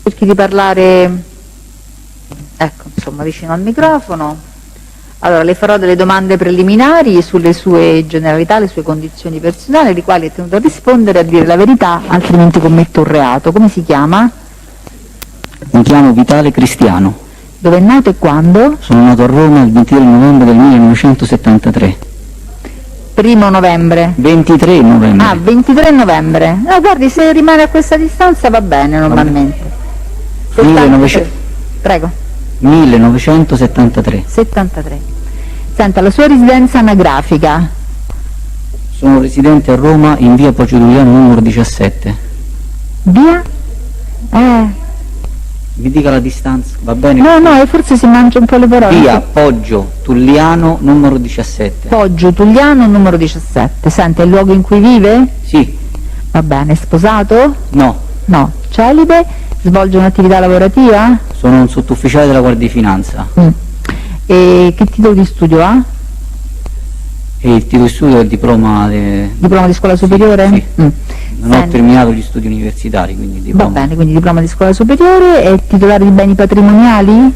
Cerchi di parlare, ecco, insomma, vicino al microfono. Allora, le farò delle domande preliminari sulle sue generalità, le sue condizioni personali, alle quali è tenuto a rispondere e a dire la verità, altrimenti commette un reato. Come si chiama? Mi chiamo Vitale Cristiano. Dove è nato e quando? Sono nato a Roma il 23 novembre del 1973. 1° novembre. 23 novembre. Ah, 23 novembre. No, guardi, se rimane a questa distanza va bene normalmente. 1900. Prego. 1973. 73. Senta, la sua residenza anagrafica? Sono residente a Roma in via Poggio Tulliano numero 17. Via? Mi dica la distanza, va bene? No, forse si mangia un po' le parole. Via Poggio Tulliano numero 17. Poggio Tulliano numero 17. Senta, è il luogo in cui vive? Sì. Va bene, sposato? No. No. Celibe? Svolge un'attività lavorativa? Sono un sottufficiale della Guardia di Finanza. E che titolo di studio ha? E il titolo di studio è il diploma Diploma di scuola superiore? Sì. Non ho terminato gli studi universitari, quindi diploma. Va bene, quindi diploma di scuola superiore. È titolare di beni patrimoniali?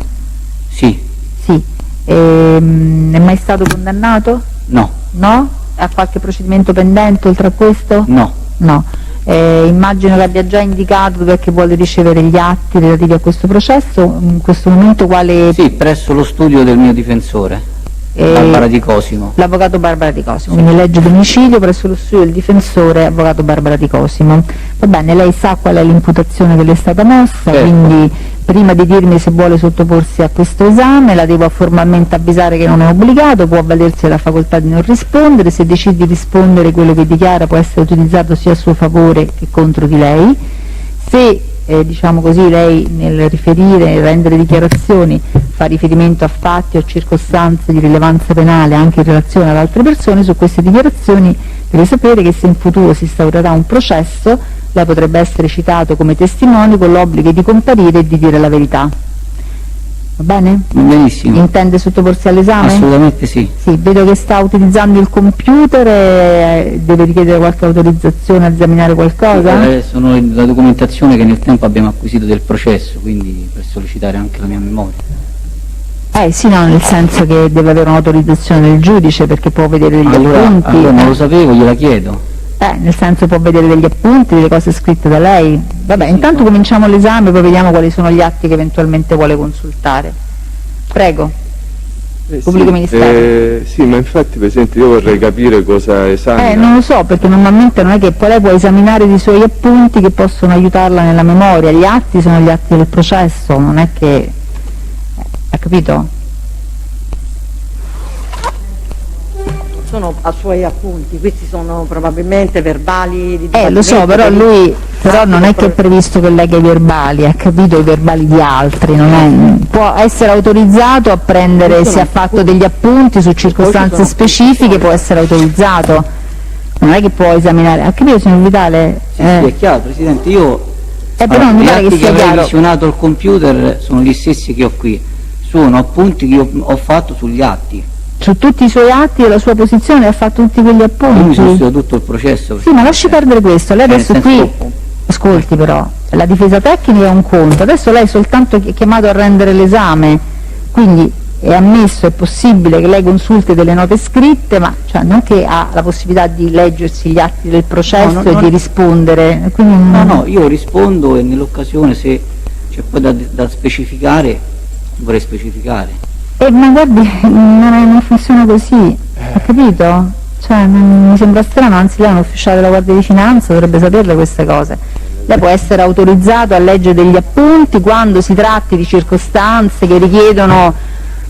Sì. Sì. È mai stato condannato? No. No? Ha qualche procedimento pendente oltre a questo? No. No. Immagino che abbia già indicato dove è che vuole ricevere gli atti relativi a questo processo. In questo momento quale... Sì, presso lo studio del mio difensore, Barbara Di Cosimo. L'avvocato Barbara Di Cosimo, quindi legge domicilio presso lo studio del difensore avvocato Barbara Di Cosimo. Va bene, lei sa qual è l'imputazione che le è stata mossa, certo. Quindi prima di dirmi se vuole sottoporsi a questo esame la devo formalmente avvisare che non è obbligato, può avvalersi della facoltà di non rispondere, se decide di rispondere quello che dichiara può essere utilizzato sia a suo favore che contro di lei. Se diciamo così, lei nel riferire, nel rendere dichiarazioni fa riferimento a fatti o circostanze di rilevanza penale anche in relazione ad altre persone, su queste dichiarazioni deve sapere che se in futuro si instaurerà un processo lei potrebbe essere citato come testimone con l'obbligo di comparire e di dire la verità. Va bene? Benissimo. Intende sottoporsi all'esame? Assolutamente sì. Sì, vedo che sta utilizzando il computer e deve richiedere qualche autorizzazione a esaminare qualcosa? Sono la documentazione che nel tempo abbiamo acquisito del processo, quindi per sollecitare anche la mia memoria. Sì, no, nel senso che deve avere un'autorizzazione del giudice perché può vedere degli appunti. Allora non lo sapevo, gliela chiedo. Nel senso può vedere degli appunti, delle cose scritte da lei. Vabbè, sì, intanto cominciamo l'esame, poi vediamo quali sono gli atti che eventualmente vuole consultare. Prego. Pubblico Ministero. Sì, ma infatti Presidente io vorrei capire cosa esamina. Non lo so, perché normalmente non è che poi lei può esaminare i suoi appunti che possono aiutarla nella memoria. Gli atti sono gli atti del processo, non è che... ha capito? Sono a suoi appunti, questi sono probabilmente verbali di lo so, però lui non è che è previsto che legga i verbali, ha capito, i verbali di altri, non è, può essere autorizzato a prendere, se ha fatto degli appunti su circostanze specifiche può essere autorizzato, non è che può esaminare, ha capito signor Vitale? Sì, è chiaro Presidente, io però non mi pare che sia chiaro. chiaro. Ho visionato il computer sono gli stessi che ho qui, sono appunti che io ho fatto sugli atti. Su tutti i suoi atti e la sua posizione ha fatto tutti quegli appunti? Io mi sono studiato tutto il processo. Sì, ma lasci perdere questo, lei adesso qui, ascolti però, la difesa tecnica è un conto, adesso lei è soltanto chiamato a rendere l'esame, quindi è ammesso, è possibile che lei consulti delle note scritte, ma cioè, non che ha la possibilità di leggersi gli atti del processo e di rispondere. Quindi no, io rispondo e nell'occasione se c'è poi da specificare, vorrei specificare. Ma guardi, non funziona così, ha capito? Cioè, mi sembra strano, anzi lei è un ufficiale della Guardia di Finanza, dovrebbe saperle queste cose. Lei può essere autorizzato a leggere degli appunti quando si tratti di circostanze che richiedono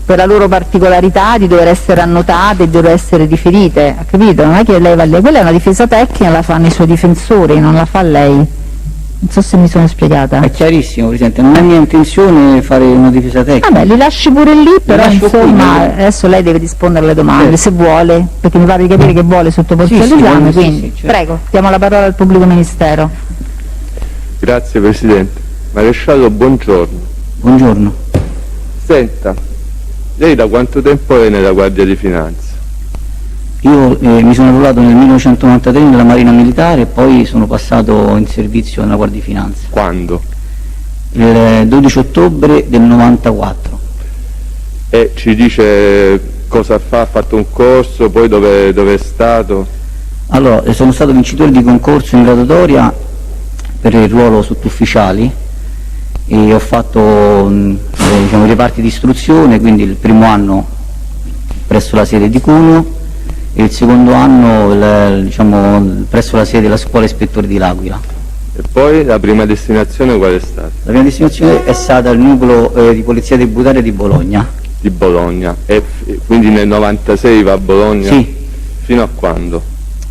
per la loro particolarità di dover essere annotate e di dover essere riferite, ha capito? Non è che lei va lì, quella è una difesa tecnica, la fanno i suoi difensori, non la fa lei. Non so se mi sono spiegata. È chiarissimo Presidente, non è mia intenzione fare una difesa tecnica. Vabbè, li lasci pure lì, però insomma adesso lei deve rispondere alle domande, se vuole, perché mi pare di capire che vuole sottoporsi all'esame, quindi certo. Prego, diamo la parola al Pubblico Ministero. Grazie Presidente. Maresciallo, buongiorno. Buongiorno. Senta, lei da quanto tempo è nella Guardia di Finanza? Io mi sono arruolato nel 1993 nella Marina Militare e poi sono passato in servizio nella Guardia di Finanza. Quando? Il 12 ottobre del 94. E ci dice cosa fa? Ha fatto un corso, poi dove è stato? Allora, sono stato vincitore di concorso in graduatoria per il ruolo sottufficiali e ho fatto diciamo, i reparti di istruzione, quindi il primo anno presso la sede di Cuneo e il secondo anno diciamo, presso la sede della scuola ispettori di L'Aquila. E poi la prima destinazione qual è stata? La prima destinazione è stata il nucleo di polizia tributaria di Bologna. Di Bologna. E quindi nel 96 va a Bologna? Sì. Fino a quando?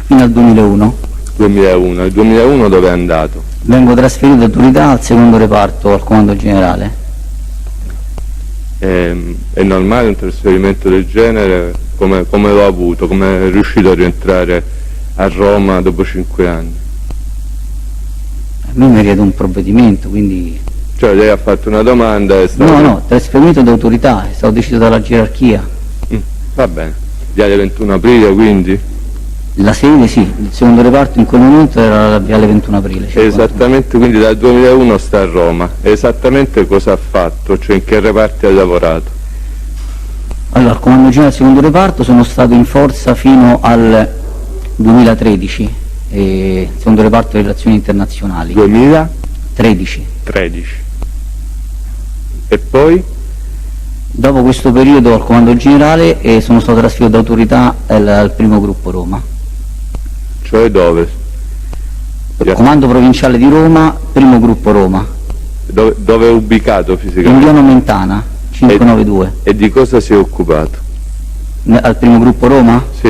Fino al 2001. 2001. Il 2001 dove è andato? Vengo trasferito d'autorità al secondo reparto, al comando generale. È normale un trasferimento del genere? Come l'ho avuto? Come è riuscito a rientrare a Roma dopo 5 anni? A me mi è arrivato un provvedimento, quindi... Cioè lei ha fatto una domanda e stato... No, trasferimento d'autorità, è stato deciso dalla gerarchia. Va bene. Viale 21 aprile quindi? La sede sì, il secondo reparto in quel momento era la Viale 21 aprile. Esattamente, quindi dal 2001 sta a Roma. Esattamente cosa ha fatto? Cioè in che reparti ha lavorato? Allora, al comando generale del secondo reparto sono stato in forza fino al 2013, secondo reparto di relazioni internazionali. 2013. E poi? Dopo questo periodo al comando generale sono stato trasferito d'autorità al primo gruppo Roma. Cioè dove? Comando provinciale di Roma, primo gruppo Roma. Dove è ubicato In fisicamente? via Nomentana, 592. E di cosa si è occupato? Al primo gruppo Roma? Sì.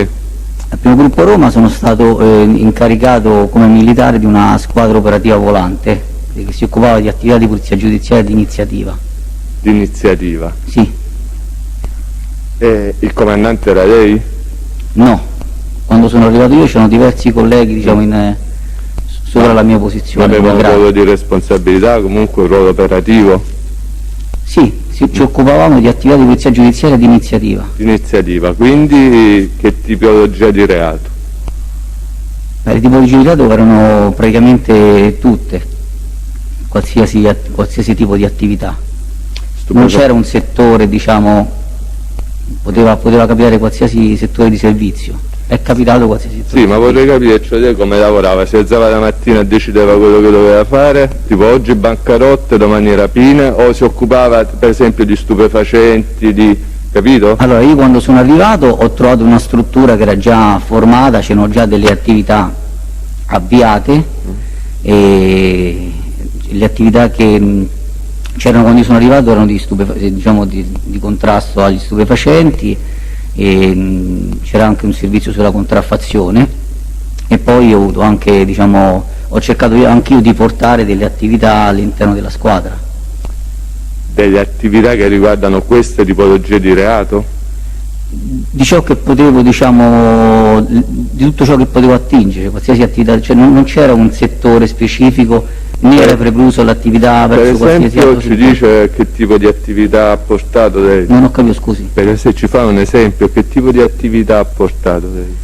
Al primo gruppo Roma sono stato incaricato come militare di una squadra operativa volante che si occupava di attività di polizia giudiziaria di iniziativa. Di iniziativa? Sì. E il comandante era lei? No, quando sono arrivato io c'erano diversi colleghi diciamo sopra la mia posizione. Aveva un ruolo di responsabilità, comunque un ruolo operativo? Sì, ci occupavamo di attività di polizia giudiziaria di iniziativa. Di iniziativa, quindi che tipologia di reato? Le tipologie di reato erano praticamente tutte, qualsiasi tipo di attività. Non c'era un settore, diciamo, poteva capitare qualsiasi settore di servizio, è capitato qualsiasi settore. Sì, ma vorrei capire, cioè lei come lavorava? Si alzava la mattina e decideva quello che doveva fare? Tipo oggi bancarotte, domani rapine? O si occupava per esempio di stupefacenti, capito? Allora io quando sono arrivato ho trovato una struttura che era già formata, c'erano già delle attività avviate e le attività che c'erano quando io sono arrivato erano di contrasto agli stupefacenti e c'era anche un servizio sulla contraffazione e poi ho avuto anche, ho cercato anch'io di portare delle attività all'interno della squadra. Delle attività che riguardano queste tipologie di reato? Di ciò che potevo, di tutto ciò che potevo attingere, qualsiasi attività, cioè non c'era un settore specifico, né era precluso l'attività verso qualsiasi altro. Per esempio ci dice che tipo di attività ha portato lei? Non ho capito, scusi. Se ci fa un esempio, che tipo di attività ha portato lei?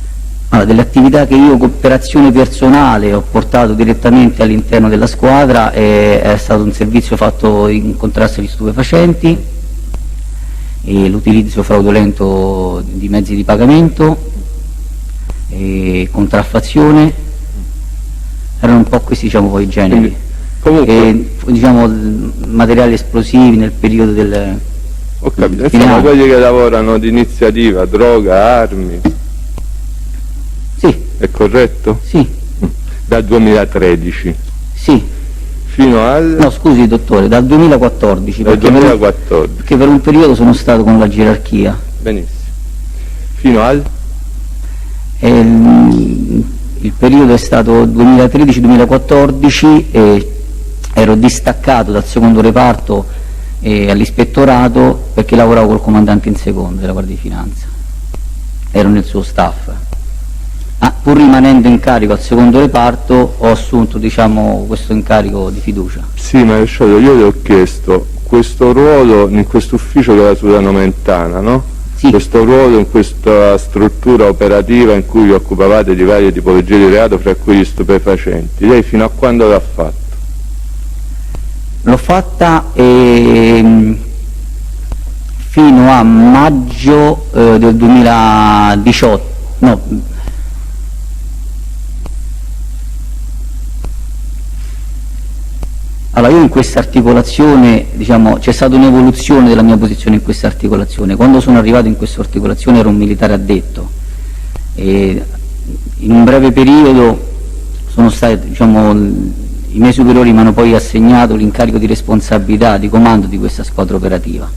Allora, delle attività che io, cooperazione personale, ho portato direttamente all'interno della squadra, è stato un servizio fatto in contrasto agli stupefacenti, e l'utilizzo fraudolento di mezzi di pagamento, e contraffazione, erano un po' questi poi i generi. Comunque, materiali esplosivi nel periodo del... Ho capito, insomma quelli che lavorano di iniziativa, droga, armi. Sì. È corretto? Sì. Dal 2013? Sì. Fino al... No, scusi dottore, dal 2014. Dal 2014. Perché per un periodo sono stato con la gerarchia. Benissimo. Fino al... Il periodo è stato 2013-2014 e ero distaccato dal secondo reparto all'ispettorato perché lavoravo col comandante in secondo della Guardia di Finanza. Ero nel suo staff. Pur rimanendo in carico al secondo reparto ho assunto questo incarico di fiducia. Sì, maresciallo, io le ho chiesto questo ruolo in questo ufficio della Suda Nomentana, no? Sì. Questo ruolo in questa struttura operativa in cui vi occupavate di varie tipologie di reato, fra cui gli stupefacenti. Lei fino a quando l'ha fatto? L'ho fatta fino a maggio del 2018, no, allora io in questa articolazione, diciamo, c'è stata un'evoluzione della mia posizione in questa articolazione. Quando sono arrivato in questa articolazione ero un militare addetto e in un breve periodo sono stati, diciamo, i miei superiori mi hanno poi assegnato l'incarico di responsabilità, di comando di questa squadra operativa.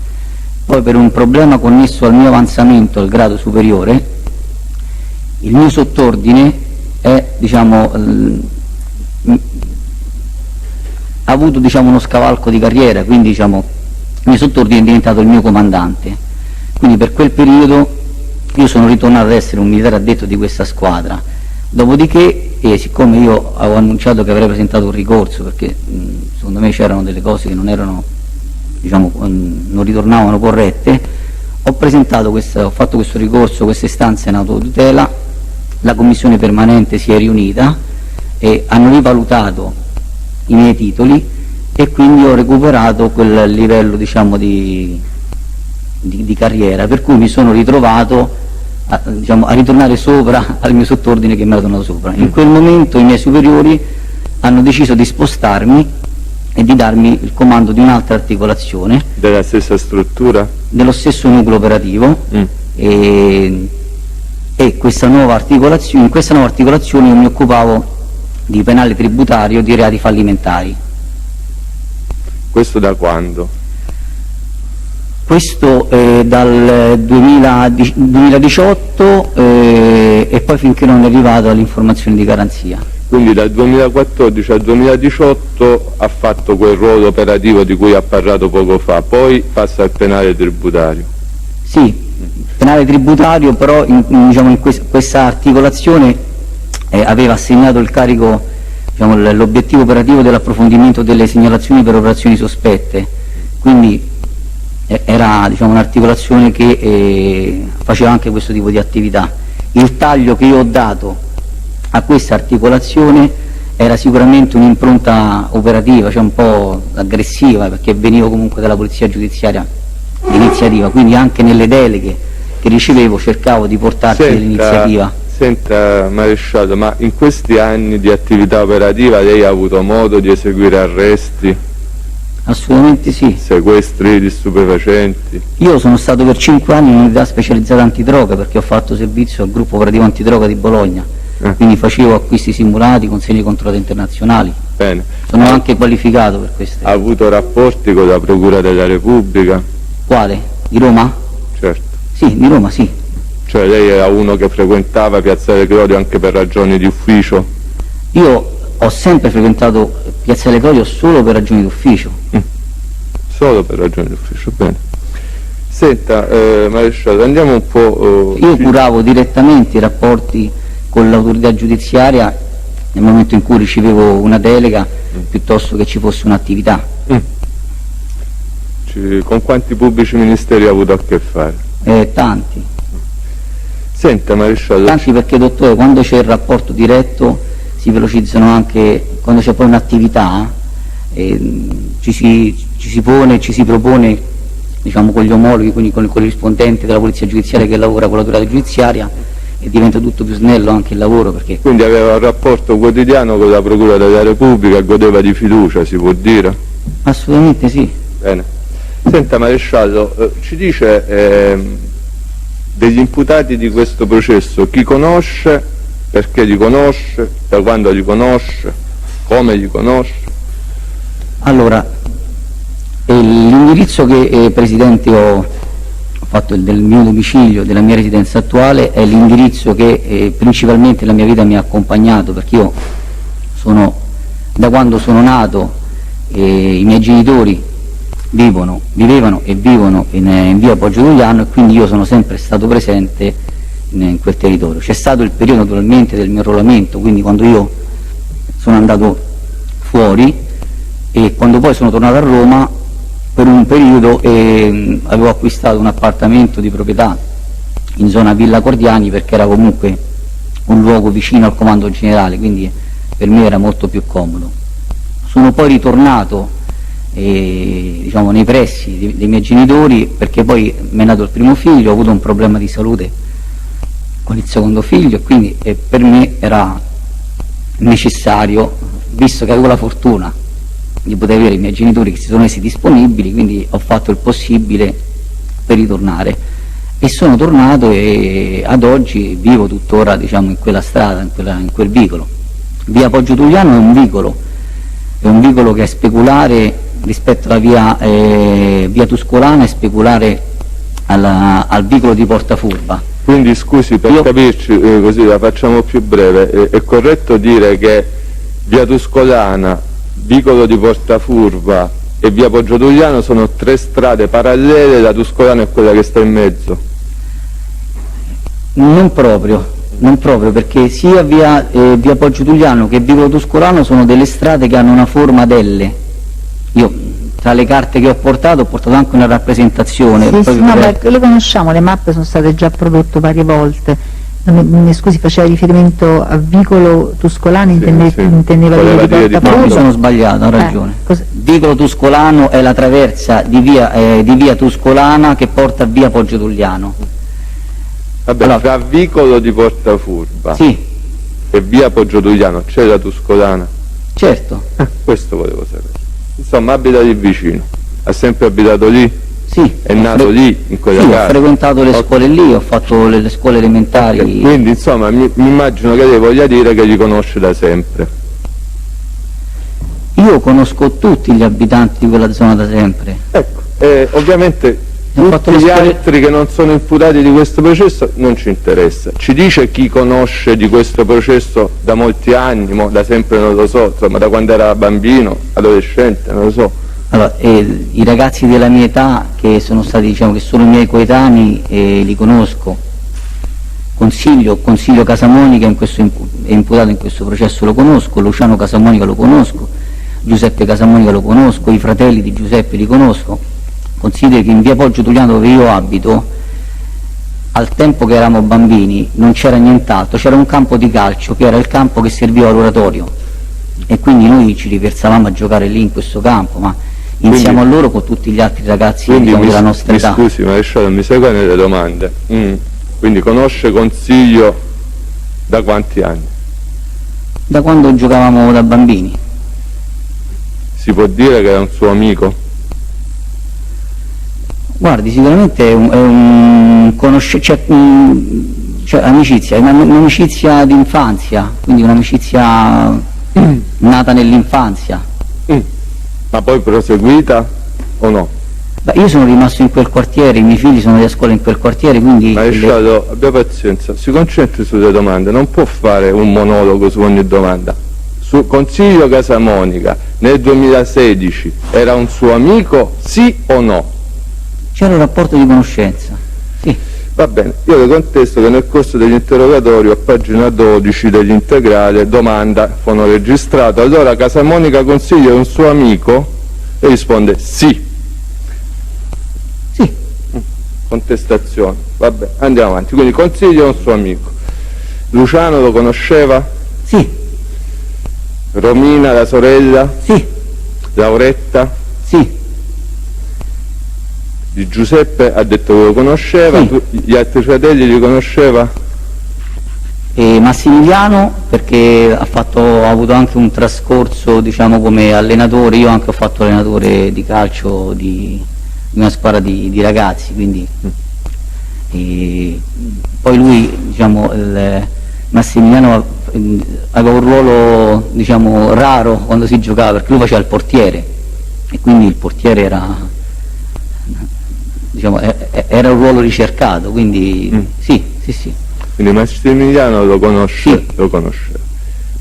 Poi per un problema connesso al mio avanzamento al grado superiore, il mio sottordine è, diciamo, ha avuto, diciamo, uno scavalco di carriera, quindi, diciamo, il mio sottordine è diventato il mio comandante. Quindi per quel periodo io sono ritornato ad essere un militare addetto di questa squadra. Dopodiché, siccome io avevo annunciato che avrei presentato un ricorso, perché secondo me c'erano delle cose che non erano, diciamo, non ritornavano corrette, ho fatto questo ricorso, questa istanza in autotutela, la commissione permanente si è riunita e hanno rivalutato i miei titoli e quindi ho recuperato quel livello, diciamo, di carriera, per cui mi sono ritrovato a ritornare sopra al mio sottordine che mi era tornato sopra. In quel momento i miei superiori hanno deciso di spostarmi e di darmi il comando di un'altra articolazione. Della stessa struttura? Dello stesso nucleo operativo. E in questa nuova articolazione io mi occupavo di penale tributario, di reati fallimentari. Questo da quando? Questo dal 2018 e poi finché non è arrivato all'informazione di garanzia. Quindi dal 2014 al 2018 ha fatto quel ruolo operativo di cui ha parlato poco fa, poi passa al penale tributario. Sì, penale tributario, però in questa articolazione aveva assegnato il carico, diciamo, l'obiettivo operativo dell'approfondimento delle segnalazioni per operazioni sospette, quindi era, diciamo, un'articolazione che faceva anche questo tipo di attività. Il taglio che io ho dato a questa articolazione era sicuramente un'impronta operativa, cioè un po' aggressiva, perché venivo comunque dalla polizia giudiziaria d'iniziativa, quindi anche nelle deleghe che ricevevo cercavo di portarci dell'iniziativa. Senta maresciallo, ma in questi anni di attività operativa lei ha avuto modo di eseguire arresti? Assolutamente sì. Sequestri di stupefacenti? Io sono stato per 5 anni in unità specializzata antidroga, perché ho fatto servizio al gruppo operativo antidroga di Bologna, quindi facevo acquisti simulati, consegne controllate internazionali. Bene. Sono anche qualificato per queste. Ha avuto rapporti con la Procura della Repubblica? Quale? Di Roma? Certo. Sì, di Roma, sì. Cioè lei era uno che frequentava Piazzale Clodio anche per ragioni di ufficio? Io ho sempre frequentato Piazzale Clodio solo per ragioni d'ufficio. Solo per ragioni d'ufficio, bene. Senta, maresciallo, andiamo un po'... Io curavo direttamente i rapporti con l'autorità giudiziaria nel momento in cui ricevevo una delega, piuttosto che ci fosse un'attività. Con quanti pubblici ministeri ha avuto a che fare? Tanti. Senta, maresciallo... Tanti, perché, dottore, quando c'è il rapporto diretto si velocizzano anche, quando c'è poi un'attività ci si propone, diciamo, con gli omologhi, quindi con il corrispondente della polizia giudiziaria che lavora con l'autorità giudiziaria, e diventa tutto più snello anche il lavoro, perché... Quindi aveva un rapporto quotidiano con la Procura della Repubblica, godeva di fiducia, si può dire? Assolutamente sì. Bene. Senta, maresciallo, ci dice degli imputati di questo processo, chi conosce, perché li conosce, da quando li conosce, come li conosce? Allora, l'indirizzo che, Presidente, ho fatto del mio domicilio, della mia residenza attuale, è l'indirizzo che principalmente la mia vita mi ha accompagnato, perché io da quando sono nato, i miei genitori vivevano e vivono in via Poggio Giuliano, e quindi io sono sempre stato presente in quel territorio. C'è stato il periodo, naturalmente, del mio arruolamento, quindi quando io sono andato fuori, e quando poi sono tornato a Roma, per un periodo avevo acquistato un appartamento di proprietà in zona Villa Cordiani, perché era comunque un luogo vicino al comando generale, quindi per me era molto più comodo. Sono poi ritornato diciamo, nei pressi dei miei genitori, perché poi mi è nato il primo figlio, ho avuto un problema di salute con il secondo figlio, e quindi per me era necessario, visto che avevo la fortuna di poter avere i miei genitori che si sono resi disponibili, quindi ho fatto il possibile per ritornare, e sono tornato, e ad oggi vivo tuttora, diciamo, in quella strada, in quel vicolo. Via Poggio Tuliano è un vicolo che è speculare rispetto alla via Tuscolana, è speculare al vicolo di Portafurba. Quindi scusi, per capirci, così la facciamo più breve, è corretto dire che via Tuscolana, vicolo di Portafurba e via Poggio Tuliano sono tre strade parallele, la Tuscolana è quella che sta in mezzo? Non proprio, perché sia via Poggio Tuliano che vicolo Tuscolano sono delle strade che hanno una forma ad L. Io tra le carte che ho portato anche una rappresentazione. Sì, sì, no, le conosciamo, le mappe sono state già prodotte varie volte. Mi scusi, faceva riferimento a vicolo Tuscolano, intendeva dire di Portafurba? No, mi sono sbagliato, ha ragione. Vicolo Tuscolano è la traversa di via Tuscolana che porta a via Poggio Tuliano. Vabbè, allora, tra vicolo di Portafurba e via Poggio Tuliano c'è la Tuscolana? Certo. Questo volevo sapere. Insomma, abita lì vicino. Ha sempre abitato lì? Sì. È nato lì, in quella casa? Ho frequentato le scuole lì, ho fatto le scuole elementari. Quindi, insomma, mi immagino che lei voglia dire che li conosce da sempre. Io conosco tutti gli abitanti di quella zona da sempre. Ecco, ovviamente tutti gli altri che non sono imputati di questo processo non ci interessa. Ci dice chi conosce di questo processo da molti anni, da sempre non lo so, insomma da quando era bambino, adolescente, non lo so. Allora, i ragazzi della mia età che sono stati, diciamo, che sono i miei coetanei, li conosco. Consiglio Casamonica è imputato in questo processo, lo conosco, Luciano Casamonica lo conosco, Giuseppe Casamonica lo conosco, i fratelli di Giuseppe li conosco. Consideri che in via Poggio Tuliano, dove io abito, al tempo che eravamo bambini non c'era nient'altro, c'era un campo di calcio che era il campo che serviva all'oratorio, e quindi noi ci riversavamo a giocare lì in questo campo, ma insieme a loro con tutti gli altri ragazzi, diciamo, della nostra età. Scusi, maresciallo, mi segua nelle domande. Quindi conosce Consiglio da quanti anni? Da quando giocavamo da bambini. Si può dire che era un suo amico? Guardi, sicuramente è un cioè amicizia, è un'amicizia d'infanzia, quindi un'amicizia nata nell'infanzia. Ma poi proseguita o no? Beh, io sono rimasto in quel quartiere, i miei figli sono di scuola in quel quartiere, quindi... Maresciallo, abbia pazienza, si concentri sulle domande, non può fare un monologo su ogni domanda. Su Consiglio Casamonica nel 2016 era un suo amico, sì o no? C'era un rapporto di conoscenza, sì. Va bene, io le contesto che nel corso degli interrogatori a pagina 12 dell'integrale, domanda, fono registrato, allora Casamonica Consiglio è un suo amico? E risponde sì. Sì. Contestazione, vabbè, andiamo avanti, quindi Consiglio è un suo amico. Luciano lo conosceva? Sì. Romina, la sorella? Sì. Lauretta? Sì. Di Giuseppe ha detto che lo conosceva, sì. Gli altri fratelli li conosceva? Massimiliano, perché ha avuto anche un trascorso, diciamo, come allenatore. Io anche ho fatto allenatore di calcio di una squadra di ragazzi, quindi poi lui, diciamo, Massimiliano aveva un ruolo, diciamo, raro quando si giocava, perché lui faceva il portiere, e quindi il portiere era, diciamo, era un ruolo ricercato, quindi sì. Quindi Massimiliano lo conosce, sì. Lo conosceva.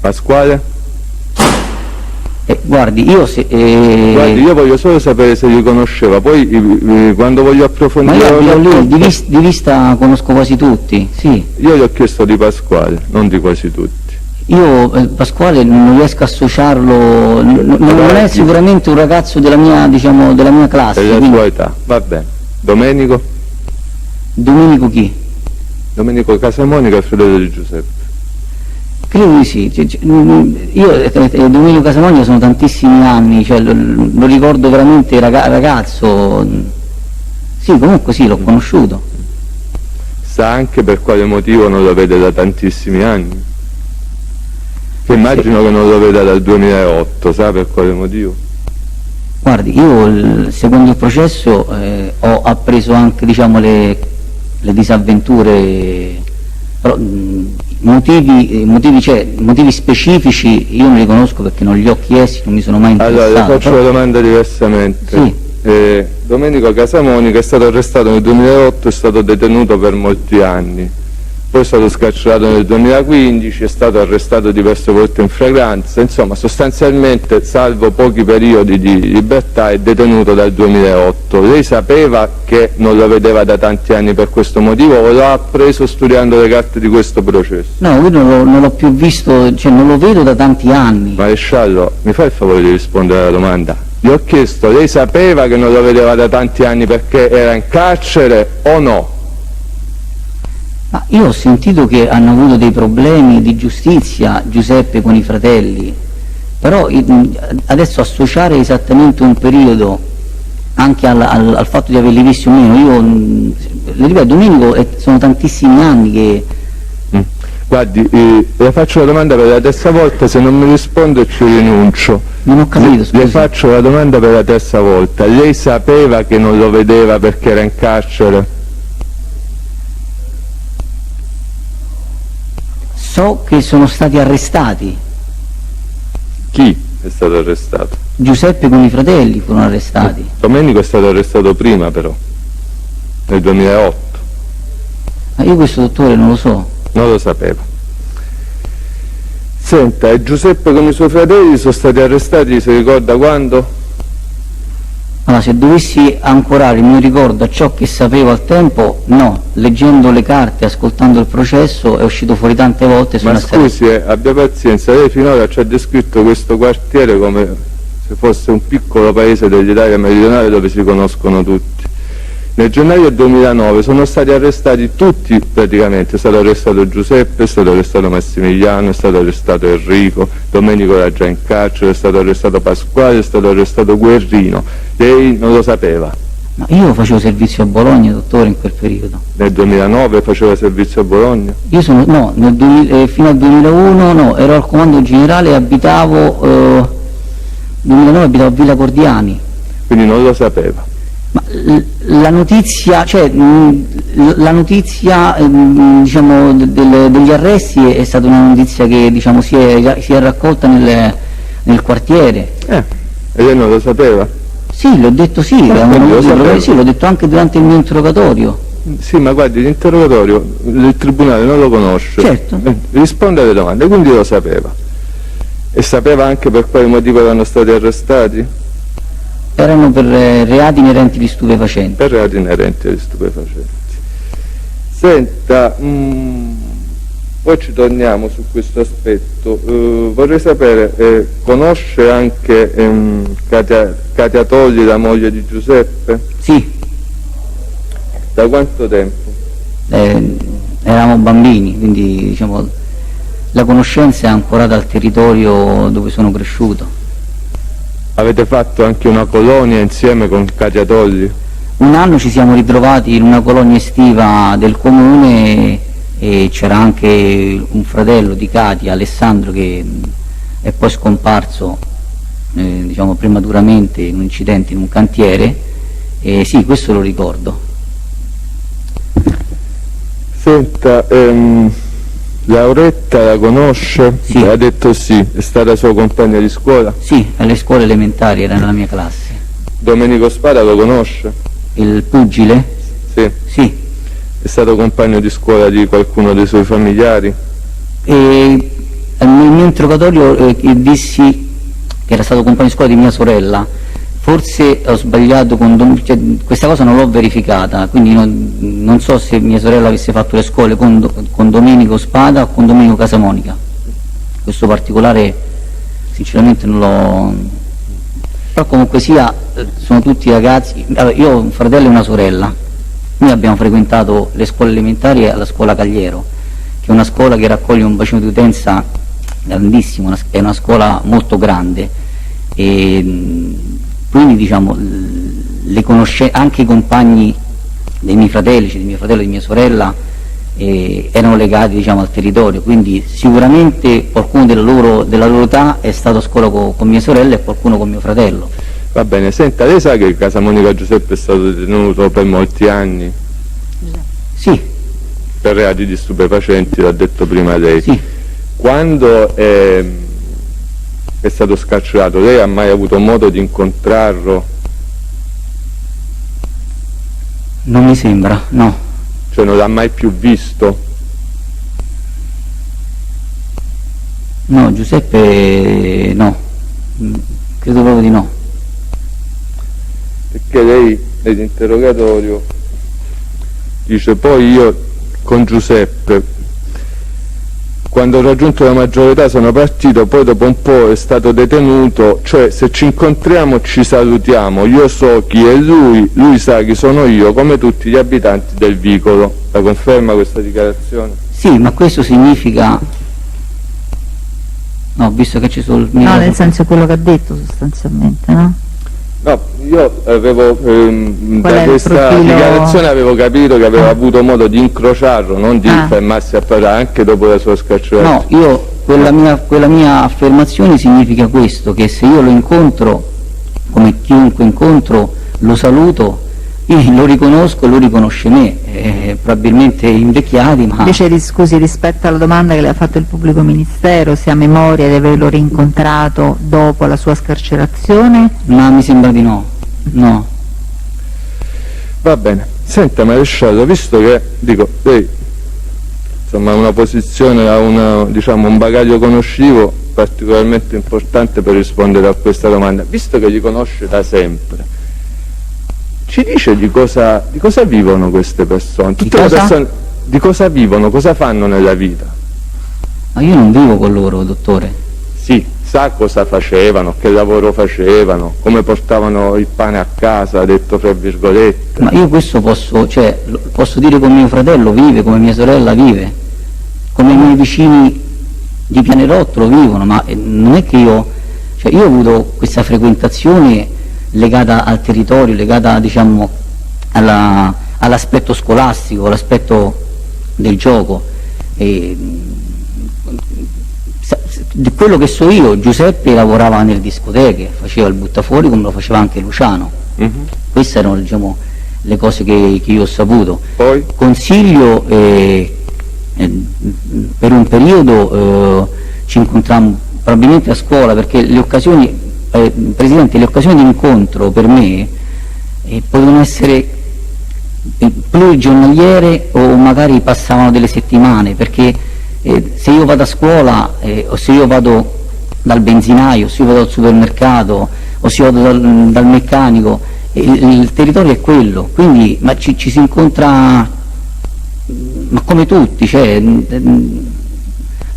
Pasquale? Guardi, io voglio solo sapere se li conosceva, poi quando voglio approfondire... Ma io di vista conosco quasi tutti, sì. Io gli ho chiesto di Pasquale, non di quasi tutti. Io Pasquale non riesco a associarlo, non è sicuramente un ragazzo della mia, diciamo, della mia classe. Della tua età, va bene. Domenico? Domenico chi? Domenico Casamonica, fratello di Giuseppe. Credo di sì. Io Domenico Casamonica sono tantissimi anni, cioè, lo ricordo veramente ragazzo. Sì, comunque sì, l'ho conosciuto. Sa anche per quale motivo non lo vede da tantissimi anni? Che immagino che non lo veda dal 2008, sa per quale motivo? Guardi, io secondo il processo ho appreso anche, diciamo, le disavventure, però motivi specifici io non li conosco perché non li ho chiesti, non mi sono mai interessato. Allora, le faccio la domanda diversamente. Sì. Domenico Casamonica è stato arrestato nel 2008, è stato detenuto per molti anni, poi è stato scarcerato nel 2015, è stato arrestato diverse volte in flagranza, insomma sostanzialmente, salvo pochi periodi di libertà, è detenuto dal 2008. Lei sapeva che non lo vedeva da tanti anni per questo motivo o l'ha appreso studiando le carte di questo processo? No, io non l'ho più visto, cioè non lo vedo da tanti anni. Maresciallo, mi fa il favore di rispondere alla domanda? Gli ho chiesto, lei sapeva che non lo vedeva da tanti anni perché era in carcere o no? Ma io ho sentito che hanno avuto dei problemi di giustizia Giuseppe con i fratelli, però adesso associare esattamente un periodo anche al fatto di averli visti o meno, io le ripeto, Domenico sono tantissimi anni che... Guardi, le faccio la domanda per la terza volta, se non mi risponde ci rinuncio. Non ho capito, scusi. Le faccio la domanda per la terza volta. Lei sapeva che non lo vedeva perché era in carcere? So che sono stati arrestati. Chi è stato arrestato? Giuseppe con i fratelli furono arrestati. Domenico è stato arrestato prima però, nel 2008. Ma io questo dottore non lo so. Non lo sapeva. Senta, e Giuseppe con i suoi fratelli sono stati arrestati, si ricorda quando? Allora, se dovessi ancorare il mio ricordo a ciò che sapevo al tempo, no. Leggendo le carte, ascoltando il processo, è uscito fuori tante volte. Ma scusi, abbia pazienza, lei finora ci ha descritto questo quartiere come se fosse un piccolo paese dell'Italia meridionale dove si conoscono tutti. Nel gennaio 2009 sono stati arrestati tutti praticamente, è stato arrestato Giuseppe, è stato arrestato Massimiliano, è stato arrestato Enrico, Domenico era già in carcere, è stato arrestato Pasquale, è stato arrestato Guerrino. Lei non lo sapeva? Ma io facevo servizio a Bologna, dottore, in quel periodo. Nel 2009 faceva servizio a Bologna? Io sono, no, fino al 2001 no, ero al comando generale e abitavo, 2009 abitavo a Villa Cordiani. Quindi non lo sapeva? Ma la notizia, cioè la notizia diciamo, degli arresti è stata una notizia che diciamo, si è raccolta nel quartiere. E lei non lo sapeva? Sì, l'ho detto sì, sì, l'ho detto anche durante il mio interrogatorio. Sì, ma guardi, l'interrogatorio il tribunale non lo conosce. Certo. Risponde alle domande, quindi lo sapeva. E sapeva anche per quale motivo erano stati arrestati? Erano per reati inerenti agli stupefacenti. Per reati inerenti agli stupefacenti. Senta, poi ci torniamo su questo aspetto. Vorrei sapere, conosce anche Katia Tolli, la moglie di Giuseppe? Sì. Da quanto tempo? Eravamo bambini, quindi diciamo, la conoscenza è ancorata al territorio dove sono cresciuto. Avete fatto anche una colonia insieme con Katia Tolli? Un anno ci siamo ritrovati in una colonia estiva del comune e c'era anche un fratello di Katia, Alessandro, che è poi scomparso diciamo prematuramente in un incidente in un cantiere, e sì, questo lo ricordo. Senta, Lauretta la conosce? Sì. Ha detto sì, è stata sua compagna di scuola? Sì, alle scuole elementari era nella mia classe. Domenico Spada lo conosce? Il pugile? Sì. Sì. È stato compagno di scuola di qualcuno dei suoi familiari? E nel mio interrogatorio dissi che era stato compagno di scuola di mia sorella. Forse ho sbagliato, cioè, questa cosa non l'ho verificata, quindi non so se mia sorella avesse fatto le scuole con Domenico Spada o con Domenico Casamonica. Questo particolare sinceramente non l'ho... Però comunque sia, sono tutti ragazzi... Allora, io ho un fratello e una sorella. Noi abbiamo frequentato le scuole elementari alla scuola Cagliero, che è una scuola che raccoglie un bacino di utenza grandissimo, è una scuola molto grande, e quindi diciamo anche i compagni dei miei fratelli, cioè di mio fratello e di mia sorella, erano legati, diciamo, al territorio, quindi sicuramente qualcuno della loro età è stato a scuola con mia sorella e qualcuno con mio fratello. Va bene, senta, lei sa che Casamonica Giuseppe è stato detenuto per molti anni Sì, per reati di stupefacenti, l'ha detto prima lei. sì. Quando è stato scarcerato, lei ha mai avuto modo di incontrarlo? Non mi sembra, no. Cioè non l'ha mai più visto? No, Giuseppe no, credo proprio di no. Perché lei nell'interrogatorio dice: poi io con Giuseppe, quando ho raggiunto la maggiore età, sono partito, poi dopo un po' è stato detenuto, cioè se ci incontriamo ci salutiamo, io so chi è lui sa chi sono io, come tutti gli abitanti del vicolo. La conferma questa dichiarazione? Sì, ma questo significa... No, visto che ci sono il mio... No, nel senso quello che ha detto sostanzialmente, no? No, io avevo da il questa profilo? dichiarazione avevo capito che aveva avuto modo di incrociarlo, non di fermarsi a parlare anche dopo la sua scarcerazione. No, io, quella mia affermazione significa questo, che se io lo incontro, come chiunque incontro, lo saluto, io lo riconosco e lui riconosce me, probabilmente invecchiati, ma... Invece scusi, rispetto alla domanda che le ha fatto il pubblico ministero, se ha memoria di averlo rincontrato dopo la sua scarcerazione? Ma mi sembra di no, no. Va bene, senta maresciallo, visto che, dico, lei insomma ha una posizione, ha un bagaglio conoscivo particolarmente importante per rispondere a questa domanda, visto che li conosce da sempre, ci dice di cosa vivono queste persone? Tutte le persone di cosa vivono, cosa fanno nella vita? Ma io non vivo con loro, dottore. Sì, sa cosa facevano, che lavoro facevano, come portavano il pane a casa, ha detto fra virgolette. Ma io questo posso dire come mio fratello vive, come mia sorella vive, come i miei vicini di Pianerottolo vivono, ma non è che io ho avuto questa frequentazione legata al territorio, legata, diciamo, all'aspetto scolastico, all'aspetto del gioco. Di quello che so io, Giuseppe lavorava nelle discoteche, faceva il buttafuori come lo faceva anche Luciano. Queste erano, diciamo, le cose che io ho saputo. Poi? Consiglio, per un periodo ci incontrammo probabilmente a scuola, perché le occasioni, Presidente, le occasioni di incontro per me potevano essere plurigiornaliere o magari passavano delle settimane, perché se io vado a scuola o se io vado dal benzinaio, o se io vado al supermercato o se io vado dal meccanico, il territorio è quello, quindi ci si incontra, ma come tutti, cioè,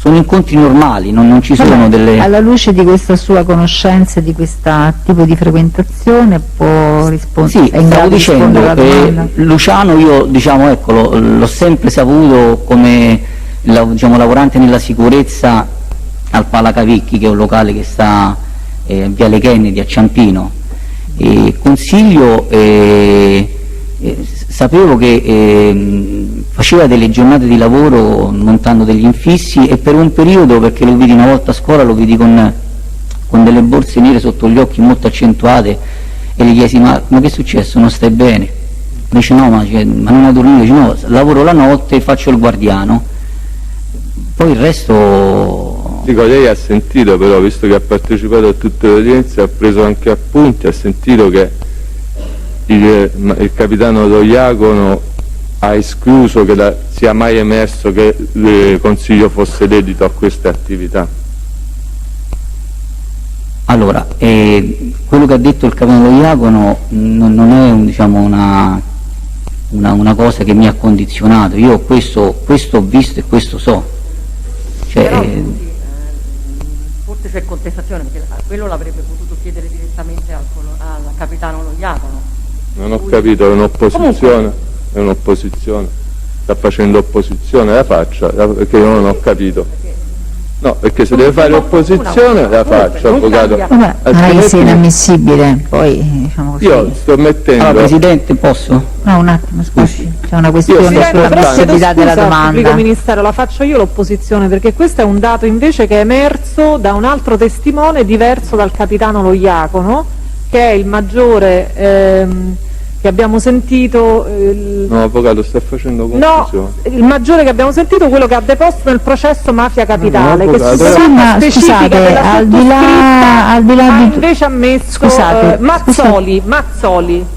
sono incontri normali, non ci sono delle... Alla luce di questa sua conoscenza e di questo tipo di frequentazione può rispondere? Sì, stavo dicendo, Luciano io, diciamo, ecco, l'ho sempre saputo come, diciamo, lavorante nella sicurezza al Palacavicchi, che è un locale che sta a Viale Kennedy a Ciampino. Consiglio, sapevo che faceva delle giornate di lavoro montando degli infissi, e per un periodo, perché lo vidi una volta a scuola, lo vidi con delle borse nere sotto gli occhi molto accentuate, e gli chiesi: ma che è successo, non stai bene? Mi dice: no, ma non hai dormito? Dice: no, lavoro la notte e faccio il guardiano, poi il resto... Dico, lei ha sentito però, visto che ha partecipato a tutte le udienze, ha preso anche appunti, ha sentito che il capitano Lo Iacono ha escluso che sia mai emerso che il Consiglio fosse dedito a queste attività? Allora, quello che ha detto il capitano Lo Iacono non è diciamo, una cosa che mi ha condizionato. Io questo ho visto e questo so. Cioè, però, forse c'è contestazione, perché quello l'avrebbe potuto chiedere direttamente al capitano Lo Iacono. Non ho capito, è un'opposizione, è un'opposizione, sta facendo opposizione, la faccia, perché io non ho capito. No, perché se deve fare opposizione la faccio, avvocato. Vabbè, non è che Altrimenti sia inammissibile, poi diciamo così. io sto mettendo... Allora, Presidente, posso? No, un attimo, scusi, c'è una questione Presidente, sulla però possibilità della Pubblico domanda. Ministero, la faccio io l'opposizione, perché questo è un dato invece che è emerso da un altro testimone diverso dal capitano Lo Iacono, che è il maggiore che abbiamo sentito. No, avvocato, sta facendo confusione. No, il maggiore che abbiamo sentito, quello che ha deposto nel processo Mafia Capitale, No, che avvocato, su Sì, domanda ma specifica scusate, della al di là ha di invece ammesso Scusate, Mazzoli. ma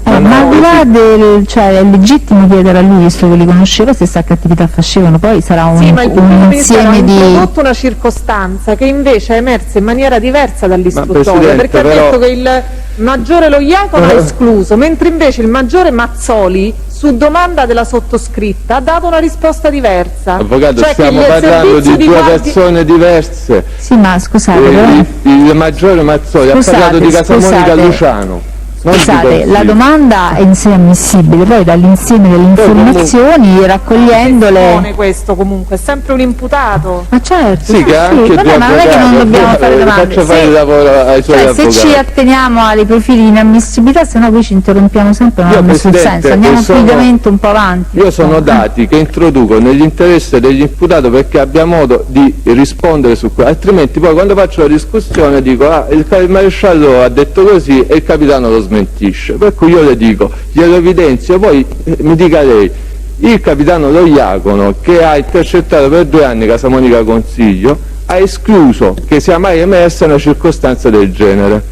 al di là del, cioè è legittimo chiedere a lui, visto che li conosceva, se sa che attività facevano, poi sarà un, Sì, ma il pubblico un ministero ha insieme di... introdotto una circostanza che invece è emersa in maniera diversa dall'istruttoria, Presidente, perché ha però- detto che il maggiore Lo Iacono ha escluso, mentre invece il maggiore Mazzoli, su domanda della sottoscritta, ha dato una risposta diversa. Avvocato, Cioè che stiamo il parlando servizio di due guardia- persone diverse. Sì, ma scusate, però... Il maggiore Mazzoli ha Scusate, parlato di Casamonica scusate. Luciano. non di Scusate, consiglio. la domanda è in sé ammissibile, poi dall'insieme delle informazioni, raccogliendole... Testimone questo comunque, è sempre un imputato. Ma certo, Sì, che ha anche vabbè, ma non è che non dobbiamo fare domande. Faccia fare il lavoro ai suoi Cioè, se avvocati. ci atteniamo ai profili di inammissibilità, sennò poi ci interrompiamo sempre, non Io, ha nessun Presidente, senso, andiamo sono- fluidamente un po' avanti. Io sono dati che introduco negli interessi dell'imputato perché abbia modo di rispondere su quello, altrimenti poi quando faccio la discussione dico il maresciallo ha detto così e il capitano lo smentisce, per cui io le dico, glielo evidenzio, poi mi dica lei, il capitano Lo Iacono che ha intercettato per 2 anni Casamonica Consiglio ha escluso che sia mai emersa una circostanza del genere.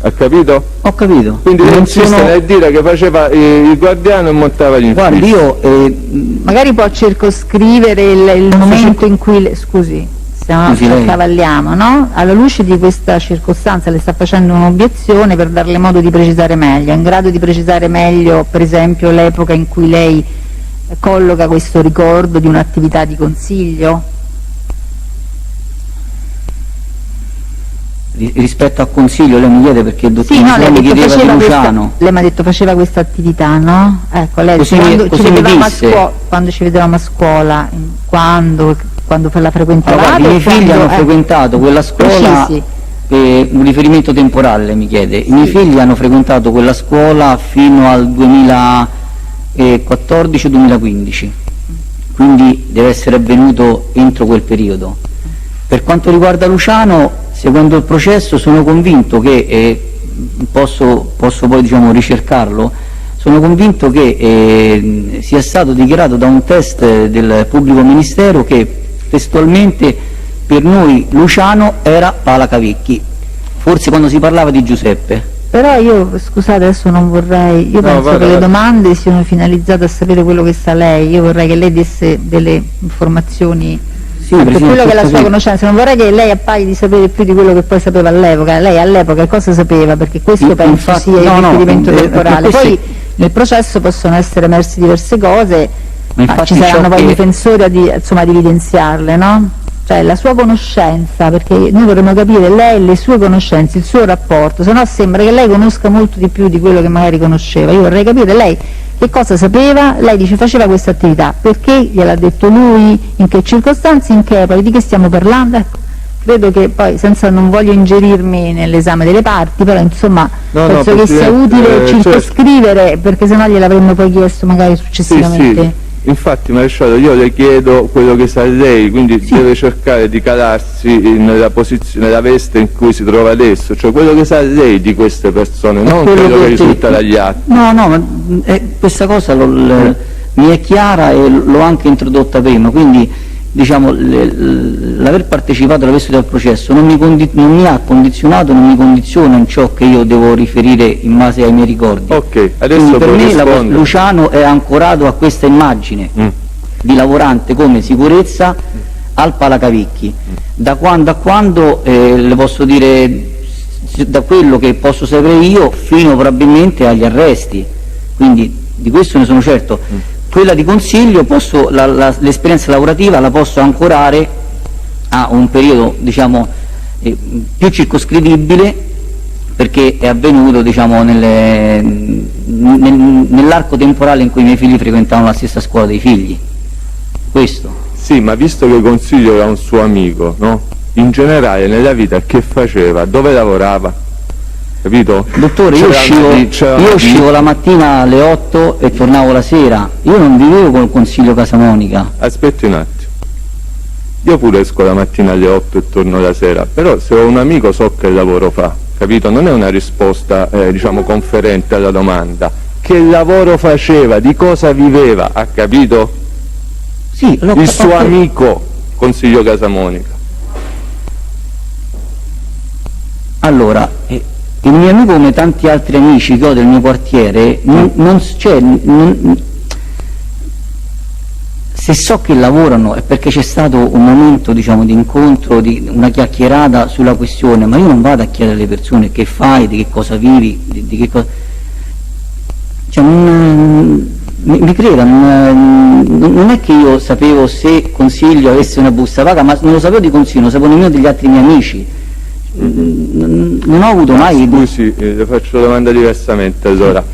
Ha capito? Ho capito. Quindi Non insiste sono- nel dire che faceva il guardiano e montava gli infissi. Guardi, io Magari può circoscrivere il momento in cui... Scusi, stiamo Scusi, lei. accavalliamo, no? Alla luce di questa circostanza le sta facendo un'obiezione per darle modo di precisare meglio. È in grado di precisare meglio, per esempio, l'epoca in cui lei colloca questo ricordo di un'attività di consiglio? rispetto a Consiglio lei mi chiede perché il dottor Sì, no, Mislè mi chiedeva di Luciano. lei mi ha detto faceva questa attività, no? Ecco, lei Così quando, così ci mi vedevamo disse. quando ci vedevamo a scuola, quando la frequentavate? Allora, guardi, i miei figli quando- hanno frequentato quella scuola, precisi. un riferimento temporale mi chiede, i miei figli hanno frequentato quella scuola fino al 2014-2015, quindi deve essere avvenuto entro quel periodo. Per quanto riguarda Luciano, secondo il processo sono convinto che, posso poi diciamo ricercarlo, sono convinto che sia stato dichiarato da un test del pubblico ministero che testualmente per noi Luciano era Palacavecchi, forse quando si parlava di Giuseppe. Però io, scusate, adesso non vorrei, io penso vada, che le vada. domande siano finalizzate a sapere quello che sa lei, io vorrei che lei desse delle informazioni Sì, per Presidente, quello che è la ho sua capito. conoscenza, non vorrei che lei appaia di sapere più di quello che poi sapeva all'epoca. Lei all'epoca cosa sapeva? Perché questo penso Infatti, sia il no, riferimento ma temporale. questo Poi è- nel processo possono essere emerse diverse cose, Ma ma infatti ci saranno ciò poi che- difensori ad evidenziarle, no? Cioè la sua conoscenza, perché noi vorremmo capire lei, le sue conoscenze, il suo rapporto, se no sembra che lei conosca molto di più di quello che magari conosceva. Io vorrei capire lei che cosa sapeva, lei dice faceva questa attività, perché gliel'ha detto lui, in che circostanze, in che epoca, di che stiamo parlando? Ecco, credo che poi, non voglio ingerirmi nell'esame delle parti, però insomma No, no, penso che sia Presidente, utile cioè- circoscrivere, perché sennò gliel'avremmo poi chiesto magari successivamente. Sì. Infatti maresciallo io le chiedo quello che sa lei, quindi deve cercare di calarsi nella posizione, nella veste in cui si trova adesso, cioè quello che sa lei di queste persone, non quello che risulta dagli atti. No, ma questa cosa mi è chiara e l'ho anche introdotta prima, quindi diciamo l'aver partecipato, l'aver studiato al processo non mi ha condizionato, non mi condiziona in ciò che io devo riferire in base ai miei ricordi. Ok, adesso Quindi per può me rispondere. Luciano è ancorato a questa immagine di lavorante come sicurezza al Palacavecchi. Da quando a quando, le posso dire, da quello che posso sapere io fino probabilmente agli arresti, quindi di questo ne sono certo. Quella di Consiglio l'esperienza lavorativa la posso ancorare a un periodo diciamo più circoscrivibile, perché è avvenuto diciamo nell'arco temporale in cui i miei figli frequentavano la stessa scuola dei figli. Questo. Sì, ma visto che Consiglio era un suo amico, no? In generale nella vita che faceva? Dove lavorava? Capito? Dottore, io uscivo la mattina alle 8 e tornavo la sera, io non vivevo con il Consiglio Casamonica. Aspetti un attimo, io pure esco la mattina alle 8 e torno la sera, però se ho un amico so che lavoro fa, capito? Non è una risposta diciamo conferente alla domanda. Che lavoro faceva? Di cosa viveva? Ha capito? Sì, il suo amico Consiglio Casamonica. Allora, il mio amico, come tanti altri amici che ho del mio quartiere, se so che lavorano è perché c'è stato un momento, diciamo, di incontro, di una chiacchierata sulla questione, ma io non vado a chiedere alle persone che fai, di che cosa vivi, di che cosa... Cioè, mi creda, non è che io sapevo se Consiglio avesse una busta paga, ma non lo sapevo di Consiglio, lo sapevo nemmeno degli altri miei amici. Non ho avuto mai... Scusi, le faccio una domanda diversamente allora.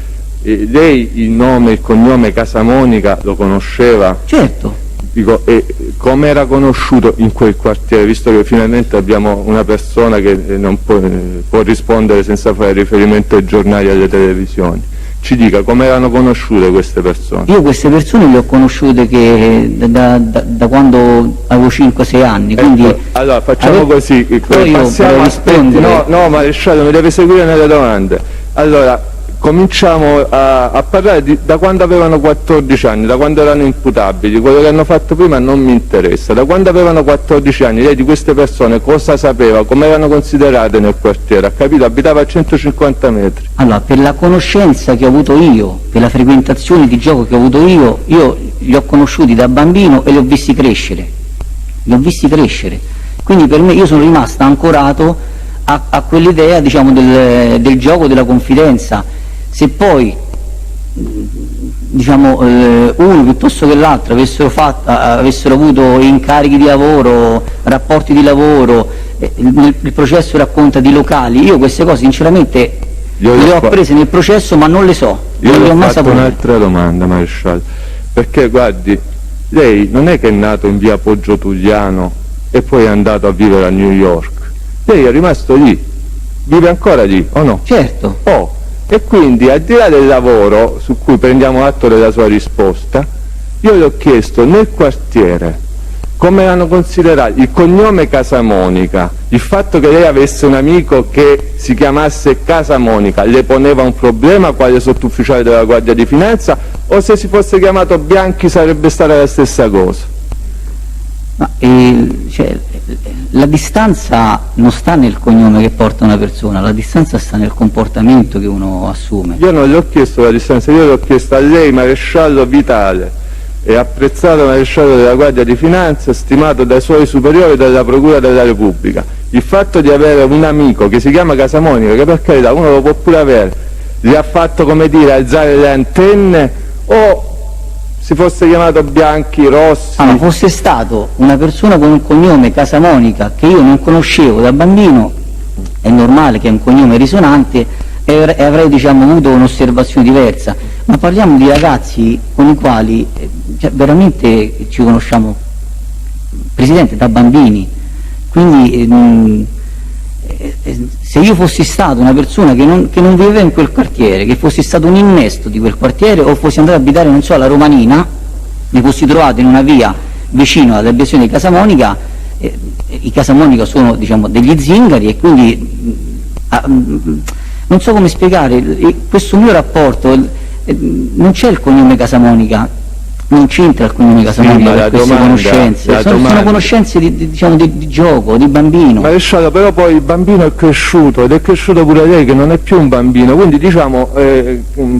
Lei il nome, il cognome Casamonica lo conosceva? Certo. Dico, e come era conosciuto in quel quartiere, visto che finalmente abbiamo una persona che non può rispondere senza fare riferimento ai giornali e alle televisioni? Ci dica come erano conosciute queste persone. Io queste persone le ho conosciute da quando avevo 5-6 anni, quindi... Ecco, allora facciamo così, passiamo aspetti, no maresciallo, mi deve seguire nelle domande. Allora, cominciamo a parlare da quando avevano 14 anni, da quando erano imputabili. Quello che hanno fatto prima non mi interessa. Da quando avevano 14 anni, lei di queste persone cosa sapeva, come erano considerate nel quartiere? Ha capito? Abitava a 150 metri. Allora, per la conoscenza che ho avuto io, per la frequentazione di gioco che ho avuto io li ho conosciuti da bambino e li ho visti crescere. Quindi per me, io sono rimasto ancorato a quell'idea, diciamo, del gioco, della confidenza. Se poi, diciamo, uno piuttosto che l'altro avessero avuto incarichi di lavoro, rapporti di lavoro, il processo racconta di locali, io queste cose sinceramente le ho prese nel processo ma non le so, non le ho mai sapute. Un'altra domanda, maresciallo, perché guardi, lei non è che è nato in via Poggio Tugliano e poi è andato a vivere a New York, lei è rimasto lì, vive ancora lì o no? Certo. E quindi, al di là del lavoro, su cui prendiamo atto della sua risposta, io le ho chiesto nel quartiere come erano considerati il cognome Casamonica, il fatto che lei avesse un amico che si chiamasse Casamonica, le poneva un problema quale sottufficiale della Guardia di Finanza, o se si fosse chiamato Bianchi sarebbe stata la stessa cosa? Ma, la distanza non sta nel cognome che porta una persona, la distanza sta nel comportamento che uno assume. Io non le ho chiesto la distanza, io le ho chiesto a lei, maresciallo Vitale, e apprezzato maresciallo della Guardia di Finanza, stimato dai suoi superiori della Procura della Repubblica, il fatto di avere un amico che si chiama Casamonica, che per carità uno lo può pure avere, gli ha fatto, come dire, alzare le antenne, o si fosse chiamato Bianchi, Rossi... ma fosse stato una persona con un cognome Casamonica che io non conoscevo da bambino, è normale che è un cognome risonante e avrei, diciamo, avuto un'osservazione diversa, ma parliamo di ragazzi con i quali veramente ci conosciamo, Presidente, da bambini, quindi se io fossi stato una persona che non viveva in quel quartiere, che fossi stato un innesto di quel quartiere, o fossi andato a abitare, non so, alla Romanina, mi fossi trovato in una via vicino all'abitazione di Casamonica, i Casamonica sono, diciamo, degli zingari, e quindi non so come spiegare questo mio rapporto. Non c'è il cognome Casamonica, non c'entra il cognome Casamonica per queste conoscenze, sono conoscenze di gioco, di bambino. Maresciallo, però poi il bambino è cresciuto, ed è cresciuto pure lei che non è più un bambino, quindi diciamo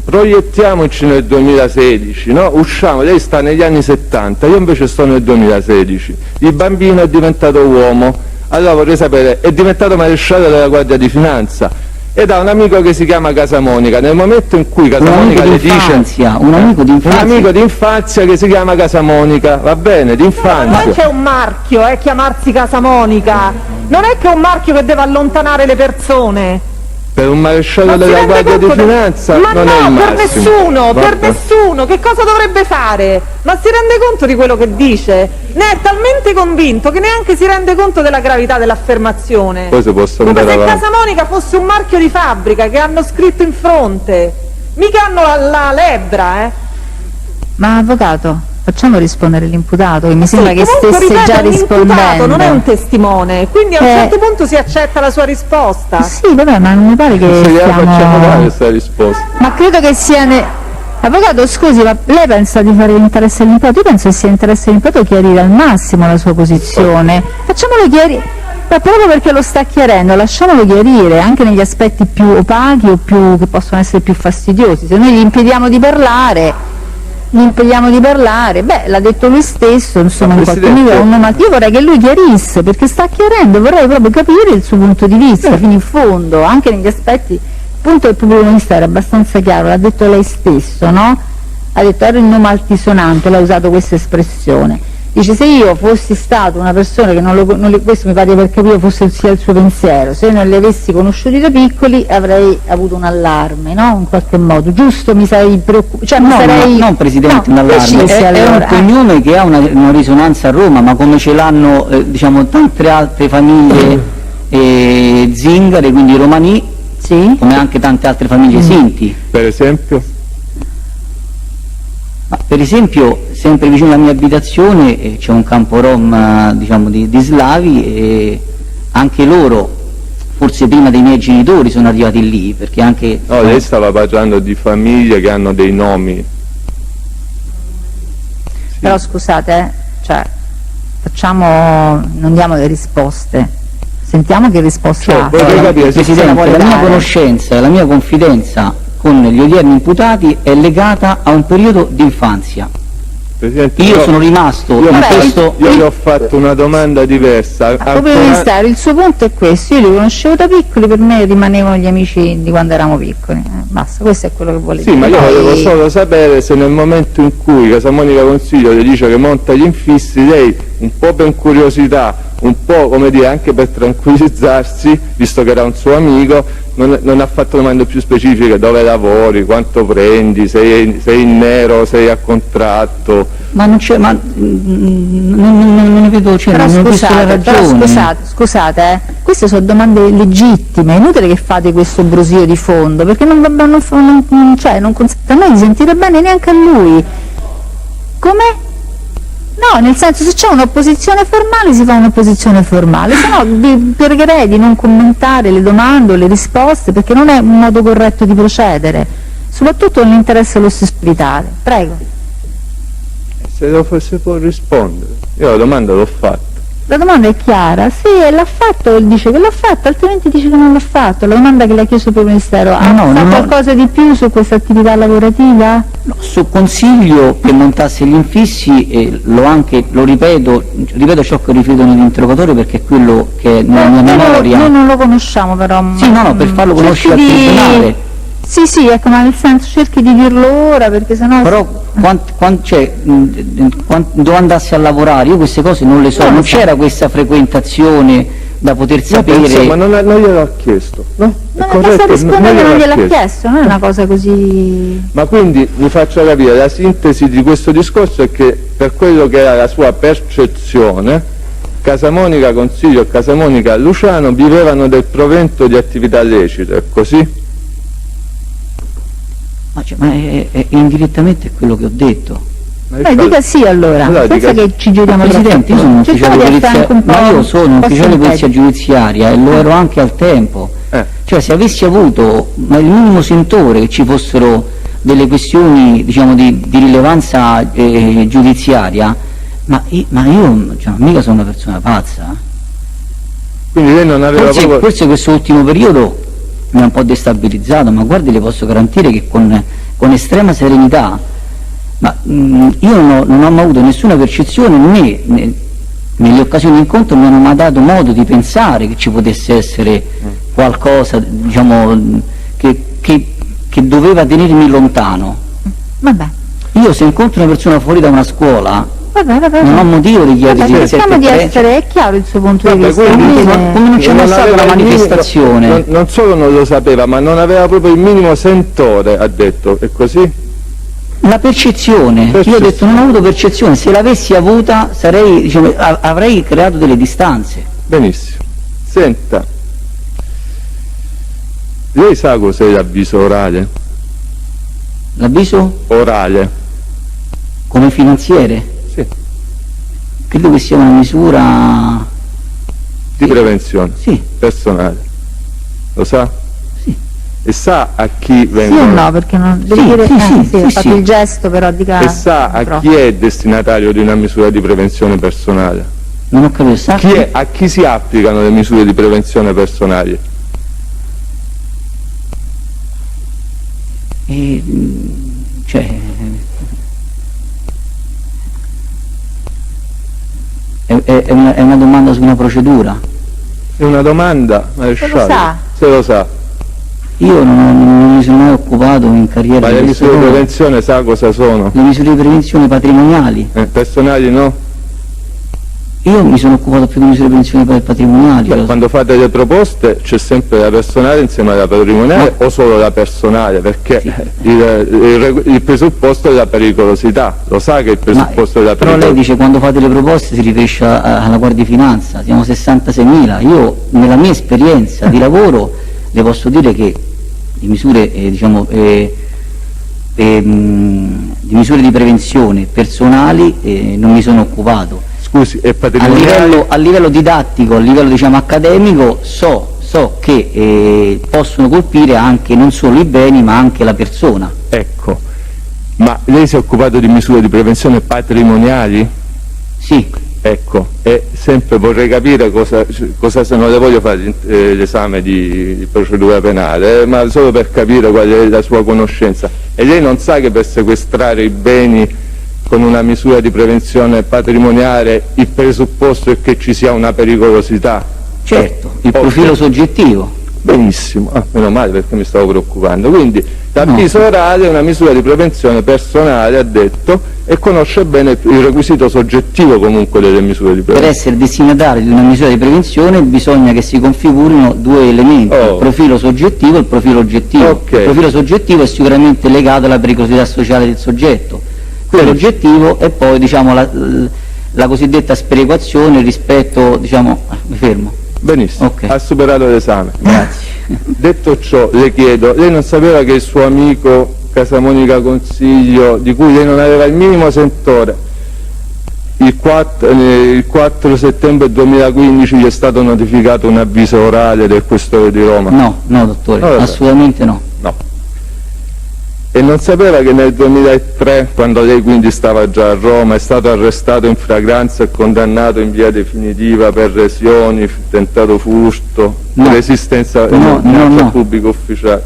proiettiamoci nel 2016, no? Usciamo, lei sta negli anni 70, io invece sto nel 2016, il bambino è diventato uomo, allora vorrei sapere, è diventato maresciallo della Guardia di Finanza ed ha un amico che si chiama Casamonica. Nel momento in cui Casamonica le dice un amico d'infanzia che si chiama Casamonica, va bene, d'infanzia. Non c'è un marchio, chiamarsi Casamonica, non è che è un marchio che deve allontanare le persone. Per un maresciallo della Guardia di Finanza ma non no, è il per massimo. per nessuno, che cosa dovrebbe fare? Ma si rende conto di quello che dice? Ne è talmente convinto che neanche si rende conto della gravità dell'affermazione. Poi si possa Come andare se avanti. Casa Monica fosse un marchio di fabbrica che hanno scritto in fronte, mica hanno la lebbra, Ma avvocato, facciamo rispondere l'imputato, che mi sembra che Comunque, stesse ripeto, già è un imputato, rispondendo. non è un testimone, quindi a un certo punto si accetta la sua risposta. Sì, vabbè, ma non mi pare che Se gliela facciamo dare stiamo... questa risposta. Ma credo che sia... Avvocato, scusi, ma lei pensa di fare l'interesse dell'imputato? Io penso che sia interesse dell'imputato chiarire al massimo la sua posizione. Facciamolo chiarire, ma proprio perché lo sta chiarendo, lasciamolo chiarire anche negli aspetti più opachi o più, che possono essere più fastidiosi. Se noi gli impediamo di parlare, beh, l'ha detto lui stesso, insomma, in qualche Presidente, modo, ma io vorrei che lui chiarisse, perché sta chiarendo, vorrei proprio capire il suo punto di vista, fino in fondo, anche negli aspetti. Il punto del pubblico ministero è abbastanza chiaro, l'ha detto lei stesso, no? Ha detto era il nome altisonante, l'ha usato questa espressione. Dice, se io fossi stato una persona che questo mi pare per capire fosse sia il suo pensiero, se io non li avessi conosciuti da piccoli avrei avuto un allarme, no? In qualche modo, giusto? Mi sarei preoccupato, cioè non Presidente, un allarme, è un cognome che ha una risonanza a Roma, ma come ce l'hanno diciamo tante altre famiglie zingare, quindi romani, sì? come anche tante altre famiglie sinti. Per esempio? Ma per esempio, sempre vicino alla mia abitazione c'è un campo rom diciamo di slavi, e anche loro, forse prima dei miei genitori, sono arrivati lì, perché anche... No, lei stava parlando di famiglie che hanno dei nomi. Sì. Però scusate, cioè, non diamo le risposte, sentiamo che risposta ha. voglio capire, Presidente, la mia conoscenza e la mia confidenza con gli odierni imputati è legata a un periodo di infanzia. Presidente, Io sono rimasto in questo... Io gli ho fatto una domanda diversa. Al pubblico ministero, il suo punto è questo: io li conoscevo da piccoli, per me rimanevano gli amici di quando eravamo piccoli, basta, questo è quello che vuole Sì, dire. ma io Poi... volevo solo sapere se nel momento in cui Casa Monica Consiglio le dice che monta gli infissi, lei, un po' per curiosità, un po' come dire anche per tranquillizzarsi, visto che era un suo amico, non ha fatto domande più specifiche: dove lavori, quanto prendi, sei in nero, sei a contratto. Ma non c'è, ma non ne vedo, cioè, Però non ho visto la ragione. scusate, queste sono domande legittime, è inutile che fate questo brusio di fondo, perché non consente a noi di sentire bene neanche a lui. Come? No, nel senso, se c'è un'opposizione formale si fa un'opposizione formale, se no vi pregherei di non commentare le domande o le risposte, perché non è un modo corretto di procedere, soprattutto nell'interesse dello stesso militare. Prego. Se può rispondere. Io la domanda l'ho fatta. La domanda è chiara, sì, l'ha fatto, dice che l'ha fatto, altrimenti dice che non l'ha fatto. La domanda che le ha chiesto il Ministero, ha fatto qualcosa di più su questa attività lavorativa? No, su consiglio che montasse gli infissi, lo ripeto ciò che ho riferito nell'interrogatorio, perché è quello che è nella mia memoria. Noi non lo conosciamo però. Sì, no, per farlo conoscere al tribunale. Sì, ecco, ma nel senso cerchi di dirlo ora, perché sennò... Però dove andasse a lavorare, io queste cose non le so, non c'era questa frequentazione da poter sapere. Ma non glielo ha chiesto, no? Non è basta rispondere che non gliel'ha chiesto, non è una cosa così... Ma quindi mi faccio capire, la sintesi di questo discorso è che per quello che era la sua percezione, Casa Monica Consiglio e Casa Monica Luciano vivevano del provento di attività lecite, è così? Ma è indirettamente quello che ho detto. dica sì allora, senza che ci giriamo Presidente, io sono un ufficiale polizia, ma io sono un ufficiale di polizia giudiziaria e lo ero anche al tempo. Cioè, se avessi avuto il minimo sentore che ci fossero delle questioni, diciamo, di rilevanza giudiziaria, ma io mica sono una persona pazza. Quindi lei non aveva forse questo ultimo periodo mi ha un po' destabilizzato, ma guardi, le posso garantire che con estrema serenità, ma io non ho mai avuto nessuna percezione, né nelle occasioni di incontro mi hanno mai dato modo di pensare che ci potesse essere qualcosa, diciamo, che doveva tenermi lontano. Vabbè. Io se incontro una persona fuori da una scuola, vabbè. Non ho motivo di chiedere Vabbè, cerchiamo di 17,3. essere, è chiaro il suo punto di Vabbè, vista. quindi quindi- come non c'è mai stata aveva una il minimo- manifestazione. non solo non lo sapeva, ma non aveva proprio il minimo sentore, ha detto, è così? La percezione, io ho detto non ho avuto percezione, se l'avessi avuta sarei, diciamo, avrei creato delle distanze. Benissimo. Senta, lei sa cos'è l'avviso orale? L'avviso Orale? come finanziere? Sì, Credo che sia una misura, di prevenzione sì, personale. Lo sa? sì. E sa a chi Sì o vengono? no? Perché non devi Sì, dire sì, sì, ha sì, fatto sì. il gesto, però dica. E sa a però. chi è destinatario di una misura di prevenzione personale? Non ho capito, sa A chi si applicano le misure di prevenzione personali? Cioè, è una domanda su una procedura. È una domanda, maresciallo. sa? Se lo sa. Io non mi sono mai occupato in carriera Ma di le questo misure di lavoro. prevenzione sa cosa sono? Le misure di prevenzione patrimoniali. Personali no? Io mi sono occupato più di misure di prevenzione patrimoniali. Beh, quando fate le proposte c'è sempre la personale insieme alla patrimoniale o solo la personale? Perché Sì. il presupposto è la pericolosità. Lo sa che il presupposto è la Però lei pericolosità? dice quando fate le proposte si riferisce alla Guardia di Finanza, siamo 66.000. Io nella mia esperienza di lavoro le posso dire che di misure, di misure di prevenzione personali non mi sono occupato. Scusi, è patrimoniale? A livello didattico, a livello diciamo accademico, so che possono colpire anche non solo i beni ma anche la persona. Ecco, ma lei si è occupato di misure di prevenzione patrimoniali? Sì, Ecco, e sempre vorrei capire cosa se non le voglio fare l'esame di procedura penale, ma solo per capire qual è la sua conoscenza. E lei non sa che per sequestrare i beni con una misura di prevenzione patrimoniale il presupposto è che ci sia una pericolosità? certo, il Ok. profilo soggettivo. Benissimo, meno male perché mi stavo preoccupando. Quindi l'avviso orale è una misura di prevenzione personale, ha detto, e conosce bene il requisito soggettivo comunque delle misure di Per prevenzione. essere destinatario di una misura di prevenzione bisogna che si configurino due elementi, Oh. il profilo soggettivo e il profilo oggettivo. Ok. Il profilo soggettivo è sicuramente legato alla pericolosità sociale del soggetto, quello oggettivo è poi diciamo, la cosiddetta sperequazione rispetto, diciamo, mi fermo. Benissimo, Ok. ha superato l'esame. Grazie. Detto ciò, le chiedo, lei non sapeva che il suo amico Casamonica Consiglio, di cui lei non aveva il minimo sentore, il 4 settembre 2015 gli è stato notificato un avviso orale del Questore di Roma? No, dottore, Vabbè. assolutamente no. No. E non sapeva che nel 2003, quando lei quindi stava già a Roma, è stato arrestato in flagranza e condannato in via definitiva per lesioni, tentato furto, No. resistenza No, minaccia no. al pubblico ufficiale?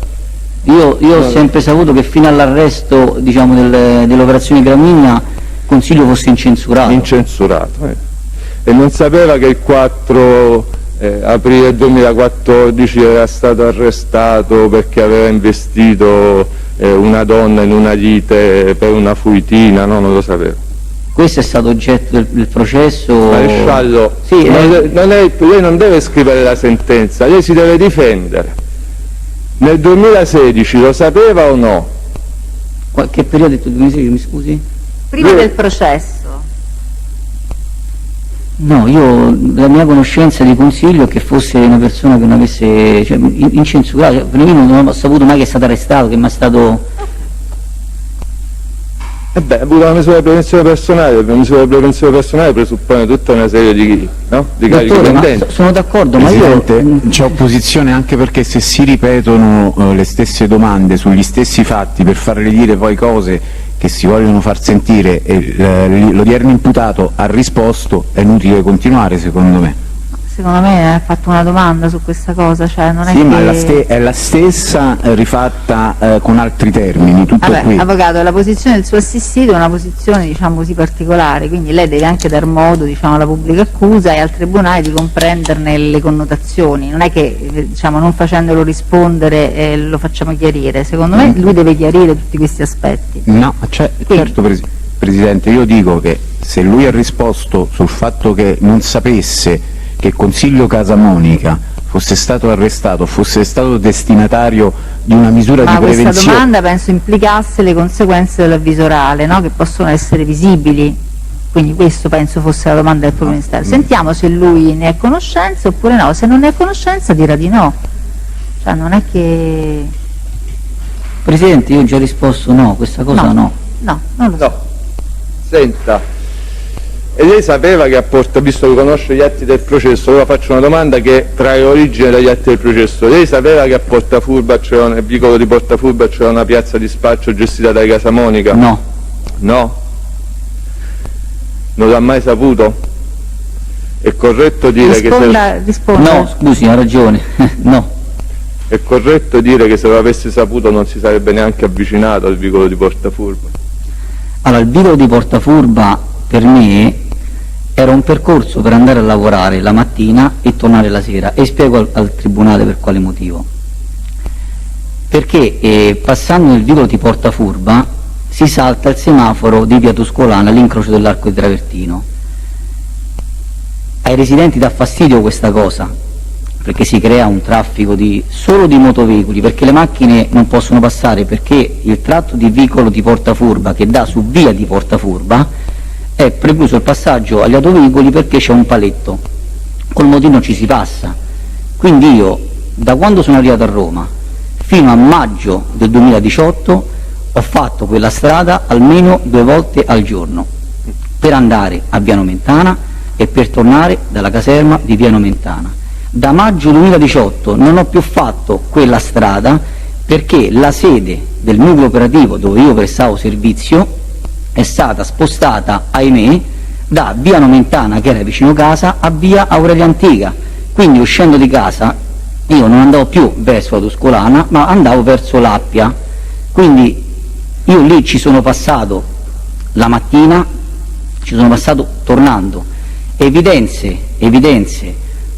Io ho sempre saputo che fino all'arresto diciamo, dell'operazione Gramigna il Consiglio fosse incensurato. Incensurato. E non sapeva che il 4 aprile 2014 era stato arrestato perché aveva investito una donna in una lite per una fuitina, no? Non lo sapevo. Questo è stato oggetto del processo. Maresciallo, Sì, lei non deve scrivere la sentenza, lei si deve difendere. Nel 2016 lo sapeva o no? Che periodo ha detto 2016, mi scusi? Prima del processo. No, la mia conoscenza di Consiglio è che fosse una persona che non avesse, cioè, incensurato, cioè, per me non ho saputo mai che è stato arrestato, che mi è stato... Ha avuto una misura di prevenzione personale, la misura di prevenzione personale presuppone tutta una serie di carichi Dottore, ma pendenti. sono d'accordo, ma Presidente, c'è opposizione anche perché se si ripetono le stesse domande sugli stessi fatti per farle dire poi cose che si vogliono far sentire e l'odierno imputato ha risposto, è inutile continuare secondo me. Secondo me ha fatto una domanda su questa cosa, cioè non è Sì, che... ma è la stessa rifatta con altri termini, tutto Vabbè, qui. avvocato, la posizione del suo assistito è una posizione diciamo così particolare, quindi lei deve anche dar modo diciamo, alla pubblica accusa e al tribunale di comprenderne le connotazioni, non è che diciamo, non facendolo rispondere lo facciamo chiarire, secondo me lui deve chiarire tutti questi aspetti. No, certo Presidente. Presidente, io dico che se lui ha risposto sul fatto che non sapesse che il Consiglio Casamonica fosse stato arrestato, fosse stato destinatario di una misura di prevenzione... Ma questa domanda penso implicasse le conseguenze dell'avviso orale, no? Che possono essere visibili, quindi questo penso fosse la domanda del proprio Ministero. Sentiamo se lui ne è a conoscenza oppure no, se non ne è a conoscenza dirà di no, cioè non è che... Presidente, io ho già risposto no, questa cosa no. No, non lo so. No, senta, e lei sapeva che visto che conosce gli atti del processo, ora faccio una domanda che trae origine dagli atti del processo, lei sapeva che a Portafurba, nel vicolo di Portafurba c'era una piazza di spaccio gestita da Casamonica? No. No? Non l'ha mai saputo? È corretto dire Risponda. No, scusi, ha ragione, no. È corretto dire che se lo avesse saputo non si sarebbe neanche avvicinato al vicolo di Portafurba? Allora, il vicolo di Portafurba per me era un percorso per andare a lavorare la mattina e tornare la sera, e spiego al Tribunale per quale motivo. Perché passando nel vicolo di Portafurba si salta il semaforo di via Tuscolana all'incrocio dell'Arco di Travertino. Ai residenti dà fastidio questa cosa, perché si crea un traffico solo di motoveicoli, perché le macchine non possono passare, perché il tratto di vicolo di Portafurba che dà su via di Portafurba è precluso il passaggio agli autoveicoli perché c'è un paletto, col motorino ci si passa. Quindi io, da quando sono arrivato a Roma fino a maggio del 2018, ho fatto quella strada almeno 2 volte al giorno, per andare a Via Nomentana e per tornare dalla caserma di Via Nomentana. Da maggio 2018 non ho più fatto quella strada perché la sede del nucleo operativo dove io prestavo servizio è stata spostata, ahimè, da Via Nomentana, che era vicino casa, a Via Aurelia Antica. Quindi uscendo di casa io non andavo più verso la Tuscolana, ma andavo verso l'Appia. Quindi io lì ci sono passato la mattina, ci sono passato tornando. Evidenze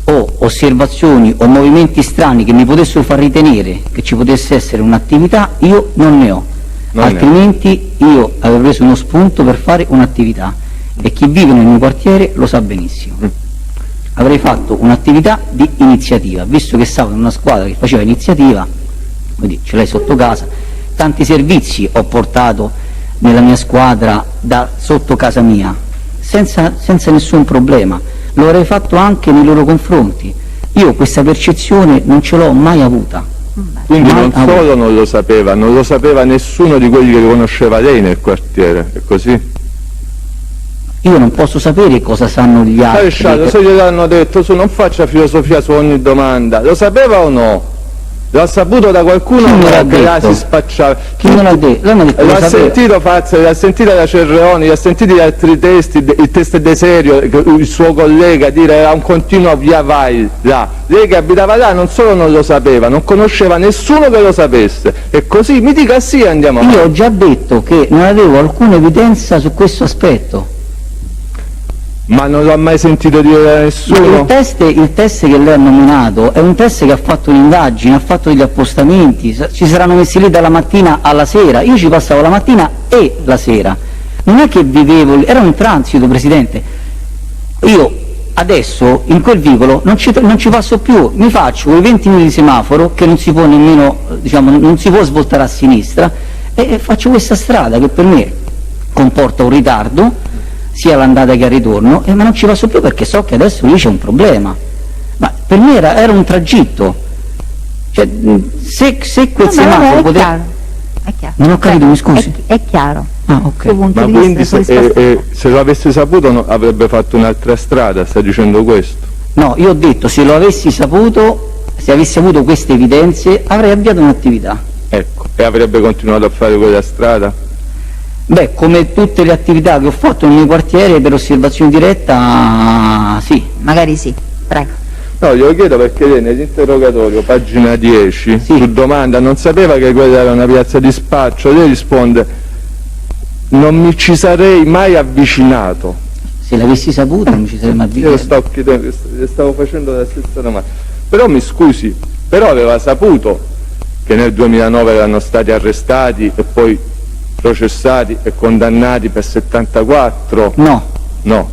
o osservazioni o movimenti strani che mi potessero far ritenere che ci potesse essere un'attività, io non ne ho. Altrimenti io avrei preso uno spunto per fare un'attività, e chi vive nel mio quartiere lo sa benissimo. Avrei fatto un'attività di iniziativa, visto che stavo in una squadra che faceva iniziativa, quindi ce l'hai sotto casa. Tanti servizi ho portato nella mia squadra da sotto casa mia, senza nessun problema. Lo avrei fatto anche nei loro confronti. Io questa percezione non ce l'ho mai avuta. Quindi non solo non lo sapeva nessuno di quelli che conosceva lei nel quartiere, è così? Io non posso sapere cosa sanno gli altri. Maresciallo, se gliel'hanno detto, non faccia filosofia su ogni domanda, lo sapeva o no? L'ha saputo da qualcuno che là si spacciava? Chi me l'ha detto? L'ha sentito Fazzari, l'ha sentito da Cerreoni, l'ha sentito gli altri testi, il test De Serio, il suo collega dire era un continuo via vai là. Lei che abitava là non solo non lo sapeva, non conosceva nessuno che lo sapesse. E così mi dica sì, andiamo avanti. Io ho già detto che non avevo alcuna evidenza su questo aspetto. Ma non l'ho mai sentito dire da nessuno? Il test che lei ha nominato è un test che ha fatto un'indagine, ha fatto degli appostamenti, ci saranno messi lì dalla mattina alla sera, io ci passavo la mattina e la sera, non è che vivevo lì, era un transito, Presidente. Io adesso in quel vicolo non ci passo più, mi faccio quei 20 minuti di semaforo che non si può nemmeno, non si può svoltare a sinistra, e faccio questa strada che per me comporta un ritardo sia l'andata che al ritorno, ma non ci passo più perché so che adesso lì c'è un problema. Ma per me era un tragitto, cioè, se quel semaforo poteva... È chiaro. Non ho capito, mi scusi. È chiaro. Ah, ok. Ma quindi se lo avesse saputo avrebbe fatto un'altra strada, sta dicendo questo? No, io ho detto, se lo avessi saputo, se avessi avuto queste evidenze, avrei avviato un'attività. Ecco, e avrebbe continuato a fare quella strada? Beh, come tutte le attività che ho fatto nel mio quartiere per osservazione diretta, sì. Magari sì, prego. No, glielo chiedo perché lei nell'interrogatorio, pagina 10, sì, su domanda, non sapeva che quella era una piazza di spaccio, lei risponde, non mi ci sarei mai avvicinato. Se l'avessi saputo non mi ci sarei mai avvicinato. Io le stavo facendo la stessa domanda. Però mi scusi, però aveva saputo che nel 2009 erano stati arrestati e poi processati e condannati per 74? No. No.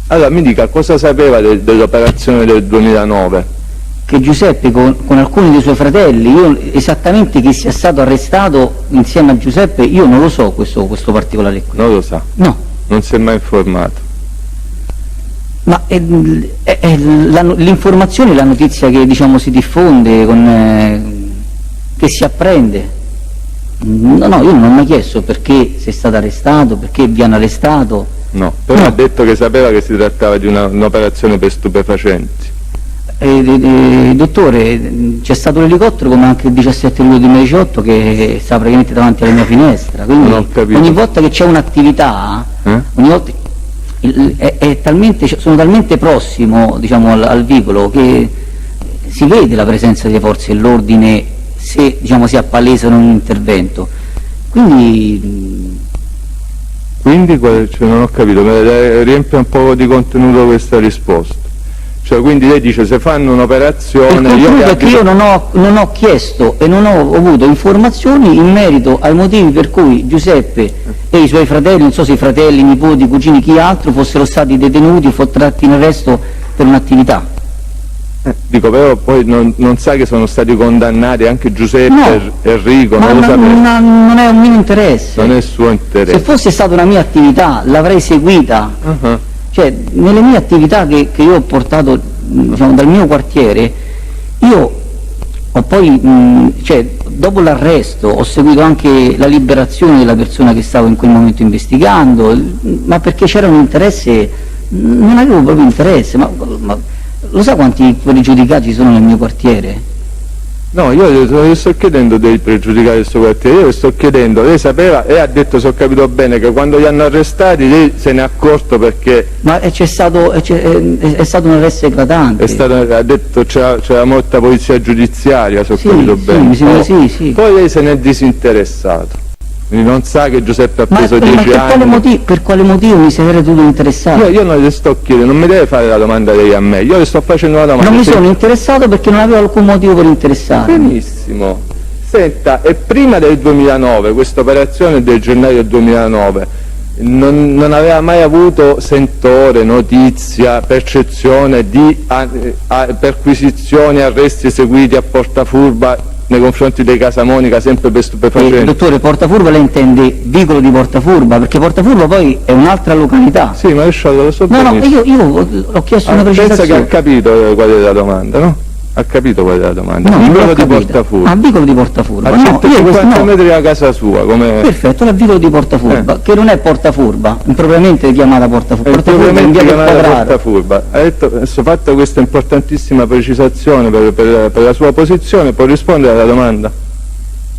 Allora mi dica cosa sapeva dell'operazione del 2009? Che Giuseppe con alcuni dei suoi fratelli, io esattamente chi sia stato arrestato insieme a Giuseppe, io non lo so questo particolare qui. Non lo sa? No. Non si è mai informato? Ma l'informazione è la notizia che diciamo si diffonde, che si apprende. No, io non ho mai chiesto perché sei stato arrestato, perché vi hanno arrestato. No, però No. ha detto che sapeva che si trattava di un'operazione per stupefacenti. Dottore, c'è stato l'elicottero come anche il 17 luglio 2018 che sta praticamente davanti alla mia finestra, quindi Non ho capito. ogni volta che c'è un'attività, ogni volta sono talmente prossimo diciamo, al vicolo che si vede la presenza delle forze dell'ordine se diciamo, si appalesano un intervento. Quindi non ho capito, riempie un po' di contenuto questa risposta. Cioè, quindi lei dice se fanno un'operazione... io non ho chiesto e non ho avuto informazioni in merito ai motivi per cui Giuseppe e i suoi fratelli, non so se i fratelli, nipoti, cugini, chi altro, fossero stati detenuti o tratti in arresto per un'attività. Dico, però poi non sa che sono stati condannati anche Giuseppe No. e Enrico, Ma non lo sapeva. non è un mio interesse. Non è suo interesse. Se fosse stata una mia attività l'avrei seguita. Cioè, nelle mie attività che io ho portato diciamo, dal mio quartiere, io ho poi, cioè, dopo l'arresto, ho seguito anche la liberazione della persona che stavo in quel momento investigando, ma perché c'era un interesse, non avevo proprio interesse, ma lo sa quanti pregiudicati sono nel mio quartiere? No, io le sto chiedendo dei pregiudicati del suo quartiere, io le sto chiedendo, lei sapeva, e ha detto, se ho capito bene, che quando li hanno arrestati lei se ne è accorto perché Ma è stato un arresto eclatante. ha detto c'era molta polizia giudiziaria, se ho Sì, capito sì, bene. mi sembra sì. Poi lei se ne è disinteressato, quindi non sa che Giuseppe ha Ma preso 10 anni. per quale motivo mi sarei dovuto interessare? Io non le sto chiedendo, non mi deve fare la domanda lei a me, io le sto facendo una domanda. Non mi Se- sono interessato perché non avevo alcun motivo per interessarmi. Benissimo. Senta, e prima del 2009, questa operazione del gennaio 2009, non aveva mai avuto sentore, notizia, percezione di perquisizioni, arresti eseguiti a Portafurba nei confronti dei Casamonica, sempre per stupefacenti? Dottore, Portafurba lei intende vicolo di Portafurba, perché Portafurba poi è un'altra località. Sì, maresciallo, lo so No, benissimo. io ho chiesto una Pensa che precisazione. ha capito qual è la domanda, no? Ha capito qual è la domanda? No, non Vicolo l'ho di capita. Portafurba. Ah, vicolo di Portafurba. A No, io 150 questo no. metri da casa sua, come... Perfetto, era vicolo di Portafurba, che non è Portafurba, impropriamente chiamata Portafurba. È Portafurba è in via del chiamata Quadrato. Portafurba. Ha detto, adesso fatta questa importantissima precisazione per la sua posizione, può rispondere alla domanda?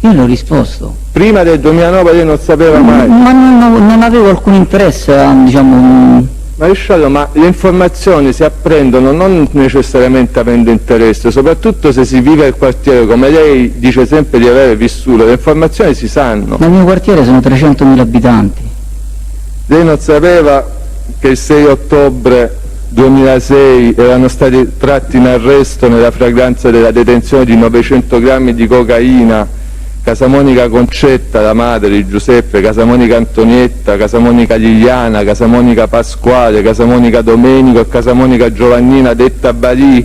Io le ho risposto. Prima del 2009 lei non sapeva mai. Ma non avevo alcun interesse a, diciamo... Maresciallo, ma le informazioni si apprendono non necessariamente avendo interesse, soprattutto se si vive il quartiere, come lei dice sempre di avere vissuto, le informazioni si sanno. Nel mio quartiere sono 300.000 abitanti. Lei non sapeva che il 6 ottobre 2006 erano stati tratti in arresto nella fragranza della detenzione di 900 grammi di cocaina Casamonica Concetta, la madre di Giuseppe, Casamonica Antonietta, Casamonica Liliana, Casamonica Pasquale, Casamonica Domenico e Casamonica Giovannina detta Barì?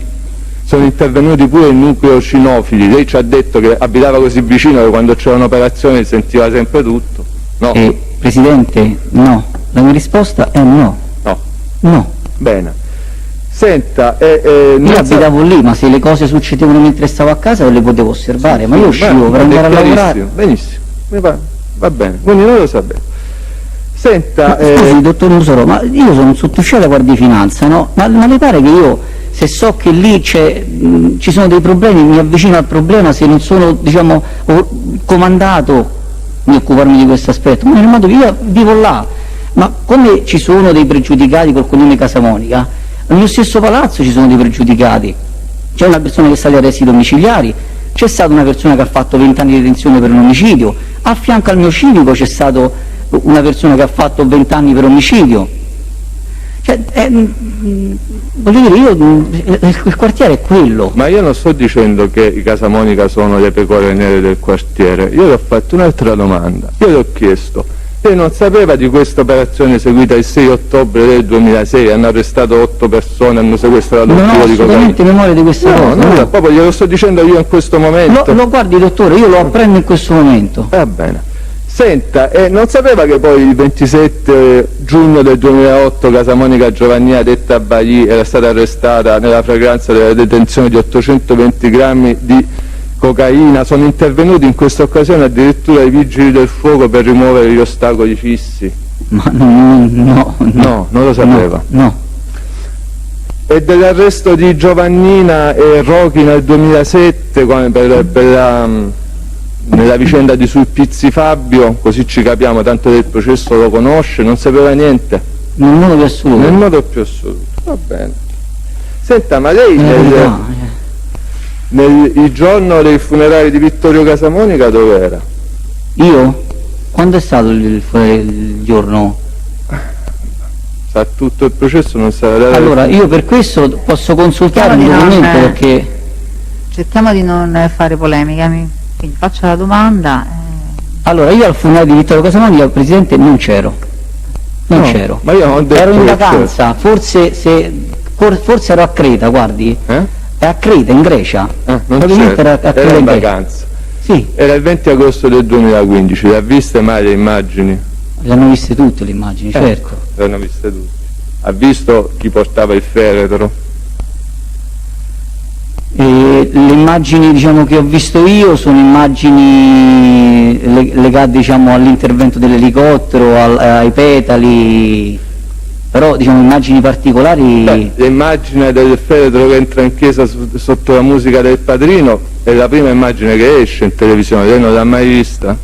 Sono intervenuti pure il nucleo cinofili. Lei ci ha detto che abitava così vicino che quando c'era un'operazione sentiva sempre tutto. No? Presidente, no. La mia risposta è no. No. No. Bene. Senta, Io abitavo lì, ma se le cose succedevano mentre stavo a casa le potevo osservare, ma io uscivo per andare a lavorare. Benissimo, va bene, quindi non lo sapevo. Senta, Scusi, dottor Musoro, ma io sono un sottufficiale della Guardia di Finanza, no? Ma le pare che io, se so che lì ci sono dei problemi, mi avvicino al problema se non sono, diciamo, comandato di occuparmi di questo aspetto? Ma nel modo che io vivo là, ma come ci sono dei pregiudicati col cognome Casamonica, nel mio stesso palazzo ci sono dei pregiudicati, c'è una persona che sta agli arresti domiciliari, c'è stata una persona che ha fatto 20 anni di detenzione per un omicidio, a fianco al mio civico c'è stata una persona che ha fatto 20 anni per omicidio, Cioè, voglio dire, il quartiere è quello. Ma io non sto dicendo che i Casamonica sono le pecore nere del quartiere, io le ho fatto un'altra domanda. Io le ho chiesto, lei non sapeva di questa operazione seguita il 6 ottobre del 2006, hanno arrestato 8 persone, hanno sequestrato un Non ho chilo di cocaina? assolutamente memoria di questa cosa. No, proprio glielo sto dicendo io in questo momento. Lo guardi, dottore, io lo apprendo in questo momento. Va bene. Senta, non sapeva che poi il 27 giugno del 2008 Casamonica Giovannina, detta Bailly, era stata arrestata nella fragranza della detenzione di 820 grammi di cocaina? Sono intervenuti in questa occasione addirittura i vigili del fuoco per rimuovere gli ostacoli fissi. Ma no, non lo sapeva. No. E dell'arresto di Giovannina e Rochi nel 2007 nella vicenda di Sulpizi Fabio, così ci capiamo, tanto del processo lo conosce, non sapeva niente? Nel modo più assoluto. Nel modo più assoluto, va bene. Senta, ma lei il giorno dei funerali di Vittorio Casamonica dove era? Io? Quando è stato il giorno? Sa tutto il processo, non sa la Allora, io per questo posso consultare un documento perché... Cerchiamo di non fare polemica, quindi faccio la domanda. Allora, io al funerale di Vittorio Casamonica, Presidente, non c'ero. Non c'ero. Ma io non ho detto ero in che vacanza, forse ero a Creta, guardi. È a Creta, in Grecia. Non Probabilmente c'era, era a Creta era in in Grecia. vacanza. Sì, Era il 20 agosto del 2015, le ha viste mai le immagini? le hanno viste tutte le immagini, certo. Le hanno viste tutte. Ha visto chi portava il feretro? E le immagini, diciamo, che ho visto io sono immagini legate, diciamo, all'intervento dell'elicottero, ai petali, però, diciamo, immagini particolari. L'immagine del feretro che entra in chiesa sotto la musica del Padrino è la prima immagine che esce in televisione, lei non l'ha mai vista?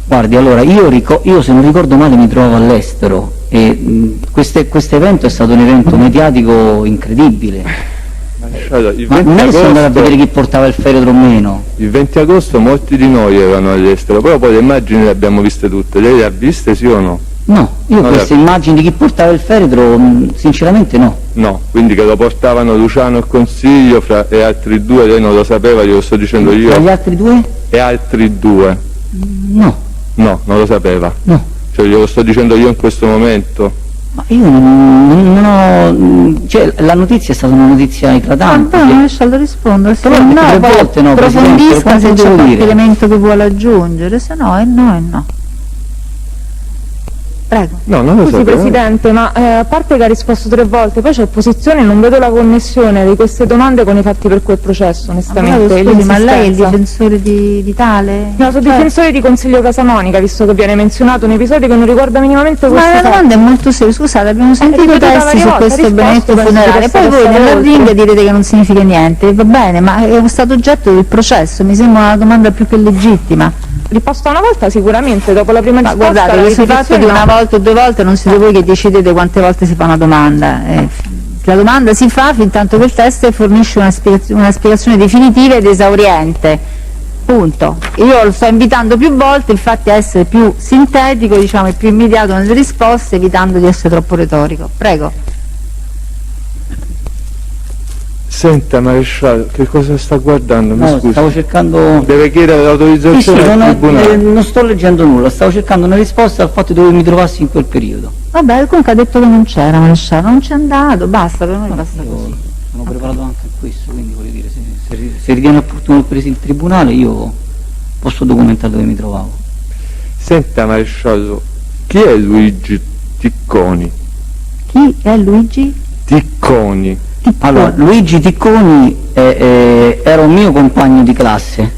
Guardi, allora, io se non ricordo male mi trovavo all'estero e questo evento è stato un evento mediatico incredibile. Il Ma 20 non è che sono andato a agosto, vedere chi portava il feretro o meno. il 20 agosto molti di noi erano all'estero, però poi le immagini le abbiamo viste tutte. Lei le ha viste, sì o no? No, io queste immagini di chi portava il feretro, sinceramente no. No, quindi che lo portavano Luciano il Consiglio e altri due, lei non lo sapeva, glielo sto dicendo io. Tra gli altri due? E altri due? No. No, non lo sapeva. No. Cioè glielo sto dicendo io in questo momento. Ma io non ho... cioè la notizia è stata una notizia eclatante. Non lascialo rispondere, se Però no tre poi volte no, approfondisca Presidente, se c'è devo qualche dire? elemento che vuole aggiungere, se no è no. Prego. No, non lo Scusi sapevo. Presidente, ma a parte che ha risposto 3 volte, poi c'è opposizione, non vedo la connessione di queste domande con i fatti per quel processo, onestamente. Scusi, ma lei è il l'insistenza. difensore di tale? No, sono difensore di Consiglio Casamonica, visto che viene menzionato un episodio che non ricorda minimamente questo Ma la fatto. domanda è molto seria, scusate, abbiamo sentito ripetuta testi varie su volte, questo ha risposto, benedetto penso funerale, di poi essere voi stata nella oltre. ring direte che non significa niente, va bene, ma è stato oggetto del processo, mi sembra una domanda più che legittima. Risposta una volta sicuramente, dopo la prima Ma risposta... guardate, la questo fatto di ripetizione una no. volta o 2 volte non siete voi che decidete quante volte si fa una domanda. La domanda si fa fin tanto che il test fornisce una spiegazione definitiva ed esauriente. Punto. Io lo sto invitando più volte, infatti, a essere più sintetico, diciamo, e più immediato nelle risposte, evitando di essere troppo retorico. Prego. Senta maresciallo, che cosa sta guardando? Mi No, scusi. stavo cercando... Deve chiedere Sì, l'autorizzazione al tribunale. non sto leggendo nulla, stavo cercando una risposta al fatto dove mi trovassi in quel periodo. Vabbè, comunque ha detto che non c'era, Maresciallo, non c'è andato, basta, per noi basta Io così. sono preparato anche a questo, quindi voglio dire, se ritiene opportuno presi il tribunale io posso documentare dove mi trovavo. Senta maresciallo, chi è Luigi Ticconi? Chi è Luigi? Ticconi. Allora, Luigi Ticconi era un mio compagno di classe,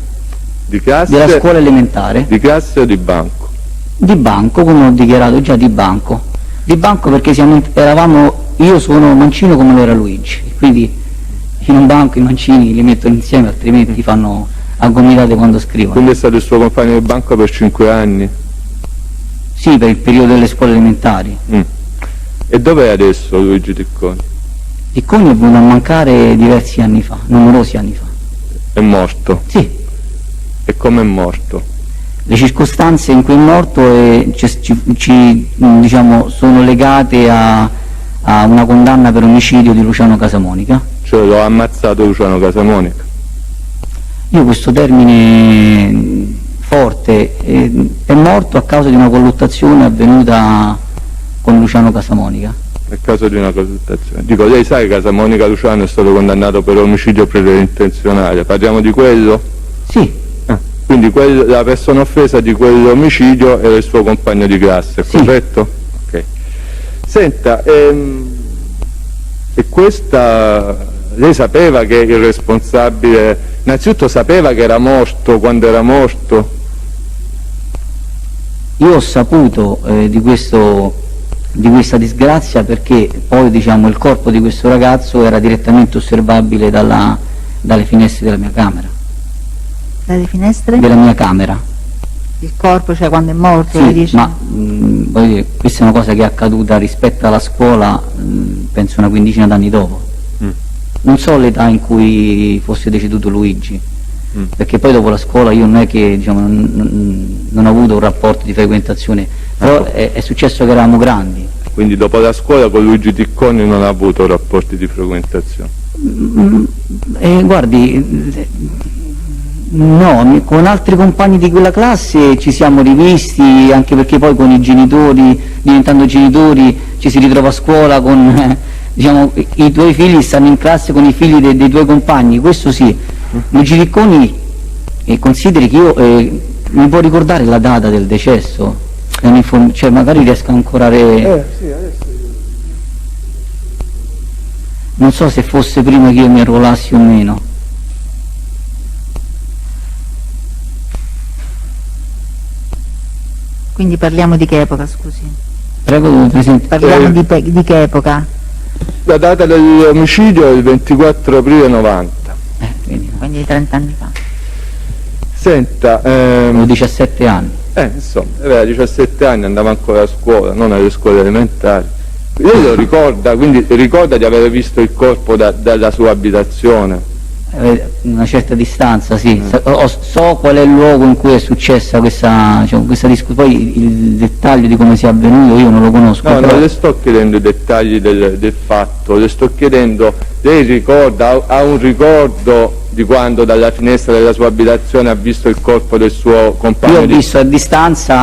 Di classe? della scuola elementare, Di classe o di banco? di banco, come ho dichiarato già, di banco perché io sono mancino come lo era Luigi, quindi in un banco i mancini li mettono insieme, altrimenti fanno a gomitate quando scrivono. Quindi è stato il suo compagno di banco per 5 anni? Sì, per il periodo delle scuole elementari. E dov'è adesso Luigi Ticconi? Ticconi è venuto a mancare diversi anni fa, numerosi anni fa. È morto? Sì, E come è morto? le circostanze in cui è morto diciamo, sono legate a una condanna per omicidio di Luciano Casamonica. Cioè lo ha ammazzato Luciano Casamonica. Io questo termine forte, è morto a causa di una colluttazione avvenuta con Luciano Casamonica. Nel caso di una colluttazione. Dico, lei sa che Casamonica Luciano è stato condannato per omicidio preterintenzionale, parliamo di quello? Sì. Quindi la persona offesa di quell'omicidio era il suo compagno di classe, Sì. corretto? Ok. Senta, e questa, lei sapeva che il responsabile, innanzitutto sapeva che era morto quando era morto? Io ho saputo di questa disgrazia perché poi, diciamo, il corpo di questo ragazzo era direttamente osservabile dalle finestre della mia camera. Dalle finestre? Della mia camera. Il corpo, cioè quando è morto, lei Sì, dice? ma voglio dire, questa è una cosa che è accaduta rispetto alla scuola, penso una quindicina d'anni dopo. Non so l'età in cui fosse deceduto Luigi, perché poi dopo la scuola io non è che, diciamo, non ho avuto un rapporto di frequentazione, però è successo che eravamo grandi. Quindi dopo la scuola con Luigi Ticconi non ha avuto rapporti di frequentazione? Guardi, no, con altri compagni di quella classe ci siamo rivisti, anche perché poi con i genitori, diventando genitori, ci si ritrova a scuola con, diciamo, i tuoi figli stanno in classe con i figli dei tuoi compagni, questo sì. Luigi Ticconi, consideri che io, mi può ricordare la data del decesso? Cioè magari riesco ancora Sì, adesso. non so se fosse prima che io mi arruolassi o meno. Quindi parliamo di che epoca, scusi? Prego, Presidente. Parliamo di che epoca? La data dell'omicidio è il 24 aprile 90. Quindi 30 anni fa. Senta, Avevo 17 anni. insomma, aveva 17 anni, andava ancora a scuola, non alle scuole elementari. Lei lo ricorda, quindi ricorda di aver visto il corpo dalla sua abitazione? Una certa distanza, sì. So qual è il luogo in cui è successa questa, diciamo, questa discussione, poi il dettaglio di come sia avvenuto io non lo conosco. No, però... non le sto chiedendo i dettagli del fatto, le sto chiedendo, lei ricorda, ha un ricordo di quando dalla finestra della sua abitazione ha visto il corpo del suo compagno? Io ho visto a distanza,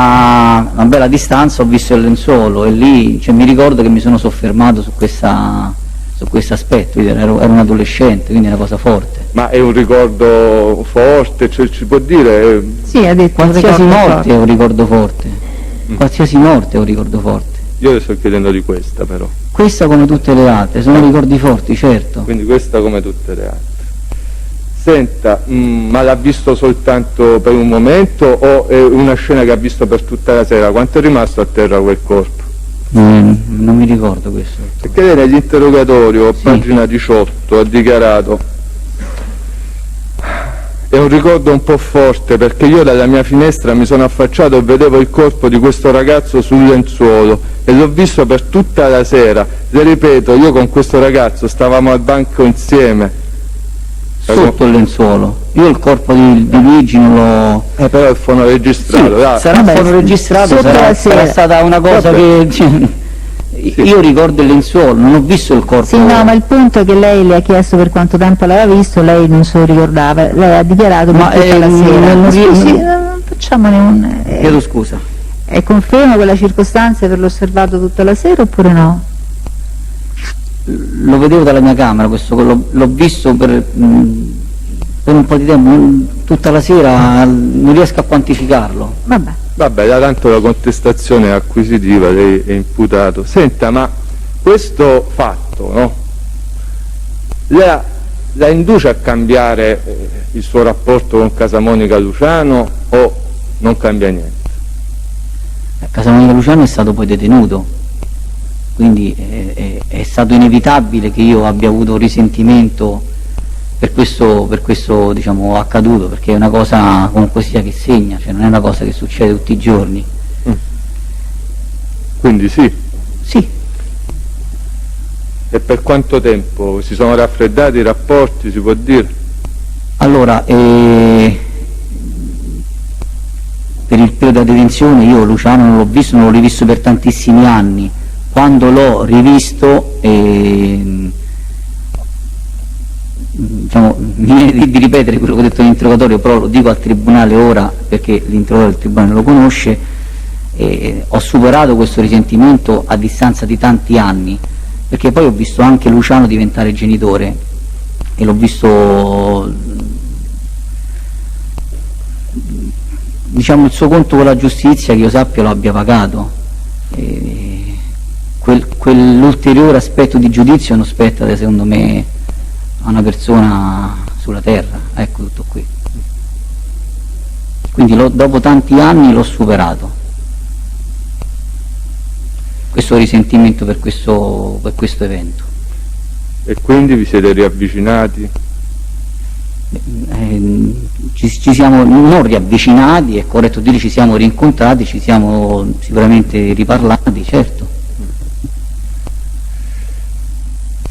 una bella distanza, ho visto il lenzuolo e lì, cioè, mi ricordo che mi sono soffermato su questo aspetto, io ero un adolescente, quindi è una cosa forte. Ma è un ricordo forte, cioè ci può dire? Sì, ha detto Qualsiasi un ricordo morte forte. è un ricordo forte, qualsiasi morte è un ricordo forte. Io le sto chiedendo di questa però. Questa come tutte le altre, sono ricordi forti, certo. Quindi questa come tutte le altre. Senta, ma l'ha visto soltanto per un momento o è una scena che ha visto per tutta la sera? Quanto è rimasto a terra quel corpo? Non mi ricordo questo. Perché lei nell'interrogatorio, Sì. pagina 18, ha dichiarato: è un ricordo un po' forte perché io dalla mia finestra mi sono affacciato e vedevo il corpo di questo ragazzo sul lenzuolo e l'ho visto per tutta la sera. Le ripeto, io con questo ragazzo stavamo al banco insieme. Sotto il lenzuolo. Io il corpo di Luigi non l'ho... Però il fono registrato, Sì, dai. sarà un Vabbè, fono registrato, sotto sarà la sera. stata una cosa Vabbè. che... cioè, io ricordo il lenzuolo, non ho visto il corpo. Sì, no, ma il punto è che lei le ha chiesto per quanto tempo l'aveva visto, lei non se lo ricordava, lei ha dichiarato per Ma, tutta la sera. non ri- Scusi, facciamone un... Chiedo scusa. E conferma quella circostanza di averlo osservato tutta la sera oppure no? Lo vedevo dalla mia camera, l'ho visto per un po' di tempo, tutta la sera, non riesco a quantificarlo. Vabbè. Vabbè, da tanto la contestazione è acquisitiva, lei è imputato. Senta, ma questo fatto, no? La induce a cambiare il suo rapporto con Casamonica Luciano o non cambia niente? Casamonica Luciano è stato poi detenuto, quindi è stato inevitabile che io abbia avuto risentimento per questo diciamo, accaduto, perché è una cosa comunque sia che segna, cioè non è una cosa che succede tutti i giorni. Quindi sì. Sì, E per quanto tempo si sono raffreddati i rapporti, si può dire? allora, per il periodo della detenzione io Luciano non l'ho visto, non l'ho rivisto per tantissimi anni, quando l'ho rivisto, diciamo, mi viene di ripetere quello che ho detto all'interrogatorio, però lo dico al Tribunale ora perché l'interrogatorio del Tribunale lo conosce, ho superato questo risentimento a distanza di tanti anni, perché poi ho visto anche Luciano diventare genitore e l'ho visto, diciamo, il suo conto con la giustizia, che io sappia, lo abbia pagato. Quell'ulteriore aspetto di giudizio non spetta, secondo me, a una persona sulla terra. Ecco, tutto qui. Quindi dopo tanti anni l'ho superato, questo risentimento per questo evento. E quindi vi siete riavvicinati? Ci siamo non riavvicinati, è corretto dire, ci siamo rincontrati, ci siamo sicuramente riparlati, certo.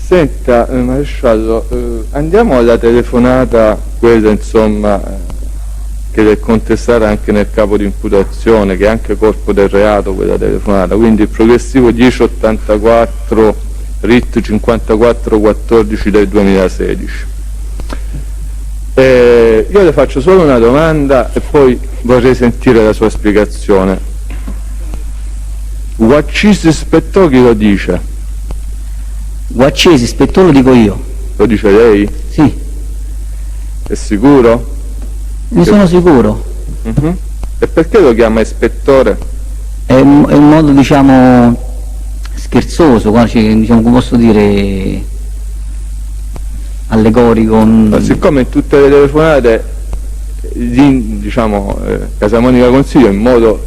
Senta, maresciallo, andiamo alla telefonata, quella insomma che è contestata anche nel capo di imputazione, che è anche corpo del reato quella telefonata, quindi il progressivo 1084 RIT 5414 del 2016. Io le faccio solo una domanda e poi vorrei sentire la sua spiegazione. Guaccisi spettò, chi lo dice? Guaccesi spettò lo dico io. Lo dice lei? Sì. È sicuro? Ne sono sicuro. E perché lo chiama ispettore? È un modo, diciamo, scherzoso, quasi, diciamo, come posso dire, allegorico. Ma siccome in tutte le telefonate, diciamo, Casamonica Consiglio in modo,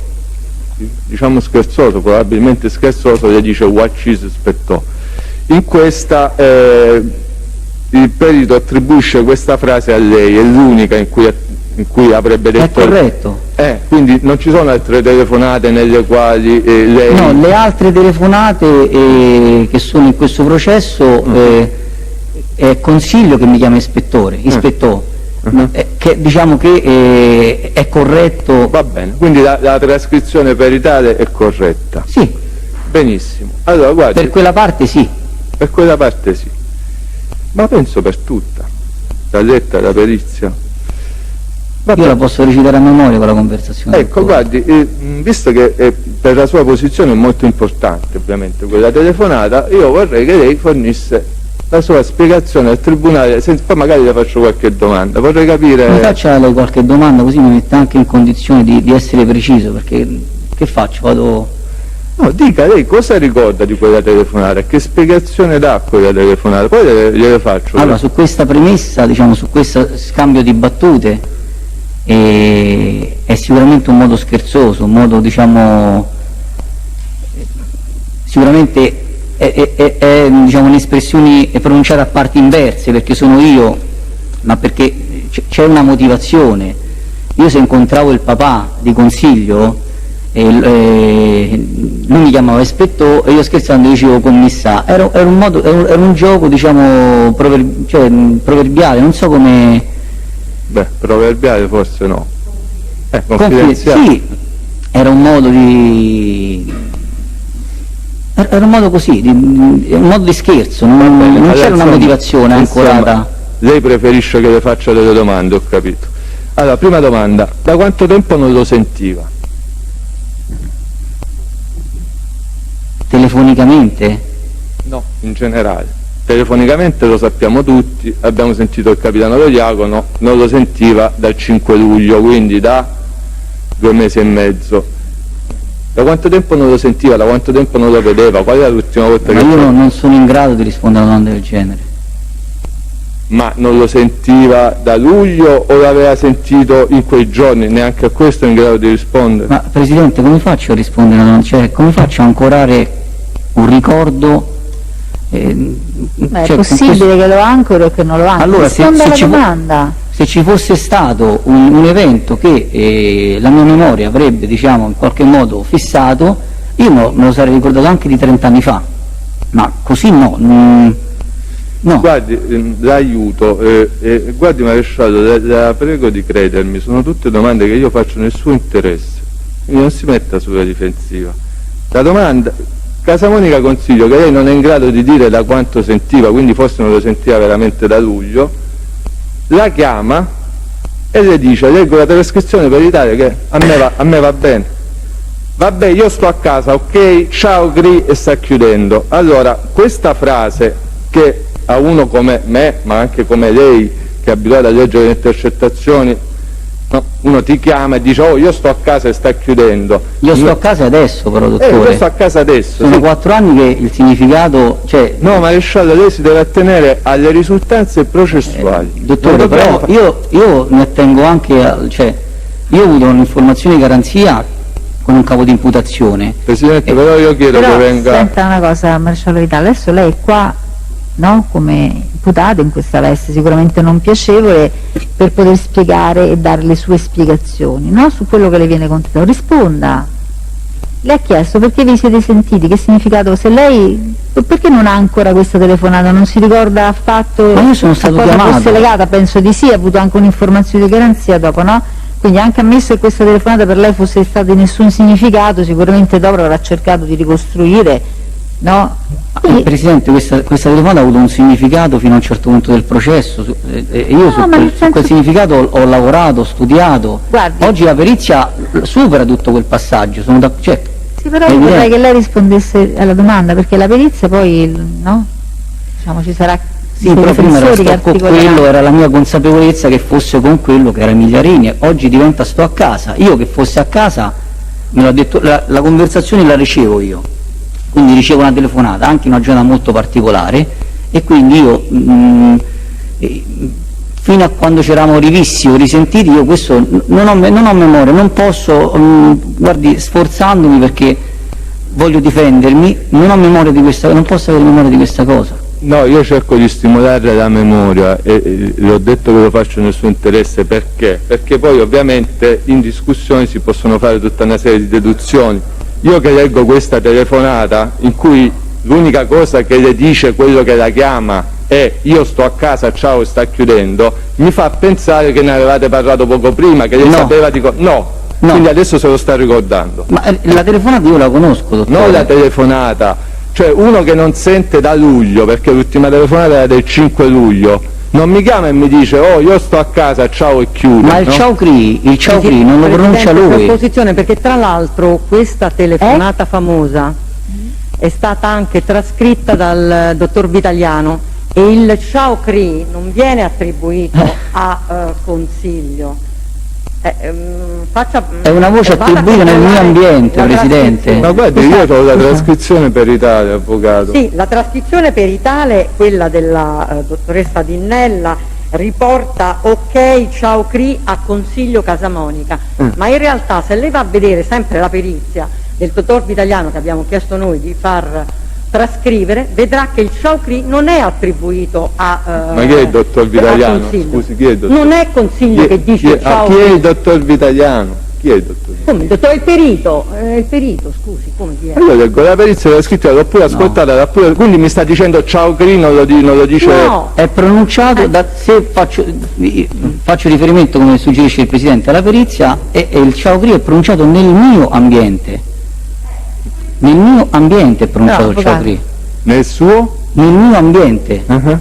diciamo, scherzoso, probabilmente scherzoso, le dice Guaccisi spettò. In questa il perito attribuisce questa frase a lei, è l'unica in cui avrebbe detto... È corretto. Quindi non ci sono altre telefonate nelle quali lei... No, le altre telefonate che sono in questo processo è Consiglio che mi chiama ispettore, ispettò, che diciamo che è corretto. Va bene, quindi la trascrizione peritale è corretta. Sì. Benissimo. Allora, guardi, per quella parte sì. Per quella parte sì. Ma penso per tutta. La letta, la perizia. Io la posso recitare a memoria con la conversazione. Ecco, guardi, visto che per la sua posizione è molto importante ovviamente quella telefonata, io vorrei che lei fornisse la sua spiegazione al Tribunale, poi magari le faccio qualche domanda, vorrei capire... Mi faccia lei qualche domanda, così mi mette anche in condizione di essere preciso, perché che faccio? Vado... No, dica lei cosa ricorda di quella telefonata, che spiegazione dà a quella telefonata, poi gliele faccio. Allora, su questa premessa, diciamo, su questo scambio di battute, è sicuramente un modo scherzoso, un modo, diciamo, sicuramente è diciamo, un'espressione pronunciata a parti inverse, perché sono io, ma perché c'è una motivazione. Io se incontravo il papà di Consiglio, lui mi chiamava ispettore e io scherzando dicevo commissario, era un gioco, diciamo, proverbiale, non so come... Beh, proverbiale forse no. Confidenziale. Sì, era un modo di... Era un modo così, un modo di scherzo, non c'era una motivazione ancorata. Lei preferisce che le faccia delle domande, ho capito. Allora, prima domanda, da quanto tempo non lo sentiva? Telefonicamente? No, in generale. Telefonicamente lo sappiamo tutti, abbiamo sentito il capitano Lo Diacono, non lo sentiva dal 5 luglio, quindi da 2 mesi e mezzo. Da quanto tempo non lo sentiva, da quanto tempo non lo vedeva, qual era l'ultima volta che... Io non sono in grado di rispondere a una domanda del genere. Ma non lo sentiva da luglio o l'aveva sentito in quei giorni? Neanche a questo è in grado di rispondere? Ma Presidente, come faccio a rispondere a una domanda? Cioè, come faccio a ancorare un ricordo? È possibile che lo ancoro o che non lo ancoro? Allora, risponda alla domanda. Se ci fosse stato un evento che la mia memoria avrebbe, diciamo, in qualche modo fissato, io me lo sarei ricordato anche di 30 anni fa, ma così no. No. Guardi, l'aiuto, guardi maresciallo, la prego di credermi, sono tutte domande che io faccio nel suo interesse, quindi non si metta sulla difensiva. La domanda, Casamonica Consiglio, che lei non è in grado di dire da quanto sentiva, quindi forse non lo sentiva veramente da luglio, la chiama e le dice: leggo la trascrizione per l'Italia che a me va bene. Vabbè, io sto a casa, ok, ciao Gri, e sta chiudendo. Allora, questa frase che a uno come me, ma anche come lei, che è abituato a leggere le intercettazioni, no, uno ti chiama e dice: oh, io sto a casa e sta chiudendo. Io sto a casa adesso però, dottore. Io sto a casa adesso. Sono Sì. 4 anni che il significato, cioè... No, maresciallo, lei si deve attenere alle risultanze processuali. Dottore, però io mi attengo anche a... cioè, io ho avuto un'informazione di garanzia con un capo di imputazione. Presidente, però io chiedo Però, che venga... senta una cosa, Maresciallo Vitale, adesso lei è qua, no, come imputato in questa veste sicuramente non piacevole, per poter spiegare e dare le sue spiegazioni, no, su quello che le viene contestato. Risponda. Le ha chiesto perché vi siete sentiti, che significato, se lei, perché non ha ancora questa telefonata, non si ricorda affatto Ma io sono stato a cosa chiamato. fosse legata, penso di sì, ha avuto anche un'informazione di garanzia dopo, no? Quindi anche ammesso che questa telefonata per lei fosse stata di nessun significato, sicuramente dopo avrà cercato di ricostruire, no? Quindi, Presidente, questa telefonata ha avuto un significato fino a un certo punto del processo, e io su ma nel quel senso- significato ho lavorato, ho studiato. Guardi. Oggi la perizia supera tutto quel passaggio, cioè, sì, però è io vorrei evidente. che lei rispondesse alla domanda, perché la perizia poi, no? Diciamo ci sarà Sì, però prima era difensori che sto con articoleranno. quello, era la mia consapevolezza che fosse con quello che era Migliarini, oggi diventa sto a casa. Io che fossi a casa, me l'ha detto, la conversazione la ricevo io, quindi ricevo una telefonata, anche in una giornata molto particolare, e quindi io, fino a quando ci eravamo rivisti o risentiti, io questo non ho memoria, non posso, guardi, sforzandomi perché voglio difendermi, non ho memoria di questa, non posso avere memoria di questa cosa. No, io cerco di stimolare la memoria e le ho detto che lo faccio nel suo interesse, perché? Perché poi ovviamente in discussione si possono fare tutta una serie di deduzioni. Io che leggo questa telefonata in cui l'unica cosa che le dice quello che la chiama è: io sto a casa, ciao, sta chiudendo, mi fa pensare che ne avevate parlato poco prima, che lei No. sapeva di no. Quindi adesso se lo sta ricordando. Ma la telefonata io la conosco, dottore. Non la telefonata, cioè uno che non sente da luglio, perché l'ultima telefonata era del 5 luglio, non mi chiama e mi dice: oh, io sto a casa, ciao, e chiude. Ma il no? ciao Cri non lo pronuncia lui. Posizione, perché tra l'altro questa telefonata famosa è stata anche trascritta dal dottor Vitaliano, e il ciao Cri non viene attribuito a Consiglio. È una voce vada a attribuita nel mio controllare ambiente, la Presidente. trascrizione. Ma guardi, io ho la trascrizione per Italia, avvocato. Sì, la trascrizione peritale, quella della dottoressa Dinnella, riporta ok, ciao Cri a Consiglio Casamonica, ma in realtà se lei va a vedere sempre la perizia del dottor Vitaliano che abbiamo chiesto noi di far trascrivere, vedrà che il ciao Cri non è attribuito a Ma chi è il dottor Vitaliano? Consiglio. Scusi, chi è il dottor? Non è Consiglio che dice ciao chi è Cri. il dottor Vitaliano? Chi è il dottor Vitaliano? Come il dottore, il perito, scusi, come chi è? Io leggo la perizia della scrittura, l'ho pure ascoltata, quindi mi sta dicendo ciao Cri, non lo dice... No, È pronunciato, se faccio riferimento, come suggerisce il Presidente, alla perizia, e il ciao Cri è pronunciato nel mio ambiente. Nel mio ambiente è pronunciato il ciao Cri. Nel suo? Nel mio ambiente. Ma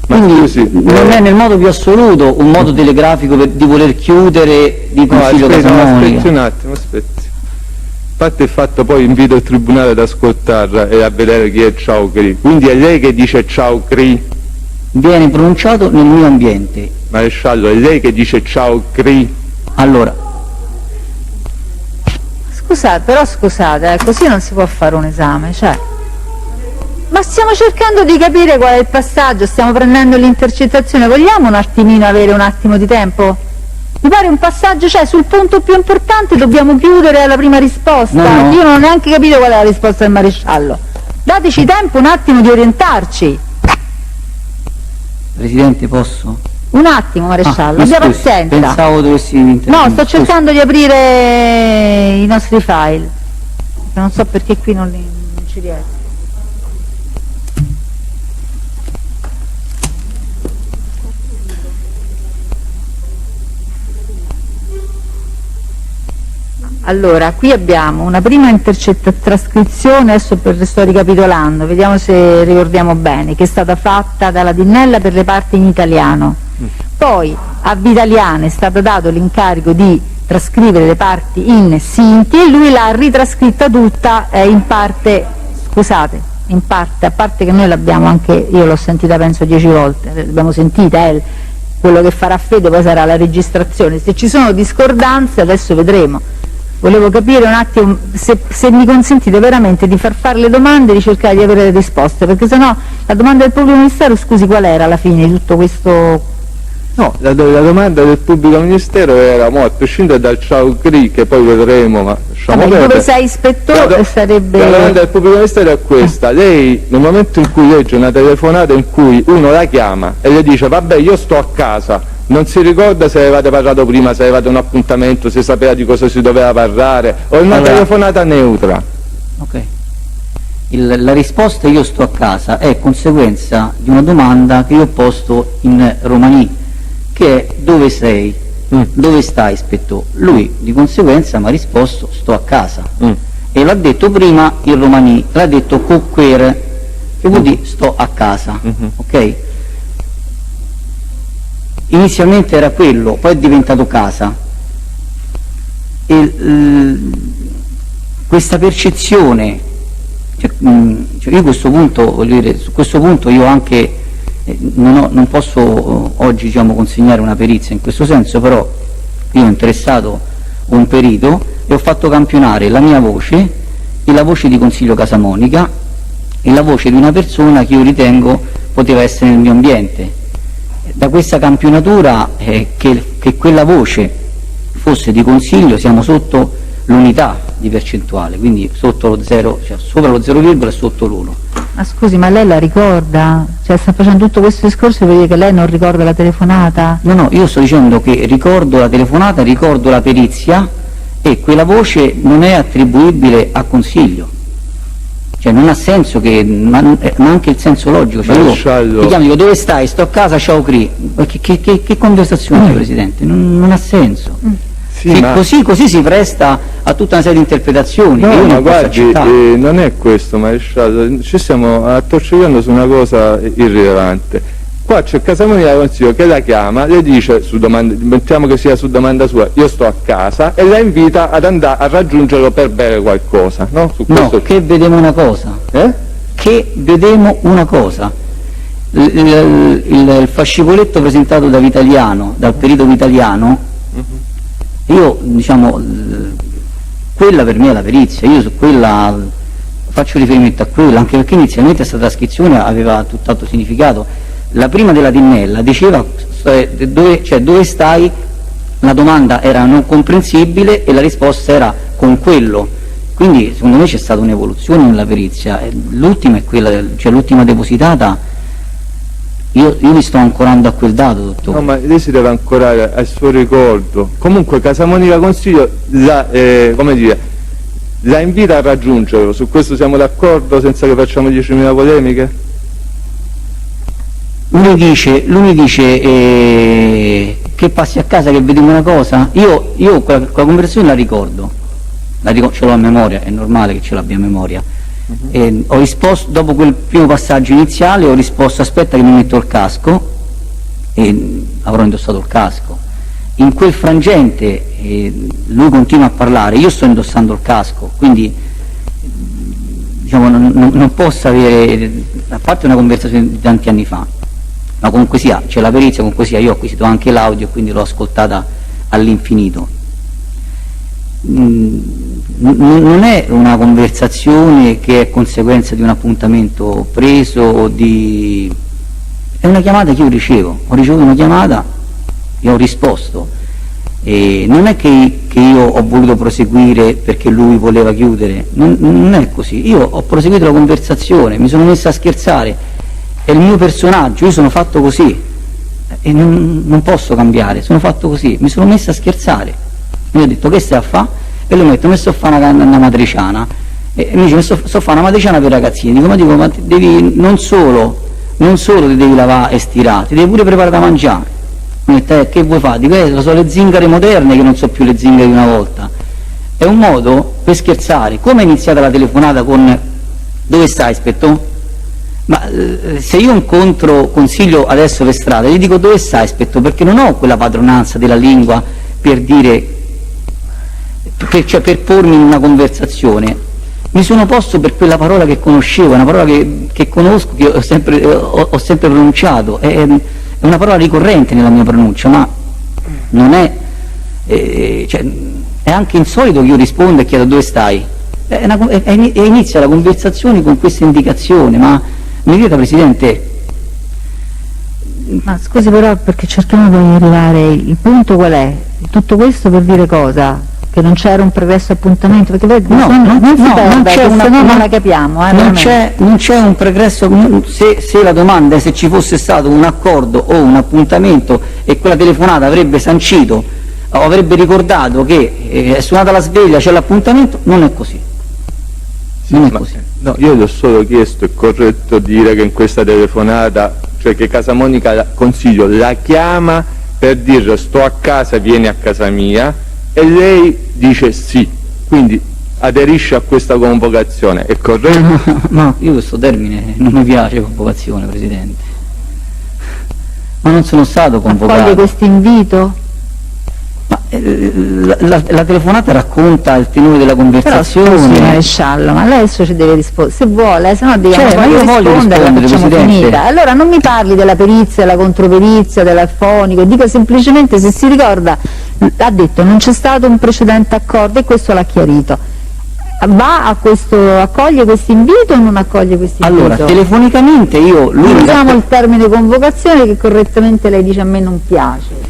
Quindi scusi, non è nel modo più assoluto un modo telegrafico di voler chiudere di no, Consiglio aspetti Casamonica. un attimo, aspetti. A parte il fatto, poi invito il Tribunale ad ascoltarla e a vedere chi è ciao Cri. Quindi è lei che dice ciao Cri? Viene pronunciato nel mio ambiente. Maresciallo, è lei che dice ciao Cri? Allora, Scusate, così non si può fare un esame, cioè. Ma stiamo cercando di capire qual è il passaggio, stiamo prendendo l'intercettazione, vogliamo un attimino avere un attimo di tempo? Mi pare un passaggio, cioè sul punto più importante dobbiamo chiudere alla prima risposta. No. Io non ho neanche capito qual è la risposta del maresciallo. Dateci tempo un attimo di orientarci. Presidente, posso? Un attimo, maresciallo, mi abbia scusi, pazienza. pensavo dovessi intervenire. No, sto cercando di aprire i nostri file. Non so perché qui non ci riesco. Allora, qui abbiamo una prima trascrizione, adesso sto ricapitolando, vediamo se ricordiamo bene, che è stata fatta dalla Dinnella per le parti in italiano. Poi a Vitaliano è stato dato l'incarico di trascrivere le parti in Sinti e lui l'ha ritrascritta tutta in parte, scusate, in parte, a parte che noi l'abbiamo anche, io l'ho sentita penso 10 volte, l'abbiamo sentita, quello che farà Fede poi sarà la registrazione, se ci sono discordanze adesso vedremo. Volevo capire un attimo se mi consentite veramente di far fare le domande e di cercare di avere le risposte, perché sennò la domanda del pubblico ministero, scusi, qual era alla fine di tutto questo? No, la domanda del pubblico ministero era, a prescindere dal ciao CRI, che poi vedremo, ma lasciamo perdere. Dove sei ispettore sarebbe... La domanda del pubblico ministero è questa: lei nel momento in cui legge una telefonata in cui uno la chiama e le dice vabbè io sto a casa, non si ricorda se avevate parlato prima, se avevate un appuntamento, se sapeva di cosa si doveva parlare, o è una telefonata neutra? Ok. La risposta io sto a casa è conseguenza di una domanda che io ho posto in Romani, che è dove sei? Dove stai, ispettore? Lui di conseguenza mi ha risposto sto a casa e l'ha detto prima in Romani, l'ha detto coquere, che vuol dire sto a casa, ok? Inizialmente era quello, poi è diventato casa e questa percezione, io questo punto, voglio dire, su questo punto io anche non posso oggi consegnare una perizia in questo senso, però io ho interessato un perito e ho fatto campionare la mia voce e la voce di Consiglio Casamonica e la voce di una persona che io ritengo poteva essere nel mio ambiente. Da questa campionatura che quella voce fosse di Consiglio siamo sotto l'unità di percentuale, quindi sotto lo 0, cioè sopra lo 0, e sotto l'1. Ma scusi, ma lei la ricorda? Cioè sta facendo tutto questo discorso per dire che lei non ricorda la telefonata? No, io sto dicendo che ricordo la telefonata, ricordo la perizia e quella voce non è attribuibile a Consiglio. Cioè non ha senso, ma anche il senso logico, cioè io ti chiamo, dico dove stai? Sto a casa, ciao CRI. Che conversazione, Presidente? Non ha senso. Sì, così si presta a tutta una serie di interpretazioni. No, che io ma non guardi, non è questo, maresciallo, ci stiamo attorcigliando su una cosa irrilevante. Qua c'è Casamonica Consiglio che la chiama, le dice, su domanda, mettiamo che sia su domanda sua, io sto a casa, e la invita ad andare a raggiungerlo per bere qualcosa, no? Che vedemo una cosa. Che vedemo una cosa. Il fascicoletto presentato da Vitaliano, dal perito Vitaliano, io quella per me è la perizia, io su quella faccio riferimento a quella, anche perché inizialmente questa trascrizione aveva tutt'altro significato. La prima della Dinnella diceva dove stai, la domanda era non comprensibile e la risposta era con quello, quindi secondo me c'è stata un'evoluzione nella perizia. L'ultima è quella, l'ultima depositata, io mi sto ancorando a quel dato, dottore. No, ma lei si deve ancorare al suo ricordo. Comunque Casamonica Consiglio la invita a raggiungerlo, su questo siamo d'accordo senza che facciamo 10.000 polemiche? Lui mi dice che passi a casa, che vediamo una cosa. Io quella conversazione la ricordo, ce l'ho a memoria, è normale che ce l'abbia a memoria. Ho risposto, dopo quel primo passaggio iniziale, ho risposto aspetta che mi metto il casco, e avrò indossato il casco. In quel frangente lui continua a parlare, io sto indossando il casco, quindi non posso avere, a parte una conversazione di tanti anni fa, ma comunque sia, c'è la perizia, comunque sia, io ho acquisito anche l'audio, quindi l'ho ascoltata all'infinito. Non è una conversazione che è conseguenza di un appuntamento preso o è una chiamata che io ricevo, ho ricevuto una chiamata e ho risposto, e non è che io ho voluto proseguire perché lui voleva chiudere, non è così, io ho proseguito la conversazione, mi sono messa a scherzare, è il mio personaggio, io sono fatto così e non posso cambiare, sono fatto così, mi sono messa a scherzare, mi ho detto che stai a fa? E lui mi ha detto messo a fare una matriciana, e mi dice sto a fare una matriciana per ragazzini, ma devi non solo ti devi lavare e stirare, ti devi pure preparare da mangiare. Mi ha detto che vuoi fare? Dico, sono le zingare moderne che non so più le zingare di una volta. è un modo per scherzare. Come è iniziata la telefonata con "dove stai, ispettore?" Ma se io incontro Consiglio adesso per strada, gli dico "dove stai, ispettore?", perché non ho quella padronanza della lingua per dire, cioè per pormi in una conversazione. Mi sono posto per quella parola che conoscevo, è una parola che conosco, che ho sempre pronunciato, è una parola ricorrente nella mia pronuncia, ma non è, cioè, è anche insolito che io risponda e chiedo "dove stai?". E inizia la conversazione con questa indicazione, ma mi dica, Presidente. Ma scusi però, perché cerchiamo di arrivare, il punto qual è? Tutto questo per dire cosa? Che non c'era un pregresso appuntamento? Perché vedi, non c'è una, non la capiamo. Non c'è un pregresso, se la domanda è se ci fosse stato un accordo o un appuntamento e quella telefonata avrebbe sancito o avrebbe ricordato che è suonata la sveglia, c'è l'appuntamento, non è così. Non è così. No, io gli ho solo chiesto, è corretto dire che in questa telefonata, cioè che Casamonica Consiglio la chiama per dire "sto a casa, vieni a casa mia", e lei dice sì, quindi aderisce a questa convocazione, è corretto? No, io questo termine non mi piace, convocazione, Presidente. Ma non sono stato convocato. Accoglie questo invito? Ma, la telefonata racconta il tenore della conversazione. Però scusi, maresciallo, ma lei adesso ci deve rispondere, se vuole, se no dobbiamo ma io voglio rispondere, la facciamo Presidente. finita. Allora non mi parli della perizia, della controperizia, dell'alfonico, dica semplicemente se si ricorda, ha detto non c'è stato un precedente accordo e questo l'ha chiarito. Va a questo, accoglie questo invito o non accoglie questo invito? Allora, telefonicamente usiamo il termine convocazione che correttamente lei dice a me non piace.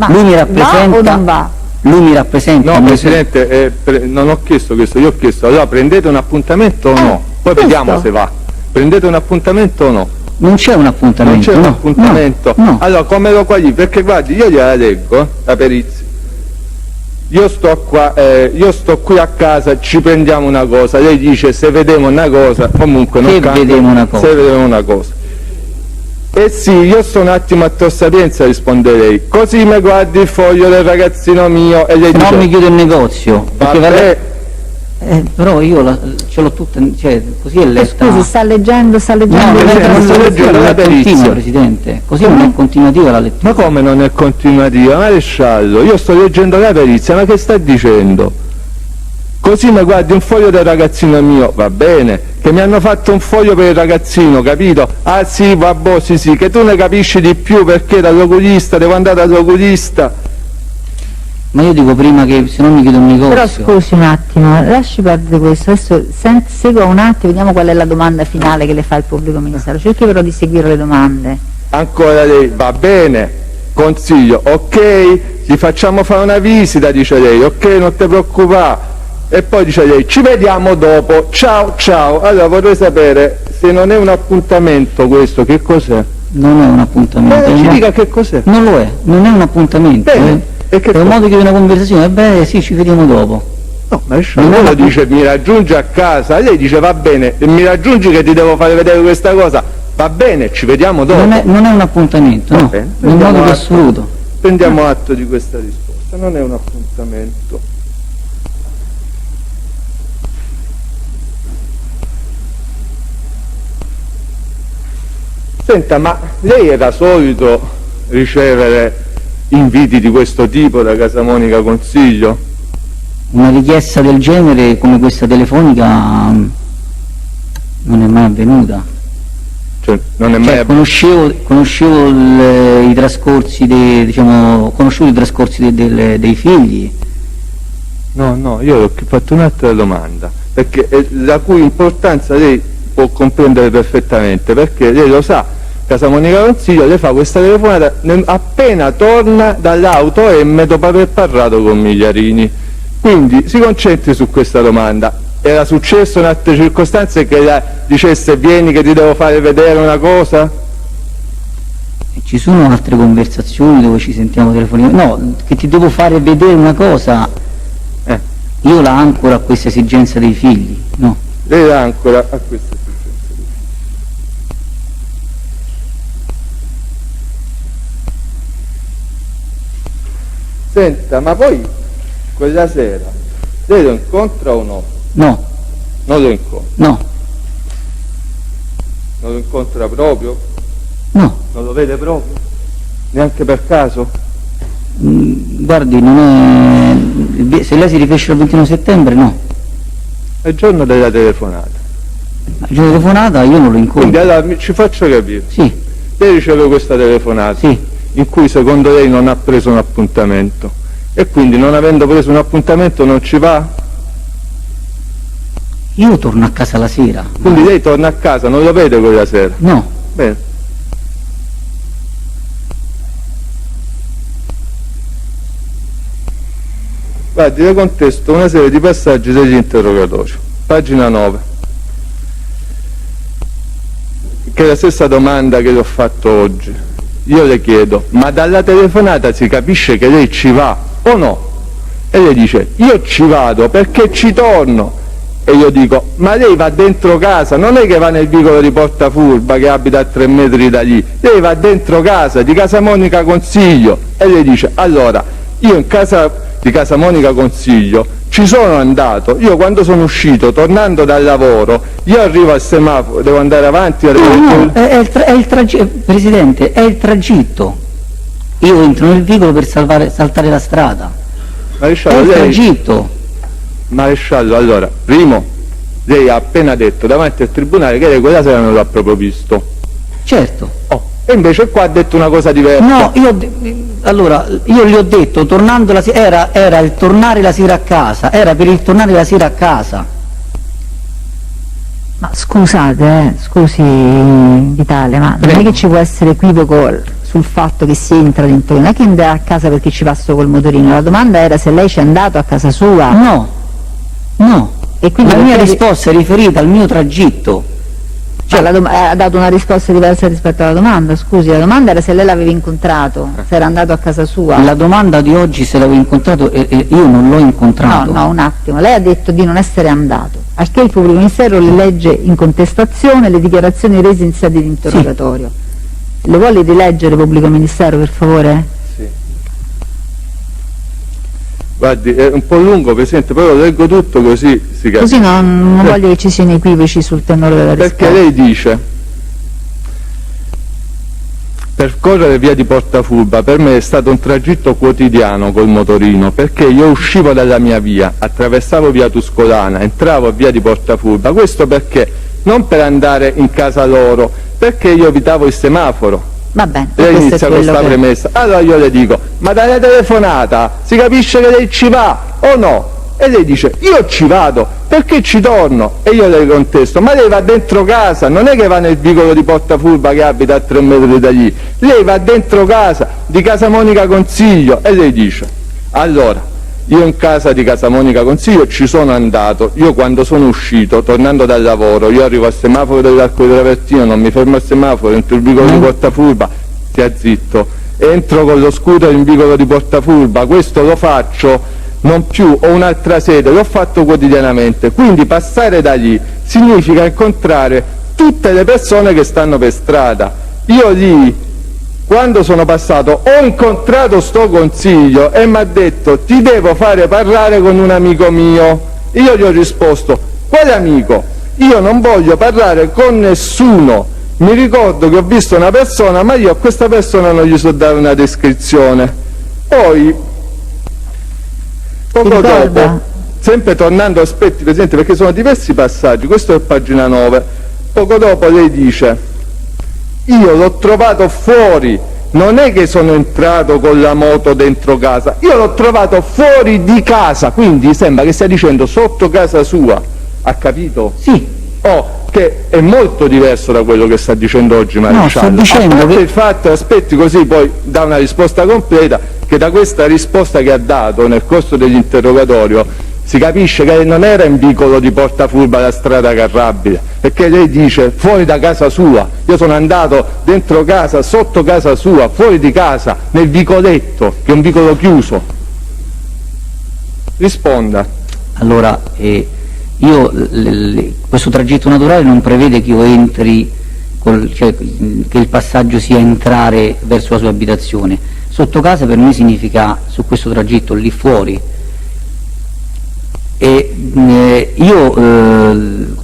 Lui mi rappresenta, va o non va? Lui mi rappresenta. No, Presidente, non ho chiesto questo, io ho chiesto allora prendete un appuntamento o no? Poi vediamo se va. Prendete un appuntamento o no? Non c'è un appuntamento. Non c'è un appuntamento? No. Allora come lo quagli? Perché guardi, io gliela leggo, la perizia. Io sto qui a casa, ci prendiamo una cosa, lei dice se vediamo una cosa, comunque non cambia. Se vediamo una cosa. Eh sì, io sto un attimo a Tor Sapienza, risponde lei. Così mi guardi il foglio del ragazzino mio e lei dice non mi chiudo il negozio. Vabbè. Però io ce l'ho tutta, cioè così è letta. Scusi, sta leggendo non sto leggendo la perizia, Presidente, così non è continuativa la lettura. Ma come non è continuativa? Maresciallo, io sto leggendo la perizia, ma che sta dicendo? Così mi guardi un foglio del ragazzino mio, va bene, che mi hanno fatto un foglio per il ragazzino, capito? Ah sì, vabbè, sì, che tu ne capisci di più perché dall'oculista, devo andare dall'oculista. Ma io dico prima che se non mi chiudo un negozio. Però scusi un attimo, lasci perdere questo, adesso segua un attimo, vediamo qual è la domanda finale che le fa il pubblico ministero, cerchi però di seguire le domande. Ancora lei, va bene, Consiglio, ok, gli facciamo fare una visita, dice lei, ok, non ti preoccupare. E poi dice lei, ci vediamo dopo, ciao ciao. Allora vorrei sapere se non è un appuntamento questo, che cos'è? Non è un appuntamento. Ci dica che cos'è. Non lo è, non è un appuntamento. E che è un modo di chiudere una conversazione, beh sì, ci vediamo dopo. No, ma uno dice mi raggiunge a casa, lei dice va bene, mi raggiungi che ti devo fare vedere questa cosa, va bene, ci vediamo dopo. Non è un appuntamento, no, bene, in modo assoluto. Prendiamo atto di questa risposta, non è un appuntamento. Senta, ma lei era solito ricevere inviti di questo tipo da Casamonica Consiglio? Una richiesta del genere come questa telefonica non è mai avvenuta. Cioè, non è mai conoscevo i trascorsi dei figli. No, io ho fatto un'altra domanda, perché la cui importanza lei può comprendere perfettamente, perché lei lo sa, Casamonica Consiglio le fa questa telefonata appena torna dall'auto M dopo aver parlato con Migliarini. Quindi si concentri su questa domanda. Era successo in altre circostanze che la dicesse vieni che ti devo fare vedere una cosa? E ci sono altre conversazioni dove ci sentiamo telefonicamente? No, che ti devo fare vedere una cosa, io la ancora a questa esigenza dei figli, no? Lei la ancora a questa esigenza. Senta, ma poi quella sera Lei lo incontra o no? No, Non lo incontra. no, Non lo incontra proprio? no. Non lo vede proprio? Neanche per caso? Guardi, non è... se lei si riferisce al 21 settembre, no. È il giorno della telefonata. La telefonata io non lo Quindi incontro. allora ci faccio capire. Sì, Lei riceve questa telefonata sì. in cui secondo lei non ha preso un appuntamento e quindi non avendo preso un appuntamento non ci va? Io torno a casa la sera. Quindi lei torna a casa, non lo vede quella sera? No, Bene. Guardi, le contesto una serie di passaggi degli interrogatori. Pagina 9. Che è la stessa domanda che le ho fatto oggi. Io le chiedo, ma dalla telefonata si capisce che lei ci va o no? E lei dice, io ci vado perché ci torno. E io dico, ma lei va dentro casa, non è che va nel vicolo di Portafurba che abita a 3 metri da lì, lei va dentro casa, di Casa Monica Consiglio. E lei dice, allora, io in casa di Casa Monica Consiglio ci sono andato, io quando sono uscito, tornando dal lavoro, io arrivo al semaforo, devo andare avanti, no, è il tragitto, Presidente, è il tragitto. Io entro nel vicolo per saltare la strada. È Maresciallo, il lei, tragitto. Maresciallo, allora, primo, lei ha appena detto davanti al tribunale che lei quella sera non l'ha proprio visto. Certo. Oh, e invece qua ha detto una cosa diversa. No, io gli ho detto, tornando la sera, era il tornare la sera a casa, era per il tornare la sera a casa. Ma scusate, scusi Vitale, ma non è che ci può essere equivoco sul fatto che si entra dentro, non è che andrà a casa perché ci passo col motorino, la domanda era se lei ci è andato a casa sua. No, no, E quindi la mia perché- risposta è riferita al mio tragitto. Cioè, ha dato una risposta diversa rispetto alla domanda, scusi, la domanda era se lei l'aveva incontrato, se era andato a casa sua. La domanda di oggi se l'avevo incontrato, io non l'ho No, incontrato. no, un attimo, lei ha detto di non essere andato, al che il pubblico ministero le legge in contestazione le dichiarazioni rese in sede di interrogatorio. Le vuole rileggere pubblico ministero, per favore? Sì. Guardi, è un po' lungo, Presidente, però lo leggo tutto così si capisce. Così non voglio che ci siano equivoci sul tenore della risposta. Perché lei dice, percorrere via di Portafurba per me è stato un tragitto quotidiano col motorino, perché io uscivo dalla mia via, attraversavo via Tuscolana, entravo a via di Portafurba, questo perché? Non per andare in casa loro, perché io evitavo il semaforo. Va bene, Lei questo inizia è con quello questa che... premessa, allora io le dico, ma dalla telefonata si capisce che lei ci va o no? E lei dice, io ci vado, perché ci torno? E io le contesto, ma lei va dentro casa, non è che va nel vicolo di Portafurba che abita a 3 metri da lì, lei va dentro casa, di Casa Monica Consiglio. E lei dice, allora, io in casa di Casa Monica Consiglio ci sono andato, io quando sono uscito, tornando dal lavoro, io arrivo al semaforo dell'Arco di Travertino, non mi fermo al semaforo, entro il vicolo di Portafurba, stia zitto, entro con lo scooter in vicolo di Portafurba, questo lo faccio non più, ho un'altra sede, l'ho fatto quotidianamente, quindi passare da lì significa incontrare tutte le persone che stanno per strada. Io lì, quando sono passato, ho incontrato sto Consiglio e mi ha detto ti devo fare parlare con un amico mio. Io gli ho risposto, quale amico? Io non voglio parlare con nessuno. Mi ricordo che ho visto una persona, ma io a questa persona non gli so dare una descrizione. Poi, poco dopo, sempre tornando, aspetti Presidente, perché sono diversi passaggi, questo è pagina 9, poco dopo lei dice, io l'ho trovato fuori, non è che sono entrato con la moto dentro casa, io l'ho trovato fuori di casa, quindi sembra che stia dicendo sotto casa sua, ha capito? Sì. Oh, che è molto diverso da quello che sta dicendo oggi Maresciallo. No, sto dicendo a parte che... il fatto, aspetti così poi dà una risposta completa, che da questa risposta che ha dato nel corso dell'interrogatorio si capisce che non era in vicolo di Portafurba la strada Carrabile, perché lei dice fuori da casa sua, io sono andato dentro casa, sotto casa sua, fuori di casa, nel vicoletto, che è un vicolo chiuso. Risponda. Allora, questo tragitto naturale non prevede che io entri, cioè, che il passaggio sia entrare verso la sua abitazione. Sotto casa per me significa su questo tragitto lì fuori. E io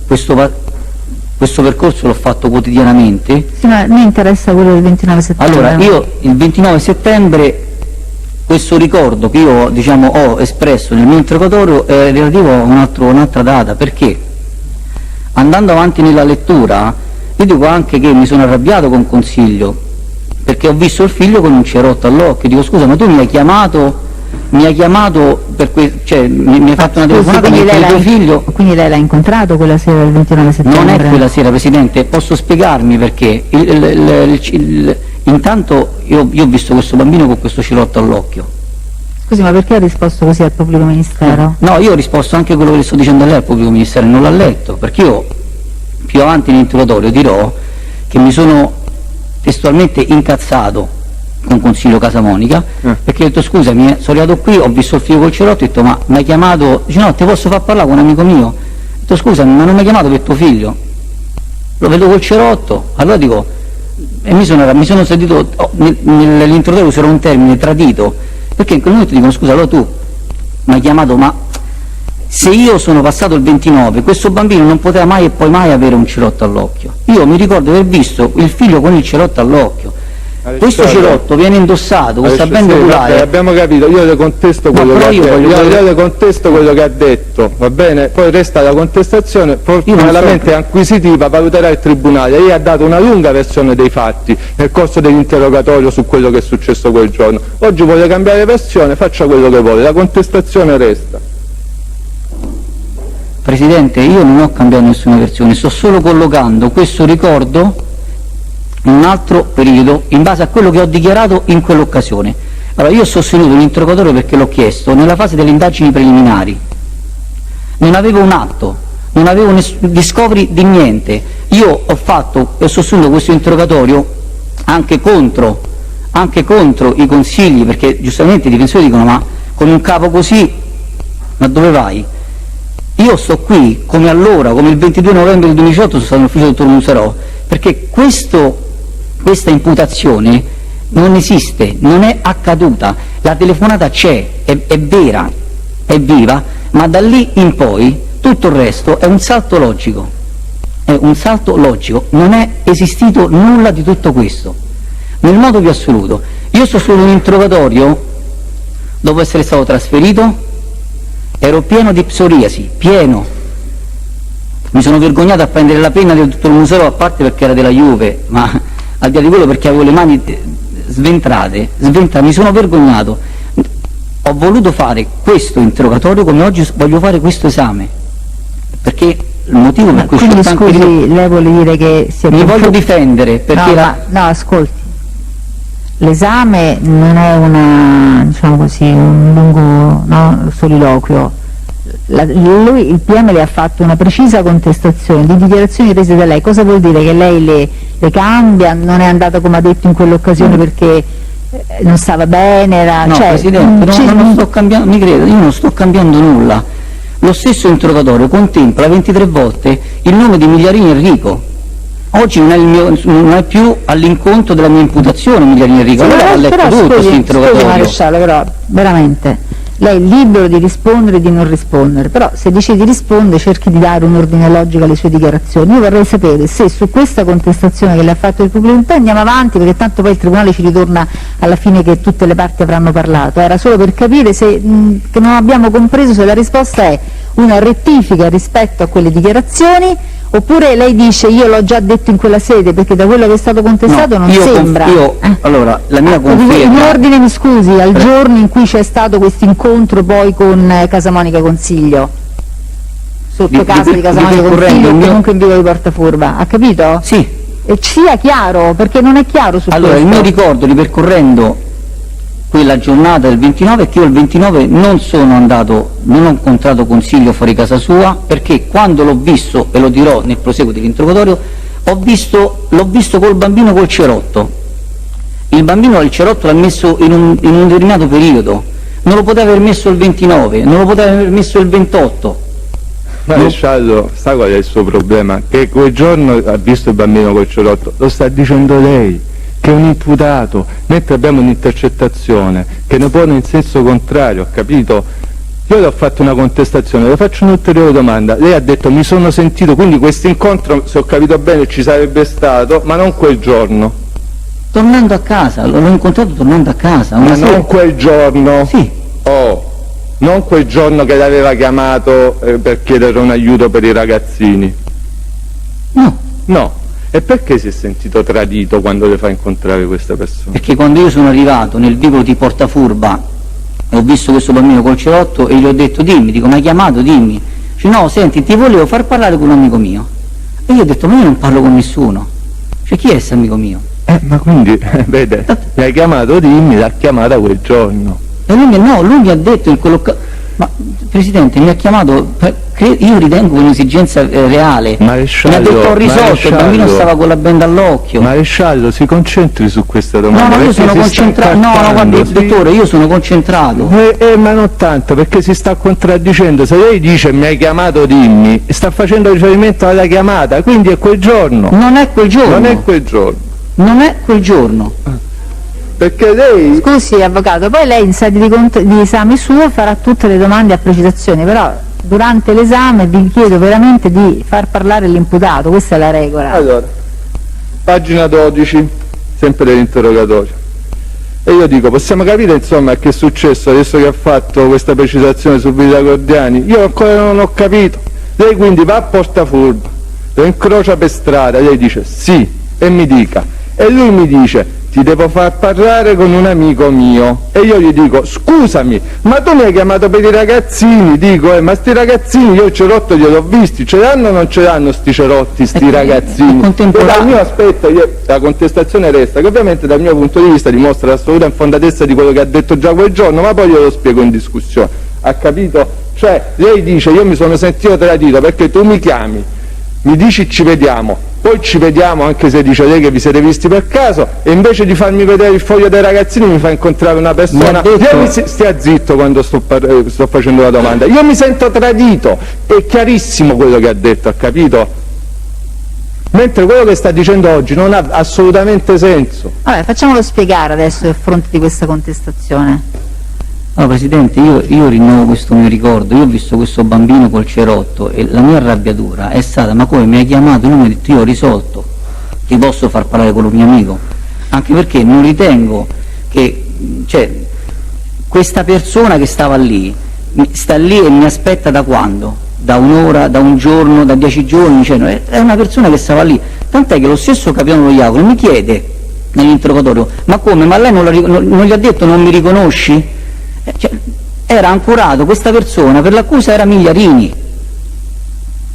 questo percorso l'ho fatto quotidianamente. Sì, ma mi interessa quello del 29 settembre. Allora, io il 29 settembre questo ricordo che io ho espresso nel mio interrogatorio è relativo a un'altra data, perché andando avanti nella lettura io dico anche che mi sono arrabbiato con Consiglio, perché ho visto il figlio con un cerotto all'occhio, dico scusa, ma tu mi hai chiamato per mi hai fatto una telefonata per il tuo figlio. Quindi lei l'ha incontrato quella sera del 29 settembre? Non è quella sera, Presidente, posso spiegarmi perché. Intanto io ho visto questo bambino con questo cerotto all'occhio. Scusi, ma perché ha risposto così al pubblico ministero? No, io ho risposto anche quello che le sto dicendo a lei al pubblico ministero, non l'ha letto, perché io più avanti nell'interrogatorio dirò che mi sono testualmente incazzato con Consiglio Casamonica, perché ho detto scusami, sono arrivato qui, ho visto il figlio col cerotto, ho detto ma mi hai chiamato, dice no, ti posso far parlare con un amico mio, ho detto scusami, ma non mi hai chiamato per tuo figlio, lo vedo col cerotto, allora dico, e mi sono sentito nell'interrogatorio c'era un termine tradito, perché in quel momento dicono scusa, allora tu mi hai chiamato, ma se io sono passato il 29, questo bambino non poteva mai e poi mai avere un cerotto all'occhio, io mi ricordo di aver visto il figlio con il cerotto all'occhio. Questo cerotto viene indossato, questa benda oculare. Abbiamo capito, io le contesto quello che ha detto, va bene? Poi resta la contestazione, fortunatamente acquisitiva valuterà il Tribunale. Lei ha dato una lunga versione dei fatti nel corso dell'interrogatorio su quello che è successo quel giorno. Oggi vuole cambiare versione, faccia quello che vuole, la contestazione resta. Presidente, io non ho cambiato nessuna versione, sto solo collocando questo ricordo in un altro periodo in base a quello che ho dichiarato in quell'occasione. Allora, io ho sostenuto l'interrogatorio perché l'ho chiesto nella fase delle indagini preliminari, non avevo un atto, non avevo discovery di niente, io ho sostenuto questo interrogatorio anche contro i consigli, perché giustamente i difensori dicono ma con un capo così ma dove vai? Io sto qui come allora, come il 22 novembre del 2018 sono stato nell'ufficio del dottor Muserò, perché questa imputazione non esiste, non è accaduta, la telefonata c'è, è vera, è viva, ma da lì in poi tutto il resto è un salto logico, non è esistito nulla di tutto questo, nel modo più assoluto. Io sto solo in un interrogatorio, dopo essere stato trasferito, ero pieno di psoriasi, pieno. Mi sono vergognato a prendere la penna del dottor Muserò, a parte perché era della Juve, ma al di là di quello perché avevo le mani sventrate, mi sono vergognato. Ho voluto fare questo interrogatorio come oggi voglio fare questo esame, perché il motivo per cui quindi scusi, lei vuole dire che mi voglio difendere perché no, ascolti, l'esame non è un lungo soliloquio. Il PM le ha fatto una precisa contestazione di dichiarazioni rese da lei. Cosa vuol dire? Che lei le cambia, non è andata come ha detto in quell'occasione perché non stava bene? No, Presidente, non sto cambiando, mi creda, io non sto cambiando nulla. Lo stesso interrogatorio contempla 23 volte il nome di Migliarini Enrico. Oggi non è più all'incontro della mia imputazione Migliarini Enrico. Allora ha letto tutto questo interrogatorio. Scusi Maresciallo, però veramente lei è libero di rispondere e di non rispondere, però se decide di rispondere cerchi di dare un ordine logico alle sue dichiarazioni. Io vorrei sapere se su questa contestazione che le ha fatto il pubblico ministero andiamo avanti, perché tanto poi il Tribunale ci ritorna alla fine che tutte le parti avranno parlato. Era solo per capire che non abbiamo compreso se la risposta è una rettifica rispetto a quelle dichiarazioni, oppure lei dice io l'ho già detto in quella sede, perché da quello che è stato contestato non sembra. Allora, la mia conferma... In ordine, mi scusi, al giorno in cui c'è stato questo incontro poi con Casamonica Consiglio, sotto casa di Casamonica Consiglio, comunque in via di Portafurba, ha capito? Sì. E sia chiaro, perché non è chiaro su allora, questo. Il mio ricordo, ripercorrendo quella giornata del 29, è che io il 29 non ho incontrato Consiglio fuori casa sua, perché quando l'ho visto, e lo dirò nel proseguo dell'interrogatorio, l'ho visto col bambino col cerotto. Il bambino il cerotto l'ha messo in un determinato periodo, non lo poteva aver messo il 29, non lo poteva aver messo il 28. Maresciallo, sa qual è il suo problema? Che quel giorno ha visto il bambino col cerotto, lo sta dicendo lei, che è un imputato, mentre abbiamo un'intercettazione che ne pone in senso contrario, capito? Poi le ho fatto una contestazione, le faccio un'ulteriore domanda. Lei ha detto mi sono sentito, quindi questo incontro, se ho capito bene, ci sarebbe stato, ma non quel giorno. Tornando a casa, l'ho incontrato tornando a casa. Ma non quel giorno? Sì. Oh, non quel giorno che l'aveva chiamato per chiedere un aiuto per i ragazzini? No. No. E perché si è sentito tradito quando le fa incontrare questa persona? Perché quando io sono arrivato nel vicolo di Portafurba e ho visto questo bambino col cerotto e gli ho detto dimmi, dico mi hai chiamato, dimmi. Dice no, senti, ti volevo far parlare con un amico mio. E io ho detto ma io non parlo con nessuno. Cioè chi è questo amico mio? Ma quindi, vede, mi hai chiamato, dimmi, l'ha chiamata quel giorno. E lui mi ha detto in quello... Ma Presidente, mi ha chiamato, io ritengo un'esigenza reale. Maresciallo, mi ha detto ho risolto, il bambino stava con la benda all'occhio. Maresciallo, si concentri su questa domanda. No, io sono concentrato, no, guardi, sì. dottore, io sono concentrato. Ma non tanto, perché si sta contraddicendo. Se lei dice mi hai chiamato, dimmi, sta facendo riferimento alla chiamata, quindi è quel giorno. Non è quel giorno. Non è quel giorno. Non è quel giorno. Perché lei... Scusi avvocato, poi lei in sede di esame suo farà tutte le domande a precisazione, però durante l'esame vi chiedo veramente di far parlare l'imputato, questa è la regola. Allora, pagina 12, sempre dell'interrogatorio. E io dico, possiamo capire insomma che è successo adesso che ha fatto questa precisazione su Villa Gordiani? Io ancora non ho capito. Lei quindi va a Portafurba, lo incrocia per strada, lei dice sì, e mi dica. E lui mi dice ti devo far parlare con un amico mio. E io gli dico scusami, ma tu mi hai chiamato per i ragazzini? Dico ma sti ragazzini io il cerotto gliel'ho visti, ce l'hanno o non ce l'hanno sti cerotti, sti ragazzini? E dal mio aspetto la contestazione resta, che ovviamente dal mio punto di vista dimostra l'assoluta infondatezza di quello che ha detto già quel giorno, ma poi glielo spiego in discussione. Ha capito? Cioè lei dice io mi sono sentito tradito perché tu mi chiami, mi dici ci vediamo, poi ci vediamo anche se dice lei che vi siete visti per caso, e invece di farmi vedere il foglio dei ragazzini mi fa incontrare una persona. Stia zitto quando sto facendo la domanda. Io mi sento tradito, è chiarissimo quello che ha detto, ha capito? Mentre quello che sta dicendo oggi non ha assolutamente senso. Vabbè, facciamolo spiegare adesso a fronte di questa contestazione. Allora Presidente, io rinnovo questo mio ricordo, io ho visto questo bambino col cerotto e la mia arrabbiatura è stata ma come mi hai chiamato? Lui mi ha detto io ho risolto, ti posso far parlare con un mio amico, anche perché non ritengo che, cioè, questa persona che stava lì, sta lì e mi aspetta da quando? Da un'ora, da un giorno, da 10 giorni, cioè, è una persona che stava lì, tant'è che lo stesso capitano Loiacono mi chiede nell'interrogatorio ma come? Ma lei non gli ha detto non mi riconosci? Cioè, era ancorato, questa persona per l'accusa era Migliarini.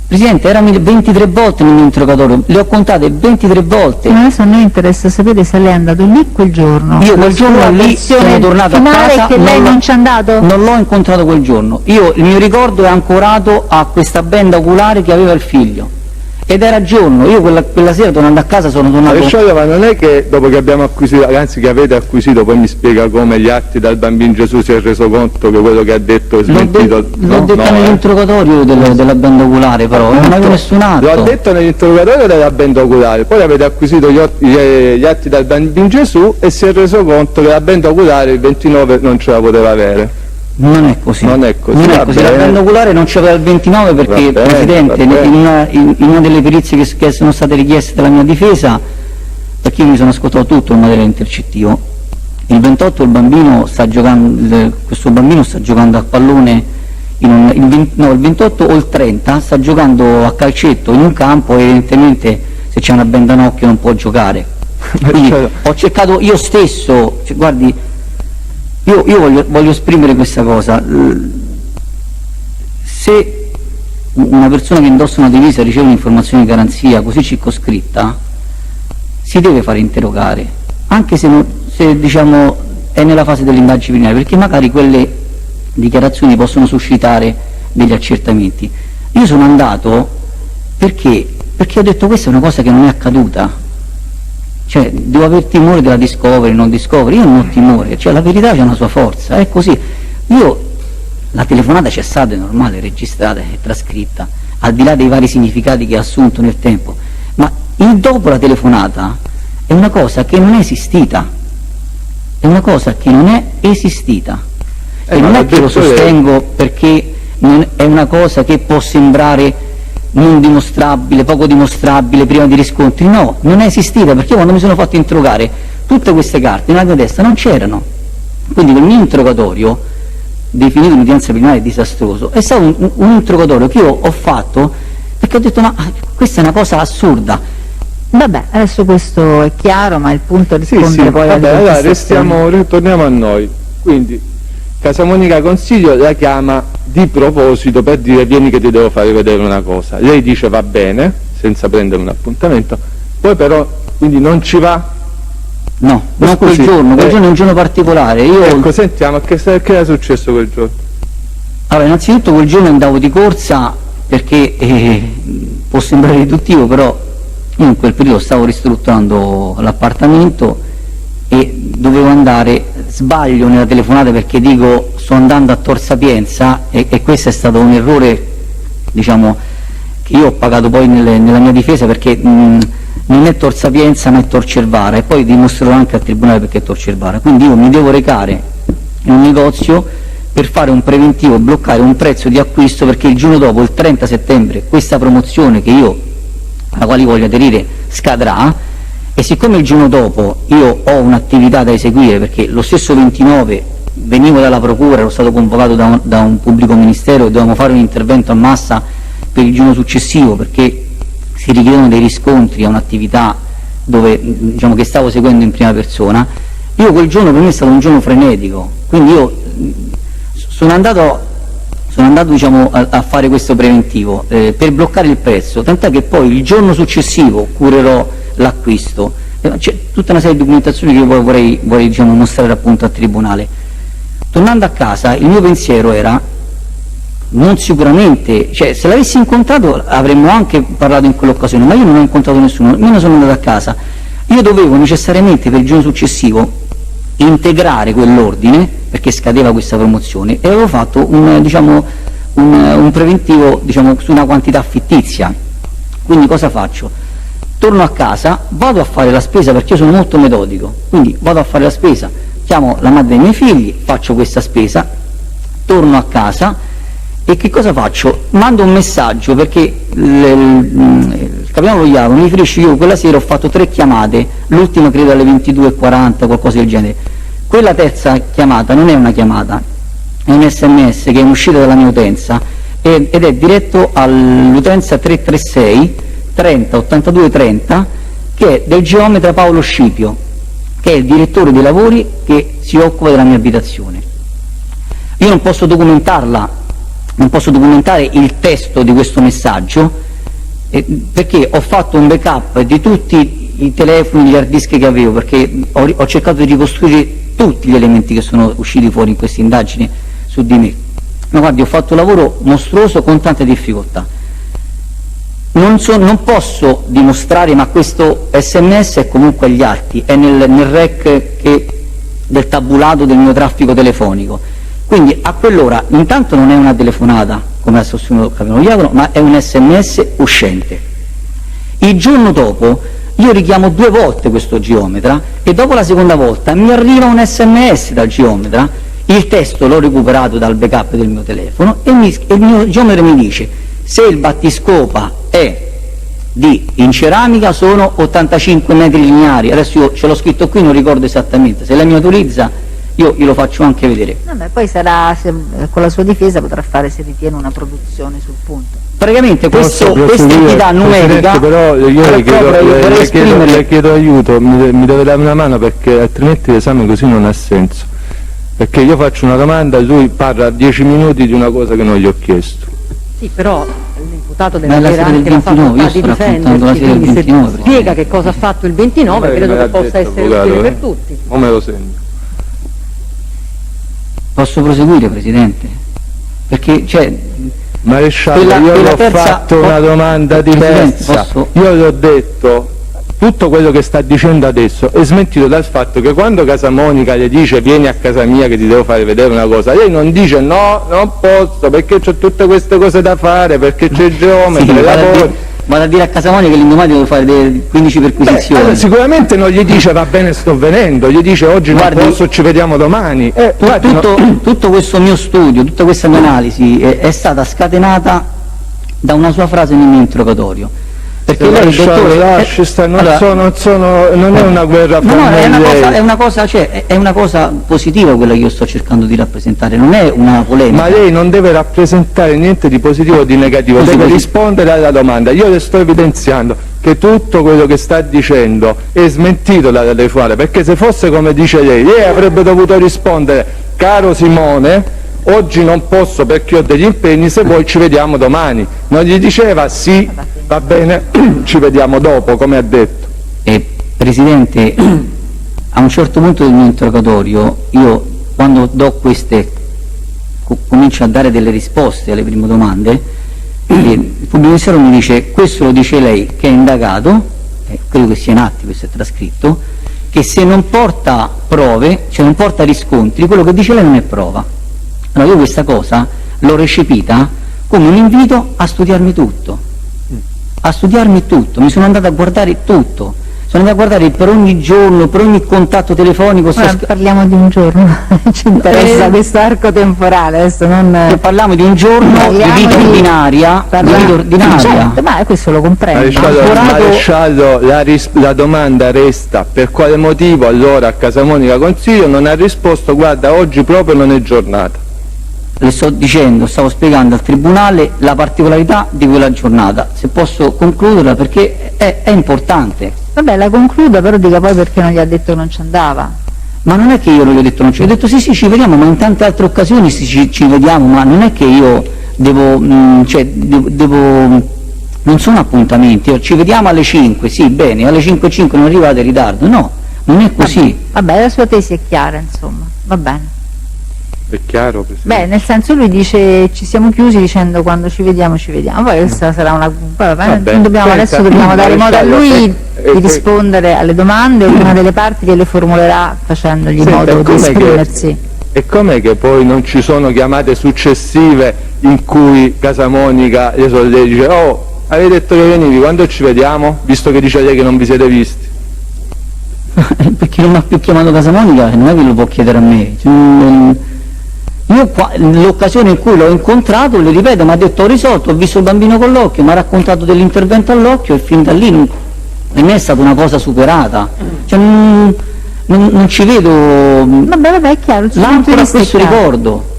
Presidente, era 23 volte nel mio interrogatorio, le ho contate 23 volte. Ma adesso a noi interessa sapere se lei è andato lì quel giorno. Io quel giorno lì sono tornato a casa, che lei non c'è andato? Non l'ho incontrato quel giorno. Il mio ricordo è ancorato a questa benda oculare che aveva il figlio. Ed era giorno, io quella sera tornando a casa sono tornato... Ma non è che dopo che abbiamo acquisito, anzi che avete acquisito, poi mi spiega come gli atti dal bambino Gesù si è reso conto che quello che ha detto è smentito? L'ho detto nell'interrogatorio della benda oculare, però non avevo nessun atto. L'ho detto nell'interrogatorio della benda oculare, poi avete acquisito gli atti dal bambino Gesù e si è reso conto che la benda oculare il 29 non ce la poteva avere. Non è così. Non è così. Non è così. La benda oculare non c'aveva il 29 perché, Presidente, in una delle perizie che sono state richieste dalla mia difesa, perché io mi sono ascoltato tutto il materiale intercettivo, il 28 questo bambino sta giocando a pallone, il 28 o il 30 sta giocando a calcetto in un campo e evidentemente se c'è una benda in occhio non può giocare. Quindi ho cercato io stesso, cioè, guardi, io voglio esprimere questa cosa. Se una persona che indossa una divisa riceve un'informazione di garanzia così circoscritta, si deve fare interrogare, anche se diciamo è nella fase delle indagini preliminari, perché magari quelle dichiarazioni possono suscitare degli accertamenti. Io sono andato perché ho detto questa è una cosa che non è accaduta. Cioè, devo aver timore della discovery, non discovery, io non ho timore, cioè la verità c'è una sua forza, è così. La telefonata c'è stata, è normale, registrata, è trascritta, al di là dei vari significati che ha assunto nel tempo, ma il dopo la telefonata è una cosa che non è esistita, è una cosa che non è esistita. E non è che lo sostengo perché è una cosa che può sembrare non dimostrabile, poco dimostrabile, priva di riscontri. No, non è esistita, perché quando mi sono fatto interrogare tutte queste carte nella mia testa non c'erano. Quindi quel mio interrogatorio, definito in udienza preliminare disastroso, è stato un interrogatorio che io ho fatto perché ho detto ma questa è una cosa assurda. Vabbè, adesso questo è chiaro, ma il punto è rispondere poi alle allora contestazioni. ritorniamo a noi. Quindi Casamonica Consiglio la chiama di proposito per dire vieni che ti devo fare vedere una cosa. Lei dice va bene, senza prendere un appuntamento, poi però quindi non ci va. No, non quel giorno, quel giorno è un giorno particolare. Ecco, sentiamo che era successo quel giorno. Allora, innanzitutto quel giorno andavo di corsa perché può sembrare riduttivo, però io in quel periodo stavo ristrutturando l'appartamento e dovevo andare, sbaglio nella telefonata perché dico sto andando a Tor Sapienza e questo è stato un errore, diciamo, che io ho pagato poi nella mia difesa perché non è Tor Sapienza ma è Tor Cervara, e poi dimostrerò anche al tribunale perché è Tor Cervara. Quindi io mi devo recare in un negozio per fare un preventivo, bloccare un prezzo di acquisto, perché il giorno dopo, il 30 settembre, questa promozione che io, alla quale voglio aderire, scadrà, e siccome il giorno dopo io ho un'attività da eseguire, perché lo stesso 29 venivo dalla procura, ero stato convocato da un pubblico ministero e dovevamo fare un intervento a massa per il giorno successivo, perché si richiedono dei riscontri a un'attività dove, diciamo, che stavo seguendo in prima persona. Io quel giorno per me è stato un giorno frenetico, quindi io sono andato diciamo, a fare questo preventivo per bloccare il prezzo, tant'è che poi il giorno successivo curerò l'acquisto. C'è tutta una serie di documentazioni che io poi vorrei diciamo, mostrare appunto al tribunale. Tornando a casa, il mio pensiero era non sicuramente, cioè se l'avessi incontrato avremmo anche parlato in quell'occasione, ma io non ho incontrato nessuno, io non sono andato a casa, io dovevo necessariamente per il giorno successivo integrare quell'ordine perché scadeva questa promozione e avevo fatto un preventivo, diciamo, su una quantità fittizia. Quindi cosa faccio? Torno a casa, vado a fare la spesa perché io sono molto metodico, quindi vado a fare la spesa, chiamo la madre dei miei figli, faccio questa spesa, torno a casa e che cosa faccio? Mando un messaggio perché il capitano Loiaco mi riferisce che io quella sera ho fatto 3 chiamate, l'ultima credo alle 22:40, qualcosa del genere. Quella terza chiamata non è una chiamata, è un SMS che è un'uscita dalla mia utenza ed è diretto all'utenza 336 30 82 30 che è del geometra Paolo Scipio, che è il direttore dei lavori che si occupa della mia abitazione. Io non posso documentarla, non posso documentare il testo di questo messaggio perché ho fatto un backup di tutti i telefoni, gli hard disk che avevo, perché ho cercato di ricostruire tutti gli elementi che sono usciti fuori in questa indagine su di me. Ma guardi, ho fatto un lavoro mostruoso con tante difficoltà. Non posso dimostrare, ma questo SMS è comunque agli atti, è nel rec del tabulato del mio traffico telefonico. Quindi a quell'ora intanto non è una telefonata, come ha sostenuto il capitano Loiaco, ma è un SMS uscente. Il giorno dopo io richiamo 2 volte questo geometra e dopo la seconda volta mi arriva un SMS dal geometra, il testo l'ho recuperato dal backup del mio telefono e il mio geometra mi dice: se il battiscopa è in ceramica sono 85 metri lineari, adesso io ce l'ho scritto qui, non ricordo esattamente, se lei mi autorizza io glielo faccio anche vedere. Vabbè, poi sarà, con la sua difesa potrà fare, se ritiene, una produzione sul punto. Praticamente questa entità numerica, però io le chiedo aiuto, mi deve dare una mano perché altrimenti l'esame così non ha senso, perché io faccio una domanda, lui parla 10 minuti di una cosa che non gli ho chiesto. Sì, però l'imputato deve avere anche la facoltà di difendersi, quindi se spiega che cosa ha fatto il 29 credo che possa essere utile per tutti. O me lo segno. Posso proseguire, Presidente? Perché, cioè, Maresciallo, io le ho fatto una domanda diversa. Io le ho detto tutto quello che sta dicendo adesso è smentito dal fatto che quando Casamonica le dice vieni a casa mia che ti devo fare vedere una cosa, lei non dice no, non posso perché c'ho tutte queste cose da fare, perché c'è il geometra, lavori. vado a dire a Casamonica che l'indomani devo fare 15 perquisizioni. Allora, sicuramente non gli dice va bene sto venendo, gli dice oggi non posso, ci vediamo domani. Tutto questo mio studio, tutta questa mia analisi è stata scatenata da una sua frase nel mio interrogatorio. Perché lei, dottore, non è una guerra fra me e lei. È una cosa positiva quella che io sto cercando di rappresentare, non è una polemica. Ma lei non deve rappresentare niente di positivo o di negativo, deve rispondere alla domanda. Io le sto evidenziando che tutto quello che sta dicendo è smentito dalla telefonata, perché se fosse come dice lei avrebbe dovuto rispondere: caro Simone, oggi non posso perché ho degli impegni, se vuoi ci vediamo domani. Non gli diceva sì, va bene, ci vediamo dopo, come ha detto. Presidente, a un certo punto del mio interrogatorio, io quando do comincio a dare delle risposte alle prime domande, il pubblico ministero mi dice: questo lo dice lei che è indagato, credo che sia in atti, questo è trascritto, che se non porta prove, cioè non porta riscontri, quello che dice lei non è prova. Allora io questa cosa l'ho recepita come un invito a studiarmi tutto, mi sono andato a guardare tutto, sono andato a guardare per ogni giorno, per ogni contatto telefonico. Parliamo di un giorno, ci interessa questo arco temporale, adesso non... Parliamo di un giorno di vita ordinaria, Certo, ma questo lo comprendo. Maresciallo, la domanda resta: per quale motivo allora a Casamonica Consiglio non ha risposto guarda oggi proprio non è giornata? Le sto dicendo, stavo spiegando al Tribunale la particolarità di quella giornata, se posso concluderla perché è importante. Vabbè, la concludo, però dica poi perché non gli ha detto che non ci andava. Ma non è che io non gli ho detto non ci, ho detto sì ci vediamo, ma in tante altre occasioni ci vediamo, ma non è che io non sono appuntamenti, ci vediamo alle 5, sì bene, alle 5:05 non arrivate in ritardo, no, non è così. Vabbè, la sua tesi è chiara, insomma, va bene. È chiaro, Presidente? Beh, nel senso lui dice ci siamo chiusi dicendo quando ci vediamo, poi questa sarà una... adesso dobbiamo dare modo a lui di rispondere alle domande, una delle parti che le formulerà facendogli modo di esprimersi. E com'è che poi non ci sono chiamate successive in cui Casamonica le sollecita dice oh, avevi detto che venivi, quando ci vediamo? Visto che dice lei che non vi siete visti. Perché non mi ha più chiamato Casamonica, non è che lo può chiedere a me. Io l'occasione in cui l'ho incontrato, le ripeto, mi ha detto ho risolto, ho visto il bambino con l'occhio, mi ha raccontato dell'intervento all'occhio e fin da lì per me è stata una cosa superata. Cioè, non ci vedo vabbè, è chiaro, l'ancora a questo ricordo.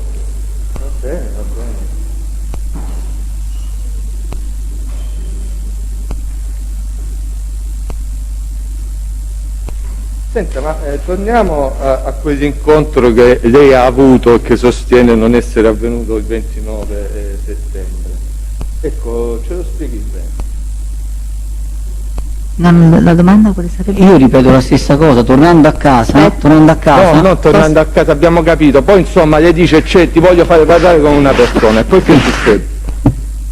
Senta, ma torniamo a quell'incontro che lei ha avuto e che sostiene non essere avvenuto il 29 settembre. Ecco, ce lo spieghi bene. La domanda quale sarebbe? Io ripeto la stessa cosa, tornando a casa. No, non tornando a casa, abbiamo capito. Poi insomma lei dice ti voglio fare parlare con una persona, e poi che succede?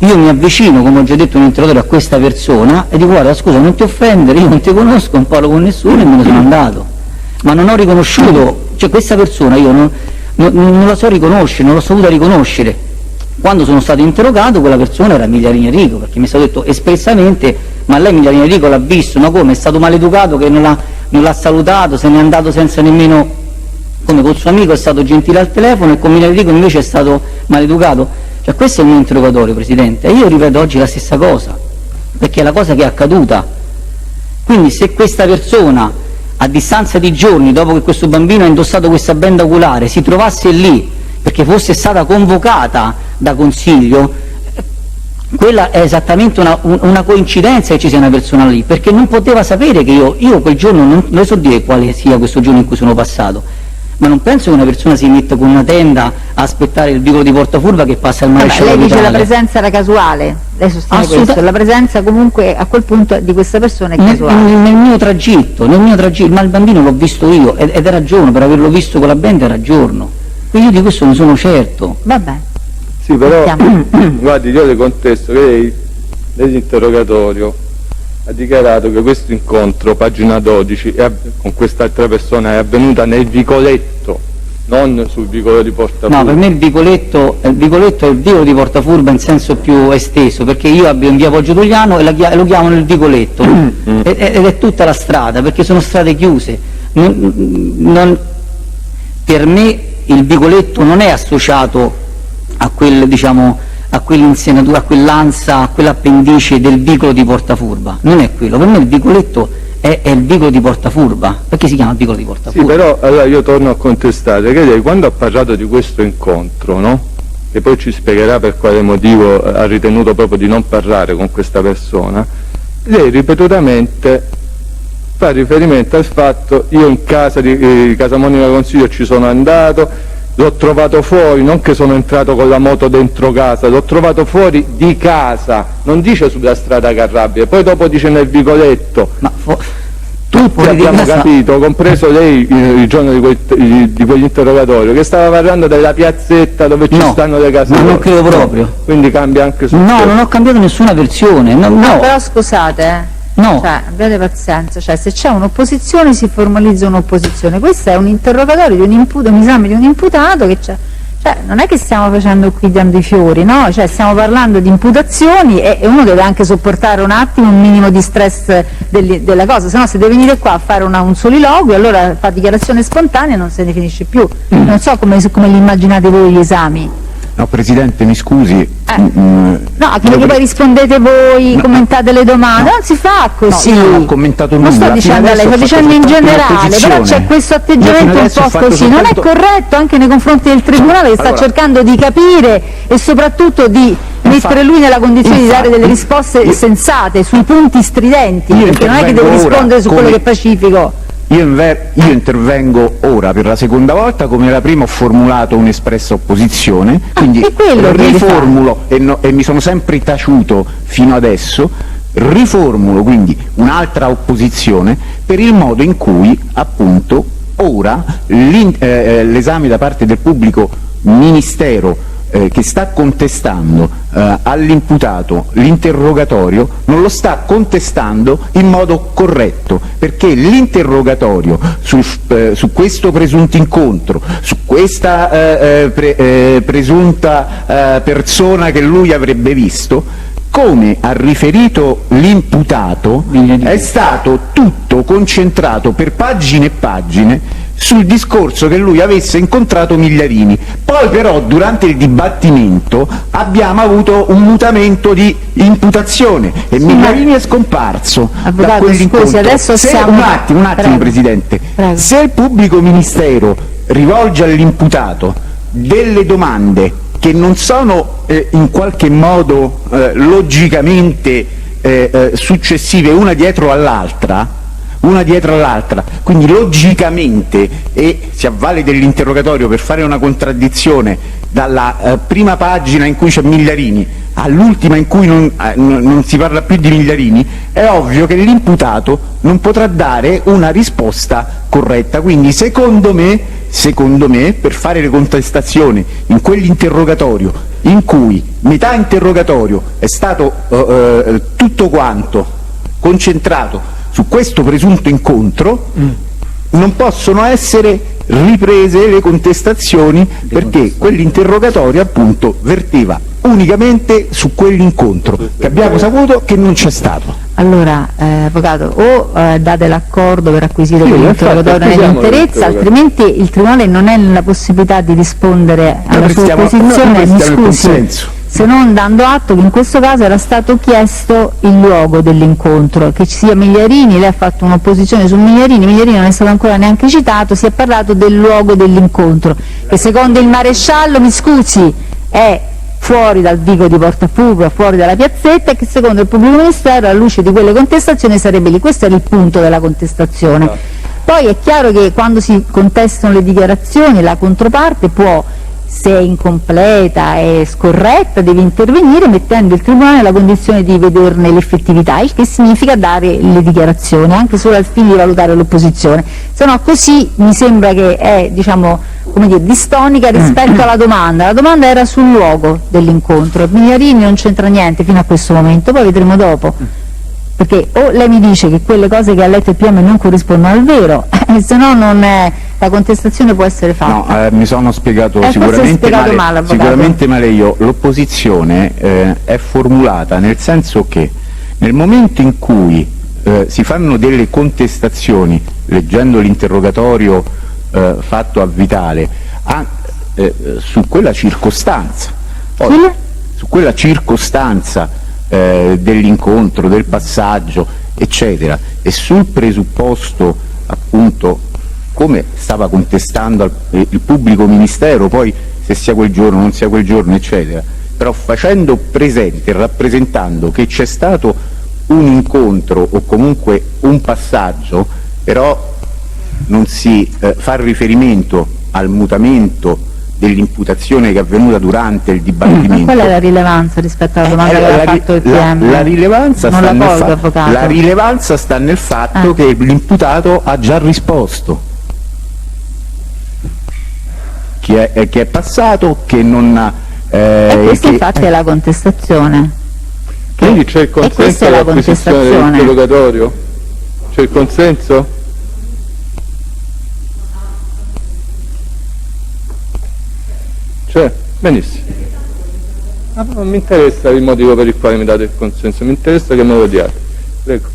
Io mi avvicino, come ho già detto in interrogatorio, a questa persona e dico guarda scusa non ti offendere, io non ti conosco, non parlo con nessuno e me ne sono andato. Ma non ho riconosciuto, cioè questa persona io non la so riconoscere, non l'ho saputa riconoscere. Quando sono stato interrogato quella persona era Migliarini Enrico, perché mi è stato detto espressamente ma lei Migliarini Enrico l'ha visto, ma come? È stato maleducato che non l'ha salutato, se n'è andato senza nemmeno, come col suo amico è stato gentile al telefono e con Migliarini Enrico invece è stato maleducato. Cioè questo è il mio interrogatorio, Presidente, e io ripeto oggi la stessa cosa, perché è la cosa che è accaduta. Quindi se questa persona, a distanza di giorni, dopo che questo bambino ha indossato questa benda oculare, si trovasse lì, perché fosse stata convocata da Consiglio, quella è esattamente una coincidenza che ci sia una persona lì, perché non poteva sapere che io quel giorno, non le so dire quale sia questo giorno in cui sono passato, ma non penso che una persona si metta con una tenda a aspettare il vicolo di Portafurva che passa il maresciallo. Lei dice la presenza era casuale, lei sostiene questo, la presenza comunque a quel punto di questa persona è casuale. Nel mio tragitto, ma il bambino l'ho visto io ed era giorno, per averlo visto con la benda era giorno, quindi io di questo ne sono certo. Vabbè. Sì, però guardi, io le contesto che lei nell'interrogatorio ha dichiarato che questo incontro, pagina 12, con quest'altra persona è avvenuta nel vicoletto non sul vicolo di Portafurba. No, per me il vicoletto è il vicolo di Portafurba in senso più esteso, perché io abito in via Poggio Togliano e lo chiamano il vicoletto, ed è tutta la strada, perché sono strade chiuse. Per me il vicoletto non è associato a quel, diciamo, a quell'insenatura, a quell'ansa, a quell'appendice del vicolo di Portafurba. Non è quello, per me il vicoletto è il vicolo di Portafurba. Perché si chiama vicolo di Portafurba? Sì, però allora io torno a contestare che lei, quando ha parlato di questo incontro, no? Che poi ci spiegherà per quale motivo ha ritenuto proprio di non parlare con questa persona, lei ripetutamente fa riferimento al fatto: io in casa di Casa Monica Consiglio ci sono andato, l'ho trovato fuori, non che sono entrato con la moto dentro casa, l'ho trovato fuori di casa, non dice sulla strada Carrabia, poi dopo dice nel vicoletto. Ma tutti abbiamo capito, compreso lei, il giorno di quegli interrogatori, che stava parlando della piazzetta dove ci stanno le case. No, non credo proprio. Quindi cambia anche su No, questo. non ho cambiato nessuna versione. No. Però scusate, No. cioè, abbiate pazienza, cioè, se c'è un'opposizione si formalizza un'opposizione. Questo è un interrogatorio di un esame di un imputato che c'è. Cioè, non è che stiamo facendo qui dando i fiori, no? Cioè, stiamo parlando di imputazioni e uno deve anche sopportare un attimo un minimo di stress della cosa, se no se deve venire qua a fare un soliloquio, allora fa dichiarazione spontanea e non se ne finisce più. Non so come li immaginate voi gli esami. No, Presidente, mi scusi. No, anche perché poi rispondete voi, commentate le domande, non si fa così. No, io non ho commentato nulla. Non sto dicendo a lei, sto dicendo in generale, però c'è questo atteggiamento un po' così, non è corretto anche nei confronti del Tribunale che sta cercando di capire e soprattutto di mettere lui nella condizione di dare delle risposte sensate sui punti stridenti, perché non è che deve rispondere su quello che è pacifico. Io intervengo ora per la seconda volta, come la prima ho formulato un'espressa opposizione, quindi riformulo e mi sono sempre taciuto fino adesso, riformulo quindi un'altra opposizione per il modo in cui appunto ora l'esame da parte del pubblico ministero che sta contestando all'imputato l'interrogatorio non lo sta contestando in modo corretto, perché l'interrogatorio su questo presunto incontro, su questa presunta persona che lui avrebbe visto, come ha riferito l'imputato, è stato tutto concentrato per pagine e pagine sul discorso che lui avesse incontrato Migliarini. Poi però durante il dibattimento abbiamo avuto un mutamento di imputazione e Migliarini è scomparso da quell'incontro. Scusi, adesso un attimo Presidente. Prego. Se il pubblico ministero rivolge all'imputato delle domande che non sono in qualche modo logicamente successive una dietro all'altra, quindi logicamente, e si avvale dell'interrogatorio per fare una contraddizione dalla prima pagina in cui c'è Migliarini all'ultima in cui non si parla più di Migliarini, è ovvio che l'imputato non potrà dare una risposta corretta. Quindi secondo me, per fare le contestazioni in quell'interrogatorio in cui metà interrogatorio è stato tutto quanto concentrato su questo presunto incontro, non possono essere riprese le contestazioni, perché quell'interrogatorio appunto verteva unicamente su quell'incontro che abbiamo saputo che non c'è stato. Allora, Avvocato, o date l'accordo per acquisire quell'interrogatorio nell'interezza, altrimenti il Tribunale non è nella possibilità di rispondere alla sua opposizione, mi scusi, se non dando atto che in questo caso era stato chiesto il luogo dell'incontro, che ci sia Migliarini, lei ha fatto un'opposizione su Migliarini non è stato ancora neanche citato, si è parlato del luogo dell'incontro, che secondo il maresciallo, mi scusi, è fuori dal vico di Portafurba, fuori dalla piazzetta, e che secondo il pubblico ministero alla luce di quelle contestazioni sarebbe lì. Questo era il punto della contestazione. Poi è chiaro che quando si contestano le dichiarazioni la controparte può, se è incompleta e scorretta, deve intervenire mettendo il Tribunale nella condizione di vederne l'effettività, il che significa dare le dichiarazioni anche solo al fine di valutare l'opposizione, se no così mi sembra che è, diciamo, come dire, distonica rispetto alla domanda. La domanda era sul luogo dell'incontro, Migliarini non c'entra niente fino a questo momento, poi vedremo dopo. perché o lei mi dice che quelle cose che ha letto il PM non corrispondono al vero, se no non è, la contestazione può essere fatta. No, mi sono spiegato forse sicuramente spiegato male, avvocato. Sicuramente male io. L'opposizione è formulata nel senso che nel momento in cui si fanno delle contestazioni, leggendo l'interrogatorio fatto a Vitale, su quella circostanza, poi, su quella circostanza dell'incontro, del passaggio, eccetera, e sul presupposto, appunto, come stava contestando il pubblico ministero, poi se sia quel giorno, non sia quel giorno, eccetera, però facendo presente, rappresentando che c'è stato un incontro o comunque un passaggio, però non si fa riferimento al mutamento dell'imputazione che è avvenuta durante il dibattimento. Ma qual è la rilevanza rispetto alla domanda che aveva fatto il PM? La rilevanza non sta la nel colgo, fatto, avvocato. la rilevanza sta nel fatto che l'imputato ha già risposto, che è passato, che non ha... e questa infatti è la contestazione. Quindi c'è il questa consenso è la all'acquisizione contestazione. dell'interrogatorio? C'è il consenso? C'è? Benissimo. Ma non mi interessa il motivo per il quale mi date il consenso, mi interessa che me lo diate. Prego.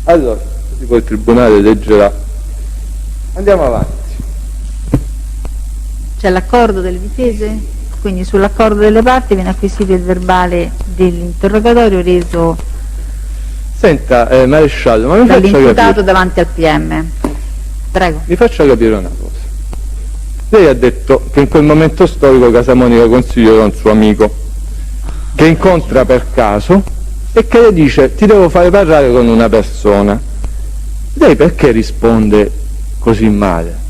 Allora, così poi il Tribunale leggerà. Andiamo avanti. C'è l'accordo delle difese? Quindi sull'accordo delle parti viene acquisito il verbale dell'interrogatorio reso Senta, maresciallo, ma mi faccia dall'imputato capire. davanti al PM. Prego. Mi faccia capire una cosa. Lei ha detto che in quel momento storico Casamonica Consiglio era un suo amico, che incontra per caso e che le dice ti devo fare parlare con una persona. Lei perché risponde così male?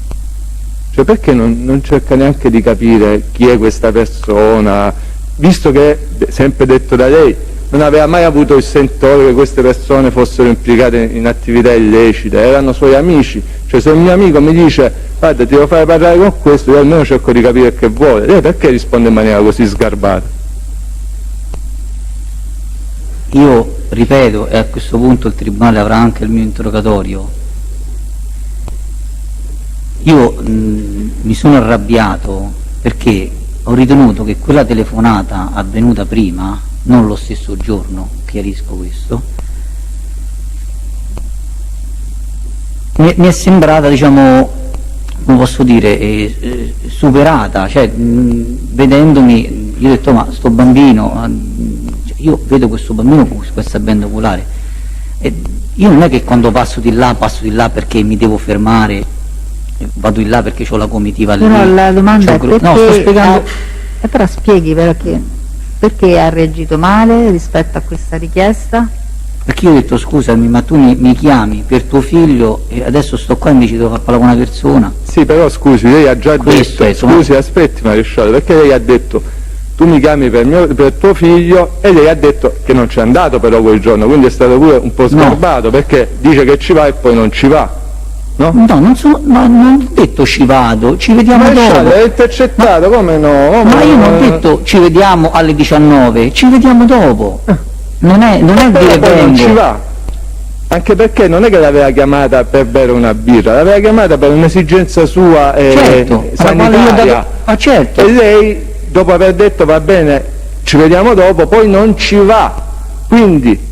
Cioè perché non cerca neanche di capire chi è questa persona, visto che, sempre detto da lei, non aveva mai avuto il sentore che queste persone fossero implicate in attività illecite, erano suoi amici. Cioè se un mio amico mi dice guarda ti devo fare parlare con questo, io almeno cerco di capire che vuole. Lei perché risponde in maniera così sgarbata? Io ripeto, e a questo punto il Tribunale avrà anche il mio interrogatorio, io mi sono arrabbiato perché ho ritenuto che quella telefonata avvenuta prima, non lo stesso giorno, chiarisco questo, mi è sembrata, diciamo, come posso dire, superata, cioè vedendomi, io ho detto ma sto bambino, io vedo questo bambino con questa benda oculare, e io non è che quando passo di là perché mi devo fermare, vado di là perché ho la comitiva lì. Però la domanda è perché, no, sto spiegando. però spieghi perché ha reagito male rispetto a questa richiesta? Perché io ho detto scusami, ma tu mi chiami per tuo figlio e adesso sto qua e mi ci devo far parlare con una persona. Sì, però scusi, lei ha già Questo detto, è, scusi, aspetti maresciallo, perché lei ha detto tu mi chiami per tuo figlio, e lei ha detto che non c'è andato però quel giorno, quindi è stato pure un po' sgarbato, perché dice che ci va e poi non ci va. No? No, non ho detto ci vado, ci vediamo dopo. È intercettato, come no? Ma io non ho detto ci vediamo alle 19, ci vediamo dopo. Non è dire poi non ci vengo. va. Anche perché non è che l'aveva chiamata per bere una birra, l'aveva chiamata per un'esigenza sua Certo, sanitaria. ma certo. E lei, dopo aver detto va bene, ci vediamo dopo, poi non ci va. Quindi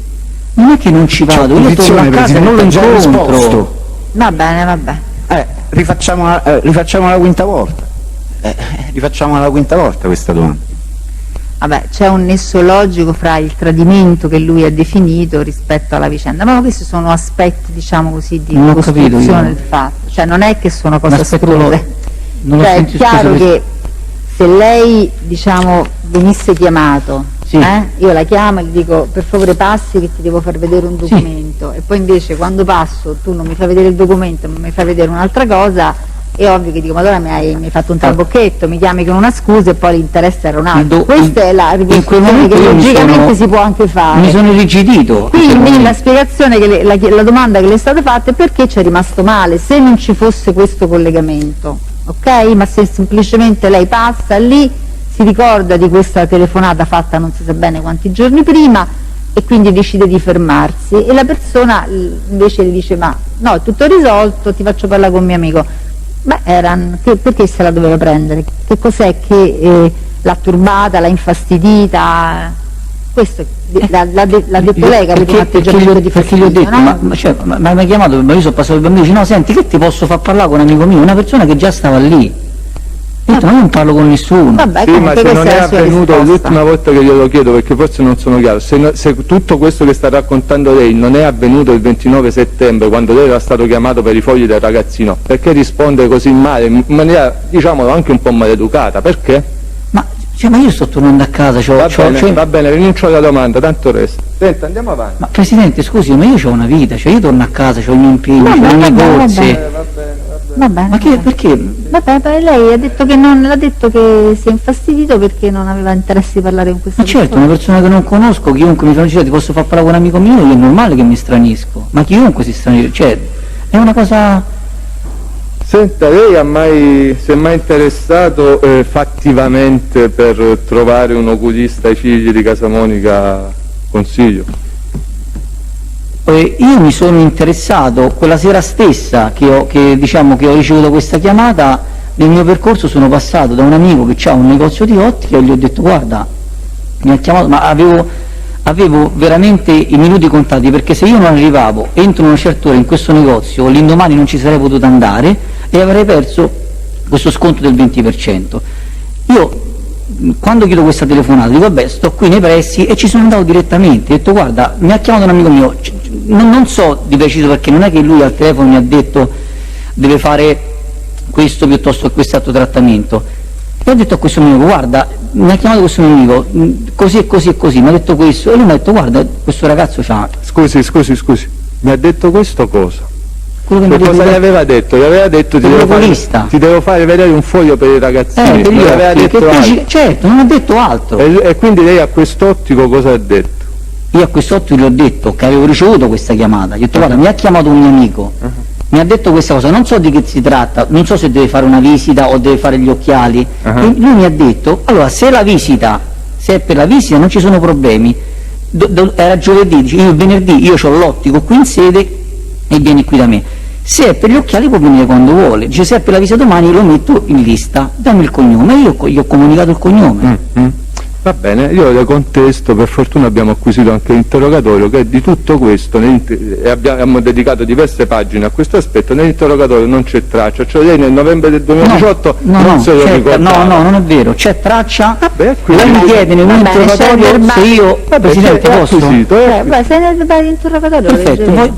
Non è che non ci vado, io torno a casa e non lo incontro. Va bene, vabbè. Rifacciamo la quinta volta. Rifacciamo la quinta volta questa domanda. Vabbè, c'è un nesso logico fra il tradimento che lui ha definito rispetto alla vicenda, ma questi sono aspetti, diciamo così, di Non ho capito costruzione io. del fatto, cioè non è che sono cose L'aspetto astruse. non l'ho Cioè è sentito, chiaro scusa, che se lei, diciamo, venisse chiamato, Sì. io la chiamo e gli dico per favore passi che ti devo far vedere un documento, e poi invece quando passo tu non mi fai vedere il documento ma mi fai vedere un'altra cosa, è ovvio che dico ma allora mi hai fatto un trabocchetto, mi chiami con una scusa e poi l'interesse era un altro. Questa è la in quel ricostruzione momento che io logicamente si può anche fare. mi sono irrigidito. Quindi la spiegazione, che la domanda che le è stata fatta è perché ci è rimasto male, se non ci fosse questo collegamento, ok? Ma se semplicemente lei passa lì, si ricorda di questa telefonata fatta non si sa bene quanti giorni prima, e quindi decide di fermarsi e la persona invece gli dice ma no, è tutto risolto, ti faccio parlare con mio amico. Beh, perché se la doveva prendere? Che cos'è che l'ha turbata, l'ha infastidita? Questo l'ha detto lei che ha avuto un atteggiamento di fastidio, perché gli ho detto, no? ma mi ha chiamato, ma io sono passato il bambino, dice no senti che ti posso far parlare con un amico mio, una persona che già stava lì. Ho detto, ma io non parlo con nessuno. Vabbè, sì, ma se non è avvenuto, l'ultima volta che glielo chiedo, perché forse non sono chiaro, se tutto questo che sta raccontando lei non è avvenuto il 29 settembre, quando lei era stato chiamato per i fogli del ragazzino, perché risponde così male, in maniera, diciamolo, anche un po' maleducata? Perché? Ma io sto tornando a casa, va bene, rinuncio alla domanda, tanto resta. Senta, andiamo avanti. Ma Presidente, scusi, ma io ho una vita, io torno a casa, ho i miei impegni, ho i miei corsi. Vabbè, ma perché? Vabbè, lei ha detto che l'ha detto che si è infastidito perché non aveva interesse di parlare con questa persona. Ma certo, una persona che non conosco, chiunque mi fa dire ti posso far parlare con un amico mio, è normale che mi stranisco, ma chiunque si stranisce, è una cosa... Senta, lei si è mai interessato fattivamente per trovare un oculista ai figli di Casamonica Consiglio? Io mi sono interessato quella sera stessa che ho ricevuto questa chiamata. Nel mio percorso sono passato da un amico che ha un negozio di ottica e gli ho detto guarda, mi ha chiamato, ma avevo veramente i minuti contati, perché se io non arrivavo entro una certa ora in questo negozio l'indomani non ci sarei potuto andare e avrei perso questo sconto del 20%. Io quando chiedo questa telefonata dico vabbè, sto qui nei pressi, e ci sono andato direttamente, ho detto guarda, mi ha chiamato un amico mio, non so di preciso, perché non è che lui al telefono mi ha detto deve fare questo piuttosto che quest'altro trattamento, e ho detto a questo mio amico guarda, mi ha chiamato questo mio amico così e così e così, mi ha detto questo, e lui mi ha detto guarda, questo ragazzo c'ha... Scusi, mi ha detto questo cosa? Quello che cosa gli aveva detto? Gli aveva detto ti devo fare vedere un foglio per i ragazzini, per non gli aveva occhi, detto altro. Certo, non ha detto altro. E quindi lei a quest'ottico cosa ha detto? Io a quest'ottico gli ho detto che avevo ricevuto questa chiamata, gli ho detto guarda, mi ha chiamato un mio amico, mi ha detto questa cosa, non so di che si tratta, non so se deve fare una visita o deve fare gli occhiali, e lui mi ha detto allora se è per la visita non ci sono problemi, era giovedì, dice, io venerdì io ho l'ottico qui in sede e vieni qui da me, se è per gli occhiali può venire quando vuole, dice se è per la visita domani lo metto in lista, dammi il cognome, e io gli ho comunicato il cognome. Va bene, io le contesto, per fortuna abbiamo acquisito anche l'interrogatorio, che di tutto questo, e abbiamo dedicato diverse pagine a questo aspetto, nell'interrogatorio non c'è traccia, cioè lei nel novembre del 2018 non se lo ricordava. No, non è vero, c'è traccia, lei mi chiede nell'interrogatorio se io, Presidente, posso? Se nell'interrogatorio perfetto, poi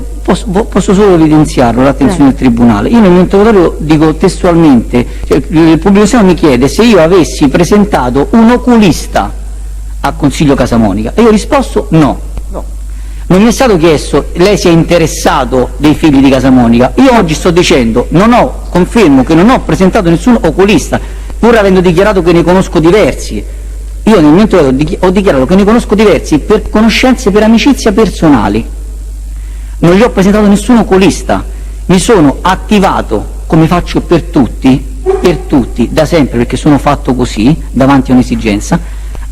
posso solo evidenziarlo, l'attenzione del Tribunale. Io nel mio interrogatorio dico testualmente, il pubblico ministero mi chiede se io avessi presentato un oculista a Consiglio Casamonica e io ho risposto no. Non mi è stato chiesto lei si è interessato dei figli di Casamonica, io oggi sto dicendo confermo che non ho presentato nessun oculista, pur avendo dichiarato che ne conosco diversi. Io nel mio interrogatorio ho dichiarato che ne conosco diversi per conoscenze, per amicizia personali, non gli ho presentato nessun oculista, mi sono attivato come faccio per tutti da sempre, perché sono fatto così davanti a un'esigenza,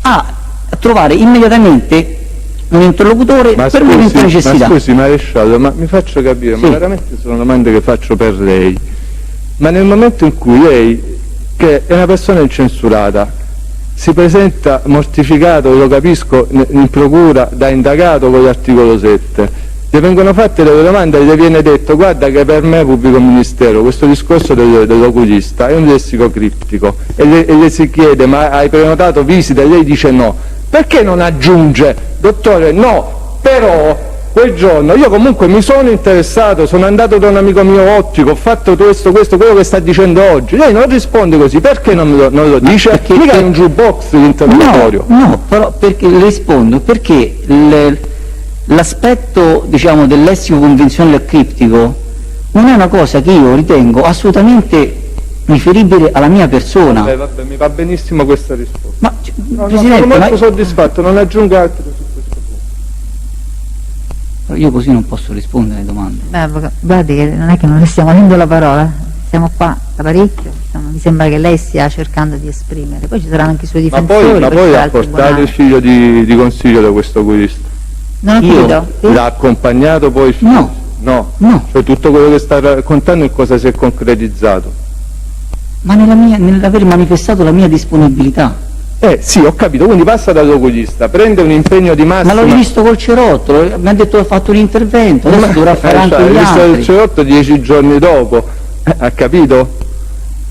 a trovare immediatamente un interlocutore per un'eventuale necessità. Ma scusi maresciallo, ma mi faccio capire, ma veramente sono domande che faccio per lei, ma nel momento in cui lei, che è una persona incensurata, si presenta mortificato, lo capisco, in procura da indagato con l'articolo 7, gli vengono fatte delle domande e gli viene detto guarda che per me pubblico ministero questo discorso dell'oculista è un lessico criptico, e le si chiede ma hai prenotato visita, e lei dice no, perché non aggiunge dottore no, però quel giorno io comunque mi sono interessato, sono andato da un amico mio ottico, ho fatto questo, quello che sta dicendo oggi. Lei non risponde così, perché non lo dice? Perché mica è un jukebox l'interrogatorio. No, però perché le rispondo, perché l'aspetto diciamo del lessico convenzionale criptico non è una cosa che io ritengo assolutamente riferibile alla mia persona. Vabbè, mi va benissimo questa risposta. Ma Presidente, sono molto soddisfatto, non aggiunga altro su questo punto. Io così non posso rispondere alle domande. Guardi che non è che non le stiamo avendo la parola, siamo qua da parecchio, mi sembra che lei stia cercando di esprimere, poi ci saranno anche i suoi difensori. Ma poi ha portato il figlio di Consiglio da questo oculista? Non ho capito. Sì? L'ha accompagnato poi? No. No? No. Cioè tutto quello che sta raccontando in cosa si è concretizzato? Ma nell'aver manifestato la mia disponibilità. Sì, ho capito, quindi passa dall'oculista, prende un impegno di massima... Ma l'ho visto col Cerottolo, mi ha detto che ha fatto un intervento, adesso dovrà fare anche gli visto il altri. Cerotto 10 giorni dopo, ha capito?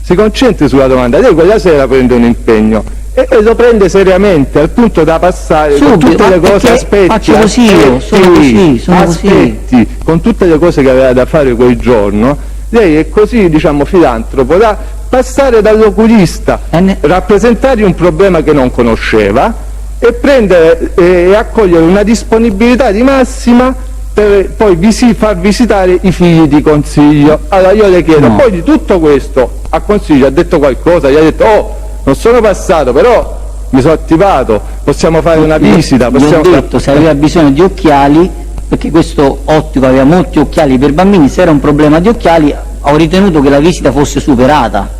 Si concentri sulla domanda, lei quella sera prende un impegno e lo prende seriamente al punto da passare con Subito, tutte le cose, faccio così io, sono così. con tutte le cose che aveva da fare quel giorno, lei è così, diciamo, filantropo da passare dall'oculista, rappresentare un problema che non conosceva e prendere e accogliere una disponibilità di massima per poi far visitare i figli di Consiglio. Allora io le chiedo, poi di tutto questo a Consiglio ha detto qualcosa? Gli ha detto, non sono passato, però mi sono attivato, possiamo fare una visita? Gli ho detto se aveva bisogno di occhiali, perché questo ottico aveva molti occhiali per bambini, se era un problema di occhiali ho ritenuto che la visita fosse superata,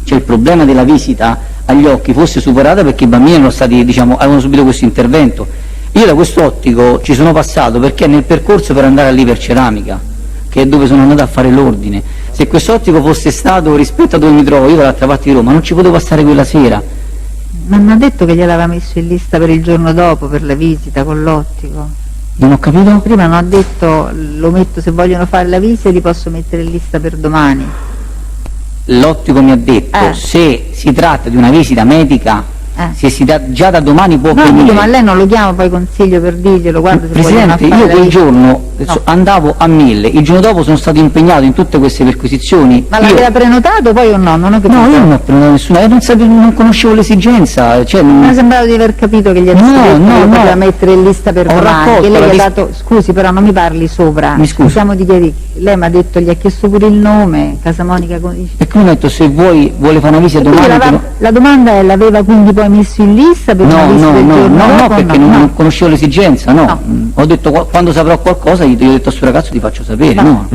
cioè il problema della visita agli occhi fosse superata perché i bambini erano stati, diciamo, avevano subito questo intervento. Io da questo ottico ci sono passato perché nel percorso per andare all'Iperceramica, che è dove sono andato a fare l'ordine, se questo ottico fosse stato rispetto a dove mi trovo io dall'altra parte di Roma non ci potevo passare quella sera. Ma non ha detto che gliel'aveva messo in lista per il giorno dopo, per la visita con l'ottico? Non ho capito? Prima non ha detto, lo metto, se vogliono fare la visita li posso mettere in lista per domani. L'ottico mi ha detto, se si tratta di una visita medica, se si dà già da domani può venire. Ma lei non lo chiama poi Consiglio per dirglielo, guarda se Presidente, io quel giorno andavo a 1000, il giorno dopo sono stato impegnato in tutte queste perquisizioni. Ma l'aveva prenotato poi o no? Non ho capito. No, io non ho prenotato nessuno, non conoscevo l'esigenza. Cioè, mi è sembrato di aver capito che gli ha detto poteva mettere in lista per domani, che lei gli ha dato, scusi però non mi parli sopra, mi scusi. Siamo di chiarire, lei mi ha detto, gli ha chiesto pure il nome, Casamonica. E come ho detto, se vuole fare una visita domani... La domanda è, l'aveva quindi poi messo in lista per una visita del giorno dopo? No, perché non conoscevo l'esigenza, no. Ho detto quando saprò qualcosa gli ho detto a suo ragazzo ti faccio sapere, no.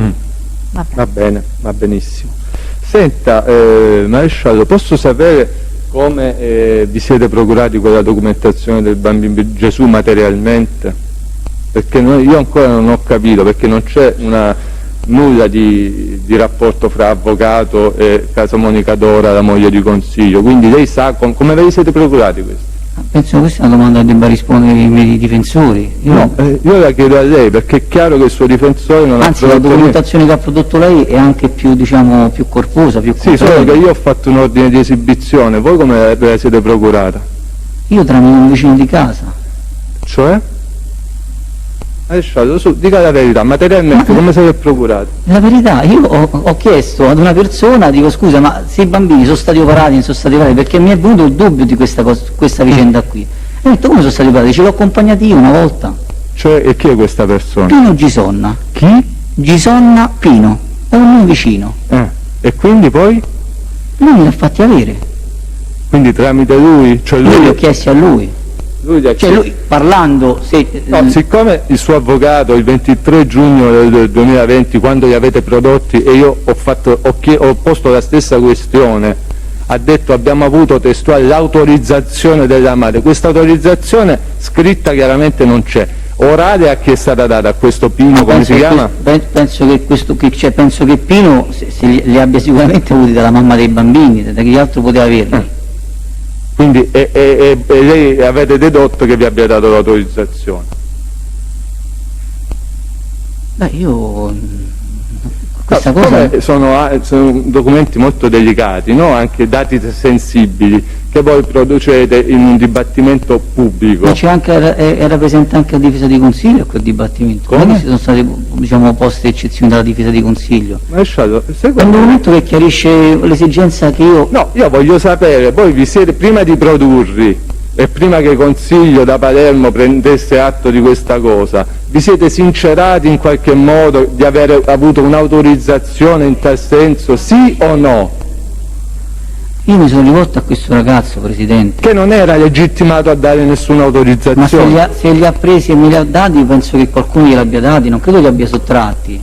Va bene, va benissimo. Senta, maresciallo, posso sapere come vi siete procurati quella documentazione del bambino Gesù materialmente? Perché io ancora non ho capito, perché non c'è nulla di rapporto fra avvocato e Casamonica Dora, la moglie di Consiglio, quindi lei sa come ve li siete procurati questo? Penso che questa è una domanda che debba rispondere i miei difensori. Io la chiedo a lei perché è chiaro che il suo difensore non ha la documentazione che ha prodotto lei è anche più, diciamo, più corposa, più sì, solo che io ho fatto un ordine di esibizione, voi come ve la siete procurata? Io tramite un vicino di casa. Cioè? Dica la verità, materialmente come siete procurati? La verità, io ho chiesto ad una persona, dico scusa, ma se i bambini sono stati operati, non sono stati operati, perché mi è venuto il dubbio di questa vicenda qui. E ho detto come sono stati operati? Ce l'ho accompagnati io una volta. Cioè, e chi è questa persona? Pino Gisonna. Chi? Gisonna Pino, è un mio vicino. E quindi poi? Lui me li ha fatti avere. Quindi tramite lui? Cioè lui... Io li ho chiesti a lui. Lui parlando siccome il suo avvocato il 23 giugno del 2020 quando li avete prodotti e io ho posto la stessa questione, ha detto abbiamo avuto testuale l'autorizzazione della madre, questa autorizzazione scritta chiaramente non c'è, orale a chi è stata data? A questo Pino, come si chiama? Penso che Pino se li abbia sicuramente avuti dalla mamma dei bambini, da chi altro poteva averli. Quindi lei avete dedotto che vi abbia dato l'autorizzazione? Beh, io questa cosa... Sono documenti molto delicati, no? Anche dati sensibili che voi producete in un dibattimento pubblico. Ma c'è anche, era presente anche la difesa di consiglio a quel dibattimento. Come? Non è che si sono state, diciamo, poste eccezioni dalla difesa di consiglio. Maresciallo, è un documento che chiarisce l'esigenza che io... No, io voglio sapere, voi vi siete, prima di produrli e prima che Consiglio da Palermo prendesse atto di questa cosa, vi siete sincerati in qualche modo di aver avuto un'autorizzazione in tal senso, sì o no? Io mi sono rivolto a questo ragazzo, Presidente. Che non era legittimato a dare nessuna autorizzazione. Ma se li ha presi e me li ha dati, io penso che qualcuno glieli abbia dati, non credo li abbia sottratti.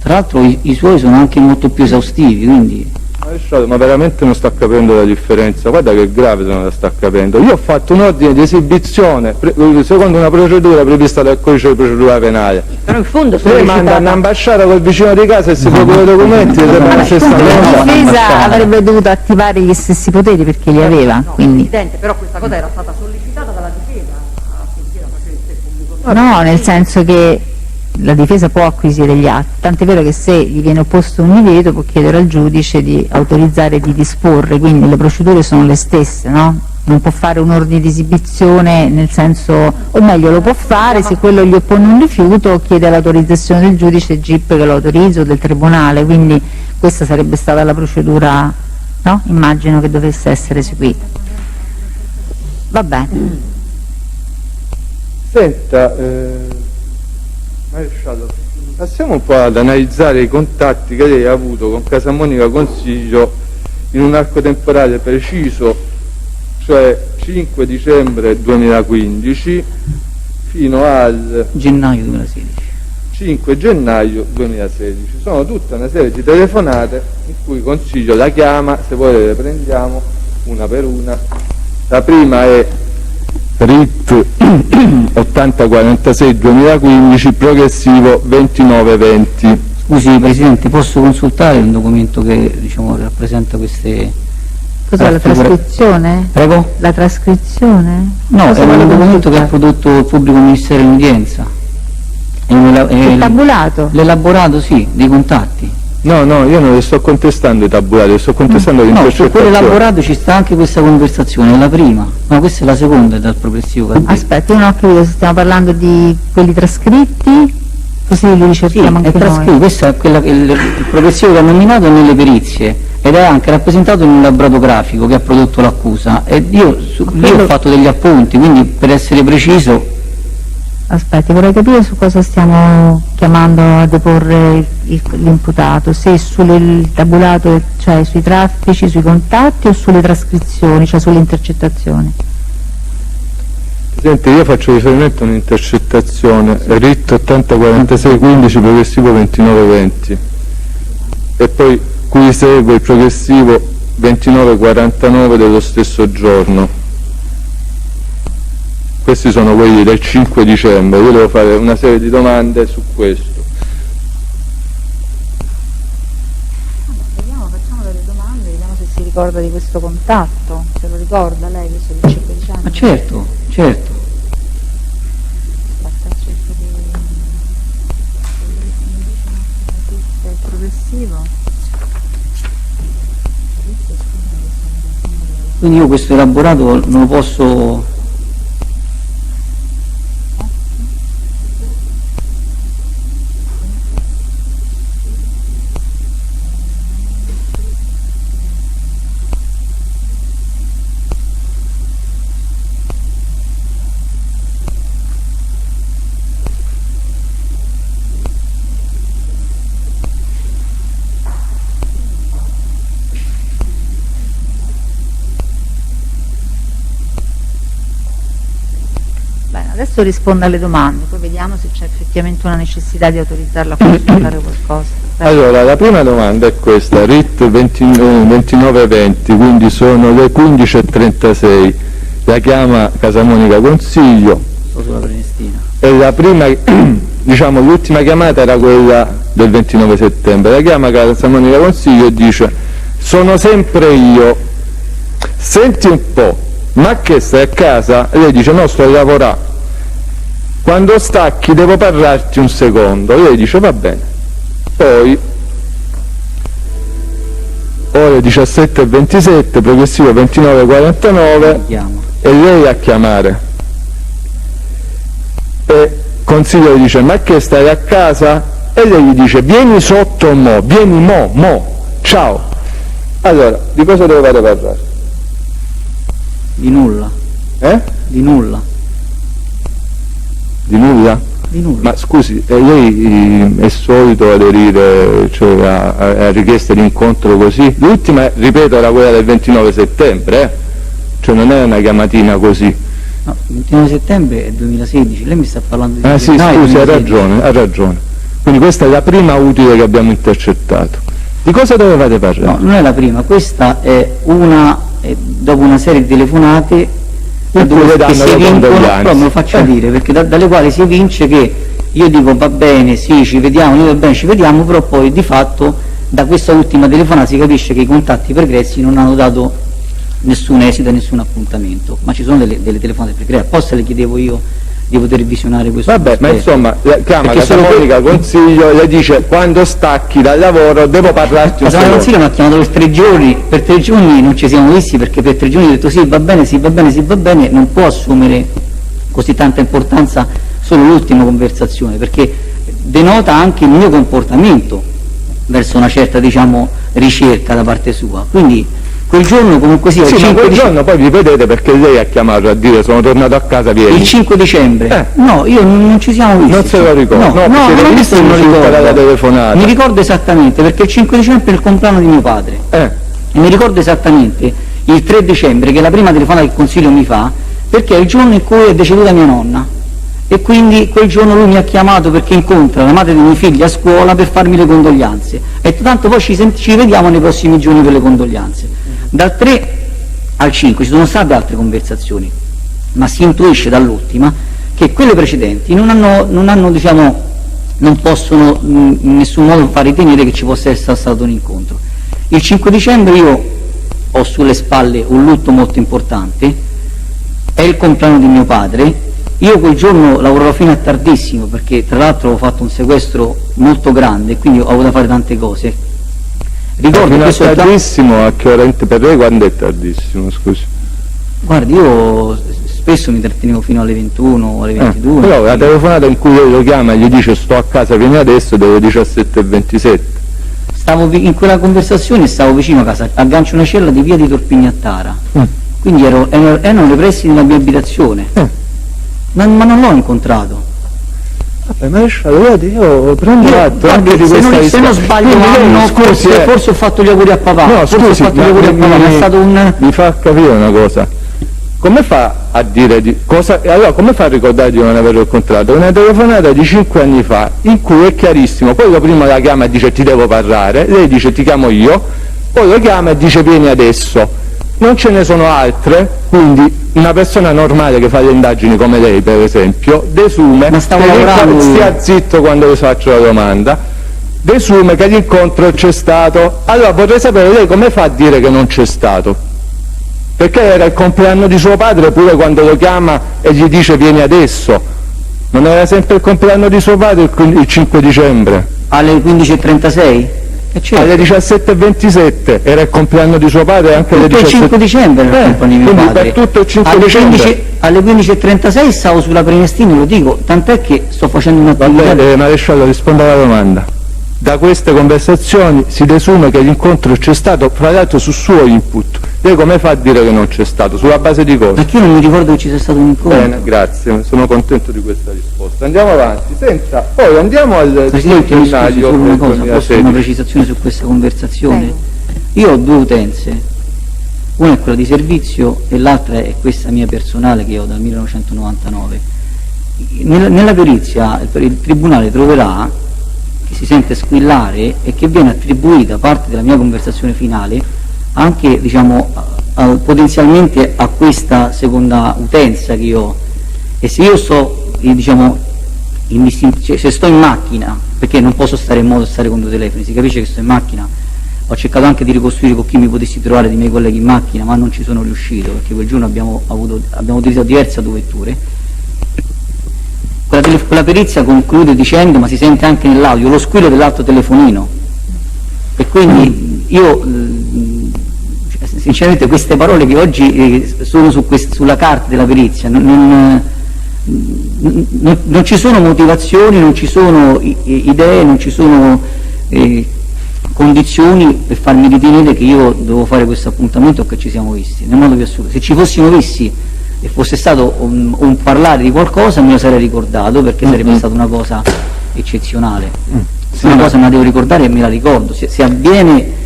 Tra l'altro i suoi sono anche molto più esaustivi, quindi... Maresciallo, ma veramente non sta capendo la differenza, guarda che è grave se non la sta capendo. Io ho fatto un ordine di esibizione secondo una procedura prevista dal codice di procedura penale. Però in fondo Lei manda un'ambasciata col vicino di casa e si procura i documenti, La difesa avrebbe dovuto attivare gli stessi poteri perché li aveva, No, quindi. Presidente, però questa cosa era stata sollecitata dalla difesa affinché la facesse pubblico. No, nel senso che la difesa può acquisire gli atti, tant'è vero che se gli viene opposto un divieto può chiedere al giudice di autorizzare e di disporre, quindi le procedure sono le stesse, no? Non può fare un ordine di esibizione nel senso, o meglio lo può fare, se quello gli oppone un rifiuto chiede l'autorizzazione del giudice GIP che lo autorizza o del tribunale, quindi questa sarebbe stata la procedura, no? Immagino che dovesse essere seguita. Va bene. Senta, Maresciallo, passiamo un po' ad analizzare i contatti che lei ha avuto con Casamonica Consiglio in un arco temporale preciso, cioè 5 dicembre 2015 fino al Gennaio 2016. 5 gennaio 2016. Sono tutta una serie di telefonate in cui Consiglio la chiama, se volete le prendiamo una per una. La prima è RIT 8046 2015 progressivo 2920. Scusi Presidente, posso consultare un documento che diciamo rappresenta queste... Cos'è la trascrizione? Prego? La trascrizione? No, Cosa è vuole un documento che ha consultare? prodotto il pubblico ministero in udienza. Il tabulato? L'elaborato, sì, dei contatti. No, io non le sto contestando i tabulati, le sto contestando No, su l'intercettazione. quell'elaborato ci sta anche questa conversazione, è la prima, ma questa è la seconda dal progressivo che ha detto. Aspetta, io non ho capito se stiamo parlando di quelli trascritti, così li Sì, ricerchiamo è anche trascritto, noi. questo è quella che il progressivo che ha nominato è nelle perizie ed è anche rappresentato in un elaborato grafico che ha prodotto l'accusa e io ho fatto degli appunti, quindi per essere preciso... Aspetti, vorrei capire su cosa stiamo chiamando a deporre l'imputato, se sul tabulato, cioè sui traffici, sui contatti o sulle trascrizioni, cioè sulle intercettazioni. Presidente, io faccio riferimento a un'intercettazione, RIT 8046 15 progressivo 2920 e poi cui segue il progressivo 2949 dello stesso giorno. Questi sono quelli del 5 dicembre, io devo fare una serie di domande su questo. Facciamo delle domande, vediamo se si ricorda di questo contatto, se lo ricorda lei, questo del 5 dicembre. Ma certo. Aspetta, cerco di... il progressivo. Quindi io questo elaborato non lo posso... Adesso risponda alle domande, poi vediamo se c'è effettivamente una necessità di autorizzarla a consultare qualcosa. Allora, la prima domanda è questa, RIT 2920, quindi sono le 15:36, la chiama Casamonica Consiglio. Sto sulla Prenestina. E la prima, diciamo, l'ultima chiamata era quella del 29 settembre, la chiama Casamonica Consiglio e dice: sono sempre io, senti un po', ma che stai a casa? E lei dice: no, sto a lavorare. Quando stacchi devo parlarti un secondo. Lei dice: va bene. Poi ore 17:27, progressivo 29:49 e lei a chiamare e Consiglio gli dice: ma che stai a casa? E lei gli dice: vieni sotto mo, vieni mo, ciao. Allora, di cosa devo fare parlare? Di nulla. Di nulla? Di nulla. Ma scusi, lei è solito aderire, cioè, a richieste di incontro così? L'ultima, ripeto, era quella del 29 settembre, cioè non è una chiamatina così. No, 29 settembre è 2016, lei mi sta parlando di... Sì, scusi, ha ragione. Quindi questa è la prima utile che abbiamo intercettato. Di cosa dovevate parlare? No, non è la prima, questa è una, dopo una serie di telefonate che si evincono, però me lo faccia dire, perché dalle quali si evince che io dico va bene, sì, ci vediamo, va bene, ci vediamo, però poi di fatto da questa ultima telefonata si capisce che i contatti pregressi non hanno dato nessun esito e nessun appuntamento, ma ci sono delle telefonate pregresse. Apposta le chiedevo io di poter visionare questo. Vabbè, aspetto. ma insomma, chiama Perché Casamonica Consiglio, le dice quando stacchi dal lavoro devo parlarti un Casamonica Consiglio mi ha chiamato per 3 giorni non ci siamo visti, perché per 3 giorni ho detto sì va bene, sì va bene, sì va bene, non può assumere così tanta importanza solo l'ultima conversazione, perché denota anche il mio comportamento verso una certa, diciamo, ricerca da parte sua. Quindi quel giorno comunque sia, sì, il 5 quel giorno poi vi vedete perché lei ha chiamato a dire sono tornato a casa, vieni. Il 5 dicembre? No, io non ci siamo visti. Non se lo ricordo, no, non è che se non ricordo. La telefonata. Mi ricordo esattamente, perché il 5 dicembre è il compleanno di mio padre. E mi ricordo esattamente il 3 dicembre, che è la prima telefonata che il Consiglio mi fa, perché è il giorno in cui è deceduta mia nonna. E quindi quel giorno lui mi ha chiamato perché incontra la madre dei miei figli a scuola per farmi le condoglianze. E ha detto tanto poi ci vediamo nei prossimi giorni per le condoglianze. Dal 3 al 5 ci sono state altre conversazioni, ma si intuisce dall'ultima che quelle precedenti non hanno diciamo, non possono in nessun modo far ritenere che ci possa essere stato un incontro. Il 5 dicembre io ho sulle spalle un lutto molto importante, è il compleanno di mio padre. Io quel giorno lavorerò fino a tardissimo, perché tra l'altro ho fatto un sequestro molto grande, quindi ho avuto da fare tante cose. Ricordo fino che a tardissimo, a che ora per lei quando è tardissimo, scusi? Guardi, io spesso mi trattenevo fino alle 21 o alle 22. Però la telefonata in cui lei lo chiama e gli dice sto a casa, vieni adesso, delle 17:27. In quella conversazione stavo vicino a casa, aggancio una cella di via di Torpigni a Tara, quindi erano nei pressi della mia abitazione. Ma non l'ho incontrato. Vabbè, maresciallo, guardi, io prendo atto anche di questa se non sbaglio forse ho fatto gli auguri a papà. No, forse scusi, ho fatto gli auguri a papà, è stato un... Mi fa capire una cosa. Come fa a dire di cosa? Allora, come fa a ricordare di non averlo incontrato? Una telefonata di 5 anni fa, in cui è chiarissimo, poi lo prima la chiama e dice ti devo parlare, lei dice ti chiamo io, poi lo chiama e dice vieni adesso. Non ce ne sono altre, quindi una persona normale che fa le indagini come lei per esempio desume che stia zitto quando le faccio la domanda, desume che l'incontro c'è stato. Allora vorrei sapere lei come fa a dire che non c'è stato, perché era il compleanno di suo padre pure quando lo chiama e gli dice vieni adesso, non era sempre il compleanno di suo padre il 5 dicembre alle 15:36? Certo. Alle 17:27 era il compleanno di suo padre, anche alle 17... il 5 dicembre era il compleanno di mio padre. Per tutto il 5 dicembre. Alle 15:36 stavo sulla Prenestina, lo dico, tant'è che sto facendo un'attività. Vabbè, maresciallo, rispondo alla domanda. Da queste conversazioni si desume che l'incontro c'è stato, fra l'altro su suo input. Lei come fa a dire che non c'è stato? Sulla base di cosa? Perché io non mi ricordo che ci sia stato un incontro. Bene, grazie, sono contento di questa risposta. Andiamo avanti. Senta, poi andiamo al Presidente, mi scusi gennaio solo una cosa, 2016. posso una precisazione su questa conversazione? Io ho 2 utenze, una è quella di servizio e l'altra è questa mia personale che ho dal 1999. Nella perizia il Tribunale troverà che si sente squillare e che viene attribuita parte della mia conversazione finale anche diciamo potenzialmente a questa seconda utenza che io ho. E se io sto diciamo se sto in macchina, perché non posso stare in modo stare con 2 telefoni, si capisce che sto in macchina, ho cercato anche di ricostruire con chi mi potessi trovare dei miei colleghi in macchina, ma non ci sono riuscito perché quel giorno abbiamo utilizzato diverse autovetture. Quella perizia conclude dicendo, ma si sente anche nell'audio, lo squillo dell'altro telefonino, e quindi io sinceramente queste parole che oggi sono sulla carta della perizia non ci sono motivazioni, non ci sono idee, non ci sono condizioni per farmi ritenere che io devo fare questo appuntamento o che ci siamo visti, nel modo più assoluto. Se ci fossimo visti e fosse stato un parlare di qualcosa me lo sarei ricordato, perché sarebbe stata una cosa eccezionale. Una cosa me la devo ricordare e me la ricordo. Se avviene...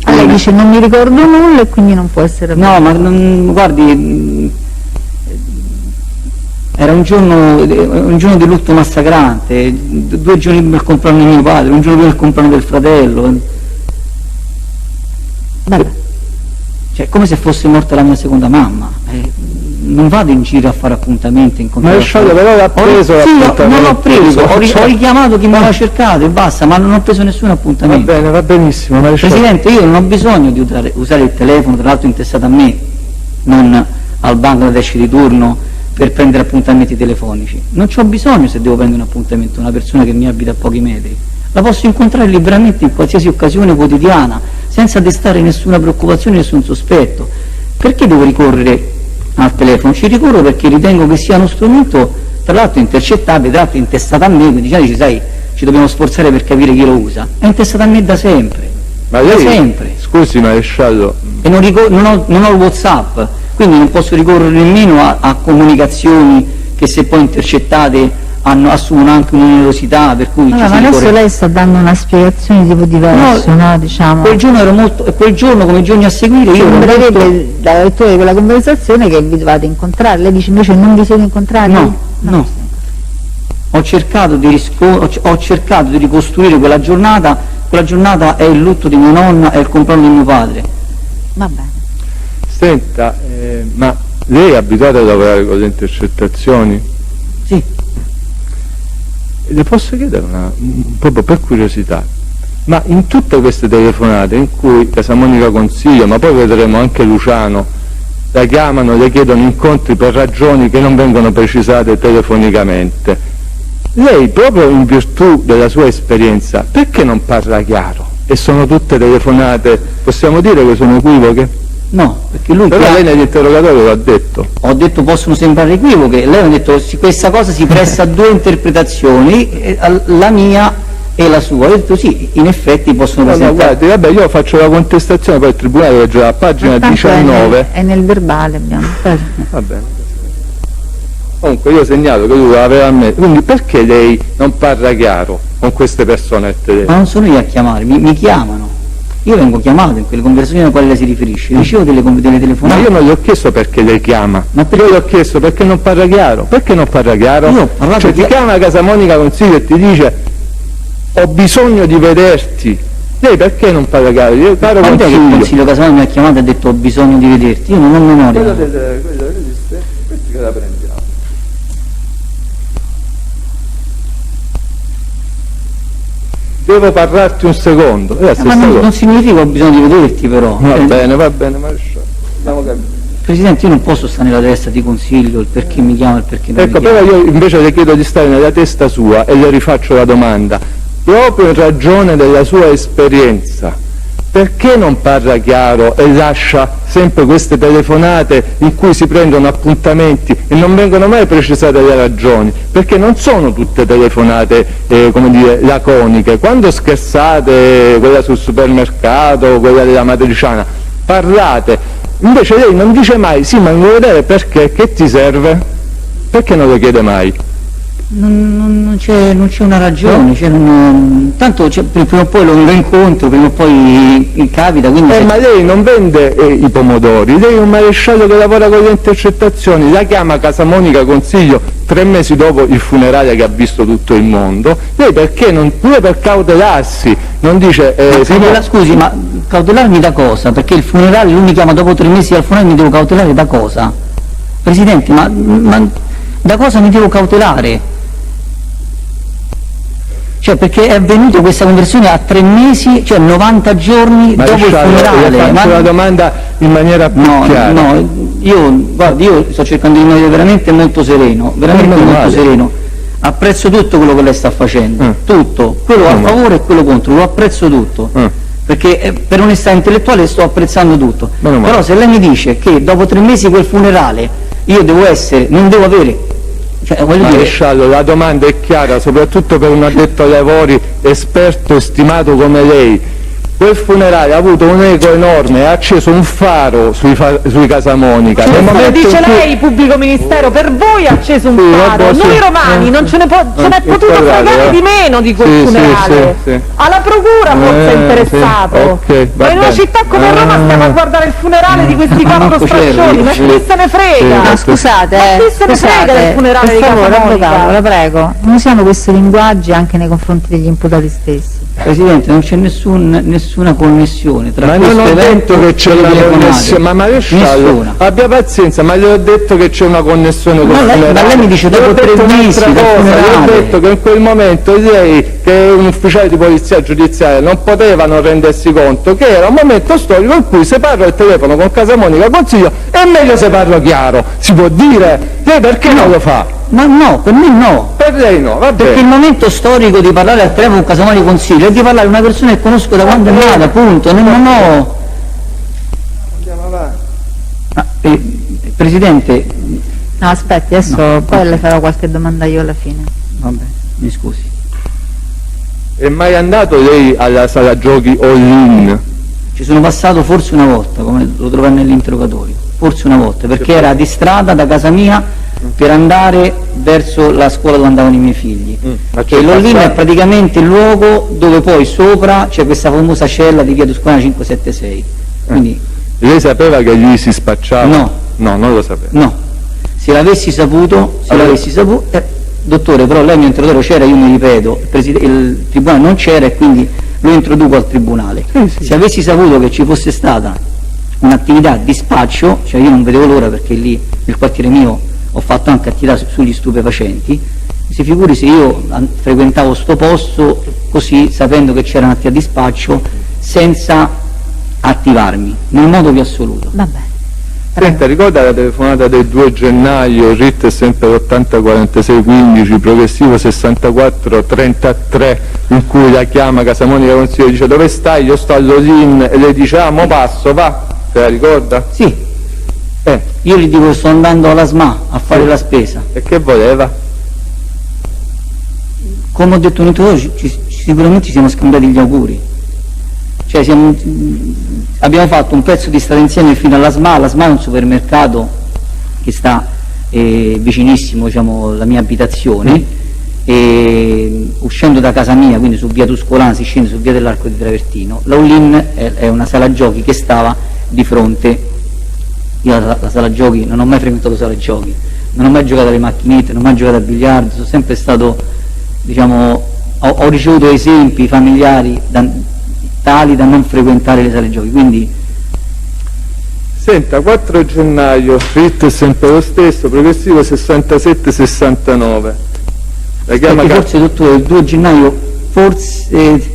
Lei dice non mi ricordo nulla e quindi non può essere... No, ma guardi, era un giorno di lutto massacrante, 2 giorni per il compleanno di mio padre, un giorno per il compleanno del fratello. Vabbè. Cioè, come se fosse morta la mia seconda mamma. Non vado in giro a fare appuntamenti. Maresciallo, però l'ha preso l'appuntamento. Non l'ho preso, ho richiamato chi mi aveva cercato e basta, ma non ho preso nessun appuntamento. Va bene, va benissimo, Maresciallo. Presidente, io non ho bisogno di usare il telefono, tra l'altro intestato a me, non al Bangladesh di turno, per prendere appuntamenti telefonici. Non c'ho bisogno, se devo prendere un appuntamento, una persona che mi abita a pochi metri. La posso incontrare liberamente in qualsiasi occasione quotidiana, senza destare nessuna preoccupazione, nessun sospetto. Perché devo ricorrere al telefono? Ci ricorro perché ritengo che sia uno strumento, tra l'altro intercettabile, tra l'altro intestato a me, quindi già dici, sai, ci dobbiamo sforzare per capire chi lo usa. È intestato a me da sempre. Ma lei, da sempre. Scusi Maresciallo. E non ho il WhatsApp, quindi non posso ricorrere nemmeno a comunicazioni che, se poi intercettate, assumono anche un'onerosità, per cui allora, ma adesso lei sta dando una spiegazione tipo diverso, no? Diciamo. Quel giorno come i giorni a seguire io sembrerebbe dalla lettura di quella conversazione che vi dovete incontrare. Lei dice invece non vi siete incontrati? No. Ho cercato di ricostruire quella giornata è il lutto di mia nonna, è il compleanno di mio padre. Va bene. Senta, ma lei è abituata a lavorare con le intercettazioni? Sì. Le posso chiedere proprio per curiosità, ma in tutte queste telefonate in cui Casamonica Consiglio, ma poi vedremo anche Luciano, la chiamano, le chiedono incontri per ragioni che non vengono precisate telefonicamente, lei, proprio in virtù della sua esperienza, perché non parla chiaro? E sono tutte telefonate, possiamo dire che sono equivoche? No, perché lui... Però lei nell'interrogatorio l'ha detto. Ho detto possono sembrare equivoche, lei ha detto questa cosa si presta a due interpretazioni, la mia e la sua. Ho detto sì, in effetti possono presentare... No, guardi, vabbè, io faccio la contestazione, poi il Tribunale legge la pagina 19. È nel verbale, abbiamo. Va bene. Comunque io segnalo che lui aveva a me, quindi perché lei non parla chiaro con queste persone al telefono? Ma non sono io a chiamare, mi chiamano. Io vengo chiamato in quelle conversazioni alle quali lei si riferisce, ricevo delle telefonate. Ma io non gli ho chiesto perché lei chiama, ma perché? Io gli ho chiesto perché non parla chiaro. Perché non parla chiaro? Io ho parlato cioè ti chiama Casamonica Consiglio e ti dice ho bisogno di vederti. Lei perché non parla chiaro? Io, caro Consiglio. Quando è che il Consiglio Casamonica mi ha chiamato e ha detto ho bisogno di vederti? Io non ho memoria. Quello questi che la prendiamo. Devo parlarti un secondo. Ma non significa ho bisogno di vederti, però. Va bene, Maresciallo. Andiamo capire. Presidente, io non posso stare nella testa di Consiglio, il perché mi chiama e il perché non mi chiama. Però io invece le chiedo di stare nella testa sua e le rifaccio la domanda. Proprio in ragione della sua esperienza, perché non parla chiaro e lascia sempre queste telefonate in cui si prendono appuntamenti e non vengono mai precisate le ragioni? Perché non sono tutte telefonate, come dire, laconiche. Quando scherzate, quella sul supermercato, quella della matriciana, parlate. Invece lei non dice mai, sì, ma vuoi vedere perché? Che ti serve? Perché non lo chiede mai? Non c'è una ragione, tanto prima o poi lo incontro, prima o poi capita, quindi... Ma lei non vende i pomodori, lei è un maresciallo che lavora con le intercettazioni, la chiama Casamonica Consiglio 3 mesi dopo il funerale che ha visto tutto il mondo, lei perché non, pure per cautelarsi, non dice... scusi, ma cautelarmi da cosa? Perché il funerale, lui mi chiama dopo 3 mesi al funerale, mi devo cautelare da cosa? Presidente, ma da cosa mi devo cautelare? Cioè, perché è avvenuta questa conversione a 3 mesi, cioè 90 giorni dopo il funerale. Le faccio la domanda in maniera più chiara. No, io sto cercando di rimanere veramente molto sereno, sereno. Apprezzo tutto quello che lei sta facendo, tutto, quello a favore e quello contro, lo apprezzo tutto. Perché per onestà intellettuale sto apprezzando tutto. Però se lei mi dice che dopo 3 mesi quel funerale io non devo avere... Maresciallo, la domanda è chiara, soprattutto per un addetto ai lavori esperto e stimato come lei. Quel funerale ha avuto un eco enorme, ha acceso un faro sui Casamonica. Dice lei, pubblico ministero, per voi ha acceso un faro, noi romani non ce ne è potuto fregare di meno di quel funerale. Alla procura forse è interessato, ma in una città come Roma stiamo a guardare il funerale di questi 4 straccioni, ma chi se ne frega? Scusate, chi se ne frega del funerale di Casamonica? Avvocato, la prego, non usiamo questi linguaggi anche nei confronti degli imputati stessi. Presidente, non c'è nessuna connessione tra ma questo non ho evento detto che c'è una connessione, ma maresciallo, nessuna. abbia pazienza, ma gli ho detto che c'è una connessione con il funerale. Ma lei mi dice dopo 3 mesi dal gli ho funerale. detto che in quel momento lei, che è un ufficiale di polizia giudiziaria, non potevano rendersi conto che era un momento storico in cui se parlo al telefono con Casamonica Consiglio è meglio se parlo chiaro, si può dire? Lei perché non lo fa? Ma no, per me no. Per lei no, va bene. Perché il momento storico di parlare al telefono con Casamonica Consiglio è di parlare di una persona che conosco da quando è nata, appunto. Non ho... Andiamo avanti. Presidente, No, aspetti, adesso poi le farò qualche domanda io alla fine. vabbè, mi scusi. È mai andato lei alla sala giochi all-in? Ci sono passato forse una volta, come lo trovai nell'interrogatorio, forse una volta, perché era di strada da casa mia per andare verso la scuola dove andavano i miei figli. Ma E l'all-in è praticamente il luogo dove poi sopra c'è questa famosa cella di via Tuscolana 576. Quindi, Lei sapeva che lì si spacciava? No. No, non lo sapeva. no, se l'avessi saputo, dottore, però lei mi interrogatorio c'era, io mi ripeto, il tribunale non c'era e quindi lo introduco al tribunale. Se avessi saputo che ci fosse stata un'attività di spaccio, cioè io non vedevo l'ora, perché lì nel quartiere mio ho fatto anche attività sugli stupefacenti, si figuri se io frequentavo sto posto così, sapendo che c'era un'attività di spaccio, senza attivarmi, nel modo più assoluto. Vabbè. Senta, ricorda la telefonata del 2 gennaio, RIT è sempre l'80 46 15, progressivo 64 33, in cui la chiama Casamonica Consiglio e dice dove stai? Io sto all'Olin, e lei dice mo passo, va, te la ricorda? Sì, io gli dico sto andando alla SMA a fare la spesa. E che voleva? Come ho detto all'inizio, sicuramente ci siamo scambiati gli auguri. Cioè abbiamo fatto un pezzo di strada insieme fino alla SMA. La SMA è un supermercato che sta vicinissimo, diciamo, alla mia abitazione, e uscendo da casa mia, quindi su via Tuscolana, si scende su via dell'Arco di Travertino. L'All-in è una sala giochi che stava di fronte. Io la sala giochi, non ho mai frequentato sala giochi, non ho mai giocato alle macchinette, non ho mai giocato a biliardo, sono sempre stato, diciamo, ho ricevuto esempi familiari tali da non frequentare le sale giochi, quindi... Senta, 4 gennaio, RIT è sempre lo stesso, progressivo 67-69. La chiama forse, dottore, il 2 gennaio, forse,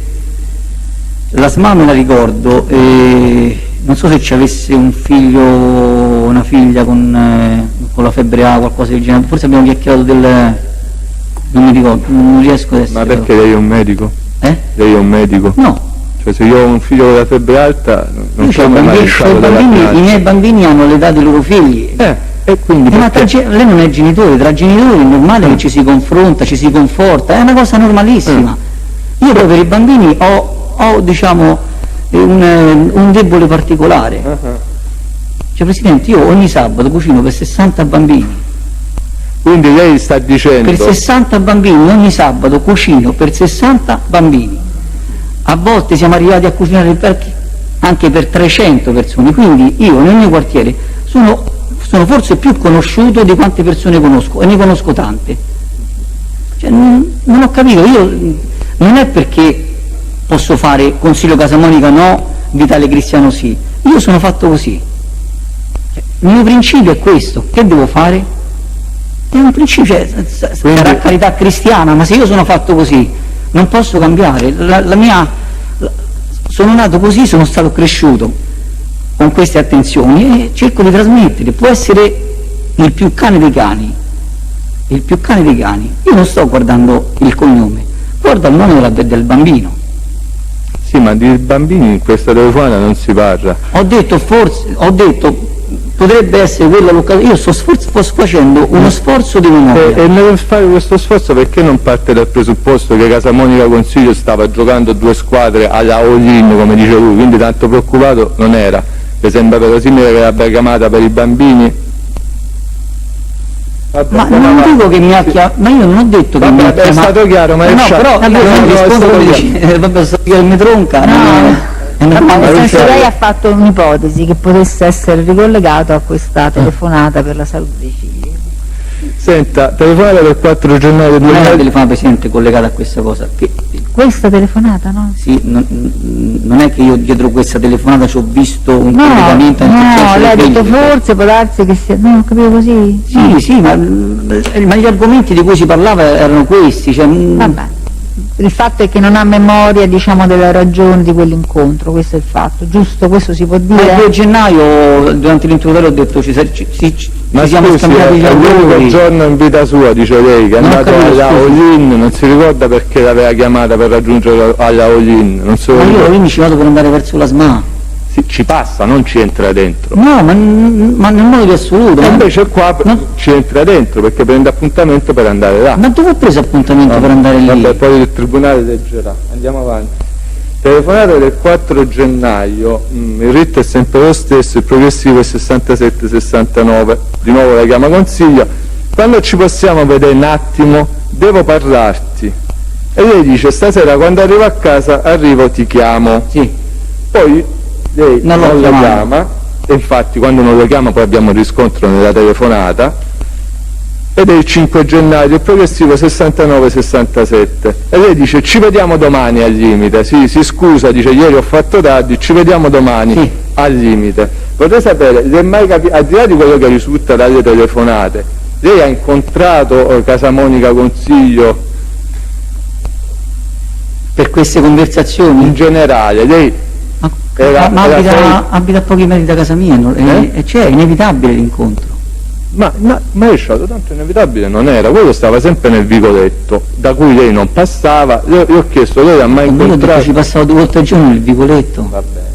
la SMA me la ricordo, non so se ci avesse un figlio o una figlia con la febbre A, qualcosa del genere, forse abbiamo chiacchierato non mi ricordo, non riesco ad essere... Ma perché lei è un medico? Lei è un medico? No. Cioè se io ho un figlio con la febbre alta, non so come i miei bambini hanno l'età dei loro figli. E quindi ma lei non è genitore, tra genitori è normale che ci si confronta, ci si conforta, è una cosa normalissima. Io poi per i bambini ho diciamo un debole particolare. Cioè Presidente, io ogni sabato cucino per 60 bambini. Quindi lei sta dicendo... Per 60 bambini ogni sabato cucino per 60 bambini. A volte siamo arrivati a cucinare anche per 300 persone, quindi io nel mio quartiere sono forse più conosciuto di quante persone conosco, e ne conosco tante. Cioè, non ho capito, io non è perché posso fare Consiglio Casamonica no, Vitale Cristiano sì, io sono fatto così. Cioè, il mio principio è questo, che devo fare? È un principio, sarà carità cristiana, ma se io sono fatto così non posso cambiare, sono nato così, sono stato cresciuto con queste attenzioni e cerco di trasmettere. Può essere il più cane dei cani, io non sto guardando il cognome, guardo il nome del bambino. Sì, ma di bambini in questa telefonata non si parla. Ho detto potrebbe essere quella l'occasione, io sto facendo uno sforzo di memoria. E nel fare questo sforzo perché non parte dal presupposto che Casamonica Consiglio stava giocando 2 squadre alla all-in, come dice lui, quindi tanto preoccupato non era? Le sembra verosimile che la bergamata per i bambini? Vabbè, ma non dico che mi ha chiamato, ma io non ho detto che mi ha chiamato. È stato chiaro, ma no, però io non rispondo come dice, vabbè, sto che mi tronca. Nel senso, lei ha fatto un'ipotesi che potesse essere ricollegato a questa telefonata per la salute dei figli. Senta, telefonata del 4 gennaio non è una telefonata, Presidente, collegata a questa cosa, che Questa telefonata, no? Sì, non è che io dietro questa telefonata ci ho visto un No, collegamento no, lei ha detto forse può darsi che sia... No, ho capito così? Sì, ma gli argomenti di cui si parlava erano questi. Cioè, Vabbè. Il fatto è che non ha memoria, diciamo, della ragione di quell'incontro, questo è il fatto, giusto? Questo si può dire? Il 2 gennaio, durante l'introduzione, ho detto ci siamo scusi, scambiati gli è l'unico auguri. giorno in vita sua, dice lei, che è Non ho andato capito, alla scusi. All-In, non si ricorda perché l'aveva chiamata per raggiungere alla All-In, non se lo Ma io ricorda. quindi ci vado per andare verso la SMA. Sì, ci passa, non ci entra dentro. No, ma nel modo di assoluto. E invece qua No. ci entra dentro perché prende appuntamento per andare là. Ma dove ho preso appuntamento per andare lì? Vabbè, poi il tribunale leggerà. Andiamo avanti. Telefonata del 4 gennaio, il ritmo è sempre lo stesso, il progressivo è 67-69, di nuovo la chiama consiglio. Quando ci possiamo vedere un attimo, devo parlarti. E lei dice, stasera quando arrivo a casa, arrivo, ti chiamo. Sì. Poi lei Non non l'ho la chiamato. chiama, e infatti quando non la chiama poi abbiamo il riscontro nella telefonata, ed è il 5 gennaio, il progressivo 69-67, e lei dice ci vediamo domani al limite, si scusa, dice ieri ho fatto tardi, ci vediamo domani Sì. al limite. Vorrei sapere, le è mai al di là di quello che risulta dalle telefonate, lei ha incontrato Casamonica Consiglio Per queste conversazioni? in generale? Lei Ma era abita a pochi metri da casa mia, e c'è, è inevitabile l'incontro. Ma è stato tanto inevitabile, non era, quello stava sempre nel vicoletto, da cui lei non passava, io ho chiesto, lei ha mai Io ho detto incontrato? ci passavo 2 volte al giorno nel vicoletto. Va bene.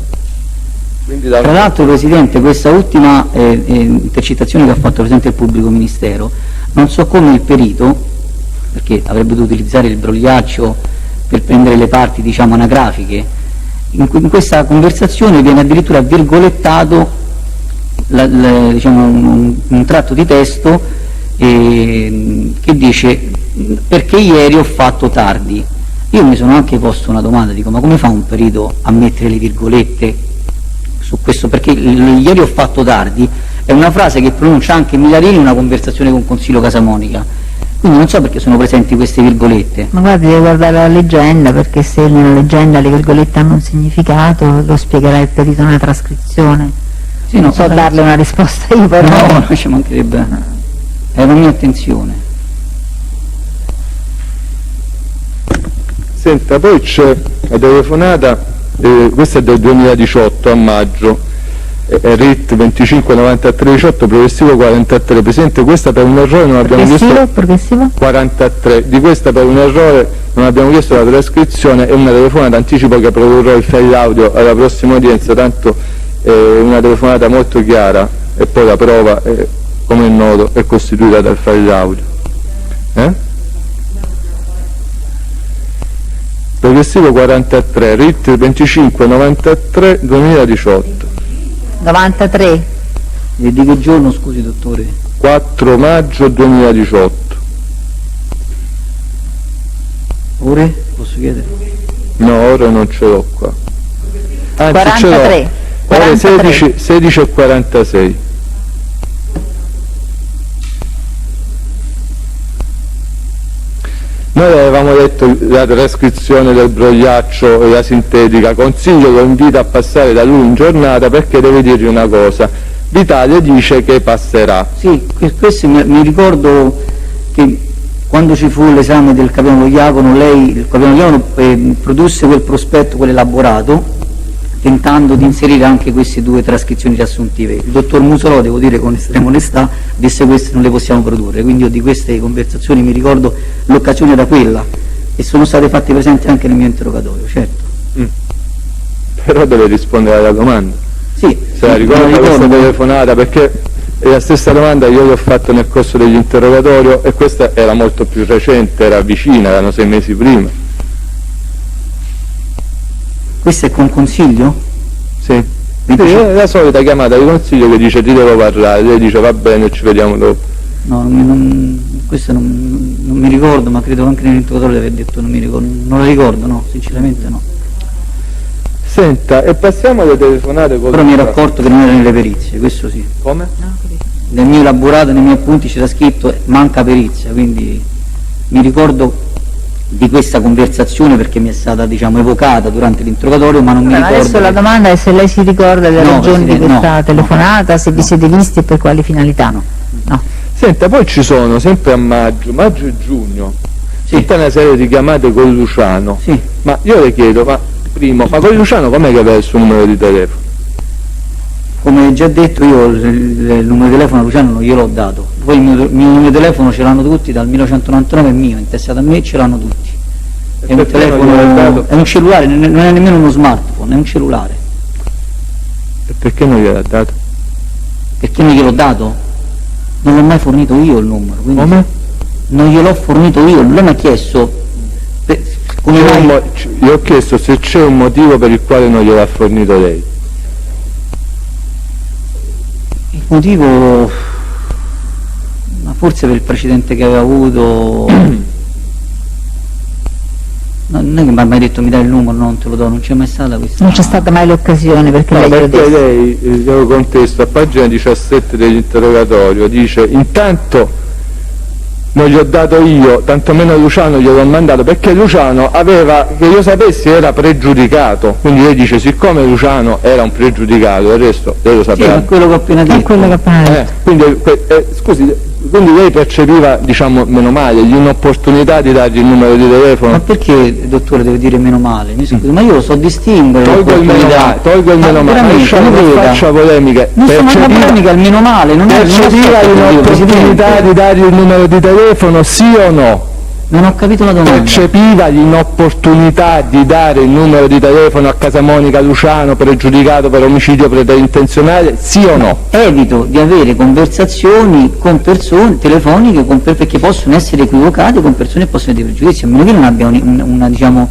Quindi Tra l'altro, Presidente, questa ultima intercettazione che ha fatto presente il pubblico ministero, non so come il perito, perché avrebbe dovuto utilizzare il brogliaccio per prendere le parti, diciamo, anagrafiche, in questa conversazione viene addirittura virgolettato diciamo, un tratto di testo che dice perché ieri ho fatto tardi. Io mi sono anche posto una domanda, dico ma come fa un perito a mettere le virgolette su questo, perché ieri ho fatto tardi è una frase che pronuncia anche Milarini in una conversazione con Consiglio Casamonica, quindi non so perché sono presenti queste virgolette. Ma guardi, deve guardare la leggenda, perché se nella leggenda le virgolette hanno un significato lo spiegherà il perito nella trascrizione. Sì, Non so darle una risposta io, però. No, ci mancherebbe, è una mia attenzione. Senta, poi c'è la telefonata, questa è del 2018 a maggio, RIT 259318, progressivo 43, Presidente, questa per un errore non abbiamo chiesto Progressivo? 43, di questa per un errore non abbiamo chiesto la trascrizione, è una telefonata, anticipo che produrrò il file audio alla prossima udienza, tanto è una telefonata molto chiara e poi la prova, come è noto, è costituita dal file audio. Progressivo 43, RIT 2593 2018. 93. E di che giorno, scusi dottore? 4 maggio 2018. Ore? Posso chiedere? No, ora non ce l'ho qua. Anzi, 43. Ore 43. 16 e 46. Noi avevamo detto la trascrizione del brogliaccio e la sintetica, Consiglio lo invita a passare da lui in giornata perché deve dirgli una cosa. Vitale dice che passerà. Sì, questo mi ricordo che quando ci fu l'esame del capitano Loiacono, il capitano Loiacono produsse quel prospetto, quell'elaborato, tentando di inserire anche queste 2 trascrizioni riassuntive. Il dottor Musolò, devo dire con estrema onestà, disse queste non le possiamo produrre, quindi io di queste conversazioni mi ricordo l'occasione da quella e sono state fatte presenti anche nel mio interrogatorio, certo. Però deve rispondere alla domanda. Sì, Se la ricorda questa telefonata, perché è la stessa domanda io gli ho fatto nel corso dell'interrogatorio e questa era molto più recente, era vicina, erano 6 mesi prima. Questo è con Consiglio? Sì. Sì, è la solita chiamata di Consiglio che dice ti devo parlare, lei dice va bene, ci vediamo dopo. No, questo non mi ricordo, ma credo anche nell'interrogatorio di aver detto non mi ricordo, non la ricordo, no, sinceramente no. Senta, e passiamo alle telefonate con... Però mi ero accorto che non era nelle perizie, questo sì. Come? Nel mio elaborato, nei miei appunti c'era scritto manca perizia, quindi mi ricordo di questa conversazione perché mi è stata, diciamo, evocata durante l'interrogatorio, ma non mi ricordo. Adesso la domanda è se lei si ricorda delle No, ragioni di Presidente, questa no, telefonata, se vi no. siete visti e per quali finalità. No. Senta, poi ci sono sempre a maggio e giugno, Sì. tutta una serie di chiamate con Luciano. Sì. Ma io le chiedo, ma con Luciano com'è che aveva il suo numero di telefono? Come già detto, io il numero di telefono a Luciano non gliel'ho dato, poi il mio numero di telefono ce l'hanno tutti, dal 1999 è mio, intestato a me, ce l'hanno tutti. È un perché non gliel'ho dato? telefono, è un cellulare, non è nemmeno uno smartphone, è un cellulare. E perché non gliel'ha dato? Perché non gliel'ho dato? Non l'ho mai fornito io il numero, quindi Come? non gliel'ho fornito io, lui mi ha chiesto come mai. Io ho chiesto se c'è un motivo per il quale non gliel'ha fornito lei. Il motivo, ma forse per il precedente che aveva avuto, non è che mi ha mai detto mi dai il numero, no, non te lo do, non c'è mai stata questa. Non c'è stata mai l'occasione perché No, lei glielo perché disse. lei, glielo contesto, a pagina 17 dell'interrogatorio dice: intanto non gli ho dato io, tantomeno Luciano gliel'ho mandato, perché Luciano aveva, che io sapessi, era pregiudicato. Quindi lei dice, siccome Luciano era un pregiudicato, il resto lei lo Sì, sapeva. è quello che ho appena detto. È quello che appena detto. Quindi lei percepiva, diciamo, meno male, l'inopportunità di dargli il numero di telefono. Ma perché, dottore, deve dire meno male? Mi scusi, ma io lo so distinguere. Tolgo il meno male, tolgo il meno male, veramente, non veda. faccia polemiche. Non sto facendo polemica, il meno male, non è Percepiva l'inopportunità di dargli il numero di telefono, sì o no? Non ho capito la domanda. Percepiva l'inopportunità di dare il numero di telefono a Casamonica Luciano pregiudicato per omicidio preterintenzionale, sì o no? Evito di avere conversazioni con persone telefoniche perché possono essere equivocate con persone che possono avere dei pregiudizi, a meno che non abbia una diciamo,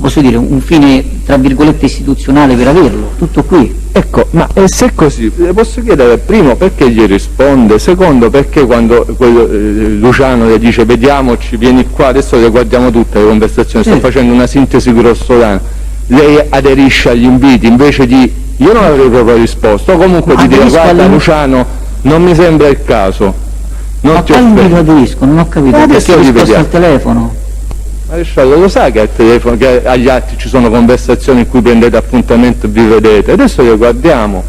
posso dire, un fine tra virgolette istituzionale per averlo, tutto qui. Ecco, ma se è così, le posso chiedere, primo, perché gli risponde, secondo, perché quando Luciano le dice vediamoci, vieni qua, adesso le guardiamo tutte le conversazioni, Sì. sto facendo una sintesi grossolana, lei aderisce agli inviti invece di, io non avrei proprio risposto, o comunque di dire Aderisco guarda agli- Luciano, non mi sembra il caso, non Ma ti quale invito offendo. aderisco? Non ho capito, Ma adesso perché ho risposto rivediamo. al telefono? Maresciallo, lo sa che al telefono, che agli atti ci sono conversazioni in cui prendete appuntamento e vi vedete, adesso le guardiamo.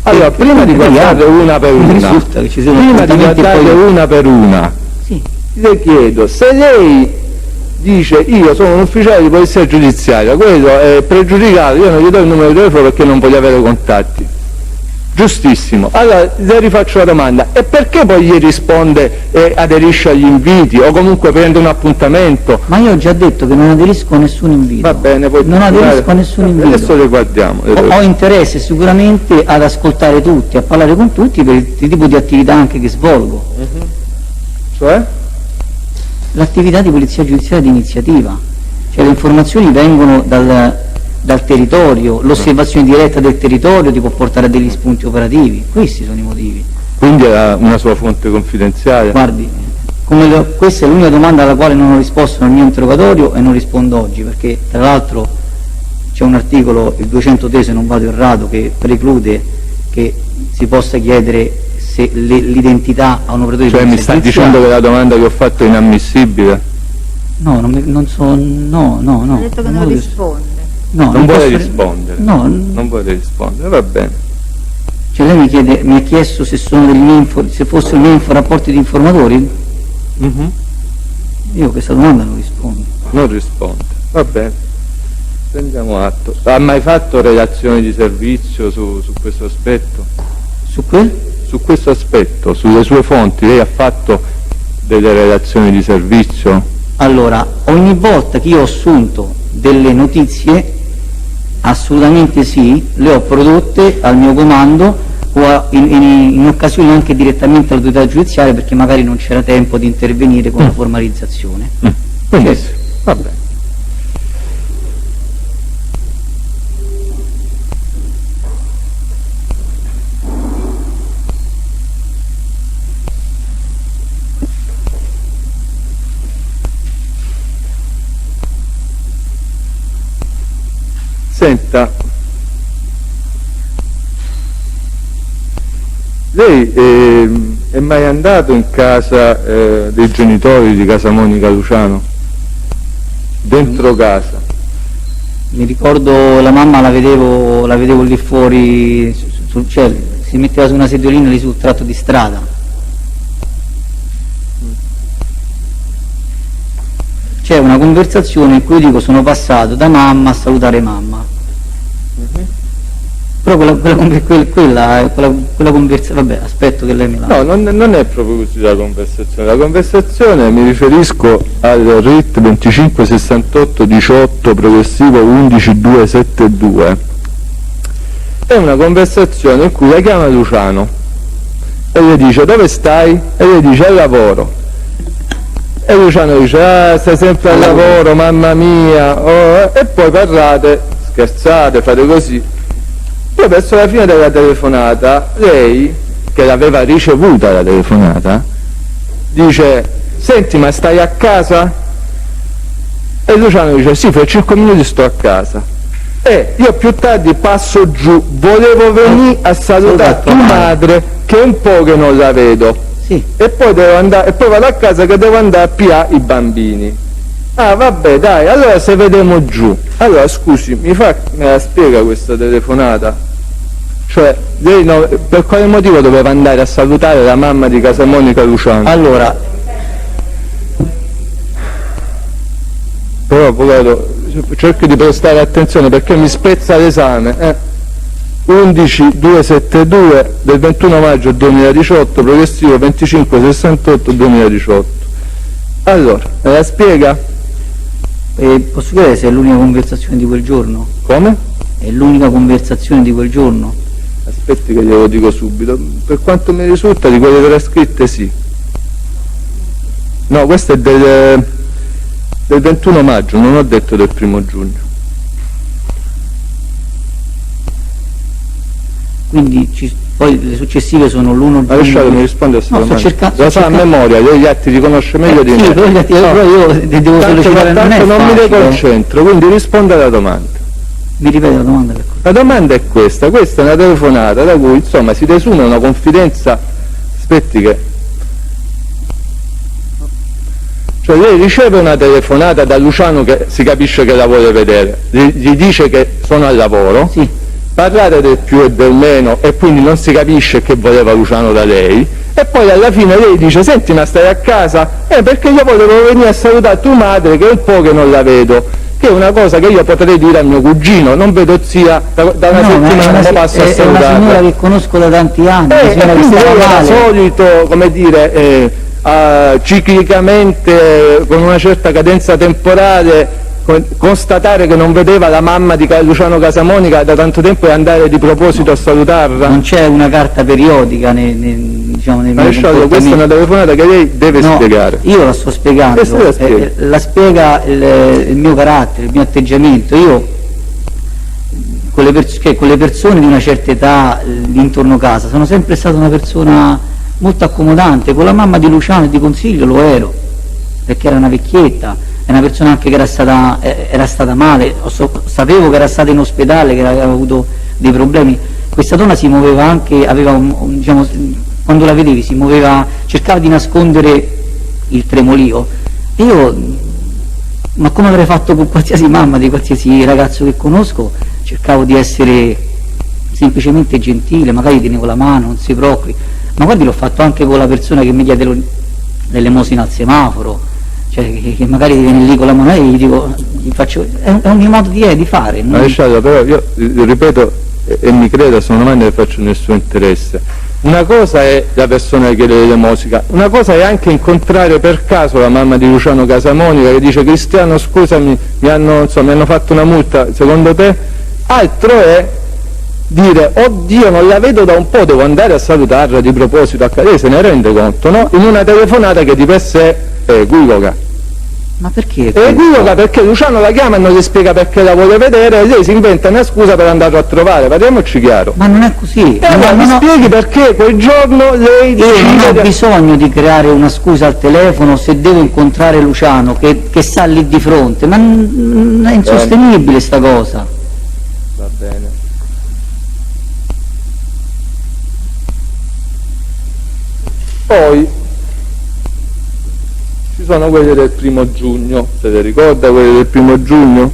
Allora, prima di guardarle una per Mi una, risulta che ci siano prima di appuntamenti e guardarle poi- una per una, Sì. le chiedo, se lei dice io sono un ufficiale di polizia giudiziaria, quello è pregiudicato, io non gli do il numero di telefono perché non voglio avere contatti. Giustissimo. Allora le rifaccio la domanda, e perché poi gli risponde e aderisce agli inviti o comunque prende un appuntamento? Ma io ho già detto che non aderisco a nessun invito. Va bene, poi non aderisco a nessun invito. Adesso le guardiamo. Ho interesse sicuramente ad ascoltare tutti, a parlare con tutti per il tipo di attività anche che svolgo. Cioè? L'attività di polizia giudiziaria di iniziativa, cioè le informazioni vengono dal territorio, l'osservazione diretta del territorio ti può portare a degli spunti operativi, questi sono i motivi. Quindi era una sua fonte confidenziale? Guardi, questa è l'unica domanda alla quale non ho risposto nel mio interrogatorio e non rispondo oggi, perché tra l'altro c'è un articolo, il 200 se non vado errato, che preclude che si possa chiedere se l'identità a un operatore di Cioè mi polizia sta giudiziaria. dicendo che la domanda che ho fatto è inammissibile? No, non so, no. Ha detto che non risponde. No, Non vuole posso- rispondere? No, Non vuole rispondere, va bene. cioè lei mi ha chiesto se sono se fossero i miei rapporti di informatori? Io a questa domanda non rispondo. Non risponde, va bene. Prendiamo atto. Ha mai fatto relazioni di servizio su questo aspetto? Su quel? Su questo aspetto, sulle sue fonti, lei ha fatto delle relazioni di servizio? Allora, ogni volta che io ho assunto delle notizie, assolutamente sì, le ho prodotte al mio comando o in occasione anche direttamente all'autorità giudiziaria, perché magari non c'era tempo di intervenire con la formalizzazione. Benissimo, va bene. Senta, lei è mai andato in casa dei genitori di Casamonica Luciano? dentro casa. Mi ricordo la mamma la vedevo lì fuori, cioè si metteva su una sediolina lì sul tratto di strada. C'è una conversazione in cui dico sono passato da mamma a salutare mamma. Però quella conversazione, vabbè, aspetto che lei mi la... No, non è proprio così la conversazione. La conversazione, mi riferisco al RIT 256818 progressivo 11272. È una conversazione in cui la chiama Luciano e le dice dove stai? E le dice al lavoro. E Luciano dice stai sempre al lavoro, mamma mia, e poi parlate, scherzate, fate così. Poi verso la fine della telefonata lei, che l'aveva ricevuta la telefonata, dice senti ma stai a casa? E Luciano dice sì, fra 5 minuti sto a casa. E io più tardi passo giù, volevo venire a salutare tua madre che è un po' che non la vedo. Sì. E poi devo andare, e poi vado a casa che devo andare a piare i bambini. Ah vabbè dai, allora se vediamo giù. Allora scusi, me la spiega questa telefonata? Cioè, lei per quale motivo doveva andare a salutare la mamma di Casamonica Luciano? Allora, però avvocato, cerchi di prestare attenzione perché mi spezza l'esame. 11272 del 21 maggio 2018, progressivo 2568 2018. Allora, me la spiega? posso chiedere se è l'unica conversazione di quel giorno? Come? È l'unica conversazione di quel giorno? Aspetti che glielo dico subito. Per quanto mi risulta di quelle trascritte sì. No, questo è del 21 maggio, non ho detto del 1° giugno. Quindi poi le successive sono l'1 Ma lasciate mi risponde a questa no, domanda. La sa a memoria, lei gli atti li conosce meglio di me. Sì, però gli atti, però io devo sollecitare, non è non mi deconcentro, quindi risponda alla domanda. Mi ripete la domanda per La domanda è questa è una telefonata da cui insomma si desume una confidenza, aspetti che... Cioè lei riceve una telefonata da Luciano che si capisce che la vuole vedere, gli dice che sono al lavoro, sì. Parlare del più e del meno e quindi non si capisce che voleva Luciano da lei e poi alla fine lei dice senti ma stai a casa? Perché io volevo venire a salutare tua madre che è un po' che non la vedo, che è una cosa che io potrei dire a mio cugino, non vedo zia da una settimana, non passo a salutare. È una signora che conosco da tanti anni, e quindi lei era solito, come dire, ciclicamente con una certa cadenza temporale constatare che non vedeva la mamma di Luciano Casamonica da tanto tempo e andare di proposito a salutarla. Non c'è una carta periodica diciamo, nel mio comportamento. Questa è una telefonata che lei deve spiegare. Io la sto spiegando, la spiega il mio carattere, il mio atteggiamento. Io con le persone di una certa età intorno a casa sono sempre stata una persona molto accomodante, con la mamma di Luciano e di Consiglio lo ero, perché era una vecchietta, è una persona anche che era stata male, sapevo che era stata in ospedale, che aveva avuto dei problemi. Questa donna si muoveva anche, diciamo, quando la vedevi si muoveva, cercava di nascondere il tremolio. Io, ma come avrei fatto con qualsiasi mamma di qualsiasi ragazzo che conosco, cercavo di essere semplicemente gentile, magari tenevo la mano, non si preoccupi, ma guardi l'ho fatto anche con la persona che mi chiede l'elemosina al semaforo, cioè che magari viene lì con la mano e gli dico, è un mio modo di fare. Alessandro, però io ripeto e mi creda, sono domande che faccio nel suo interesse. Una cosa è la persona che chiede l'elemosina, una cosa è anche incontrare per caso la mamma di Luciano Casamonica che dice Cristiano scusami, mi hanno fatto una multa, secondo te? Altro è dire oddio non la vedo da un po', devo andare a salutarla di proposito, lei se ne rende conto, no? In una telefonata che di per sé è equivoca. Ma perché? È equivoca perché Luciano la chiama e non gli spiega perché la vuole vedere e lei si inventa una scusa per andarlo a trovare, parliamoci chiaro. Ma non è così. Mi spieghi perché quel giorno lei decide... Io non ho bisogno di creare una scusa al telefono se devo incontrare Luciano che sta lì di fronte, ma è insostenibile sta cosa. Va bene. Poi ci ci sono quelle del 1° giugno, se le ricorda quelle del 1° giugno?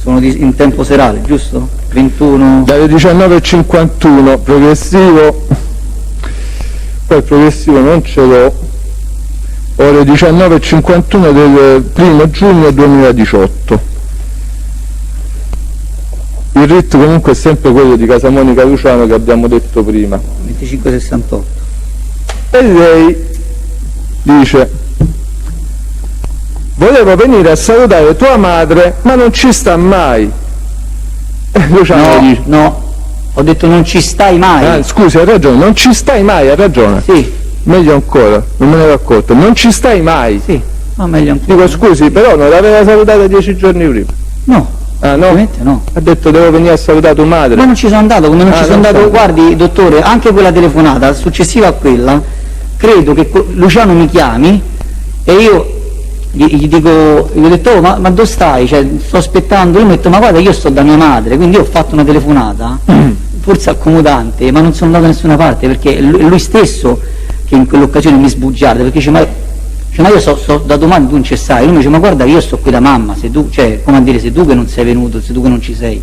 Sono in tempo serale, giusto? 21... Dalle 19:51, progressivo, poi il progressivo non ce l'ho, ore 19:51 del 1° giugno 2018. Il RIT comunque è sempre quello di Casamonica Luciano che abbiamo detto prima. 2568. E lei dice: volevo venire a salutare tua madre, ma non ci sta mai. Luciano dice: No, ho detto non ci stai mai. scusi, hai ragione, non ci stai mai, hai ragione. Sì. Meglio ancora, non me ne ero accorto, non ci stai mai. Sì, ma meglio ancora. Dico scusi, però non l'aveva salutata 10 giorni prima. No. Ah no? Ovviamente no. Ha detto devo venire a salutare tua madre. Ma non ci sono andato, come non ci sono andato, so. guardi dottore, anche quella telefonata successiva a quella, credo che Luciano mi chiami e io gli dico, gli ho detto oh, ma dove stai? Cioè, sto aspettando, lui mi ha detto ma guarda io sto da mia madre, quindi io ho fatto una telefonata, forse accomodante, ma non sono andato da nessuna parte perché è lui stesso che in quell'occasione mi sbugiarda, perché dice ma io sto da domani, tu non ci stai. Lui mi dice ma guarda io sto qui da mamma, se tu, cioè come a dire, se tu che non sei venuto, se tu che non ci sei.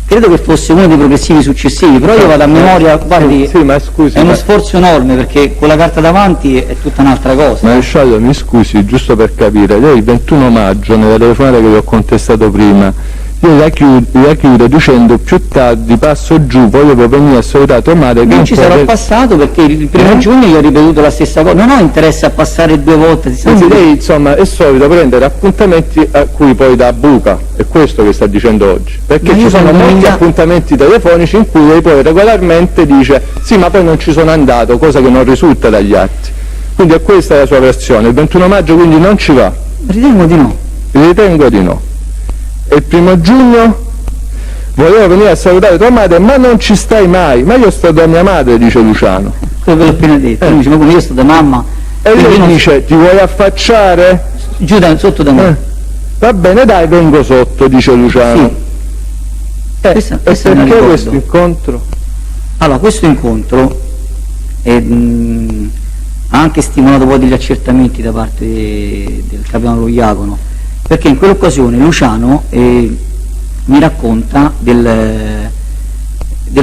Credo che fosse uno dei progressivi successivi, però io vado a memoria, guardi, sì, ma scusi, è uno sforzo enorme perché con la carta davanti è tutta un'altra cosa. Maresciallo, mi scusi, giusto per capire, lei il 21 maggio nella telefonata che vi ho contestato prima, io la chiudo dicendo più tardi passo giù, volevo venire a salutare tua madre. Non ci sarò passato perché il 1° giugno io ho ripetuto la stessa cosa, non ho interesse a passare 2 volte. Quindi lei insomma è solito prendere appuntamenti a cui poi dà buca, è questo che sta dicendo oggi, perché ci sono molti appuntamenti telefonici in cui lei poi regolarmente dice sì ma poi non ci sono andato, cosa che non risulta dagli atti. Quindi è questa la sua versione, il 21 maggio quindi non ci va? Ritengo di no. Ritengo di no. E il 1° giugno? Volevo venire a salutare tua madre, ma non ci stai mai. Ma io sto da mia madre, dice Luciano. Quello che l'ho appena detto. Lui dice, ma come io sto da mamma. E lei dice, ti vuoi affacciare? Giù sotto da me. Va bene, dai, vengo sotto, dice Luciano. Sì. E perché questo incontro? Allora, questo incontro ha anche stimolato poi degli accertamenti da parte del capitano Lo Iacono, perché in quell'occasione Luciano mi racconta del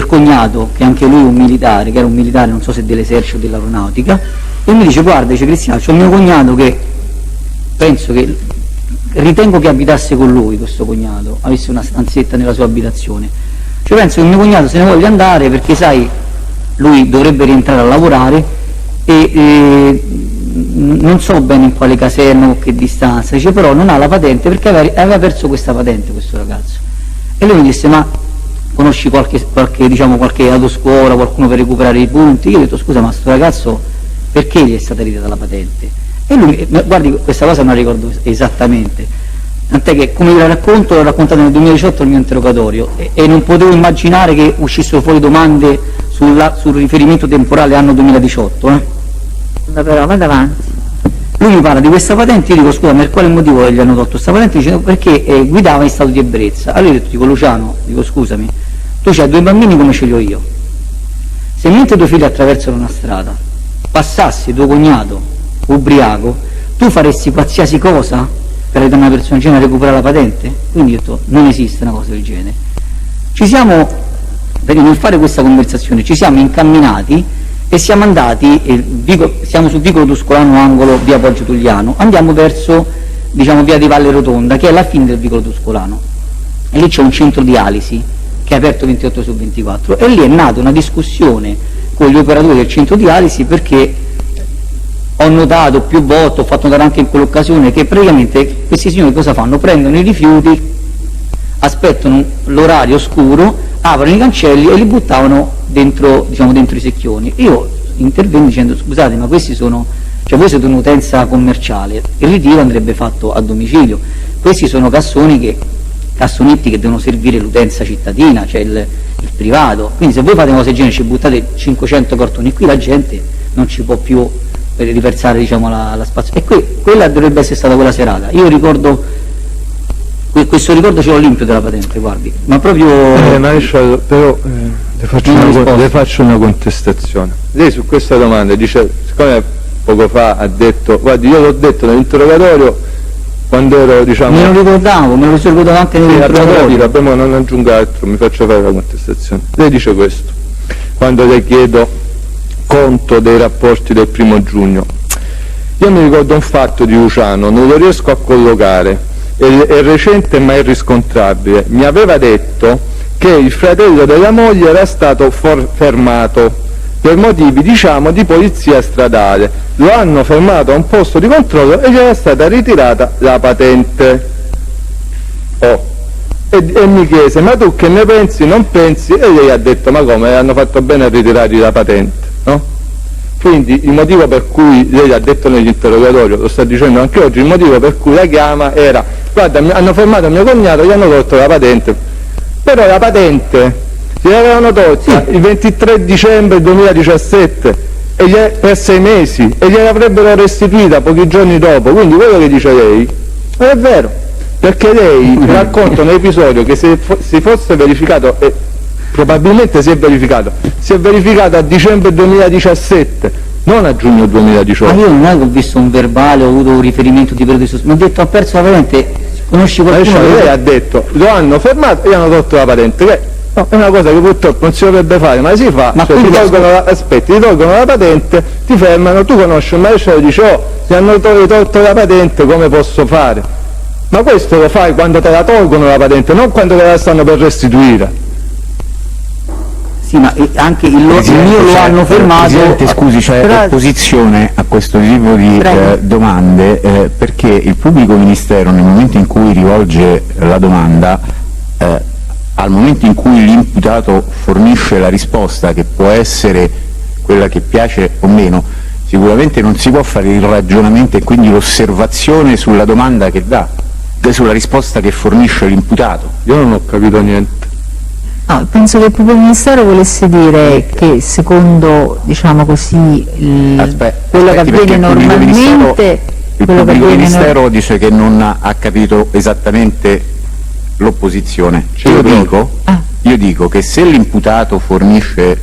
cognato, che anche lui è un militare, che era un militare non so se dell'esercito o dell'aeronautica, e mi dice guarda, dice Cristiano, c'è un mio cognato che ritengo che abitasse con lui, questo cognato, avesse una stanzetta nella sua abitazione, cioè penso che il mio cognato se ne voglia andare perché sai, lui dovrebbe rientrare a lavorare e non so bene in quale caserma o che distanza, dice però non ha la patente perché aveva perso questa patente questo ragazzo. E lui mi disse ma conosci qualche autoscuola, qualcuno per recuperare i punti? Io ho detto scusa ma sto ragazzo perché gli è stata ritata la patente? E lui, guardi questa cosa non la ricordo esattamente, tant'è che come vi la racconto l'ho raccontato nel 2018 al mio interrogatorio e non potevo immaginare che uscissero fuori domande sul riferimento temporale anno 2018. Però vado avanti. Lui mi parla di questa patente, io dico scusa per quale motivo gli hanno tolto questa patente? Dice perché guidava in stato di ebbrezza. Allora io dico Luciano, dico scusami, tu c'hai 2 bambini come ce li ho io, se mentre tuoi figli attraversano una strada passassi tuo cognato ubriaco, tu faresti qualsiasi cosa per aiutare una persona del genere a recuperare la patente? Quindi io ho detto non esiste una cosa del genere. Ci siamo, perché nel fare questa conversazione ci siamo incamminati e siamo andati, siamo sul vicolo Tuscolano angolo via Poggio Tugliano, andiamo verso diciamo via di Valle Rotonda che è la fine del vicolo Tuscolano e lì c'è un centro dialisi che è aperto 28/24 e lì è nata una discussione con gli operatori del centro dialisi perché ho notato più volte, ho fatto notare anche in quell'occasione che praticamente questi signori cosa fanno? Prendono i rifiuti, aspettano l'orario scuro, aprono i cancelli e li buttavano dentro, diciamo, dentro i secchioni. Io intervengo dicendo scusate ma questi sono, cioè voi siete un'utenza commerciale, il ritiro andrebbe fatto a domicilio, questi sono cassonetti che devono servire l'utenza cittadina, cioè il privato, quindi se voi fate una cosa del genere ci buttate 500 cartoni qui la gente non ci può più riversare diciamo la spazio, e quella dovrebbe essere stata quella serata. Io ricordo questo ricordo ce l'ho limpio della patente, guardi, ma proprio maresciallo, però le faccio una contestazione. Lei su questa domanda dice siccome poco fa ha detto, guardi, io l'ho detto nell'interrogatorio quando ero, diciamo... Me lo ricordavo, me lo sono ricordato anche nell'interrogatorio. Non aggiungo altro, mi faccio fare la contestazione. Lei dice questo, quando le chiedo conto dei rapporti del 1° giugno. Io mi ricordo un fatto di Luciano, non lo riesco a collocare, è recente ma è riscontrabile. Mi aveva detto che il fratello della moglie era stato fermato per motivi, diciamo, di polizia stradale. Lo hanno fermato a un posto di controllo e gli era stata ritirata la patente. E mi chiese, ma tu che ne pensi, non pensi? E lei ha detto, ma come, hanno fatto bene a ritirargli la patente, no? Quindi il motivo per cui lei ha detto nell'interrogatorio, lo sta dicendo anche oggi, il motivo per cui la chiama era, guarda, hanno fermato mio cognato, gli hanno tolto la patente, però la patente gliel'avevano tolta il 23 dicembre 2017 per 6 mesi e gliel'avrebbero restituita pochi giorni dopo, quindi quello che dice lei non è vero, perché lei racconta un episodio che se si fosse verificato, e probabilmente si è verificato a dicembre 2017, non a giugno 2018. Ma io non è che ho visto un verbale, ho avuto un riferimento di periodo di sospensione, mi ha detto ho perso la patente, conosci qualcuno? Lei ha detto, lo hanno fermato e gli hanno tolto la patente, che no, è una cosa che purtroppo non si dovrebbe fare, ma si fa, cioè ti tolgono la patente, ti fermano, tu conosci il maresciallo e dici, mi hanno tolto la patente, come posso fare? Ma questo lo fai quando te la tolgono la patente, non quando te la stanno per restituire. Sì, ma anche il mio lo hanno fermato. Presidente, scusi, c'è opposizione a questo tipo di domande perché il pubblico ministero nel momento in cui rivolge la domanda, al momento in cui l'imputato fornisce la risposta, che può essere quella che piace o meno, sicuramente non si può fare il ragionamento e quindi l'osservazione sulla domanda che dà, sulla risposta che fornisce l'imputato. Io non ho capito niente. No, penso che il pubblico ministero volesse dire che secondo, diciamo così, quello che avviene normalmente... Il pubblico ministero dice che non ha capito esattamente l'opposizione. Io dico che se l'imputato fornisce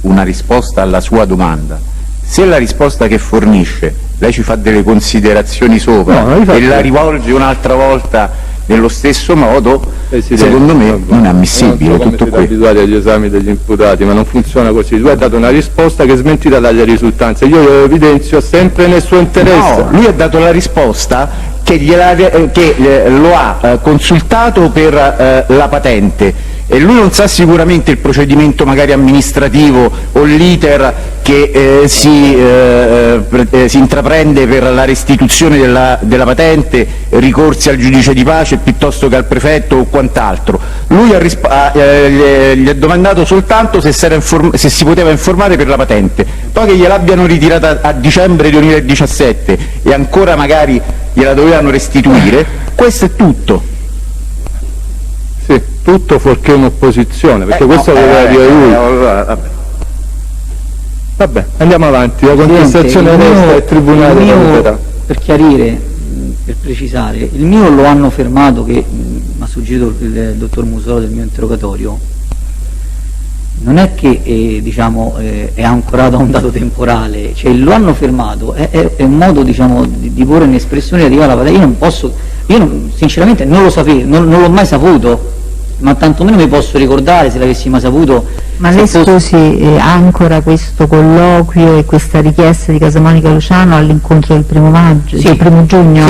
una risposta alla sua domanda, se la risposta che fornisce lei ci fa delle considerazioni sopra e la rivolge un'altra volta nello stesso modo, secondo me non è ammissibile. Tutto qui. Abituati agli esami degli imputati, ma non funziona così. Lui ha dato una risposta che è smentita dalle risultanze, io lo evidenzio sempre nel suo interesse. No, lui ha dato la risposta che lo ha consultato per la patente e lui non sa sicuramente il procedimento magari amministrativo o l'iter che si intraprende per la restituzione della patente, ricorsi al giudice di pace piuttosto che al prefetto o quant'altro. Lui gli ha domandato soltanto se si poteva informare per la patente, poi che gliel'abbiano ritirata a dicembre 2017 e ancora magari gliela dovevano restituire, questo è tutto. Sì, tutto fuorché un'opposizione, perché questo lo doveva dire lui. Vabbè, andiamo avanti, la contestazione resta il tribunale valuterà. Per chiarire, per precisare, il mio lo hanno fermato, che mi ha suggerito il dottor Musolò del mio interrogatorio, non è che è ancorato a un dato temporale, cioè lo hanno fermato, è un modo di porre un'espressione relativa alla patente. Io non posso, sinceramente non lo sapevo, non l'ho mai saputo, ma tantomeno mi posso ricordare se l'avessi mai saputo. Ma lei scusi, ancora questo colloquio e questa richiesta di Casamonica Luciano all'incontro del 1° maggio, sì, del 1° giugno?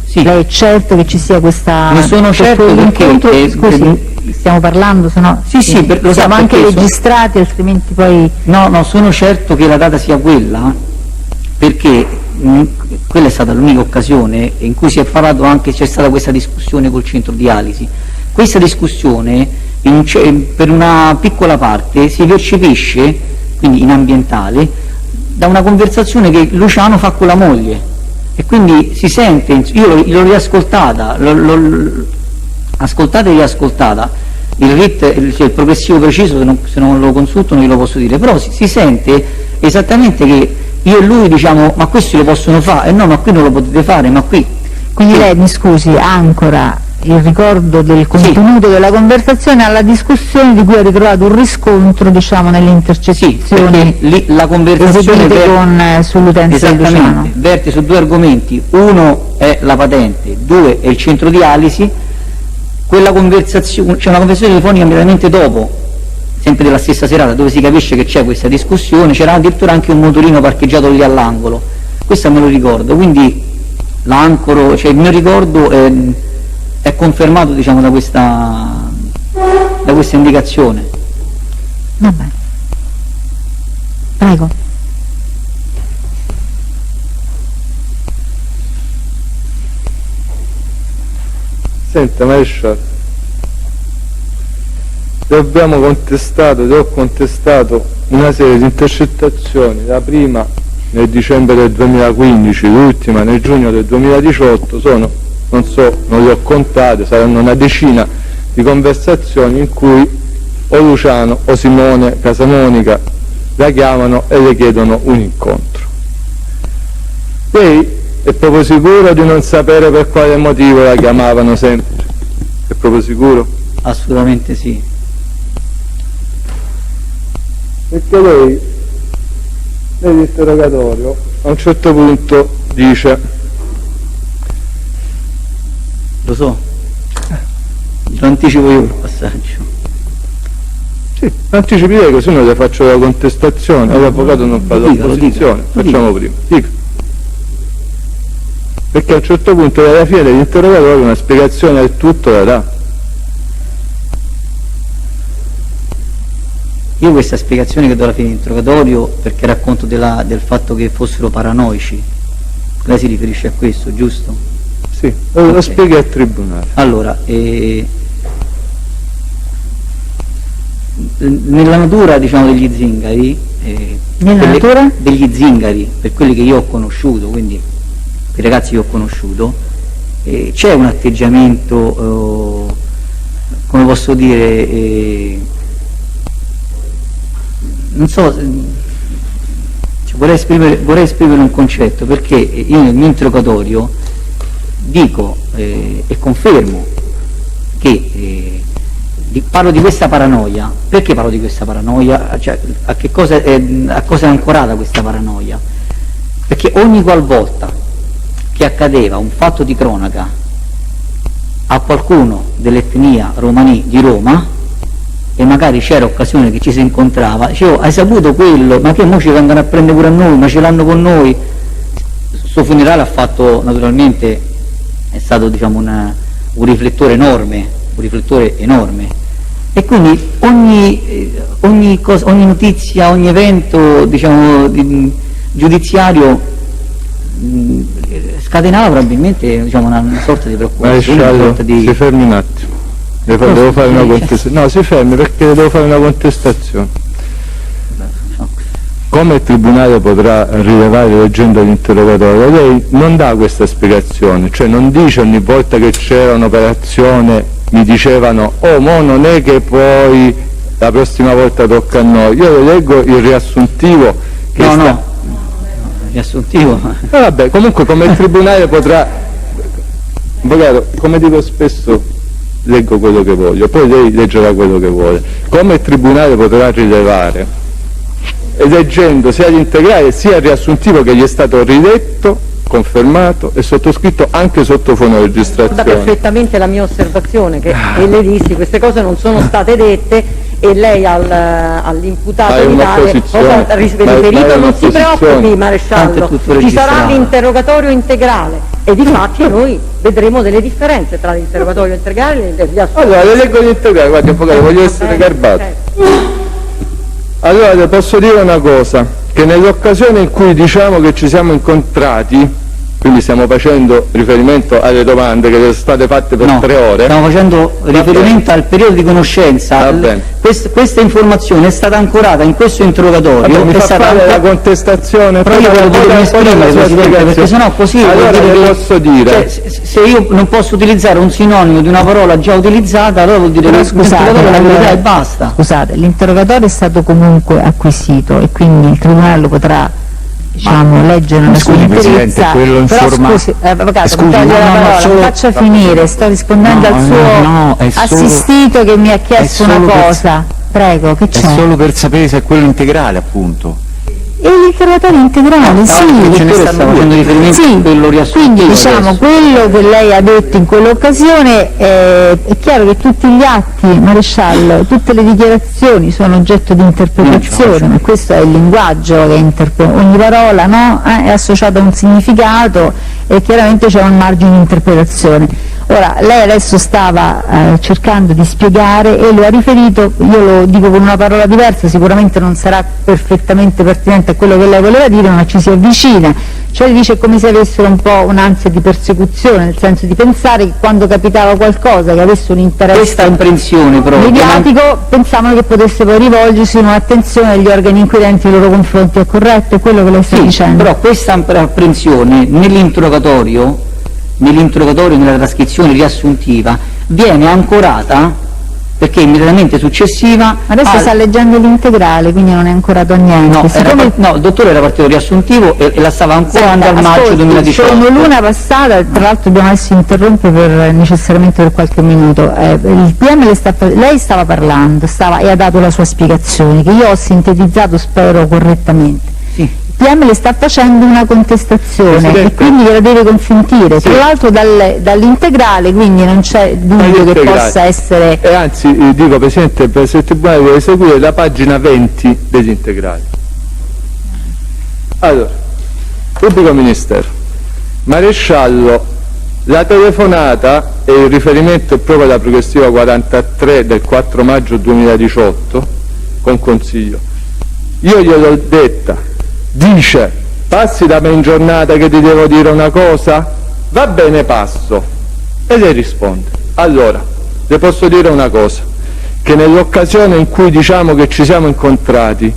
Sì. Lei è certo che ci sia questa... Ne sono certo perché... Scusi, stiamo parlando, se no... Sì, lo siamo anche registrati, altrimenti poi... No, sono certo che la data sia quella, perché quella è stata l'unica occasione in cui si è parlato anche, c'è stata questa discussione col centro dialisi. Questa discussione per una piccola parte si percepisce, quindi in ambientale, da una conversazione che Luciano fa con la moglie e quindi si sente, io l'ho riascoltata, ascoltata e riascoltata, il progressivo preciso se non lo consulto non glielo posso dire, però si sente esattamente che io e lui diciamo ma questo lo possono fare, e no, ma qui non lo potete fare, ma qui... Quindi lei, mi scusi, ancora il ricordo del contenuto della conversazione alla discussione di cui ha ritrovato un riscontro, diciamo, nelle intercettazioni perché lì la conversazione eseguite sull'utenza di Luciano. Verte su due argomenti: uno è la patente, due è il centro dialisi. Quella conversazione, c'è una conversazione telefonica immediatamente dopo, sempre della stessa serata, dove si capisce che c'è questa discussione. C'era addirittura anche un motorino parcheggiato lì all'angolo, questo me lo ricordo, quindi l'ancoro, cioè il mio ricordo è confermato, diciamo, da questa indicazione. Va bene. Prego. Senta maresciallo, le ho contestato una serie di intercettazioni, la prima nel dicembre del 2015, l'ultima nel giugno del 2018, non le ho contate, saranno una decina di conversazioni in cui o Luciano o Simone Casamonica la chiamano e le chiedono un incontro. Lei è proprio sicuro di non sapere per quale motivo la chiamavano sempre? È proprio sicuro? Assolutamente sì. Perché lei nell'interrogatorio a un certo punto dice: lo so, lo anticipo io il passaggio. Sì, anticipi lei, così non le faccio la contestazione, l'avvocato non fa l'opposizione, facciamo prima. Dica. Perché a un certo punto alla fine dell'interrogatorio una spiegazione del tutto la dà. Io questa spiegazione che do alla fine dell'interrogatorio perché racconto del fatto che fossero paranoici. Lei si riferisce a questo, giusto? Sì, lo spieghi al tribunale. Allora, nella natura, diciamo, degli zingari, degli zingari, per quelli che io ho conosciuto, quindi i ragazzi che ho conosciuto, c'è un atteggiamento, come posso dire, non so, vorrei esprimere un concetto, perché io nel mio interrogatorio dico e confermo che parlo di questa paranoia. Perché parlo di questa paranoia? Cioè, a cosa è ancorata questa paranoia? Perché ogni qualvolta che accadeva un fatto di cronaca a qualcuno dell'etnia romani di Roma, e magari c'era occasione che ci si incontrava, dicevo: hai saputo quello? Ma che mo ci vengono a prendere pure a noi, ma ce l'hanno con noi? Suo funerale ha fatto, naturalmente, è stato, diciamo, un riflettore enorme, e quindi ogni notizia, ogni evento, diciamo, giudiziario scatenava probabilmente, diciamo, una sorta di preoccupazione. Maresciallo, si fermi un attimo, devo fare una contestazione. No, si fermi, perché devo fare una contestazione. Come il tribunale potrà rilevare leggendo l'interrogatorio, lei non dà questa spiegazione, cioè non dice ogni volta che c'era un'operazione mi dicevano: oh, mo non è che poi la prossima volta tocca a noi. Io le leggo il riassuntivo che riassuntivo. Vabbè, comunque come il tribunale potrà, avvocato, come dico spesso, leggo quello che voglio, poi lei leggerà quello che vuole. Come il tribunale potrà rilevare, leggendo sia l'integrale sia il riassuntivo che gli è stato riletto, confermato e sottoscritto anche sotto fonoregistrazione. Guarda perfettamente la mia osservazione, che e le dissi: queste cose non sono state dette, e lei all'imputato di dare riferito. Non si preoccupi, maresciallo, ci sarà l'interrogatorio integrale e difatti noi vedremo delle differenze tra l'interrogatorio integrale e il riassunto. Allora le leggo l'integrale, guardi avvocato, voglio essere garbato. Allora le posso dire una cosa, che nell'occasione in cui diciamo che ci siamo incontrati, quindi stiamo facendo riferimento alle domande che sono state fatte per 3 ore. Stiamo facendo riferimento al periodo di conoscenza. Questa informazione è stata ancorata in questo interrogatorio. Mi fa fare la contestazione. Però io volevo potermi esprimere, Presidente, perché sennò così allora vuol dire posso dire. Cioè, se io non posso utilizzare un sinonimo di una parola già utilizzata, allora vuol dire che l'interrogatorio è la verità e basta. Scusate, l'interrogatorio è stato comunque acquisito e quindi il tribunale lo potrà diciamo, leggere una sua Scusi, Presidente, interezza, quello però scusi, avvocato, Scusi, mi toglie no, la no, parola, solo- mi faccia finire, sto rispondendo No, al suo no, è solo- assistito che mi ha chiesto è una solo per- cosa. Prego, che È c'è? solo per sapere se è quello integrale, appunto. E l'interrogatorio integrale, Ce ne sì. stavo facendo riferimento a Sì, quello riassuntivo quindi diciamo adesso. quello che lei ha detto in quell'occasione, è chiaro che tutti gli atti, maresciallo, tutte le dichiarazioni sono oggetto di interpretazione, ma questo è il linguaggio che ogni parola, no, è associata a un significato e chiaramente c'è un margine di interpretazione. Ora, lei adesso stava cercando di spiegare e lo ha riferito, io lo dico con una parola diversa, sicuramente non sarà perfettamente pertinente a quello che lei voleva dire, ma ci si avvicina, cioè dice come se avessero un po' un'ansia di persecuzione, nel senso di pensare che quando capitava qualcosa che avesse un interesse Questa imprensione proprio. mediatico, pensavano che potesse poi rivolgersi un'attenzione agli organi inquirenti nei loro confronti. È corretto? È quello che lei sta Sì, dicendo? però questa apprensione nell'interrogatorio, nella trascrizione riassuntiva, viene ancorata, perché immediatamente successiva... Adesso sta leggendo l'integrale, quindi non è ancorato a niente. No, il dottore era partito riassuntivo e la stava ancorando al maggio 2018. Sono l'una passata, tra l'altro dobbiamo adesso interrompere necessariamente per qualche minuto. Il PM lei stava parlando e ha dato la sua spiegazione, che io ho sintetizzato, spero correttamente. Sì. Il PM le sta facendo una contestazione Presidente. e quindi gliela deve consentire, Sì. tra l'altro dall'integrale, quindi non c'è dubbio che Integrale. possa essere... E anzi, dico Presidente, se il Tribunale vuole seguire la pagina 20 degli integrali. Allora, Pubblico Ministero, Maresciallo, la telefonata e il riferimento è proprio alla progressiva 43 del 4 maggio 2018, con consiglio. Io gliel'ho detta, dice, passi da me in giornata che ti devo dire una cosa? Va bene, passo. E lei risponde, allora, le posso dire una cosa, che nell'occasione in cui diciamo che ci siamo incontrati,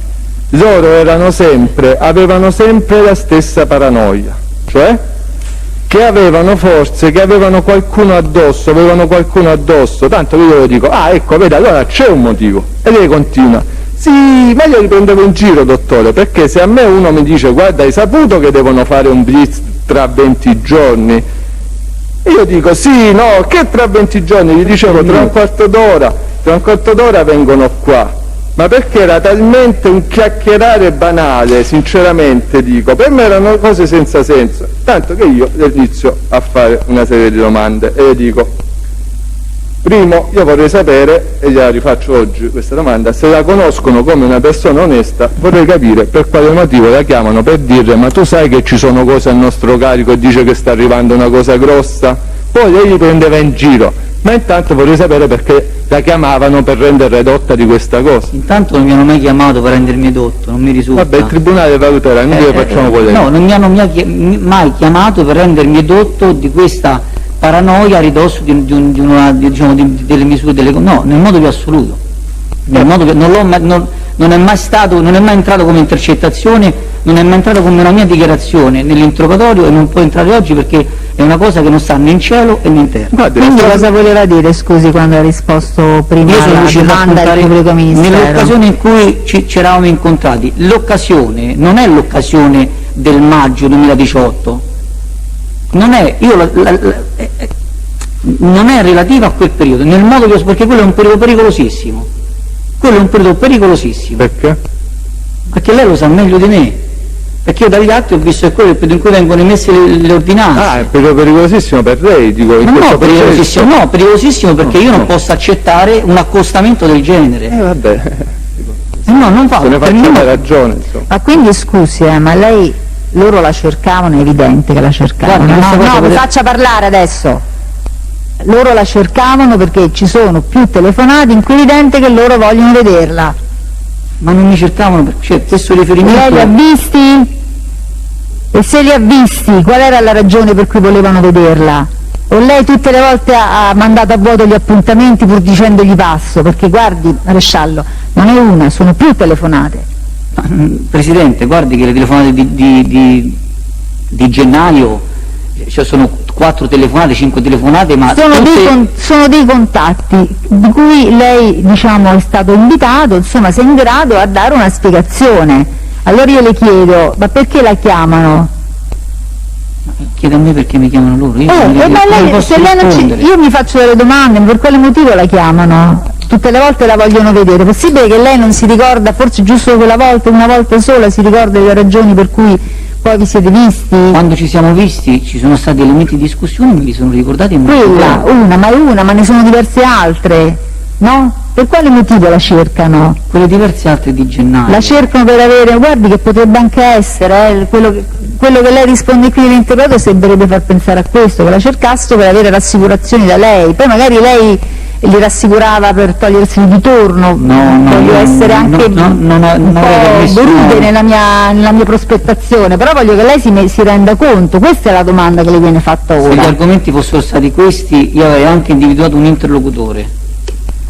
loro avevano sempre la stessa paranoia, cioè che avevano qualcuno addosso, tanto io lo dico, ecco, vedi, allora c'è un motivo. E lei continua, sì, ma io li prendevo in giro, dottore, perché se a me uno mi dice, guarda, hai saputo che devono fare un blitz tra 20 giorni? Io dico, sì, no, che tra 20 giorni? Gli dicevo, tra un quarto d'ora vengono qua. Ma perché era talmente un chiacchierare banale, sinceramente dico, per me erano cose senza senso, tanto che io inizio a fare una serie di domande e le dico, primo, io vorrei sapere, e gliela rifaccio oggi questa domanda, se la conoscono come una persona onesta, vorrei capire per quale motivo la chiamano per dire, ma tu sai che ci sono cose a nostro carico e dice che sta arrivando una cosa grossa? Poi lei li prendeva in giro, ma intanto vorrei sapere perché la chiamavano per rendere edotta di questa cosa. Intanto non mi hanno mai chiamato per rendermi edotto, non mi risulta. Vabbè, il tribunale valuterà, non le facciamo polemica. No, non mi hanno mai chiamato per rendermi edotto di questa paranoia a ridosso delle misure, no, nel modo più assoluto. Non è mai entrato come intercettazione, non è mai entrato come una mia dichiarazione nell'interrogatorio e non può entrare oggi perché è una cosa che non sta né in cielo né in terra. Guardi, Quindi cosa voleva dire, scusi, quando ha risposto prima Io sono alla riuscito a domanda del raccontare pubblico ministero? nell'occasione in cui ci eravamo incontrati. L'occasione non è l'occasione del maggio 2018, non è relativa a quel periodo, nel modo che perché quello è un periodo pericolosissimo. Perché? Perché lei lo sa meglio di me, perché io dagli atti ho visto che quello è il periodo in cui vengono emesse le ordinanze. È pericolosissimo per lei, dico, in questo processo. pericolosissimo perché io non posso accettare un accostamento del genere. Vabbè, No, non va. se ne per me facciamo no. ragione, insomma. Ma quindi scusi, ma loro la cercavano, è evidente che la cercavano. Guardi, questa cosa mi potete- faccia parlare adesso. Loro la cercavano perché ci sono più telefonate in cui è evidente che loro vogliono vederla. Ma non mi cercavano, cioè questo riferimento... Lei li ha visti? E se li ha visti, qual era la ragione per cui volevano vederla? O lei tutte le volte ha mandato a vuoto gli appuntamenti pur dicendogli passo? Perché guardi, maresciallo, non è una, sono più telefonate. Presidente, guardi che le telefonate di gennaio, cioè sono 4 telefonate, 5 telefonate, ma Sono dei contatti di cui lei, diciamo, è stato invitato, insomma, se è in grado a dare una spiegazione. Allora io le chiedo, ma perché la chiamano? Chiede a me perché mi chiamano loro. Io Io mi faccio delle domande, per quale motivo la chiamano? Tutte le volte la vogliono vedere. È possibile che lei non si ricorda, forse giusto quella volta, una volta sola, si ricorda le ragioni per cui poi vi siete visti? Quando ci siamo visti ci sono stati elementi di discussione, me li sono ricordati e me li Quella, una, ma ne sono diverse altre, no? Per quale motivo la cercano? quelle diverse altre di gennaio. La cercano per avere, guardi che potrebbe anche essere, quello che lei risponde qui nell'interrogato sembrerebbe far pensare a questo, che la cercassero per avere rassicurazioni da lei, poi magari lei li rassicurava per togliersi di torno, voglio essere anche un po' rude nella mia prospettazione, però voglio che lei si renda conto, questa è la domanda che le viene fatta ora. Se gli argomenti fossero stati questi, io avrei anche individuato un interlocutore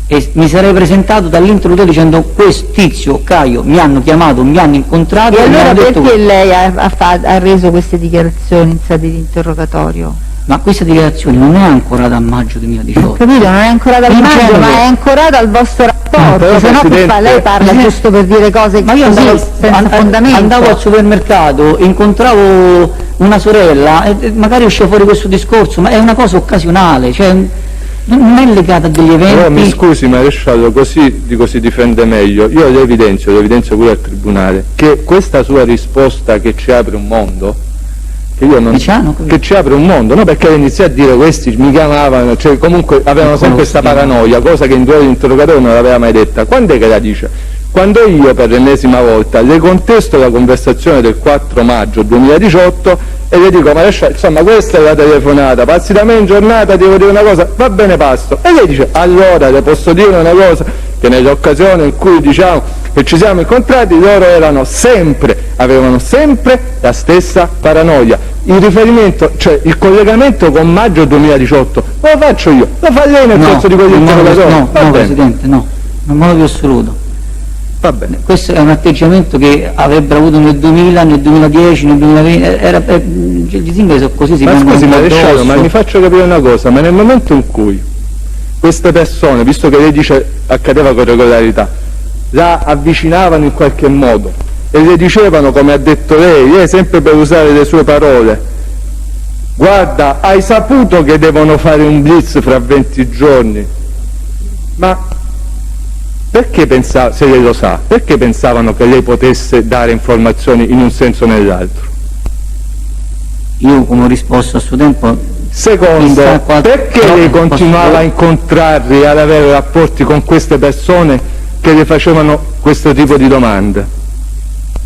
e mi sarei presentato dall'interlocutore dicendo: questo tizio, Caio, mi hanno chiamato, mi hanno incontrato e mi allora hanno detto perché lei ha reso queste dichiarazioni in sede di interrogatorio? Ma questa dichiarazione non è ancorata a maggio 2018. Capito? Non è ancorata al maggio, ma è ancorata al vostro rapporto, se no che fa? Lei parla giusto per dire cose ma io così, senza fondamento. Andavo al supermercato, incontravo una sorella e magari usciva fuori questo discorso, ma è una cosa occasionale, cioè non è legata a degli eventi. Però mi scusi maresciallo, così si difende meglio. Io le evidenzio pure al Tribunale, che questa sua risposta che ci apre un mondo, che ci apre un mondo, no? Perché iniziò a dire questi mi chiamavano, cioè comunque avevano sempre questa paranoia, cosa che in 2 ore di interrogatorio non l'aveva mai detta. Quando è che la dice? Quando io per l'ennesima volta le contesto la conversazione del 4 maggio 2018 e le dico: maresciallo, insomma questa è la telefonata, passi da me in giornata, devo dire una cosa, va bene, passo. E lei dice: allora le posso dire una cosa, che nelle occasioni in cui diciamo che ci siamo incontrati loro avevano sempre la stessa paranoia. Il riferimento, cioè il collegamento con maggio 2018 lo faccio io, lo fa lei nel corso di quell'interrogatorio? No, Presidente, no, in modo più assoluto. Va bene. Questo è un atteggiamento che avrebbero avuto nel 2000, nel 2010, nel 2020, gli singoli sono così, si ma scusi maresciallo, ma mi faccio capire una cosa, ma nel momento in cui queste persone, visto che lei dice accadeva con regolarità, la avvicinavano in qualche modo e le dicevano, come ha detto lei sempre per usare le sue parole: guarda, hai saputo che devono fare un blitz fra 20 giorni? Ma perché pensava, se lei lo sa, perché pensavano che lei potesse dare informazioni in un senso o nell'altro? Io, come ho risposto a suo tempo... Secondo, perché lei continuava a incontrarli e ad avere rapporti con queste persone che le facevano questo tipo di domande?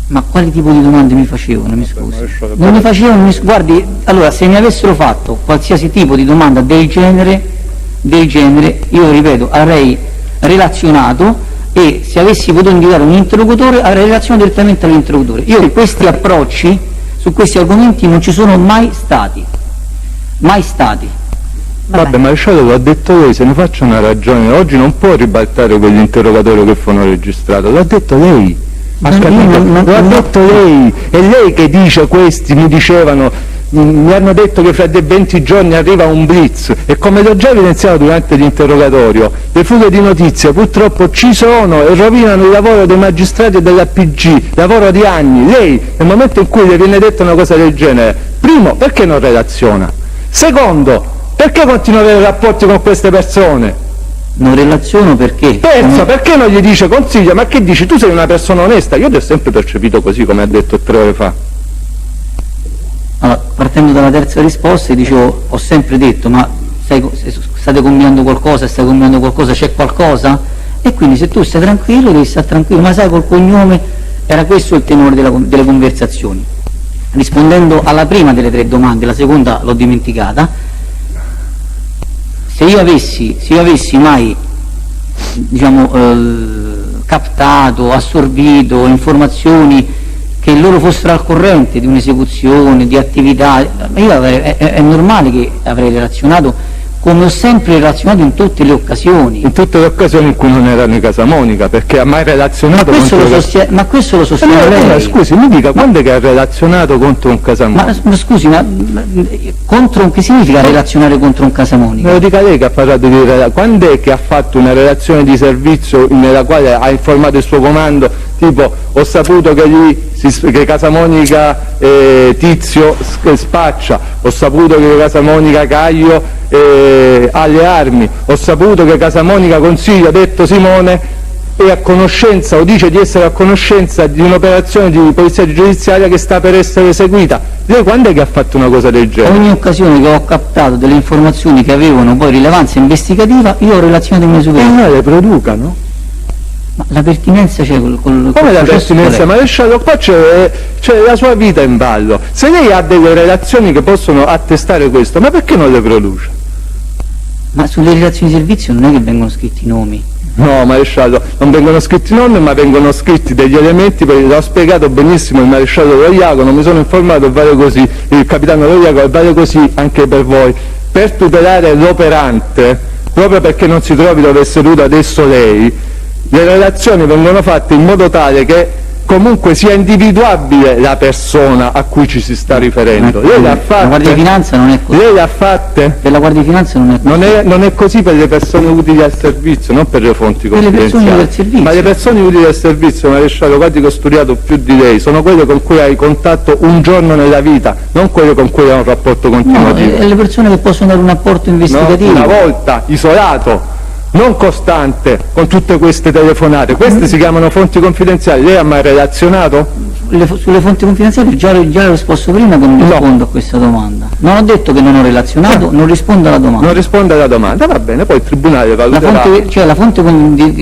Ma quali tipo di domande mi facevano, mi scusi? Non mi facevano, guardi, allora, se mi avessero fatto qualsiasi tipo di domanda del genere, io ripeto, avrei relazionato e se avessi potuto indicare un interlocutore avrei relazionato direttamente all'interlocutore. Io questi approcci su questi argomenti non ci sono mai stati. Vabbè, maresciallo, lo ha detto lei, se ne faccia una ragione. Oggi non può ribaltare quell'interrogatorio che fu registrato, l'ha detto lei. Lo ha detto lei, è lei che dice: questi mi dicevano, mi hanno detto che fra dei 20 giorni arriva un blitz, e come l'ho già evidenziato durante l'interrogatorio, le fughe di notizie purtroppo ci sono e rovinano il lavoro dei magistrati e dell'APG, lavoro di anni. Lei, nel momento in cui le viene detta una cosa del genere, primo, perché non relaziona? Secondo, perché continua ad avere rapporti con queste persone? Non relaziono perché? Terzo, perché non gli dice: consiglia, ma che dici, tu sei una persona onesta? Io ti ho sempre percepito così, come ha detto 3 ore fa. Allora, partendo dalla terza risposta, dicevo, ho sempre detto: ma state combinando qualcosa, c'è qualcosa? E quindi se tu stai tranquillo devi stare tranquillo, ma sai, col cognome, era questo il tenore delle conversazioni. Rispondendo alla prima delle 3 domande, la seconda l'ho dimenticata. Se io avessi mai, diciamo, captato, assorbito informazioni che loro fossero al corrente di un'esecuzione, di attività, è normale che avrei relazionato come ho sempre relazionato in tutte le occasioni. In tutte le occasioni in cui non erano in Casa Monica, perché ha mai relazionato Ma questo lo sostiene lei. Scusi, mi dica, quando è che ha relazionato contro un Casa Monica? Ma scusi, che significa relazionare contro un Casa Monica? Me lo dica lei che ha parlato di quando è che ha fatto una relazione di servizio nella quale ha informato il suo comando, tipo ho saputo che Casa Monica Tizio spaccia, ho saputo che Casa Monica Caglio ha le armi, ho saputo che Casa Monica Consiglio, ha detto Simone, è a conoscenza o dice di essere a conoscenza di un'operazione di polizia giudiziaria che sta per essere eseguita. Lei quando è che ha fatto una cosa del genere? Ogni occasione che ho captato delle informazioni che avevano poi rilevanza investigativa, io ho relazionato ai miei superiori. E non le producano? Ma la pertinenza c'è col come la pertinenza, maresciallo? Qua c'è la sua vita in ballo. Se lei ha delle relazioni che possono attestare questo, ma perché non le produce? Ma sulle relazioni di servizio non è che vengono scritti i nomi. No, maresciallo, non vengono scritti nomi, ma vengono scritti degli elementi, perché l'ho spiegato benissimo il maresciallo Loiacono, mi sono informato, vale così, il capitano Loiacono, vale così anche per voi. Per tutelare l'operante, proprio perché non si trovi dove è seduto adesso lei, le relazioni vengono fatte in modo tale che comunque sia individuabile la persona a cui ci si sta riferendo. Lei le ha fatte? La Guardia di Finanza non è così. Lei le ha fatte? Per la Guardia di Finanza non è così. Non è così per le persone utili al servizio, non per le fonti confidenziali. Per le persone del servizio. Ma le persone utili al servizio, maresciallo, guardi che ho studiato più di lei, sono quelle con cui hai contatto un giorno nella vita, non quelle con cui hai un rapporto continuativo. No, le persone che possono dare un apporto investigativo. No, una volta, isolato, non costante, con tutte queste telefonate. Queste si chiamano fonti confidenziali. Lei ha mai relazionato? Sulle fonti confidenziali già l'ho risposto prima che non rispondo a questa domanda. Non ho detto che non ho relazionato, non rispondo alla domanda. Non risponde alla domanda, va bene, poi il Tribunale valuterà. La fonte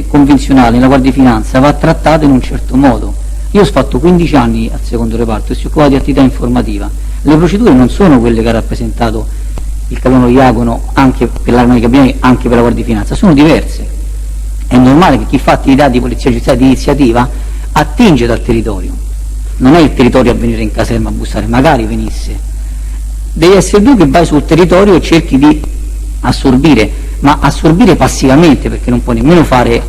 convenzionale nella Guardia di Finanza va trattata in un certo modo. Io ho fatto 15 anni al secondo reparto e si occupava di attività informativa. Le procedure non sono quelle che ha rappresentato il capitano Iacono anche per l'Arma dei Carabinieri, anche per la Guardia di Finanza, sono diverse. È normale che chi fa attività di polizia giudiziaria di iniziativa attinge dal territorio, non è il territorio a venire in caserma a bussare, magari venisse. Devi essere tu che vai sul territorio e cerchi di assorbire, ma assorbire passivamente, perché non puoi nemmeno fare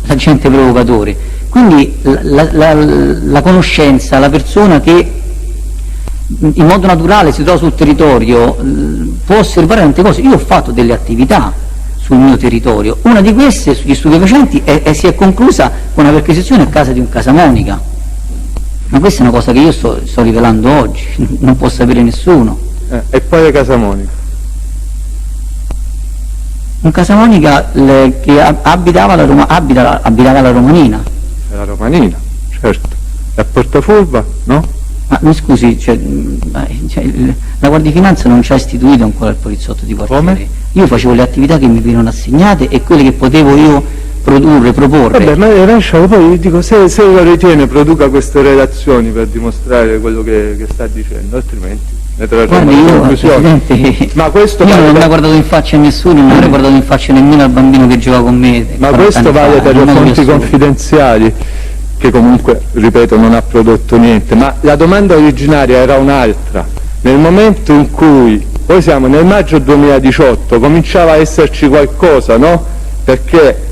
l'agente provocatore. Quindi la conoscenza, la persona che in modo naturale si trova sul territorio, può osservare tante cose. Io ho fatto delle attività sul mio territorio, una di queste sugli stupefacenti si è conclusa con una perquisizione a casa di un Casa Monica, ma questa è una cosa che io sto rivelando oggi, non può sapere nessuno. E poi le Casa Monica? Un Casa Monica che abitava la Romanina. La Romanina, certo. E a Portafurba, no? Ma mi scusi, la Guardia di Finanza non ci ha istituito ancora il poliziotto di quartiere. Come? Io facevo le attività che mi venivano assegnate e quelle che potevo io proporre. Vabbè, ma lascialo, poi dico, se lo ritiene, produca queste relazioni per dimostrare quello che sta dicendo, altrimenti ne trarremo le conclusioni. Ma questo io non ho mai guardato in faccia a nessuno, non avrei guardato in faccia nemmeno al bambino che gioca con me. Ma questo vale per le fonti confidenziali, che comunque, ripeto, non ha prodotto niente, ma la domanda originaria era un'altra. Nel momento in cui, poi siamo nel maggio 2018, cominciava a esserci qualcosa, no? Perché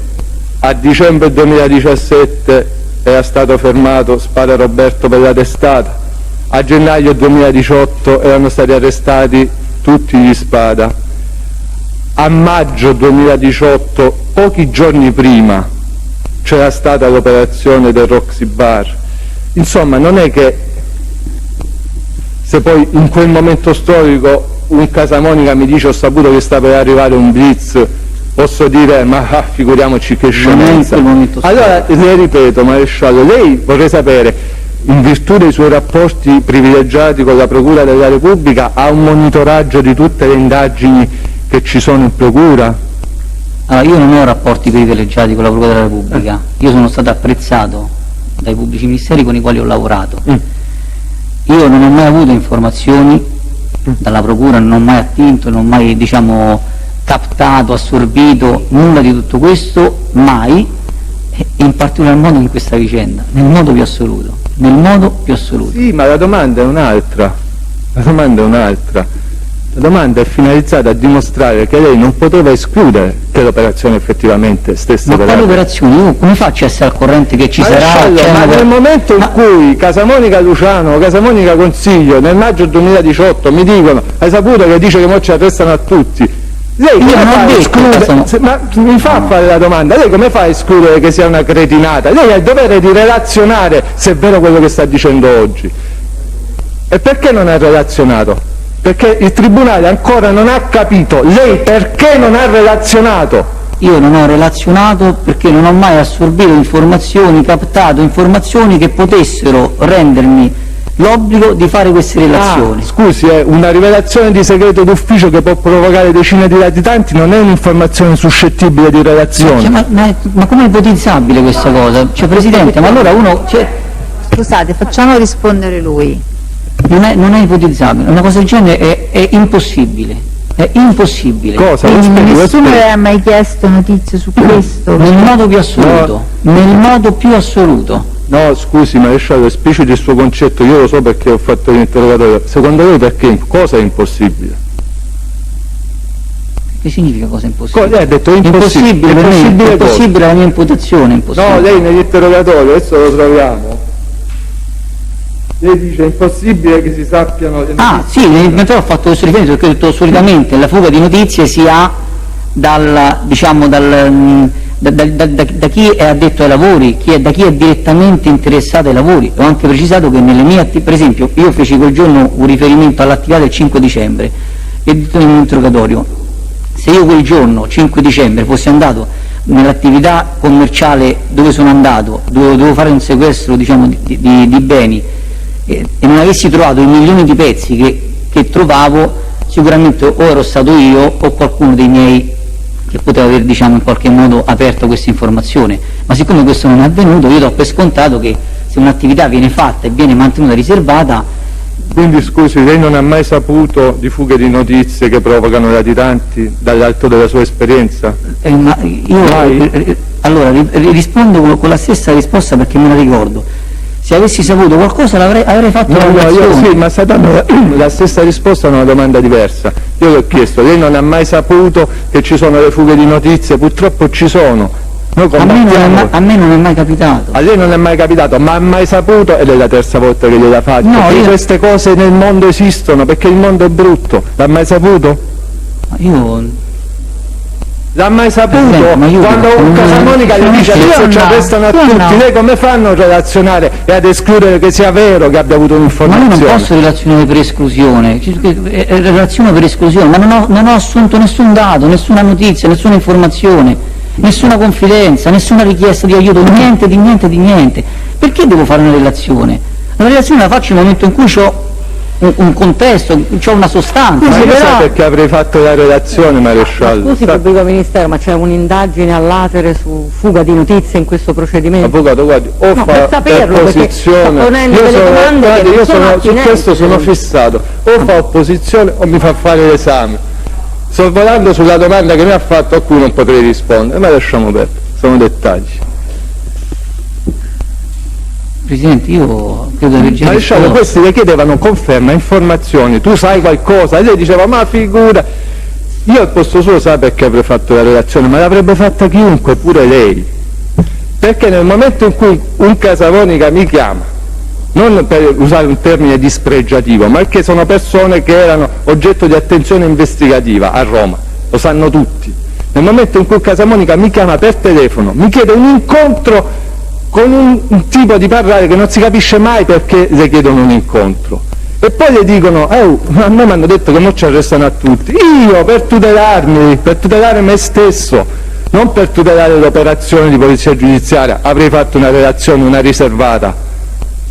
a dicembre 2017 era stato fermato Spada Roberto per la testata, a gennaio 2018 erano stati arrestati tutti gli Spada, a maggio 2018, pochi giorni prima, c'era stata l'operazione del Roxy Bar. Insomma, non è che se poi in quel momento storico un Casa Monica mi dice ho saputo che sta per arrivare un blitz, posso dire ma figuriamoci che scemenza. Allora le ripeto, maresciallo, lei, vorrei sapere, in virtù dei suoi rapporti privilegiati con la Procura della Repubblica, ha un monitoraggio di tutte le indagini che ci sono in Procura? Allora, io non ho rapporti privilegiati con la Procura della Repubblica, io sono stato apprezzato dai pubblici ministeri con i quali ho lavorato. Io non ho mai avuto informazioni dalla Procura, non ho mai attinto, non ho mai, captato, assorbito, nulla di tutto questo, mai, e in particolar modo in questa vicenda, nel modo più assoluto. Nel modo più assoluto. Sì, ma la domanda è un'altra. La domanda è finalizzata a dimostrare che lei non poteva escludere che l'operazione effettivamente stesse Ma per quale avvenire. operazione? Io come faccio a essere al corrente che ci sarà? Ma nel momento in cui Casamonica Luciano, Casamonica Consiglio, nel maggio 2018 mi dicono, hai saputo che dice che mo ci arrestano a tutti, lei come non fa ho a detto escludere? Ma mi fa fare la domanda, lei come fa a escludere che sia una cretinata? Lei ha il dovere di relazionare se è vero quello che sta dicendo oggi. E perché non ha relazionato? Perché il Tribunale ancora non ha capito lei perché non ha relazionato. Io non ho relazionato perché non ho mai assorbito informazioni, captato informazioni che potessero rendermi l'obbligo di fare queste relazioni. Scusi, una rivelazione di segreto d'ufficio che può provocare decine di latitanti non è un'informazione suscettibile di relazione. Ma com'è ipotizzabile questa cosa? Cioè, Presidente, ma allora uno... Scusate, facciamo rispondere lui. Non è ipotizzabile, una cosa del genere è impossibile, è impossibile. Cosa? Nessuno le ha mai chiesto notizie su questo? Nel modo più assoluto, nel modo più assoluto. No, scusi Maresciallo, espliciti il suo concetto, io lo so perché ho fatto l'interrogatorio. Secondo lei perché? Cosa è impossibile? Che significa cosa impossibile? Lei ha detto impossibile. Per me è impossibile la mia imputazione, è impossibile. No, lei nell'interrogatorio, adesso lo troviamo. Lei dice è impossibile che si sappiano le notizie. Sì, però ho fatto questo riferimento perché ho detto solitamente la fuga di notizie si ha da chi è addetto ai lavori, da chi è direttamente interessato ai lavori. Ho anche precisato che nelle mie per esempio io feci quel giorno un riferimento all'attività del 5 dicembre e detto in un interrogatorio, se io quel giorno 5 dicembre fossi andato nell'attività commerciale dove sono andato, dovevo fare un sequestro di beni e non avessi trovato i milioni di pezzi che trovavo, sicuramente o ero stato io o qualcuno dei miei che poteva aver in qualche modo aperto questa informazione, ma siccome questo non è avvenuto io do per scontato che se un'attività viene fatta e viene mantenuta riservata. Quindi scusi, lei non ha mai saputo di fughe di notizie che provocano latitanti dall'alto della sua esperienza? Allora rispondo con la stessa risposta perché me la ricordo. Se avessi saputo qualcosa avrei fatto una relazione. Sì, ma sta dando la stessa risposta a una domanda diversa. Io le ho chiesto, lei non ha mai saputo che ci sono le fughe di notizie? Purtroppo ci sono. A me non è mai capitato. A lei non è mai capitato, ma ha mai saputo, ed è la terza volta che gliela faccio, che queste cose nel mondo esistono, perché il mondo è brutto. L'ha mai saputo? L'ha mai saputo? Quando Casamonica gli dice adesso ci arrestano a tutti, lei come fanno a relazionare e ad escludere che sia vero che abbia avuto un'informazione? Ma io non posso relazionare per esclusione, relaziono per esclusione, ma non ho assunto nessun dato, nessuna notizia, nessuna informazione, nessuna confidenza, nessuna richiesta di aiuto, niente di niente. Perché devo fare una relazione? La relazione la faccio nel momento in cui ho un contesto, c'è una sostanza. Ma io so perché avrei fatto la relazione, Maresciallo. Scusi, pubblico ministero, ma c'è un'indagine all'atere su fuga di notizie in questo procedimento? Avvocato, guardi, o no, fa opposizione, su questo sono fissato, o fa opposizione o mi fa fare l'esame. Sorvolando sulla domanda che mi ha fatto a cui non potrei rispondere, ma lasciamo perdere, sono dettagli. Presidente, io credo che già Maresciallo, questi le chiedevano conferma, informazioni, tu sai qualcosa? E lei diceva, ma figura, io al posto suo sa perché avrei fatto la relazione, ma l'avrebbe fatta chiunque, pure lei, perché nel momento in cui un Casamonica mi chiama, non per usare un termine dispregiativo, ma perché sono persone che erano oggetto di attenzione investigativa a Roma, lo sanno tutti, nel momento in cui Casamonica mi chiama per telefono, mi chiede un incontro con un tipo di parlare che non si capisce mai perché le chiedono un incontro e poi le dicono a me mi hanno detto che mo ci arrestano a tutti, io per tutelare me stesso, non per tutelare l'operazione di polizia giudiziaria, avrei fatto una relazione, una riservata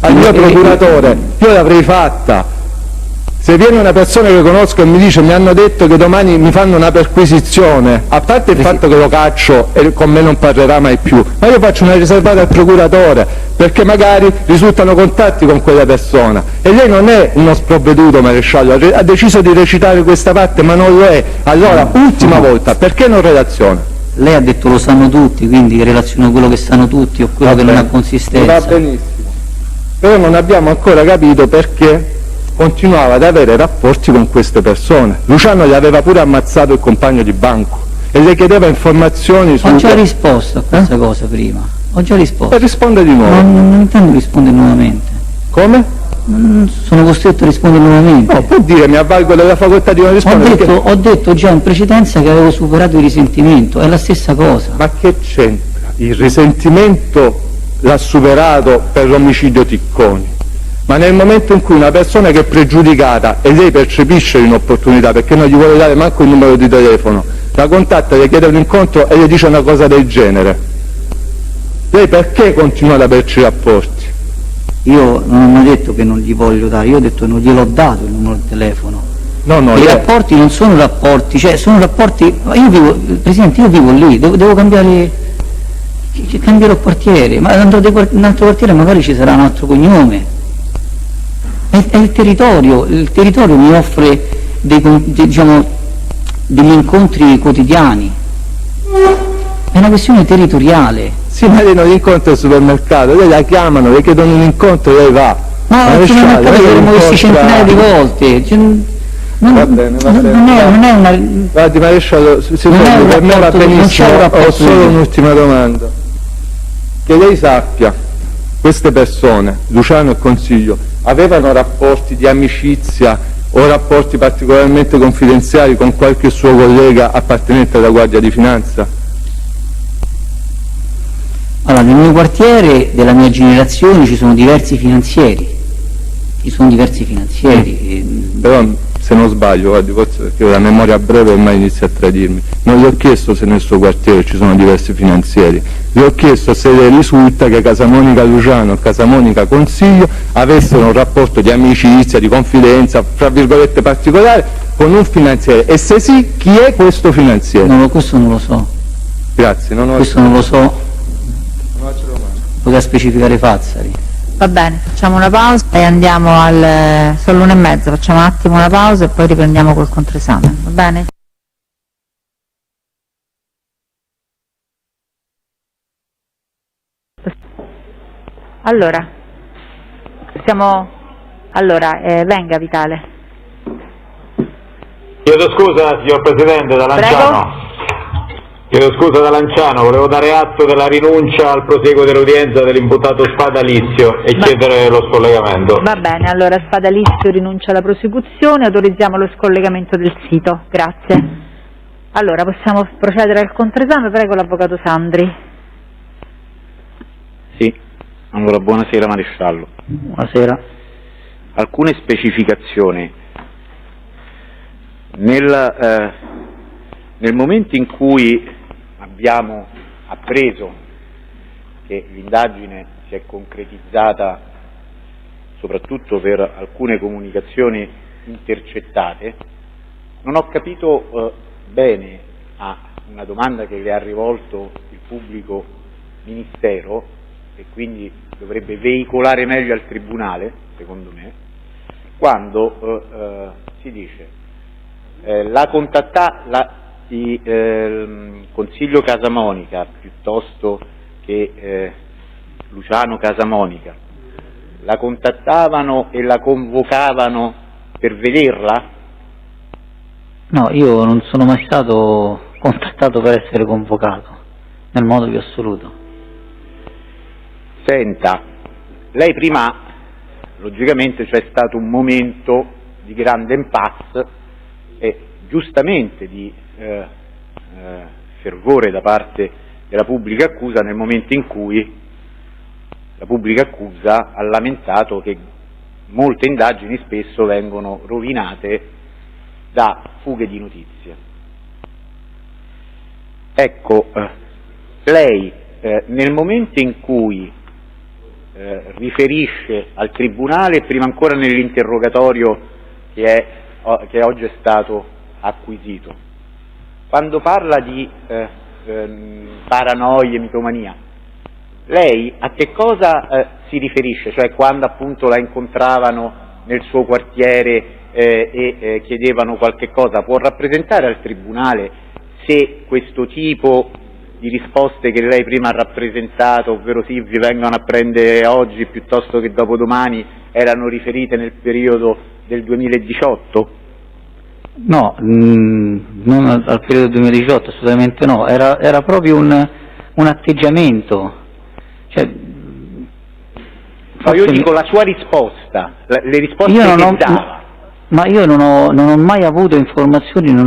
al mio procuratore, io l'avrei fatta. Se viene una persona che conosco e mi dice mi hanno detto che domani mi fanno una perquisizione, a parte il fatto che lo caccio e con me non parlerà mai più, ma io faccio una riservata al procuratore perché magari risultano contatti con quella persona e lei non è uno sprovveduto, Maresciallo, ha deciso di recitare questa parte ma non lo è. Allora, ultima volta, perché non relaziona? Lei ha detto lo sanno tutti, quindi relaziono quello che sanno tutti o quello che non ha consistenza. Va benissimo, però non abbiamo ancora capito perché continuava ad avere rapporti con queste persone. Luciano gli aveva pure ammazzato il compagno di banco e le chiedeva informazioni su... Ho già risposto a questa cosa prima, ho già risposto. E risponde di nuovo. Non intendo rispondere nuovamente. Come? Non sono costretto a rispondere nuovamente. No, può dire, mi avvalgo della facoltà di non rispondere. Ho detto già in precedenza che avevo superato il risentimento, è la stessa cosa. Ma che c'entra? Il risentimento l'ha superato per l'omicidio Ticconi, ma nel momento in cui una persona che è pregiudicata e lei percepisce l'inopportunità perché non gli vuole dare manco il numero di telefono, la contatta, le chiede un incontro e le dice una cosa del genere, lei perché continua ad averci rapporti? Io non ho detto che non gli voglio dare, io ho detto che non gliel'ho dato il numero di telefono. No, I rapporti non sono rapporti, cioè sono rapporti, io vivo, Presidente, io vivo lì, devo cambiare, cambierò quartiere, ma andrò in un altro quartiere magari ci sarà un altro cognome. È il territorio mi offre degli incontri quotidiani, è una questione territoriale. Sì, ma lei non incontra al supermercato, lei la chiamano, le chiedono un incontro e lei va. Ma al supermercato li avremmo visti centinaia di volte. Va bene. Non è una... Guardi maresciallo, per me va benissimo, ho solo un'ultima domanda. Che lei sappia, queste persone, Luciano e Consiglio, avevano rapporti di amicizia o rapporti particolarmente confidenziali con qualche suo collega appartenente alla Guardia di Finanza? Allora, nel mio quartiere della mia generazione ci sono diversi finanzieri. Però se non sbaglio, guardi, forse perché la memoria breve ormai inizia a tradirmi, non gli ho chiesto se nel suo quartiere ci sono diversi finanzieri, gli ho chiesto se le risulta che Casamonica Luciano e Casamonica Consiglio avessero un rapporto di amicizia, di confidenza, fra virgolette particolare, con un finanziere, e se sì, chi è questo finanziere? No, questo non lo so. Grazie, questo non lo so. Poteva specificare Fazzari. Va bene, facciamo una pausa e andiamo sono l'1:30, facciamo un attimo una pausa e poi riprendiamo col controesame, va bene? Allora, venga Vitale. Chiedo scusa signor Presidente, da Lanciano. Prego? Chiedo scusa da Lanciano, volevo dare atto della rinuncia al proseguo dell'udienza dell'imputato Spadalizio e chiedere lo scollegamento. Va bene, allora Spadalizio rinuncia alla prosecuzione, autorizziamo lo scollegamento del sito, grazie. Allora, possiamo procedere al controesame, prego l'Avvocato Sandri. Sì, allora buonasera Maresciallo. Buonasera. Alcune specificazioni. Nel momento in cui abbiamo appreso che l'indagine si è concretizzata soprattutto per alcune comunicazioni intercettate, non ho capito bene a una domanda che le ha rivolto il pubblico ministero e quindi dovrebbe veicolare meglio al Tribunale, secondo me, quando si dice il Consiglio Casamonica piuttosto che Luciano Casamonica la contattavano e la convocavano per vederla? No, io non sono mai stato contattato per essere convocato, nel modo più assoluto. Senta, lei prima, logicamente c'è stato un momento di grande impasse e giustamente di fervore da parte della pubblica accusa nel momento in cui la pubblica accusa ha lamentato che molte indagini spesso vengono rovinate da fughe di notizie. Ecco, lei nel momento in cui riferisce al Tribunale, prima ancora nell'interrogatorio che oggi è stato acquisito, quando parla di paranoia, mitomania, lei a che cosa si riferisce? Cioè quando appunto la incontravano nel suo quartiere e chiedevano qualche cosa, può rappresentare al Tribunale se questo tipo di risposte che lei prima ha rappresentato, ovvero vi vengono a prendere oggi piuttosto che dopodomani, erano riferite nel periodo del 2018? No, non al periodo 2018, assolutamente no, era proprio un atteggiamento. Cioè, io dico la sua risposta, le risposte io che non dava. Ma io non ho mai avuto informazioni, ma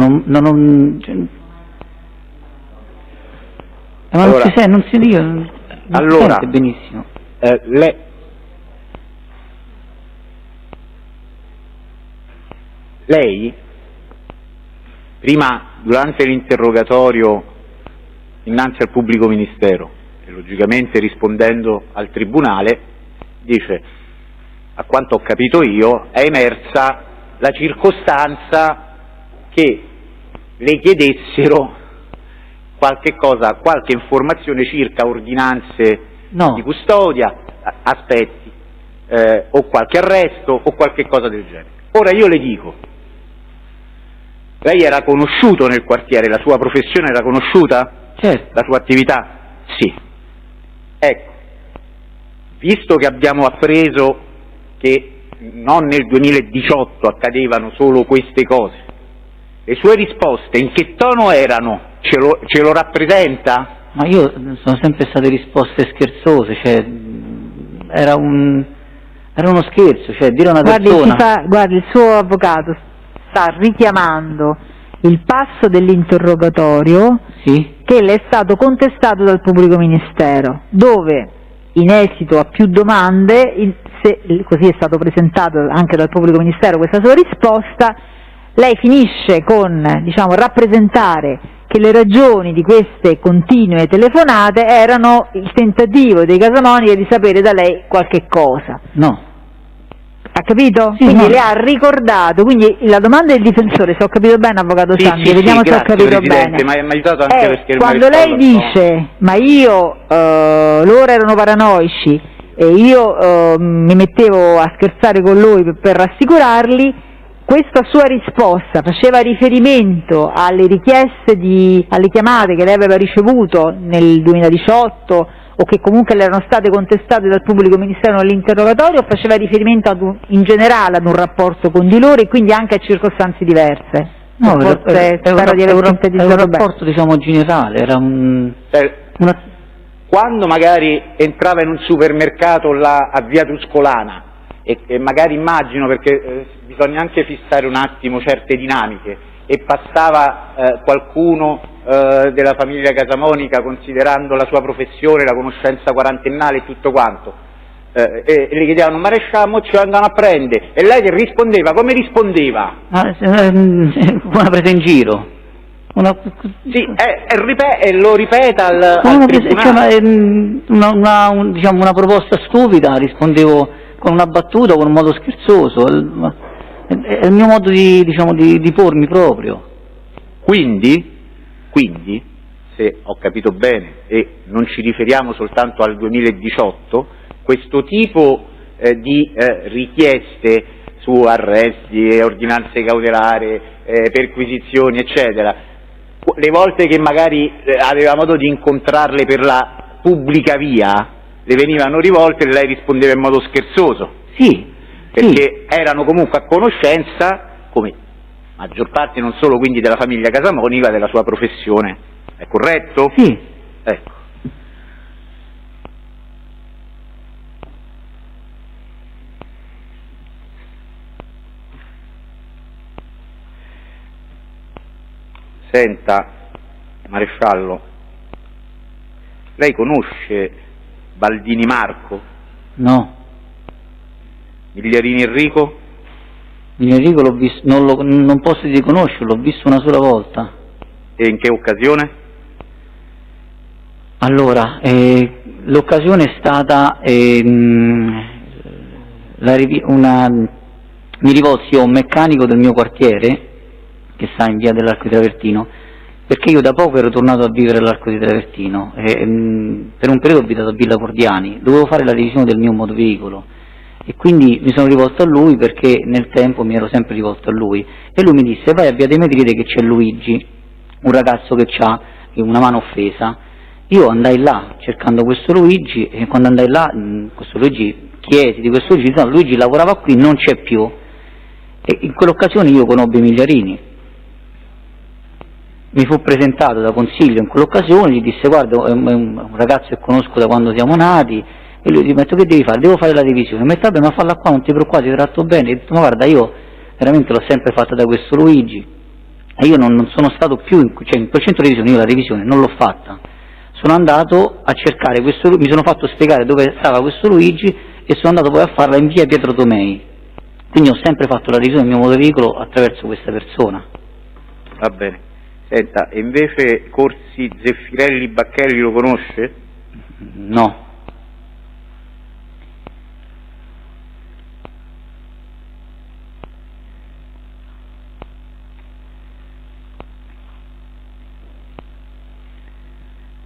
allora, non si dice, allora, benissimo. Lei, prima, durante l'interrogatorio innanzi al pubblico ministero, e logicamente rispondendo al tribunale, dice: a quanto ho capito io, è emersa la circostanza che le chiedessero qualche informazione circa ordinanze di custodia, aspetti, o qualche arresto o qualche cosa del genere. Ora io le dico, lei era conosciuto nel quartiere, la sua professione era conosciuta? Certo. La sua attività? Sì. Ecco, visto che abbiamo appreso che non nel 2018 accadevano solo queste cose, le sue risposte in che tono erano? Ce lo rappresenta? Ma io sono sempre state risposte scherzose, cioè era uno scherzo, cioè dire a una persona... Guardi, il suo avvocato sta richiamando il passo dell'interrogatorio, sì, che le è stato contestato dal pubblico ministero, dove in esito a più domande, così è stato presentato anche dal pubblico ministero questa sua risposta, lei finisce con, rappresentare che le ragioni di queste continue telefonate erano il tentativo dei Casamonica di sapere da lei qualche cosa. No. Ha capito? Sì, quindi no. le ha ricordato, quindi la domanda del difensore, se ho capito bene, avvocato Sandi, vediamo se ho capito Presidente, bene. mi ha aiutato anche perché quando lei dice, ma io, loro erano paranoici e io mi mettevo a scherzare con lui per rassicurarli, questa sua risposta faceva riferimento alle richieste alle chiamate che lei aveva ricevuto nel 2018 o che comunque le erano state contestate dal pubblico ministero nell'interrogatorio, o faceva riferimento in generale ad un rapporto con di loro e quindi anche a circostanze diverse? No, forse spero di aver sintetizzato un rapporto generale, era quando magari entrava in un supermercato là a Via Tuscolana e magari immagino, perché bisogna anche fissare un attimo certe dinamiche, e passava qualcuno della famiglia Casamonica, considerando la sua professione, la conoscenza quarantennale e tutto quanto, e le chiedevano: maresciallo, ci andano a prendere, e lei che rispondeva? Come rispondeva? Una presa in giro. Sì, lo ripeta al tribunale. Una proposta stupida, rispondevo con una battuta, con un modo scherzoso, è il mio modo di pormi proprio. Quindi, se ho capito bene, e non ci riferiamo soltanto al 2018, questo tipo di richieste su arresti, ordinanze cautelari, perquisizioni, eccetera, le volte che magari aveva modo di incontrarle per la pubblica via, le venivano rivolte e lei rispondeva in modo scherzoso. Sì. Perché erano comunque a conoscenza, come maggior parte non solo quindi della famiglia Casamonica, della sua professione. È corretto? Sì. Ecco. Senta, maresciallo, lei conosce Baldini Marco? No. Migliarini Enrico? Enrico l'ho visto, non posso dire conoscerlo, l'ho visto una sola volta. E in che occasione? Allora, l'occasione è stata mi rivolsi a un meccanico del mio quartiere, che sta in via dell'Arco di Travertino, perché io da poco ero tornato a vivere all'Arco di Travertino, per un periodo ho abitato a Villa Pordiani, dovevo fare la revisione del mio motoveicolo e quindi mi sono rivolto a lui, perché nel tempo mi ero sempre rivolto a lui, e lui mi disse: vai a via dei Metridi che c'è Luigi, un ragazzo che ha una mano offesa. Io andai là cercando questo Luigi, e quando andai là questo Luigi chiesi di questo Luigi, no, Luigi lavorava qui, non c'è più, E in quell'occasione io conobbi Migliarini, mi fu presentato da Consiglio in quell'occasione, gli disse guarda è un ragazzo che conosco da quando siamo nati, e lui gli disse che devi fare? Devo fare la divisione, mi vabbè ma falla qua, non ti preoccupare, ti tratto bene, e ho detto ma guarda io veramente l'ho sempre fatta da questo Luigi, e io non sono stato più, in quel centro di divisione, io la divisione non l'ho fatta, sono andato a cercare questo, mi sono fatto spiegare dove stava questo Luigi e sono andato poi a farla in via Pietro Tomei, quindi ho sempre fatto la divisione del mio motoricolo attraverso questa persona. Va bene. Senta, e invece Corsi Zeffirelli Bacchelli lo conosce? No.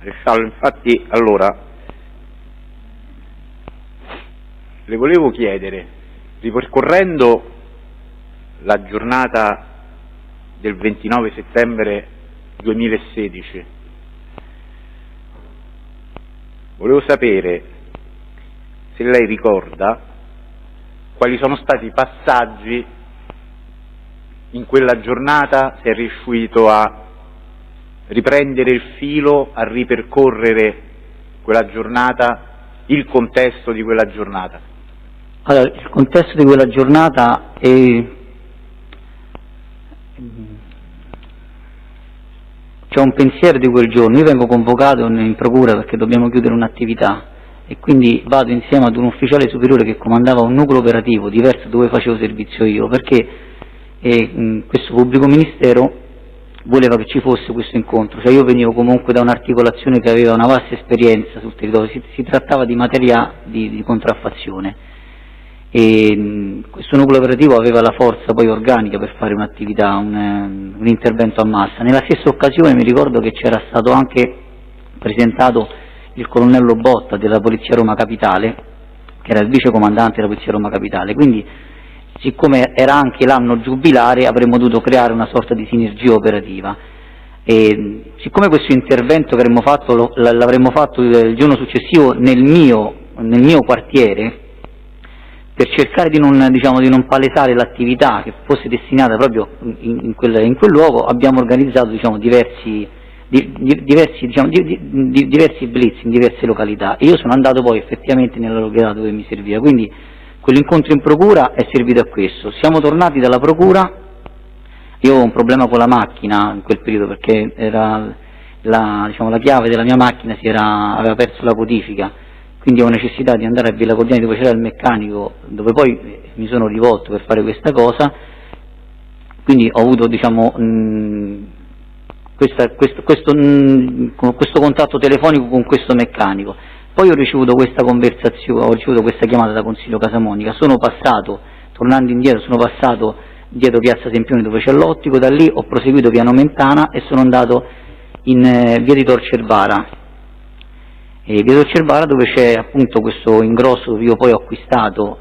Maresciallo, infatti, allora, le volevo chiedere, ripercorrendo la giornata del 29 settembre 2016, volevo sapere se lei ricorda quali sono stati i passaggi in quella giornata, se è riuscito a riprendere il filo, a ripercorrere quella giornata, il contesto di quella giornata. Allora, il contesto di quella giornata è... c'è un pensiero di quel giorno, io vengo convocato in procura perché dobbiamo chiudere un'attività e quindi vado insieme ad un ufficiale superiore che comandava un nucleo operativo diverso dove facevo servizio io, perché questo pubblico ministero voleva che ci fosse questo incontro, cioè io venivo comunque da un'articolazione che aveva una vasta esperienza sul territorio, si trattava di materia di contraffazione e questo nucleo operativo aveva la forza poi organica per fare un'attività, un intervento a massa. Nella stessa occasione mi ricordo che c'era stato anche presentato il colonnello Botta della Polizia Roma Capitale, che era il vicecomandante della Polizia Roma Capitale, quindi siccome era anche l'anno giubilare avremmo dovuto creare una sorta di sinergia operativa e siccome questo intervento che avremmo fatto l'avremmo fatto il giorno successivo nel mio quartiere, per cercare di non palesare l'attività che fosse destinata proprio in quel luogo, abbiamo organizzato diversi blitz in diverse località e io sono andato poi effettivamente nella località dove mi serviva, quindi quell'incontro in procura è servito a questo. Siamo tornati dalla procura, io avevo un problema con la macchina in quel periodo perché era la chiave della mia macchina aveva perso la codifica, quindi avevo necessità di andare a Villa Cordiani dove c'era il meccanico, dove poi mi sono rivolto per fare questa cosa, quindi ho avuto questo contatto telefonico con questo meccanico. Poi ho ricevuto questa conversazione, ho ricevuto questa chiamata da Consiglio Casamonica, sono passato, tornando indietro, dietro Piazza Sempione dove c'è l'ottico, da lì ho proseguito Piano Mentana e sono andato in via di Tor Cervara. Via di Tor Cervara dove c'è appunto questo ingrosso che io poi ho acquistato,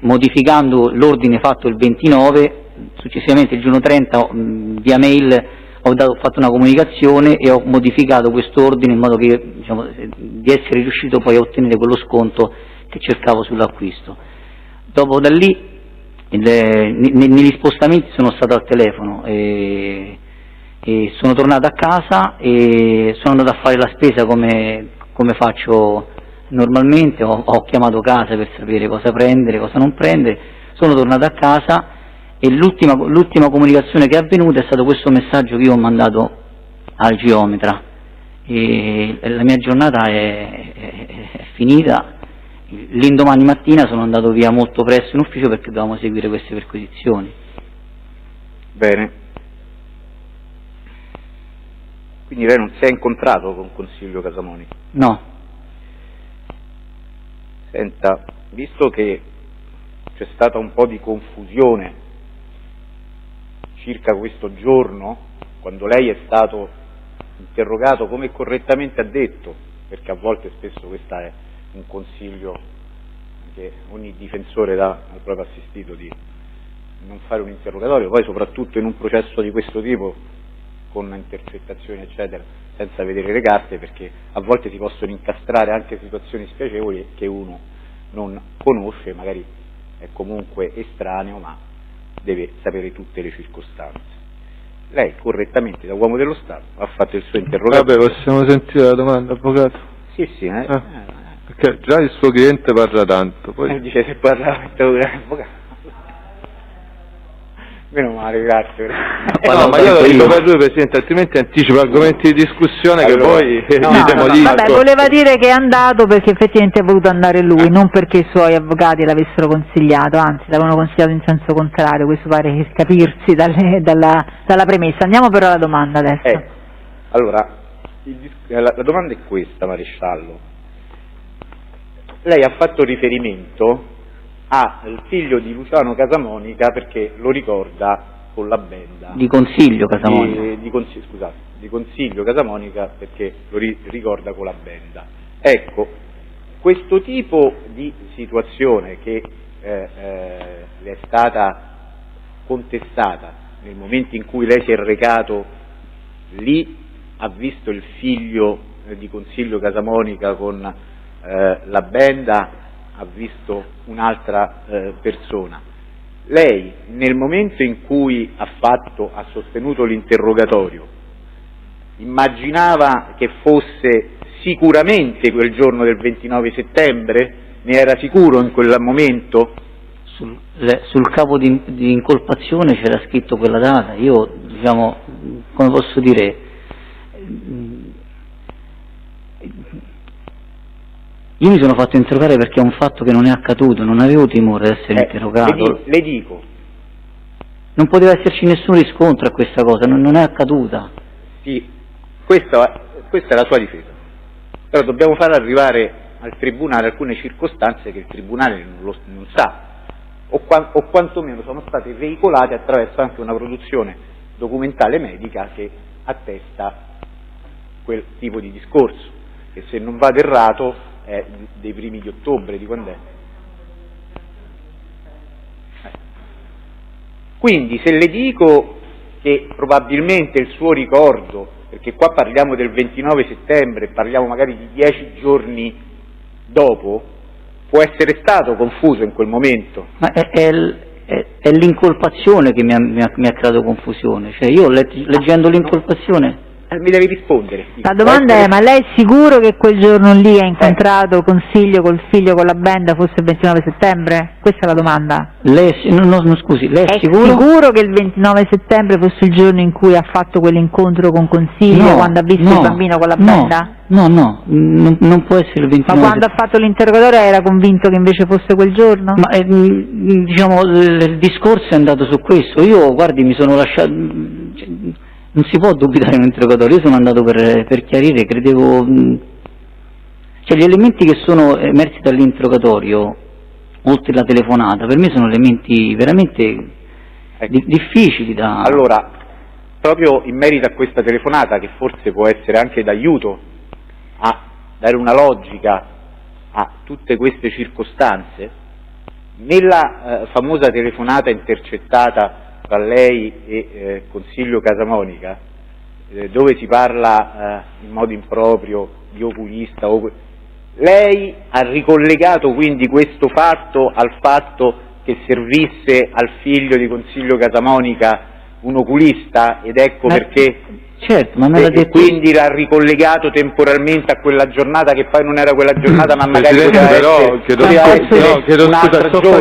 modificando l'ordine fatto il 29, successivamente il giorno 30 via mail ho fatto una comunicazione e ho modificato questo ordine in modo che di essere riuscito poi a ottenere quello sconto che cercavo sull'acquisto. Dopo da lì negli spostamenti sono stato al telefono e sono tornato a casa e sono andato a fare la spesa come faccio normalmente, ho chiamato casa per sapere cosa prendere, cosa non prendere, sono tornato a casa e l'ultima comunicazione che è avvenuta è stato questo messaggio che io ho mandato al geometra e la mia giornata è finita. L'indomani mattina sono andato via molto presto in ufficio perché dovevamo seguire queste perquisizioni. Bene, quindi lei non si è incontrato con Consiglio Casamonica? No. Senta, visto che c'è stata un po' di confusione circa questo giorno, quando lei è stato interrogato come correttamente ha detto, perché a volte spesso questo è un consiglio che ogni difensore dà al proprio assistito di non fare un interrogatorio, poi soprattutto in un processo di questo tipo con intercettazioni eccetera, senza vedere le carte, perché a volte si possono incastrare anche situazioni spiacevoli che uno non conosce, magari è comunque estraneo, ma deve sapere tutte le circostanze. Lei correttamente, da uomo dello Stato, ha fatto il suo interrogatorio. Vabbè, possiamo sentire la domanda, avvocato? Sì, Perché già il suo cliente parla tanto, poi... dice se parla avvocato. Meno male, grazie. No, ma io lo dico per lui, Presidente, altrimenti anticipo argomenti di discussione che poi vabbè, voleva dire che è andato perché effettivamente ha voluto andare lui, non perché i suoi avvocati l'avessero consigliato, anzi l'avevano consigliato in senso contrario, questo pare capirsi dalla premessa. Andiamo però alla domanda adesso. Allora, la domanda è questa, Maresciallo. Lei ha fatto riferimento al figlio di Luciano Casamonica perché lo ricorda con la benda di Consiglio Casamonica. Di Consiglio Casamonica perché lo ricorda con la benda. Ecco, questo tipo di situazione che le è stata contestata nel momento in cui lei si è recato lì, ha visto il figlio di Consiglio Casamonica con la benda, ha visto un'altra persona. Lei nel momento in cui ha sostenuto l'interrogatorio immaginava che fosse sicuramente quel giorno del 29 settembre? Ne era sicuro in quel momento? Sul capo di incolpazione c'era scritto quella data. Io, diciamo, come posso dire, io mi sono fatto interrogare perché è un fatto che non è accaduto, non avevo timore di essere interrogato. Le dico. Non poteva esserci nessun riscontro a questa cosa, non è accaduta. Sì, questa è la sua difesa. Però dobbiamo far arrivare al Tribunale alcune circostanze che il Tribunale non sa, o quantomeno sono state veicolate attraverso anche una produzione documentale medica che attesta quel tipo di discorso, che se non vado errato è dei primi di ottobre, di quando è? Quindi se le dico che probabilmente il suo ricordo, perché qua parliamo del 29 settembre, parliamo magari di 10 giorni dopo, può essere stato confuso in quel momento. Ma è l'incolpazione che mi ha creato confusione, cioè io leggendo l'incolpazione... Mi devi rispondere. La domanda è: ma lei è sicuro che quel giorno lì ha incontrato Consiglio col figlio con la benda fosse il 29 settembre? Questa è la domanda. Scusi, lei è sicuro che il 29 settembre fosse il giorno in cui ha fatto quell'incontro con Consiglio, quando ha visto il bambino con la benda? No, non può essere il 29 Ma quando ha fatto l'interrogatorio era convinto che invece fosse quel giorno? Ma diciamo, il discorso è andato su questo. Io, guardi, mi sono lasciato... Non si può dubitare in un interrogatorio, io sono andato per chiarire, credevo... Cioè gli elementi che sono emersi dall'interrogatorio, oltre la telefonata, per me sono elementi veramente difficili da... Allora, proprio in merito a questa telefonata, che forse può essere anche d'aiuto a dare una logica a tutte queste circostanze, nella famosa telefonata intercettata tra lei e Consiglio Casamonica, dove si parla in modo improprio di oculista, lei ha ricollegato quindi questo fatto al fatto che servisse al figlio di Consiglio Casamonica un oculista, ed ecco perché certo, ma me l'ha detto... quindi l'ha ricollegato temporalmente a quella giornata che poi non era quella giornata, ma magari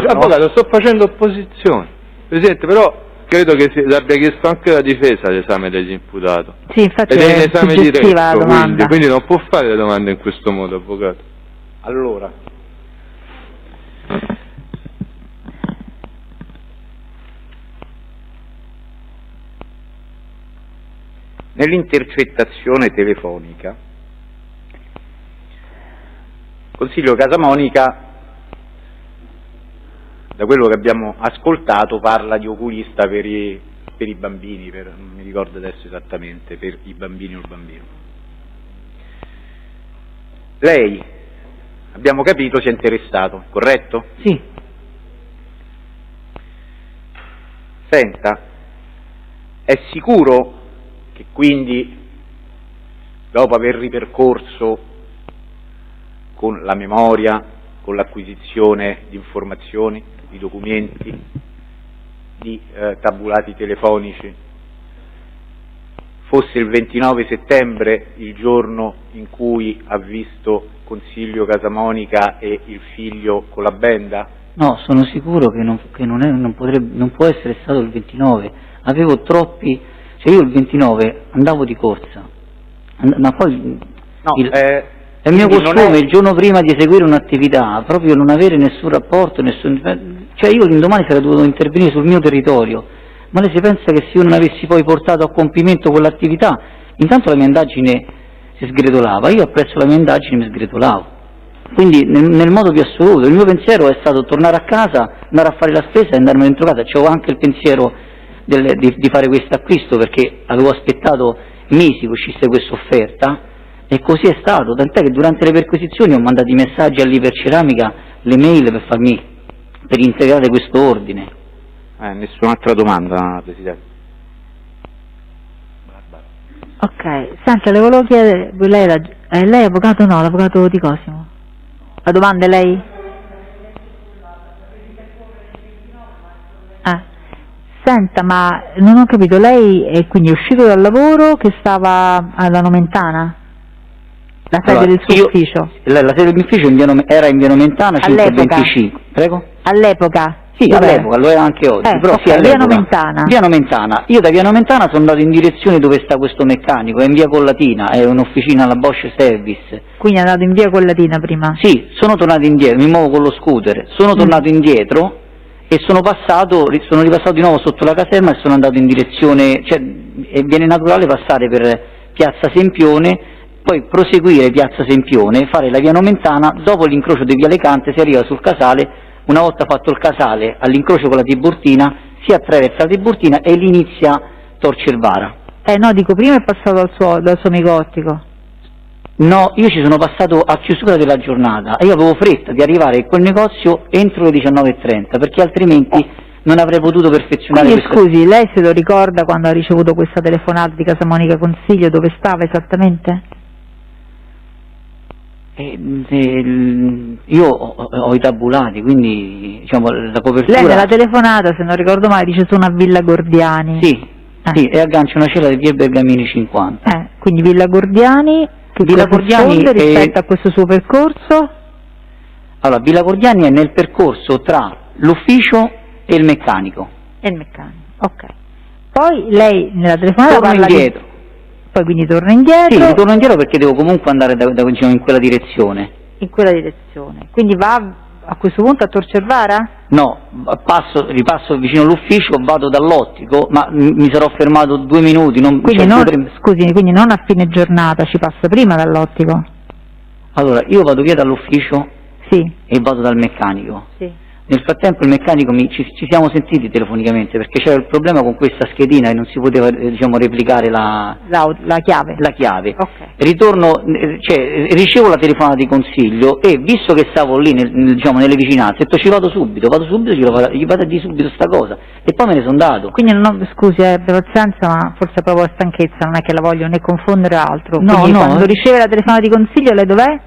Avvocato, sto facendo opposizione. Presidente, però credo che l'abbia chiesto anche la difesa l'esame degli imputati. Sì, infatti ed è in esame diretto, la quindi non può fare le domande in questo modo, avvocato. Allora, nell'intercettazione telefonica, Consiglio Casamonica, da quello che abbiamo ascoltato, parla di oculista per i bambini, non mi ricordo adesso esattamente, per i bambini o il bambino. Lei, abbiamo capito, si è interessato, corretto? Sì. Senta, è sicuro che quindi, dopo aver ripercorso con la memoria, con l'acquisizione di informazioni, di documenti, di tabulati telefonici, fosse il 29 settembre il giorno in cui ha visto Consiglio Casamonica e il figlio con la benda? No, sono sicuro che non può essere stato il 29, avevo troppi, cioè io il 29 andavo di corsa, ma poi no, è il mio costume il giorno prima di eseguire un'attività, proprio non avere nessun rapporto, cioè io l'indomani sarei dovuto intervenire sul mio territorio, ma lei si pensa che se io non avessi poi portato a compimento quell'attività, intanto la mia indagine si sgretolava, io appresso la mia indagine mi sgretolavo, quindi nel modo più assoluto, il mio pensiero è stato tornare a casa, andare a fare la spesa e andarmene dentro casa, c'avevo anche il pensiero di fare questo acquisto perché avevo aspettato mesi che uscisse questa offerta e così è stato, tant'è che durante le perquisizioni ho mandato i messaggi all'Iperceramica, le mail per integrare questo ordine. Nessun'altra domanda, Presidente. Ok, senta, le volevo chiedere, lei è avvocato? No, l'avvocato di Cosimo. La domanda è lei? Senta, ma non ho capito, lei è quindi uscito dal lavoro che stava alla Nomentana? La sede del suo ufficio? La sede del mio ufficio era in via Nomentana 525. Prego? All'epoca? Sì, all'epoca, lo è anche oggi, però okay, sì, via Nomentana. Via Nomentana. Io da via Nomentana sono andato in direzione dove sta questo meccanico, è in via Collatina, è un'officina alla Bosch Service. Quindi è andato in via Collatina prima? Sì, sono tornato indietro, mi muovo con lo scooter, sono tornato indietro e sono ripassato di nuovo sotto la caserma e sono andato in direzione, cioè viene naturale passare per Piazza Sempione, poi proseguire Piazza Sempione, fare la via Nomentana, dopo l'incrocio di via Lecante si arriva sul casale. Una volta fatto il casale, all'incrocio con la Tiburtina, si attraversa la Tiburtina e lì inizia Tor Cervara. No, dico, prima è passato dal suo amico ottico. No, io ci sono passato a chiusura della giornata e io avevo fretta di arrivare in quel negozio entro le 19:30, perché altrimenti non avrei potuto perfezionare. Quindi scusi, lei se lo ricorda quando ha ricevuto questa telefonata di Casamonica Consiglio, dove stava esattamente? Io ho i tabulati, quindi diciamo la copertura. Lei nella telefonata, se non ricordo male, dice sono a Villa Gordiani. Sì, sì, e aggancia una cella di via Bergamini 50. Quindi Villa Gordiani, che Villa Gordiani rispetto a questo suo percorso? Allora, Villa Gordiani è nel percorso tra l'ufficio e il meccanico. E il meccanico, ok. Poi lei nella telefonata parla indietro. Poi quindi torna indietro? Sì, ritorno indietro perché devo comunque andare diciamo, in quella direzione. In quella direzione. Quindi va a questo punto a Tor Cervara? No, ripasso vicino all'ufficio, vado dall'ottico, ma mi sarò fermato 2 minuti. Quindi scusi, quindi non a fine giornata, ci passa prima dall'ottico? Allora, io vado via dall'ufficio e vado dal meccanico. Sì. Nel frattempo il meccanico ci siamo sentiti telefonicamente perché c'era il problema con questa schedina e non si poteva diciamo, replicare la chiave. Okay. Ricevo la telefonata di Consiglio e visto che stavo lì diciamo, nelle vicinanze, ho detto ci vado subito, gli vado a dire subito sta cosa e poi me ne sono andato. Quindi scusi, pazienza, ma forse proprio stanchezza, non è che la voglio né confondere altro. No, quando riceve la telefonata di Consiglio lei dov'è?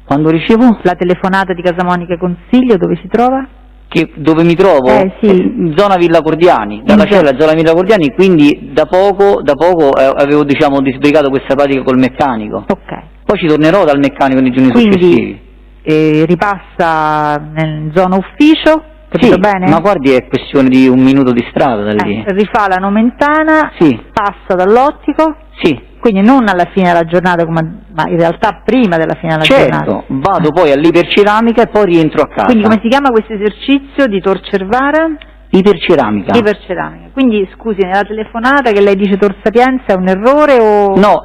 Quando ricevo? La telefonata di Casamonica Consiglio, dove si trova? Dove mi trovo? Sì. Zona Villa Gordiani, dalla cella zona Villa Gordiani, quindi da poco avevo diciamo disbrigato questa pratica col meccanico. Ok. Poi ci tornerò dal meccanico nei giorni successivi. Ripassa in zona ufficio, capito bene? Ma guardi è questione di 1 minuto di strada da lì. Rifà la Nomentana, passa dall'ottico? Sì. Quindi non alla fine della giornata, ma in realtà prima della fine della giornata. Certo, vado poi all'Iperceramica e poi rientro a casa. Quindi come si chiama questo esercizio di Tor Cervara? Iperceramica. Iperceramica. Quindi scusi, nella telefonata che lei dice Tor Sapienza è un errore o... No,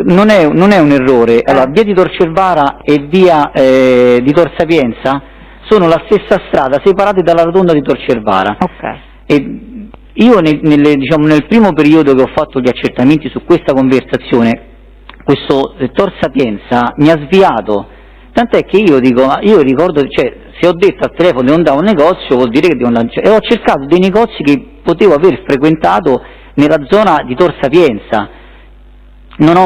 non è un errore. Allora, via di Tor Cervara e via di Tor Sapienza sono la stessa strada, separate dalla rotonda di Tor Cervara. Ok. Io nel primo periodo che ho fatto gli accertamenti su questa conversazione, questo Tor Sapienza mi ha sviato, tant'è che io ricordo, se ho detto al telefono di non andare a un negozio vuol dire che devo andare, e ho cercato dei negozi che potevo aver frequentato nella zona di Tor Sapienza, non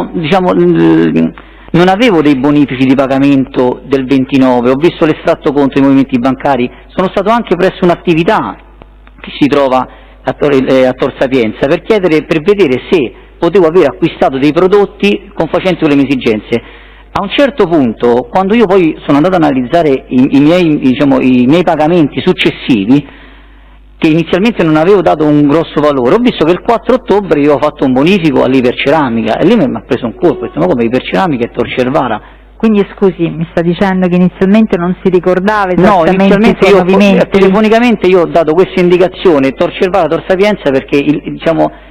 avevo dei bonifici di pagamento del 29, ho visto l'estratto conto dei movimenti bancari, sono stato anche presso un'attività che si trova a Tor Sapienza per vedere se potevo aver acquistato dei prodotti confacenti con le mie esigenze. A un certo punto, quando io poi sono andato ad analizzare i miei pagamenti successivi, che inizialmente non avevo dato un grosso valore, ho visto che il 4 ottobre io ho fatto un bonifico all'Iperceramica e lì mi ha preso un colpo, ho detto ma come Iperceramica e Tor Cervara? Quindi scusi, mi sta dicendo che inizialmente non si ricordava esattamente inizialmente i suoi movimenti? Telefonicamente io ho dato questa indicazione, Tor Cervara, Tor Sapienza, perché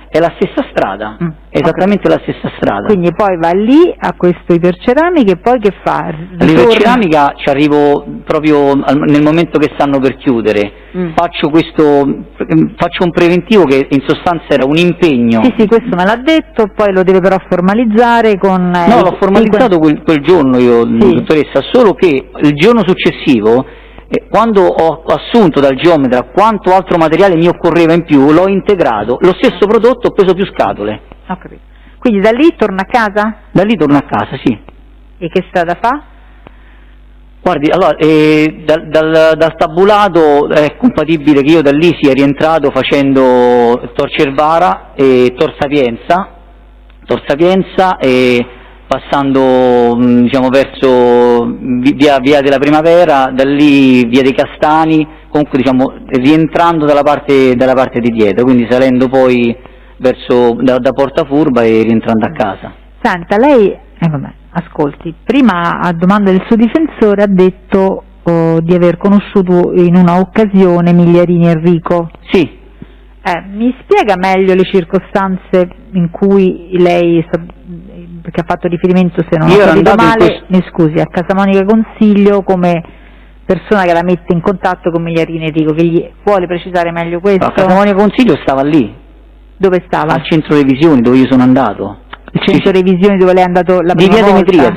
è la stessa strada, è esattamente la stessa strada. Quindi poi va lì a questo Iperceramica e poi che fa? All'Iperceramica ci arrivo proprio nel momento che stanno per chiudere, faccio un preventivo che in sostanza era un impegno. Sì, questo me l'ha detto, poi lo deve però formalizzare con... No, l'ho formalizzato quel giorno io, dottoressa, solo che il giorno successivo, quando ho assunto dal geometra quanto altro materiale mi occorreva in più, l'ho integrato, lo stesso prodotto ho preso più scatole. Ho capito. Quindi da lì torna a casa? Da lì torno a casa, sì. E che strada fa? Guardi, allora, dal tabulato è compatibile che io da lì sia rientrato facendo Tor Cervara e Tor Sapienza e passando verso via della Primavera, da lì via dei Castani, comunque rientrando dalla parte di dietro, quindi salendo poi verso da Porta Furba e rientrando a casa. Senta, lei, ascolti, prima a domanda del suo difensore ha detto di aver conosciuto in una occasione Migliarini Enrico. Sì. Mi spiega meglio le circostanze in cui lei, perché ha fatto riferimento, se non ho capito male, mi scusi, a Casamonica Consiglio come persona che la mette in contatto con Migliarini Enrico, che gli vuole precisare meglio questo? A Casamonica Consiglio stava lì. Dove stava? Al centro revisioni dove io sono andato. Il centro revisioni dove lei è andato la prima volta?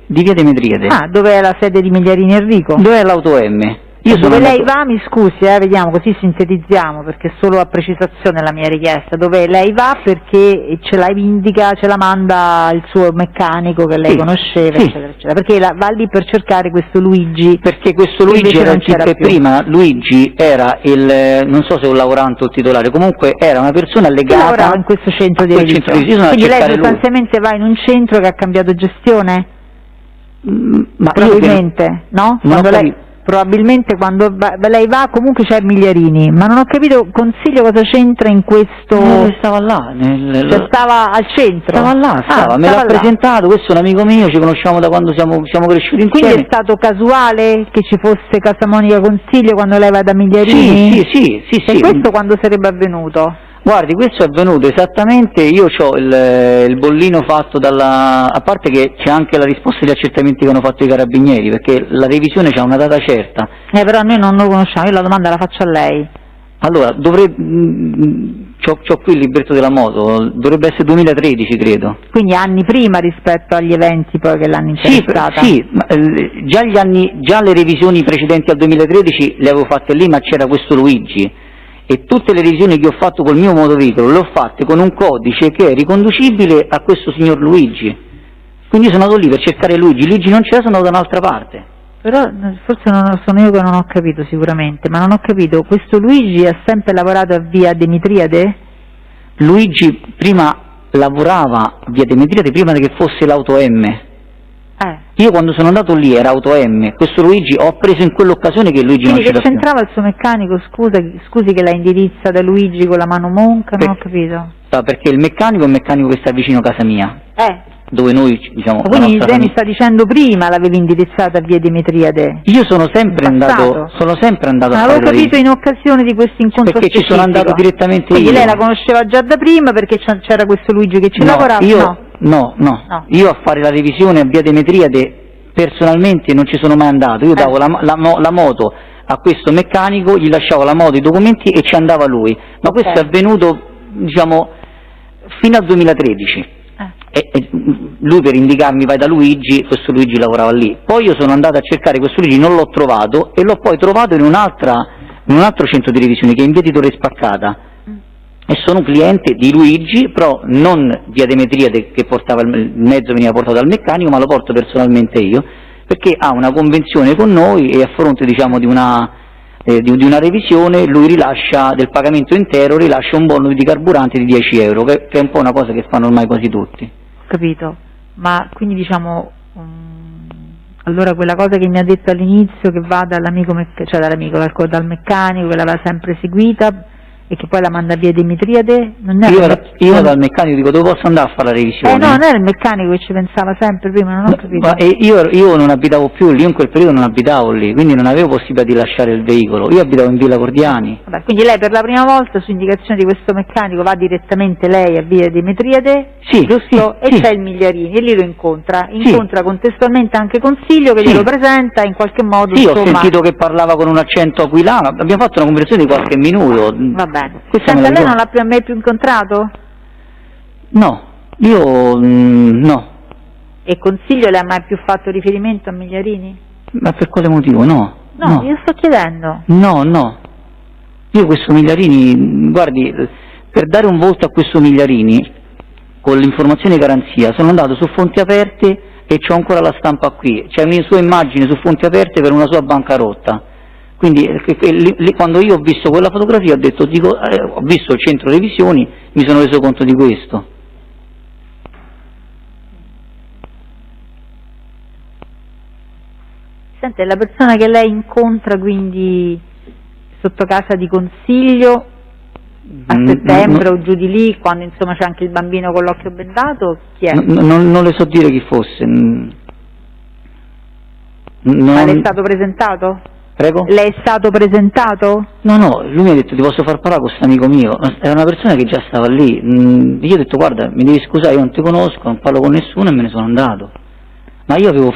Di via Demetriade. Ah, dove è la sede di Migliarini Enrico? Dove è l'auto M? Dove lei va, mi scusi, vediamo, così sintetizziamo, perché solo a precisazione la mia richiesta, dove lei va perché ce la indica, ce la manda il suo meccanico che lei conosceva, eccetera, eccetera, perché va lì per cercare questo Luigi. Perché questo Luigi era il prima, Luigi era non so se un lavorante o titolare, comunque era una persona legata. Lavorava in questo centro di revisione. Quindi lei sostanzialmente va in un centro che ha cambiato gestione? Probabilmente, no? Probabilmente quando lei va comunque c'è Migliarini, ma non ho capito, Consiglio cosa c'entra in questo... stava là, stava al centro? Stava là, me l'ha presentato, questo è un amico mio, ci conosciamo da quando siamo cresciuti insieme. Quindi è stato casuale che ci fosse Casamonica Consiglio quando lei va da Migliarini? Sì. E questo quando sarebbe avvenuto? Guardi, questo è avvenuto esattamente, io ho il bollino fatto a parte che c'è anche la risposta agli accertamenti che hanno fatto i carabinieri, perché la revisione c'ha una data certa. Però noi non lo conosciamo, io la domanda la faccio a lei. Allora, c'ho qui il libretto della moto, dovrebbe essere 2013 credo. Quindi anni prima rispetto agli eventi poi che l'hanno interessata? Sì, già le revisioni precedenti al 2013 le avevo fatte lì, ma c'era questo Luigi. E tutte le revisioni che ho fatto col mio motoveicolo le ho fatte con un codice che è riconducibile a questo signor Luigi. Quindi sono andato lì per cercare Luigi non c'era, sono andato da un'altra parte. Però forse sono io che non ho capito sicuramente, ma non ho capito, questo Luigi ha sempre lavorato a via Demetriade? Luigi prima lavorava a via Demetriade prima che fosse l'auto M. Io quando sono andato lì era auto M, questo Luigi ho preso in quell'occasione che Luigi non c'era più. Che c'entrava il suo meccanico, scusi che la indirizza da Luigi con la mano monca, non ho capito. Perché il meccanico è un meccanico che sta vicino a casa mia, dove noi quindi lei mi sta dicendo prima l'avevi indirizzata a via Demetriade? Io sono sempre andato a fare avevo capito in occasione di questo incontro perché specifico. Ci sono andato direttamente quindi lei la conosceva già da prima perché c'era questo Luigi che ci lavorava? No, io a fare la revisione a via Demetriade personalmente non ci sono mai andato, io davo la moto a questo meccanico, gli lasciavo la moto, i documenti e ci andava lui, ma questo è avvenuto fino al 2013. Lui per indicarmi vai da Luigi, questo Luigi lavorava lì, poi io sono andato a cercare questo Luigi, non l'ho trovato e l'ho poi trovato in un altro centro di revisione che è in via di Torre Spaccata e sono un cliente di Luigi, però non via Demetriade che portava il mezzo veniva portato dal meccanico, ma lo porto personalmente io perché ha una convenzione con noi e a fronte di una di una revisione, lui rilascia del pagamento intero, rilascia un bonus di carburante di 10 euro, che è un po' una cosa che fanno ormai quasi tutti. Ho capito, ma quindi diciamo, allora quella cosa che mi ha detto all'inizio, che va dall'amico, cioè dal meccanico, che l'aveva sempre seguita, e che poi la manda via Dimitriade, non era io dal meccanico dico dove posso andare a fare la revisione? No, non era il meccanico che ci pensava sempre prima, non ho capito. Ma io non abitavo più lì, io in quel periodo non abitavo lì, quindi non avevo possibilità di lasciare il veicolo, io abitavo in Villa Cordiani. Vabbè, quindi lei per la prima volta su indicazione di questo meccanico va direttamente lei a via Dimitriade, sì, giusto? Sì, e c'è il Migliarini e lì lo incontra sì. contestualmente anche Consiglio che glielo presenta in qualche modo. Sì, insomma... ho sentito che parlava con un accento aquilano, abbiamo fatto una conversazione di qualche minuto. Va bene. Senta, lei non l'ha più mai più incontrato? No, io no. E Consiglio le ha mai più fatto riferimento a Migliarini? Ma per quale motivo? No. No, io sto chiedendo. No. Io questo Migliarini, guardi, per dare un volto a questo Migliarini, con l'informazione garanzia, sono andato su Fonti Aperte e c'ho ancora la stampa qui, c'è una sua immagine su Fonti Aperte per una sua bancarotta. Quindi quando io ho visto quella fotografia ho visto il centro revisioni, mi sono reso conto di questo. Sente, la persona che lei incontra quindi sotto casa di Consiglio a settembre o giù di lì, quando insomma c'è anche il bambino con l'occhio bendato, chi è? Non le so dire chi fosse. Ma le è stato presentato? Prego? Le è stato presentato? No, lui mi ha detto ti posso far parlare con questo amico mio, è una persona che già stava lì, io ho detto guarda mi devi scusare, io non ti conosco, non parlo con nessuno e me ne sono andato, ma io avevo,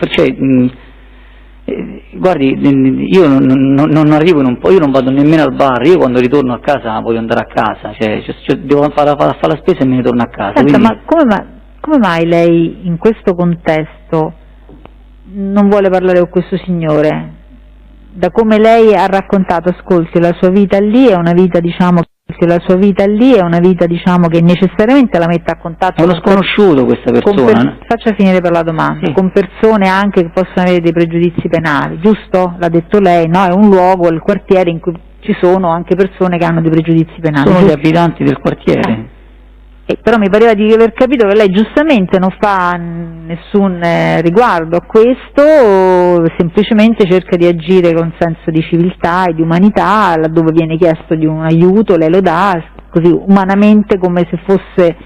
guardi, io non arrivo io non vado nemmeno al bar, io quando ritorno a casa voglio andare a casa, devo fare la spesa e me ne torno a casa. Senta, quindi... ma come mai lei in questo contesto non vuole parlare con questo signore? Da come lei ha raccontato, ascolti, la sua vita lì è una vita che necessariamente la mette a contatto con uno sconosciuto questa persona. Faccia finire per la domanda. Sì. Con persone anche che possono avere dei pregiudizi penali, giusto? L'ha detto lei, no? È un luogo, il quartiere in cui ci sono anche persone che hanno dei pregiudizi penali. Sono gli abitanti del quartiere. Però mi pareva di aver capito che lei giustamente non fa nessun riguardo a questo, semplicemente cerca di agire con senso di civiltà e di umanità, laddove viene chiesto di un aiuto lei lo dà, così umanamente, come se fosse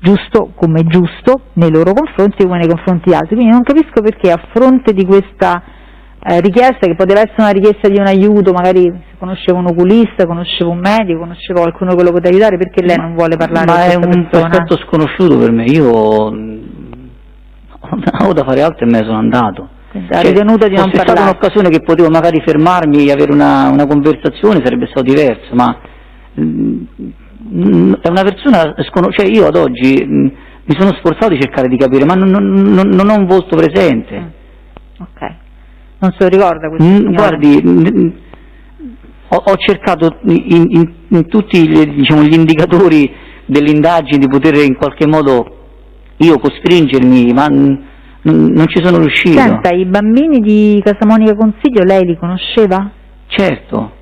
giusto, come giusto nei loro confronti come nei confronti di altri. Quindi non capisco perché a fronte di questa richiesta, che poteva essere una richiesta di un aiuto, magari se conosceva un oculista, conosceva un medico, conosceva qualcuno che lo poteva aiutare, perché lei non vuole parlare con questa persona? Ma è un aspetto sconosciuto per me, io avevo da fare altro e me ne sono andato. Ha ritenuto di non parlare. Se è stata un'occasione che potevo magari fermarmi e avere una conversazione sarebbe stato diverso, ma è una persona sconosciuta, io ad oggi mi sono sforzato di cercare di capire, ma non ho un volto presente. Ok. Non se lo ricorda questo signore? Guardi, ho cercato in tutti gli indicatori dell'indagine di poter in qualche modo io costringermi, ma non ci sono riuscito. Senta, i bambini di Casamonica Consiglio lei li conosceva? Certo,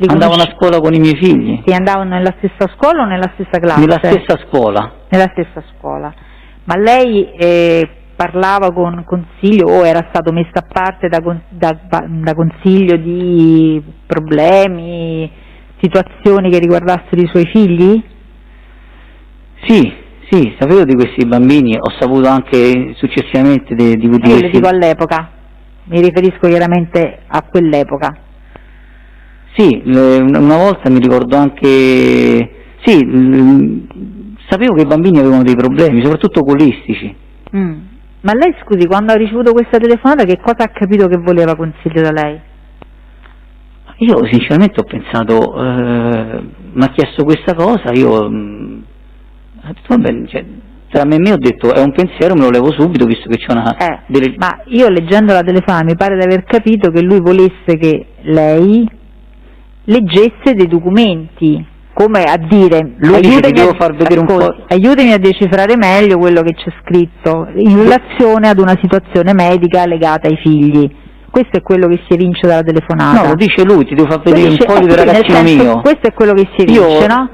andavano a scuola con i miei figli. Sì, andavano nella stessa scuola o nella stessa classe? Nella stessa scuola. Nella stessa scuola. Ma lei parlava con Consiglio o era stato messo a parte da Consiglio di problemi, situazioni che riguardassero i suoi figli? Sì, sapevo di questi bambini, ho saputo anche successivamente di questi. Io le dico all'epoca, mi riferisco chiaramente a quell'epoca. Sì, una volta mi ricordo anche, sapevo che i bambini avevano dei problemi, soprattutto oculistici. Ma lei, scusi, quando ha ricevuto questa telefonata che cosa ha capito che voleva Consiglio da lei? Io sinceramente ho pensato, mi ha chiesto questa cosa, io ho detto, vabbè, tra me e me ho detto è un pensiero, me lo levo subito visto che c'è una... Ma io leggendo la telefonata mi pare di aver capito che lui volesse che lei leggesse dei documenti, come a dire, aiutami a decifrare meglio quello che c'è scritto in relazione ad una situazione medica legata ai figli. Questo è quello che si evince dalla telefonata. No, lo dice lui, ti devo far vedere un Dice, foglio del ragazzino mio. Questo è quello che si evince, no?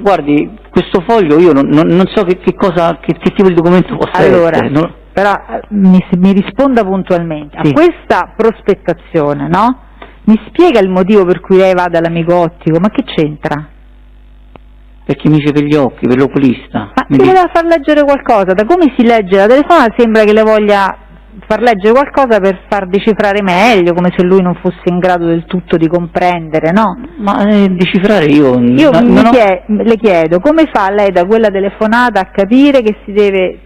Guardi, questo foglio io non so che tipo di documento possa essere. No? Però mi risponda puntualmente. Sì. A questa prospettazione, no? Mi spiega il motivo per cui lei va dall'amico ottico, ma che c'entra? Perché mi dice per gli occhi, per l'oculista. Ma ti voleva far leggere qualcosa, da come si legge la telefonata sembra che le voglia far leggere qualcosa per far decifrare meglio, come se lui non fosse in grado del tutto di comprendere, no? Ma decifrare io le chiedo, come fa lei da quella telefonata a capire che si deve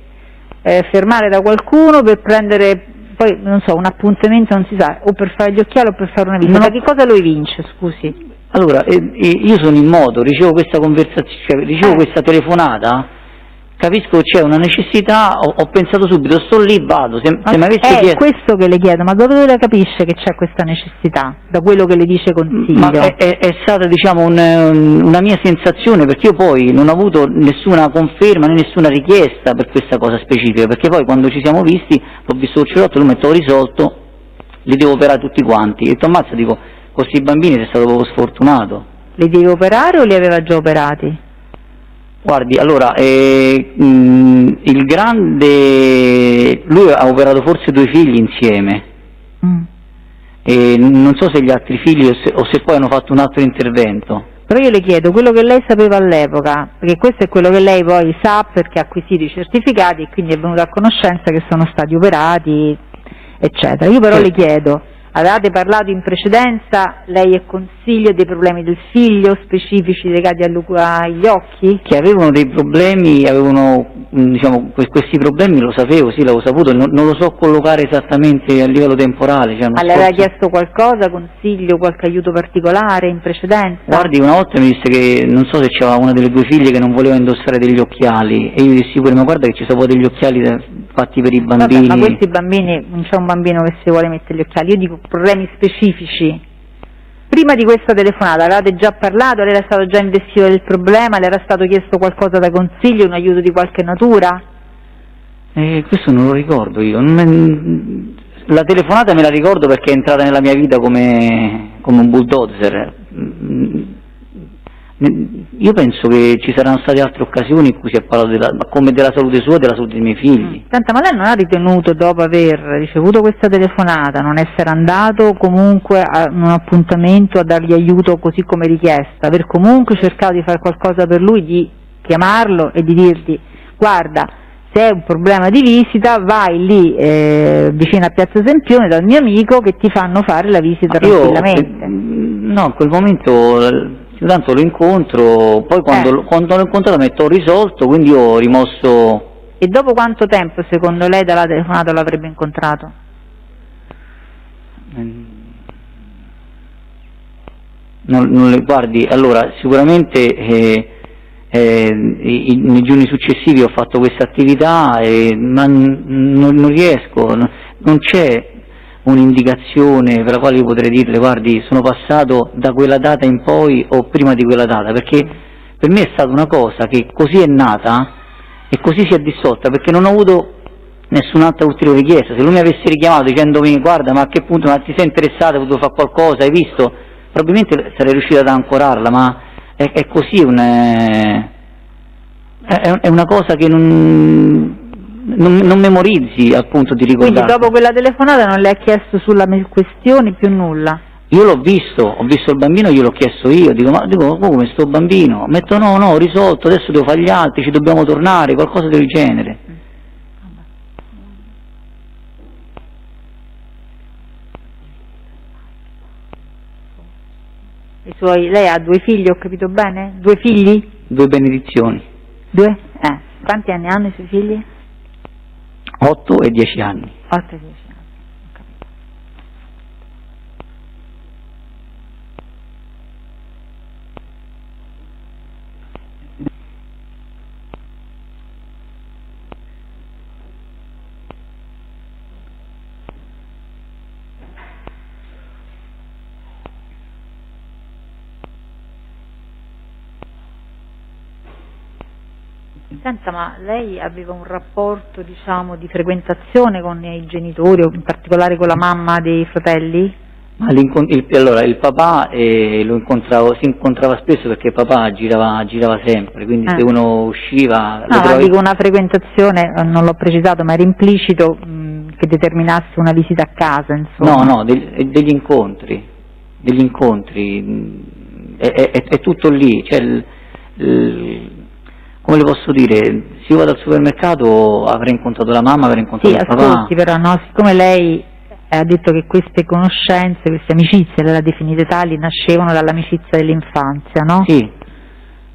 fermare da qualcuno per prendere, poi non so, un appuntamento, non si sa, o per fare gli occhiali o per fare una visita, che cosa lo evince, scusi? Allora, io sono in moto, ricevo questa conversazione, ricevo questa telefonata, capisco che c'è una necessità, ho pensato subito, sto lì, vado, se mi avesse chiesto... È questo che le chiedo, ma dove lei capisce che c'è questa necessità, da quello che le dice consiglio? Ma è stata, diciamo, una mia sensazione, perché io poi non ho avuto nessuna conferma né nessuna richiesta per questa cosa specifica, perché poi quando ci siamo visti, ho visto il cerotto, lui mi ha detto, ho risolto, li devo operare tutti quanti, e ammazza, dico, con questi bambini sei stato proprio sfortunato. Li devi operare o li aveva già operati? Guardi, allora, il grande, lui ha operato forse 2 figli insieme, e non so se gli altri figli o se poi hanno fatto un altro intervento. Però io le chiedo quello che lei sapeva all'epoca, perché questo è quello che lei poi sa perché ha acquisito i certificati e quindi è venuta a conoscenza che sono stati operati, eccetera. Io però le chiedo, avevate parlato in precedenza, lei e consiglio, dei problemi del figlio specifici legati agli occhi? Che avevano dei problemi, diciamo, questi problemi lo sapevo, sì, l'avevo saputo, non lo so collocare esattamente a livello temporale. Cioè ma le aveva chiesto qualcosa, consiglio, qualche aiuto particolare in precedenza? Guardi, una volta mi disse che non so se c'era una delle 2 figlie che non voleva indossare degli occhiali, e io dissi pure, ma guarda che ci sono degli occhiali fatti per i bambini. Vabbè, ma questi bambini, non c'è un bambino che si vuole mettere gli occhiali, io dico problemi specifici. Prima di questa telefonata avevate già parlato, le era stato già investito del problema, le era stato chiesto qualcosa da consiglio, un aiuto di qualche natura? Questo non lo ricordo io, la telefonata me la ricordo perché è entrata nella mia vita come un bulldozer. Io penso che ci saranno state altre occasioni in cui si è parlato come della salute sua e della salute dei miei figli. Senta, ma lei non ha ritenuto, dopo aver ricevuto questa telefonata, non essere andato comunque a un appuntamento a dargli aiuto così come richiesta, aver comunque cercato di fare qualcosa per lui, di chiamarlo e di dirgli, guarda, se è un problema di visita vai lì vicino a Piazza Sempione dal mio amico che ti fanno fare la visita tranquillamente? No, in quel momento... Tanto lo incontro, poi quando l'ho incontrato mi ha detto ho risolto, quindi io ho rimosso... E dopo quanto tempo secondo lei dalla telefonata l'avrebbe incontrato? Non le guardi, allora sicuramente nei giorni successivi ho fatto questa attività, ma non riesco, non c'è un'indicazione per la quale io potrei dirle guardi sono passato da quella data in poi o prima di quella data, perché per me è stata una cosa che così è nata e così si è dissolta, perché non ho avuto nessun'altra ulteriore richiesta. Se lui mi avesse richiamato dicendomi guarda ma a che punto, ma ti sei interessato, hai potuto fare qualcosa, hai visto, probabilmente sarei riuscito ad ancorarla, ma è così, è una cosa che non memorizzi al punto di ricordare. Quindi dopo quella telefonata non le ha chiesto sulla questione più nulla? Io l'ho visto, ho visto il bambino, gliel'ho chiesto io, dico come sto bambino? Metto no, ho risolto, adesso devo fare gli altri, ci dobbiamo tornare, qualcosa del genere. Lei ha 2 figli, ho capito bene? 2 figli? 2 benedizioni. 2? Quanti anni hanno i suoi figli? 8 e 10 anni. 8 e 10 anni, ho capito. Senta, ma lei aveva un rapporto, diciamo, di frequentazione con i genitori, o in particolare con la mamma dei fratelli? Ma allora, il papà si incontrava spesso perché il papà girava sempre, quindi se uno usciva... No, ma dico una frequentazione, non l'ho precisato, ma era implicito che determinasse una visita a casa, insomma. No, degli incontri, è tutto lì, cioè come le posso dire, se io vado al supermercato avrei incontrato la mamma, avrei incontrato il papà. Ascolti, però no, siccome lei ha detto che queste conoscenze, queste amicizie, lei le ha definite tali, nascevano dall'amicizia dell'infanzia, no? Sì.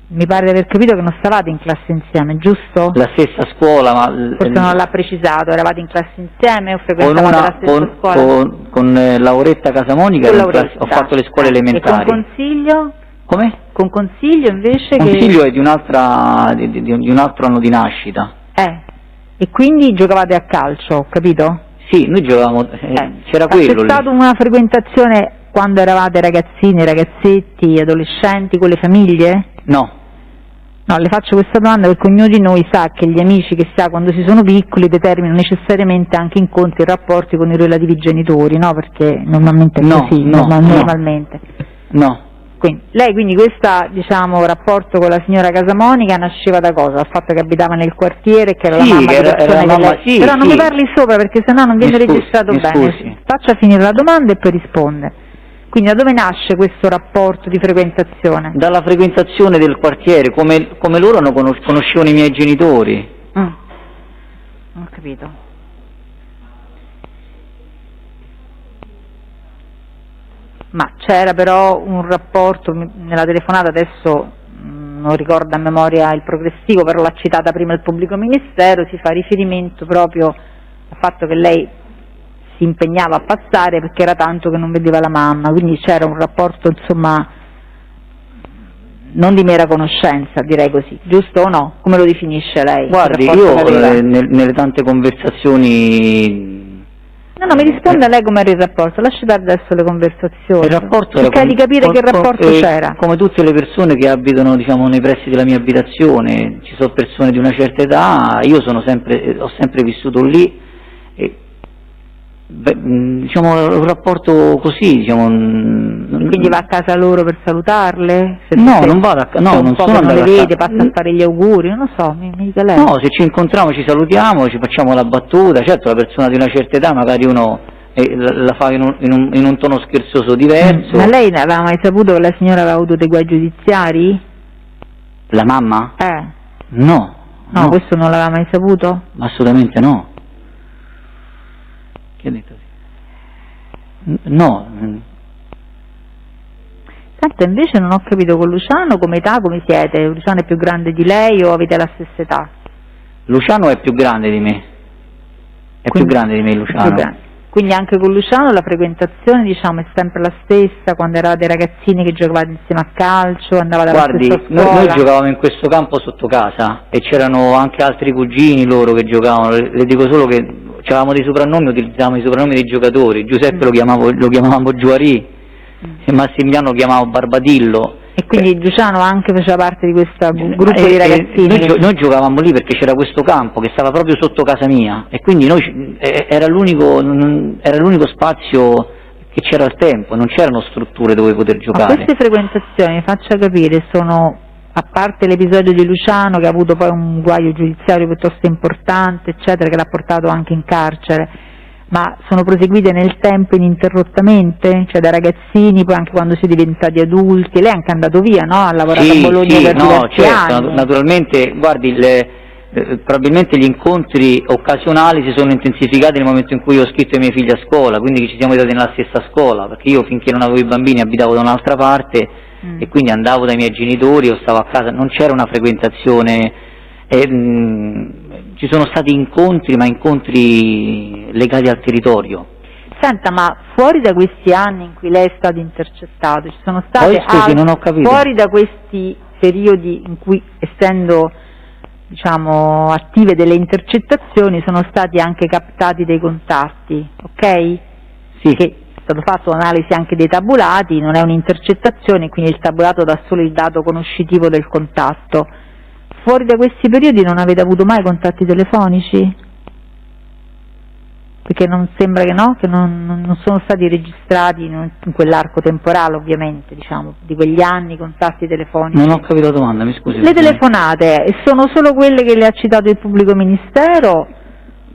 Mi pare di aver capito che non stavate in classe insieme, giusto? La stessa scuola, ma... Forse non l'ha precisato, eravate in classe insieme o frequentavate la stessa scuola? Con Lauretta Casamonica ho fatto le scuole elementari. E con Consiglio? Come? Con Consiglio invece Consiglio è di un altro anno di nascita. E quindi giocavate a calcio, ho capito? Sì, noi giocavamo, c'era quello lì. C'è stata una frequentazione quando eravate ragazzini, ragazzetti, adolescenti, con le famiglie? No. No, le faccio questa domanda perché ognuno di noi sa che gli amici che si ha quando si sono piccoli determinano necessariamente anche incontri e rapporti con i relativi genitori, no? Perché normalmente è così, normalmente. No. Quindi questo, diciamo, rapporto con la signora Casamonica nasceva da cosa? Dal fatto che abitava nel quartiere e che era la mamma di persone che lei... Però non mi parli sopra perché sennò non viene registrato bene. Faccia finire la domanda e poi risponde. Quindi da dove nasce questo rapporto di frequentazione? Dalla frequentazione del quartiere, come loro conoscevano i miei genitori. Ho capito. Ma c'era però un rapporto, nella telefonata adesso non ricordo a memoria il progressivo, però l'ha citata prima il pubblico ministero, si fa riferimento proprio al fatto che lei si impegnava a passare perché era tanto che non vedeva la mamma, quindi c'era un rapporto, insomma, non di mera conoscenza, direi così, giusto o no? Come lo definisce lei? Guardi, io nelle tante conversazioni... No, mi risponda lei com'era il rapporto, lasci perdere adesso le conversazioni. Il rapporto cerca di capire che rapporto c'era. Come tutte le persone che abitano, diciamo, nei pressi della mia abitazione, ci sono persone di una certa età, io ho sempre vissuto lì, diciamo un rapporto così, diciamo. Quindi va a casa loro per salutarle? No, non vado a casa, non sono andato a casa. Non le vede, passa a fare gli auguri, non lo so, mi dica lei. No, se ci incontriamo ci salutiamo, ci facciamo la battuta, certo la persona di una certa età magari uno la fa in un tono scherzoso diverso. Ma lei aveva mai saputo che la signora aveva avuto dei guai giudiziari? La mamma? No, questo non l'aveva mai saputo? Assolutamente no. Che ha detto? No. Senta, invece non ho capito con Luciano come età, come siete? Luciano è più grande di lei o avete la stessa età? Luciano è più grande di me. Più grande di me Luciano. Quindi anche con Luciano la frequentazione, diciamo, è sempre la stessa, quando eravate ragazzini che giocavate insieme a calcio, andavate alla stessa scuola? Noi giocavamo in questo campo sotto casa e c'erano anche altri cugini loro che giocavano, le dico solo che avevamo dei soprannomi, utilizzavamo i soprannomi dei giocatori, Giuseppe lo chiamavamo Giuarì, e Massimiliano lo chiamavo Barbadillo. E quindi Luciano anche faceva parte di questo gruppo di ragazzini? Noi giocavamo lì perché c'era questo campo che stava proprio sotto casa mia e quindi era l'unico spazio che c'era al tempo, non c'erano strutture dove poter giocare. Ma queste frequentazioni, mi faccia capire, sono, a parte l'episodio di Luciano che ha avuto poi un guaio giudiziario piuttosto importante, eccetera, che l'ha portato anche in carcere, ma sono proseguite nel tempo ininterrottamente? Cioè da ragazzini, poi anche quando si è diventati adulti? Lei è anche andato via, no? Ha lavorato a Bologna per diversi anni. Naturalmente, guardi, probabilmente gli incontri occasionali si sono intensificati nel momento in cui ho scritto i miei figli a scuola, quindi ci siamo abitati nella stessa scuola, perché io finché non avevo i bambini abitavo da un'altra parte e quindi andavo dai miei genitori o stavo a casa, non c'era una frequentazione, ci sono stati incontri, ma incontri legati al territorio. Senta, ma fuori da questi anni in cui lei è stato intercettato, ci sono state non ho capito. Fuori da questi periodi in cui, essendo, diciamo, attive delle intercettazioni, sono stati anche captati dei contatti, ok? Sì. Che è stato fatto un'analisi anche dei tabulati, non è un'intercettazione, quindi il tabulato dà solo il dato conoscitivo del contatto. fuori da questi periodi non avete avuto mai contatti telefonici? Perché non sembra che no, che non sono stati registrati in quell'arco temporale, ovviamente, diciamo, di quegli anni, contatti telefonici. Non ho capito la domanda, mi scusi. Le telefonate sono solo quelle che le ha citato il pubblico ministero?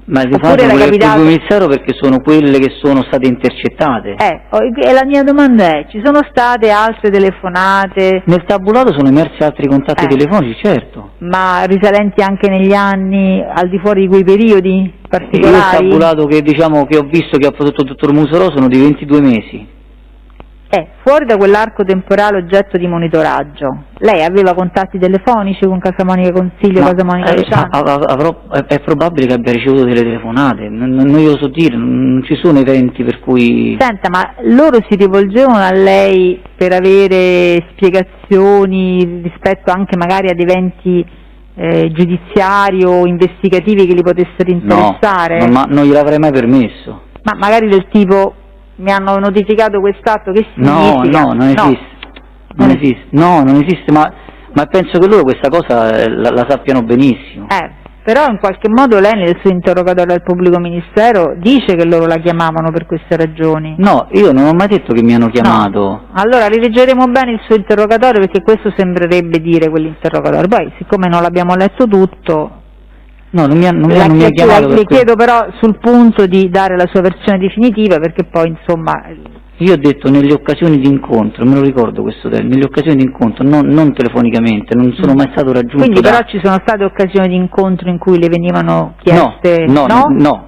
Ma di Oppure fatto era quelle del capitato- pubblico ministero perché sono quelle che sono state intercettate. E la mia domanda è, ci sono state altre telefonate, Nel tabulato sono emersi altri contatti telefonici, certo. ma risalenti anche negli anni, al di fuori di quei periodi Io il particolari? tabulato che, diciamo, che ho visto che ha prodotto il dottor Musolò sono di 22 mesi. Fuori da quell'arco temporale oggetto di monitoraggio, lei aveva contatti telefonici con Casamonica Consiglio, Casamonica Luciano? È probabile che abbia ricevuto delle telefonate, non glielo so dire, non ci sono eventi per cui... Senta, ma loro si rivolgevano a lei per avere spiegazioni rispetto anche magari ad eventi giudiziari o investigativi che li potessero interessare? No, ma non gliel'avrei mai permesso. Ma magari del tipo, mi hanno notificato quest'atto, che No, significa? non esiste. Non esiste. No, non esiste, ma penso che loro questa cosa la sappiano benissimo. Però in qualche modo lei nel suo interrogatorio al pubblico ministero dice che loro la chiamavano per queste ragioni. No, io non ho mai detto che mi hanno chiamato. No. Allora rileggeremo bene il suo interrogatorio, perché questo sembrerebbe dire quell'interrogatorio. Poi, siccome non l'abbiamo letto tutto... No, non mi ha chiamato. Le chiedo però sul punto di dare la sua versione definitiva, perché poi insomma... Io ho detto nelle occasioni di incontro, me lo ricordo questo termine, nelle occasioni di incontro, non telefonicamente, non sono mai stato raggiunto. Quindi però ci sono state occasioni di incontro in cui le venivano chieste... No.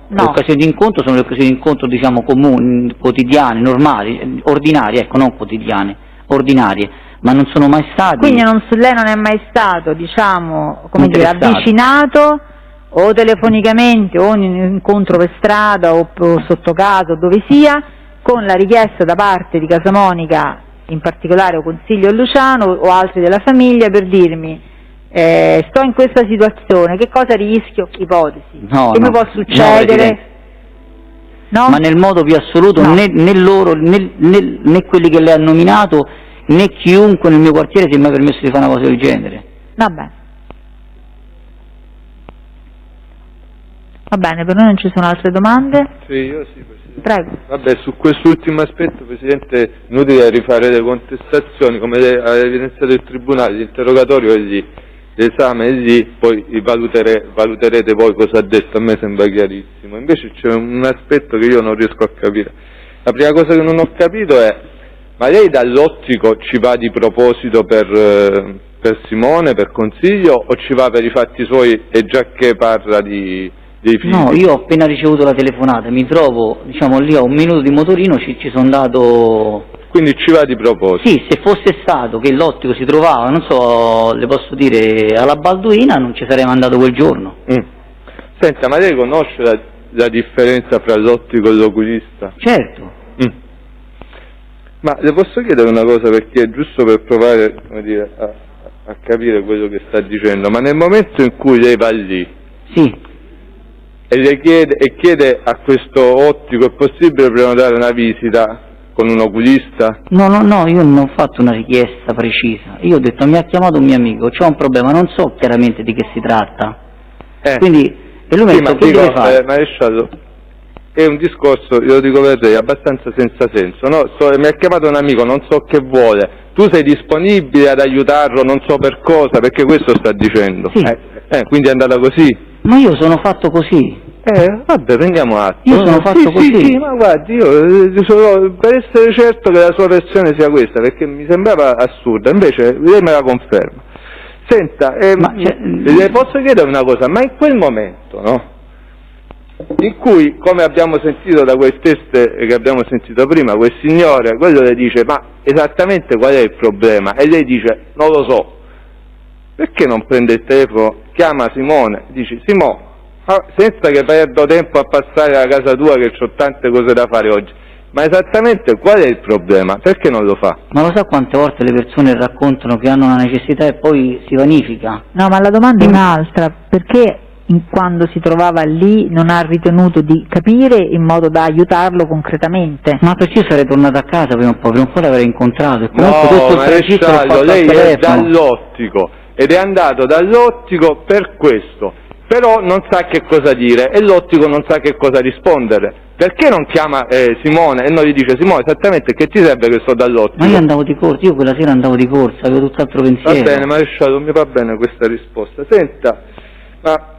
Le occasioni di incontro sono le occasioni di incontro, diciamo, comuni, quotidiane, normali, ordinarie, ecco, non quotidiane, ordinarie, ma non sono mai stati... Quindi lei non è mai stato, diciamo, come dire, interessato. avvicinato o telefonicamente o in un incontro per strada o sotto casa o dove sia, con la richiesta da parte di Casamonica, in particolare o Consiglio Luciano o altri della famiglia, per dirmi sto in questa situazione, che cosa rischio, ipotesi, che mi può succedere? No? Ma nel modo più assoluto, né loro né quelli che lei ha nominato né chiunque nel mio quartiere si è mai permesso di fare una cosa del genere. Va bene, per noi non ci sono altre domande? Sì, io sì, Presidente. Prego. Vabbè, su quest'ultimo aspetto, Presidente, inutile rifare le contestazioni, come ha evidenziato il Tribunale, l'interrogatorio è lì, l'esame è lì, poi valuterete voi cosa ha detto, a me sembra chiarissimo. Invece c'è un aspetto che io non riesco a capire. La prima cosa che non ho capito è, ma lei dall'ottico ci va di proposito per Simone, per Consiglio, o ci va per i fatti suoi e già che parla dei figli? No, io ho appena ricevuto la telefonata, mi trovo, diciamo, lì a un minuto di motorino, ci sono andato... Quindi ci va di proposito? Sì, se fosse stato che l'ottico si trovava, non so, le posso dire, alla Balduina, non ci sarei mandato quel giorno. Senta, ma lei conosce la differenza fra l'ottico e l'oculista? Certo. Ma le posso chiedere una cosa, perché giusto per provare, come dire, a capire quello che sta dicendo, ma nel momento in cui lei va lì e le chiede a questo ottico, è possibile prenotare una visita con un oculista? No, io non ho fatto una richiesta precisa, io ho detto, mi ha chiamato un mio amico, c'ho un problema, non so chiaramente di che si tratta, quindi, e lui mi ha detto, che deve fare? Maresciallo, è un discorso, io lo dico per lei, abbastanza senza senso, no? Mi ha chiamato un amico, non so che vuole, tu sei disponibile ad aiutarlo, non so per cosa, perché questo sta dicendo. Sì. Quindi è andata così? Ma io sono fatto così. Vabbè, prendiamo atto. Io sono fatto così. Sì, ma guardi, io sono per essere certo che la sua versione sia questa, perché mi sembrava assurda, invece lei me la conferma. Senta, le posso chiedere una cosa, ma in quel momento, no? In cui, come abbiamo sentito da quel test che abbiamo sentito prima, quel signore, quello le dice, ma esattamente qual è il problema? E lei dice, non lo so. Perché non prende il telefono, chiama Simone, dice, Simone, senza che perdo tempo a passare alla casa tua che ho tante cose da fare oggi, ma esattamente qual è il problema? Perché non lo fa? Ma lo sa quante volte le persone raccontano che hanno una necessità e poi si vanifica? No, ma la domanda è un'altra, perché quando si trovava lì non ha ritenuto di capire in modo da aiutarlo concretamente? Ma perché io sarei tornato a casa prima o poi l'avrei incontrato, e comunque no, tutto il registro lei è dall'ottico ed è andato dall'ottico per questo, però non sa che cosa dire e l'ottico non sa che cosa rispondere. Perché non chiama Simone e non gli dice: Simone, esattamente che ti serve che sto dall'ottico? Ma io andavo di corsa, io quella sera andavo di corsa, avevo tutt'altro pensiero. Va bene, maresciallo, mi va bene questa risposta. Senta, ma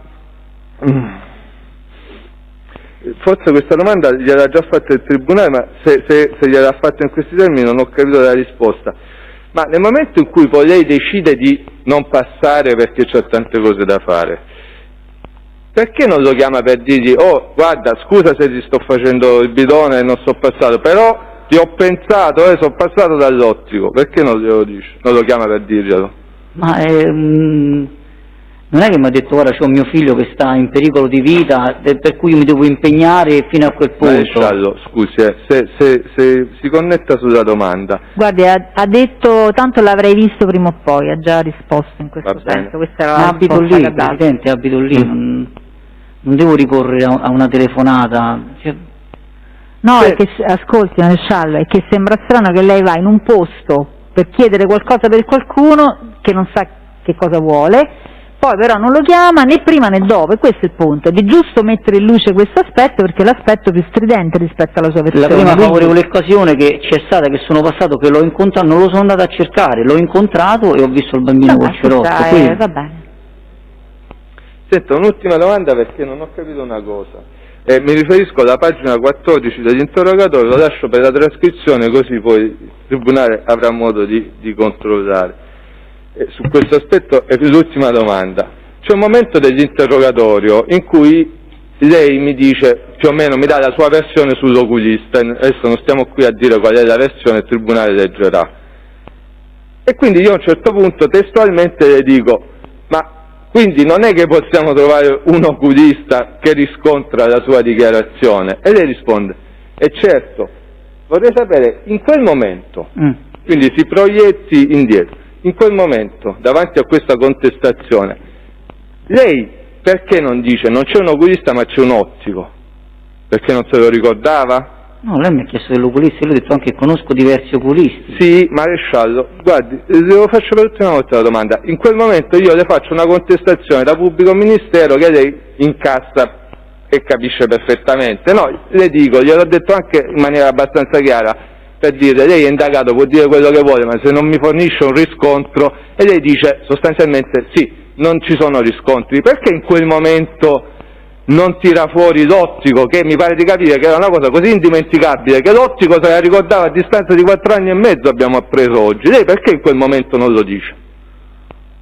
forse questa domanda gliel'ha già fatta il Tribunale, ma se gliel'ha fatta in questi termini non ho capito la risposta. Ma nel momento in cui poi lei decide di non passare perché c'ha tante cose da fare, perché non lo chiama per dirgli: oh, guarda, scusa se ti sto facendo il bidone e non sono passato, però ti ho pensato, sono passato dall'ottico. Perché non glielo dice? Non lo chiama per dirglielo? Ma non è che mi ha detto: guarda, c'ho mio figlio che sta in pericolo di vita, per cui io mi devo impegnare fino a quel punto. Maresciallo, scusi, se si connetta sulla domanda. Guardi, ha detto: tanto l'avrei visto prima o poi, ha già risposto in questo senso. Questa era la abito risposta lì, che ha dato. Presidente, abito lì, non devo ricorrere a una telefonata. Cioè... No, è che, ascolti, Maresciallo, è che sembra strano che lei va in un posto per chiedere qualcosa per qualcuno che non sa che cosa vuole, poi però non lo chiama né prima né dopo, e questo è il punto. Ed è giusto mettere in luce questo aspetto, perché è l'aspetto più stridente rispetto alla sua versione. La prima favorevole occasione che c'è stata, che sono passato, che l'ho incontrato, non lo sono andato a cercare, l'ho incontrato e ho visto il bambino col cerotto. Va bene. Senta, un'ultima domanda perché non ho capito una cosa. Mi riferisco alla pagina 14 degli interrogatori, lo lascio per la trascrizione così poi il Tribunale avrà modo di controllare. Su questo aspetto è l'ultima domanda. C'è un momento dell'interrogatorio in cui lei mi dice, più o meno mi dà la sua versione sull'oculista, adesso non stiamo qui a dire qual è la versione, il Tribunale leggerà. E quindi io a un certo punto testualmente le dico: ma quindi non è che possiamo trovare un oculista che riscontra la sua dichiarazione? E lei risponde: e certo, vorrei sapere, in quel momento, quindi si proietti indietro, in quel momento, davanti a questa contestazione, lei perché non dice: non c'è un oculista ma c'è un ottico? Perché non se lo ricordava? No, lei mi ha chiesto dell'oculista, io le ho detto anche che conosco diversi oculisti. Sì, maresciallo, guardi, le faccio per l'ultima volta la domanda. In quel momento io le faccio una contestazione da pubblico ministero che lei incassa e capisce perfettamente. No, le dico, gliel'ho detto anche in maniera abbastanza chiara, per dire: lei è indagato, può dire quello che vuole, ma se non mi fornisce un riscontro, e lei dice sostanzialmente: sì, non ci sono riscontri. Perché in quel momento non tira fuori l'ottico, che mi pare di capire che era una cosa così indimenticabile che l'ottico se la ricordava a distanza di 4 anni e mezzo, abbiamo appreso oggi? Lei perché in quel momento non lo dice?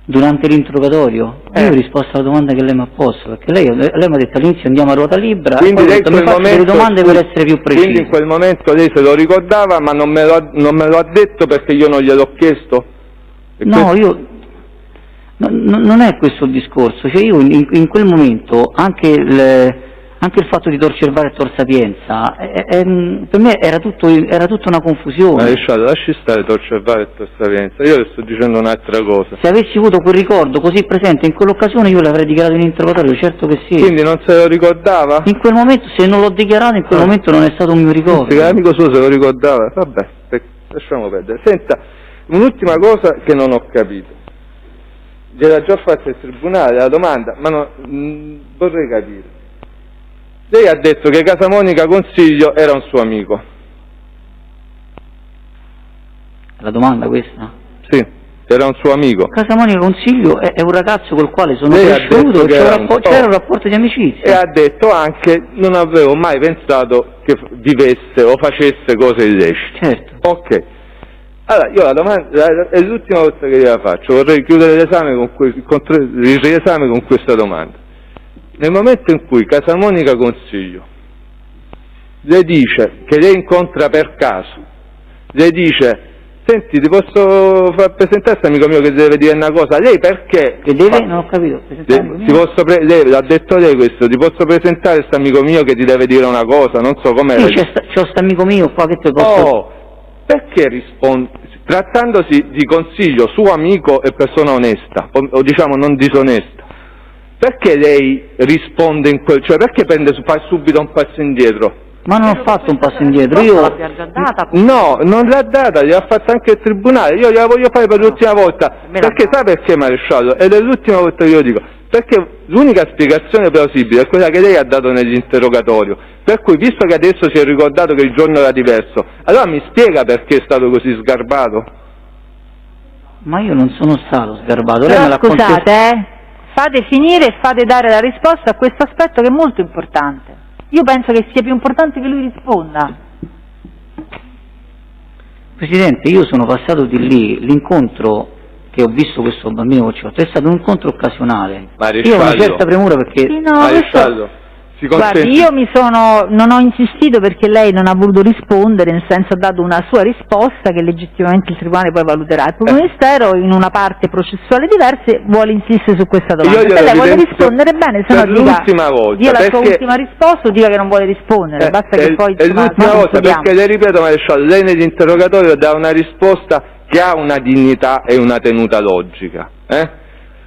Durante l'interrogatorio? Io ho risposto alla domanda che lei mi ha posto, perché lei mi ha detto all'inizio andiamo a ruota libera, quindi e poi lei mi faccio delle domande per essere più preciso. Quindi in quel momento lei se lo ricordava, ma non me lo ha detto perché io non gliel'ho chiesto? No, io... non è questo il discorso, cioè io in quel momento anche il fatto di Tor Cervara e Tor Sapienza per me era tutta una confusione. Maresciallo, lasci stare Tor Cervara e Tor Sapienza, io le sto dicendo un'altra cosa. Se avessi avuto quel ricordo così presente in quell'occasione io l'avrei dichiarato in interrogatorio, certo che sì. Quindi non se lo ricordava? In quel momento, se non l'ho dichiarato, in quel momento non è stato un mio ricordo. Sì, l'amico suo se lo ricordava, vabbè, lasciamo perdere. Senta, un'ultima cosa che non ho capito. Gliel'ha già fatta il Tribunale la domanda, ma vorrei capire. Lei ha detto che Casamonica Consiglio era un suo amico. La domanda questa? Sì, era un suo amico. Casamonica Consiglio è un ragazzo col quale sono cresciuto, c'era un rapporto di amicizia. E ha detto anche: non avevo mai pensato che vivesse o facesse cose illecite. Certo. Ok. Allora, io la domanda, è l'ultima volta che gliela faccio, vorrei chiudere l'esame con questa domanda. Nel momento in cui Casamonica Consiglio le dice che lei incontra per caso, le dice: senti, ti posso far presentare questo amico mio che deve dire una cosa, lei perché? Che deve? Non ho capito. Lei l'ha detto lei questo, ti posso presentare questo amico mio che ti deve dire una cosa, non so com'è. Sì, c'ho questo amico mio qua che ti posso... Perché risponde, trattandosi di Consiglio, suo amico e persona onesta, o diciamo non disonesta, perché lei risponde cioè perché fa subito un passo indietro? Ma non ho fatto un passo indietro, io... l'abbia già data. No, non l'ha data, gliel'ha fatta anche il tribunale, io gliela voglio fare per l'ultima volta, perché sa perché, maresciallo? Ed è l'ultima volta che io dico, perché l'unica spiegazione plausibile è quella che lei ha dato nell'interrogatorio, per cui visto che adesso si è ricordato che il giorno era diverso, allora mi spiega perché è stato così sgarbato? Ma io non sono stato sgarbato, lei Però me l'ha scusate, fate finire e fate dare la risposta a questo aspetto che è molto importante. Io penso che sia più importante che lui risponda. Presidente, io sono passato di lì, l'incontro che ho visto questo bambino con Cicotto è stato un incontro occasionale. Io ho una certa premura perché... Sì, no, Maresciallo, si consente... Guardi, io non ho insistito perché lei non ha voluto rispondere, nel senso ha dato una sua risposta che legittimamente il Tribunale poi valuterà. Il Pubblico Ministero in una parte processuale diversa vuole insistere su questa domanda. Se lei vuole rispondere bene, se no dia la sua ultima risposta o dica che non vuole rispondere, basta che poi... È l'ultima volta, perché le ripeto, maresciallo, lei nell'interrogatorio dà una risposta che ha una dignità e una tenuta logica.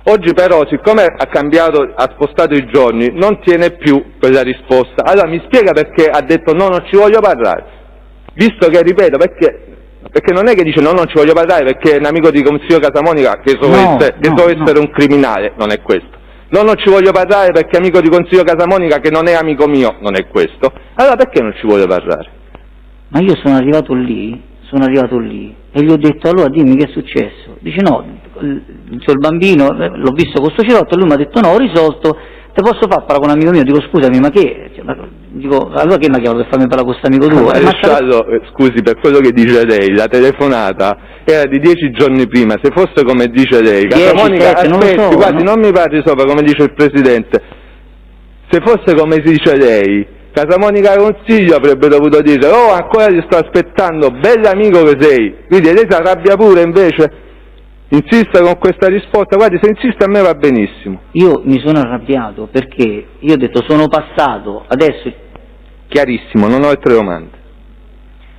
Oggi però, siccome ha spostato i giorni, non tiene più quella risposta. Allora mi spiega perché ha detto no, non ci voglio parlare. Visto che, ripeto, perché non è che dice no, non ci voglio parlare perché è un amico di Consiglio Casamonica che so essere un criminale, non è questo. No, non ci voglio parlare perché è amico di Consiglio Casamonica che non è amico mio, non è questo. Allora perché non ci vuole parlare? Ma io sono arrivato lì e gli ho detto allora dimmi che è successo. Dice no, il bambino l'ho visto con sto Cicotto e lui mi ha detto no, ho risolto, te posso fare parlare con un amico mio? Dico scusami, ma che? Dico allora che mi ha chiamato per farmi parlare con questo amico tuo? Maresciallo, scusi, per quello che dice lei, la telefonata era di 10 giorni prima, se fosse come dice lei, Casamonica, aspetti, guardi, non mi parli sopra come dice il Presidente, se fosse come dice lei, Casamonica Consiglio avrebbe dovuto dire oh ancora ti sto aspettando, bell'amico che sei, quindi lei si arrabbia pure invece, insiste con questa risposta, guardi se insiste a me va benissimo. Io mi sono arrabbiato perché io ho detto sono passato, adesso... Chiarissimo, non ho altre domande.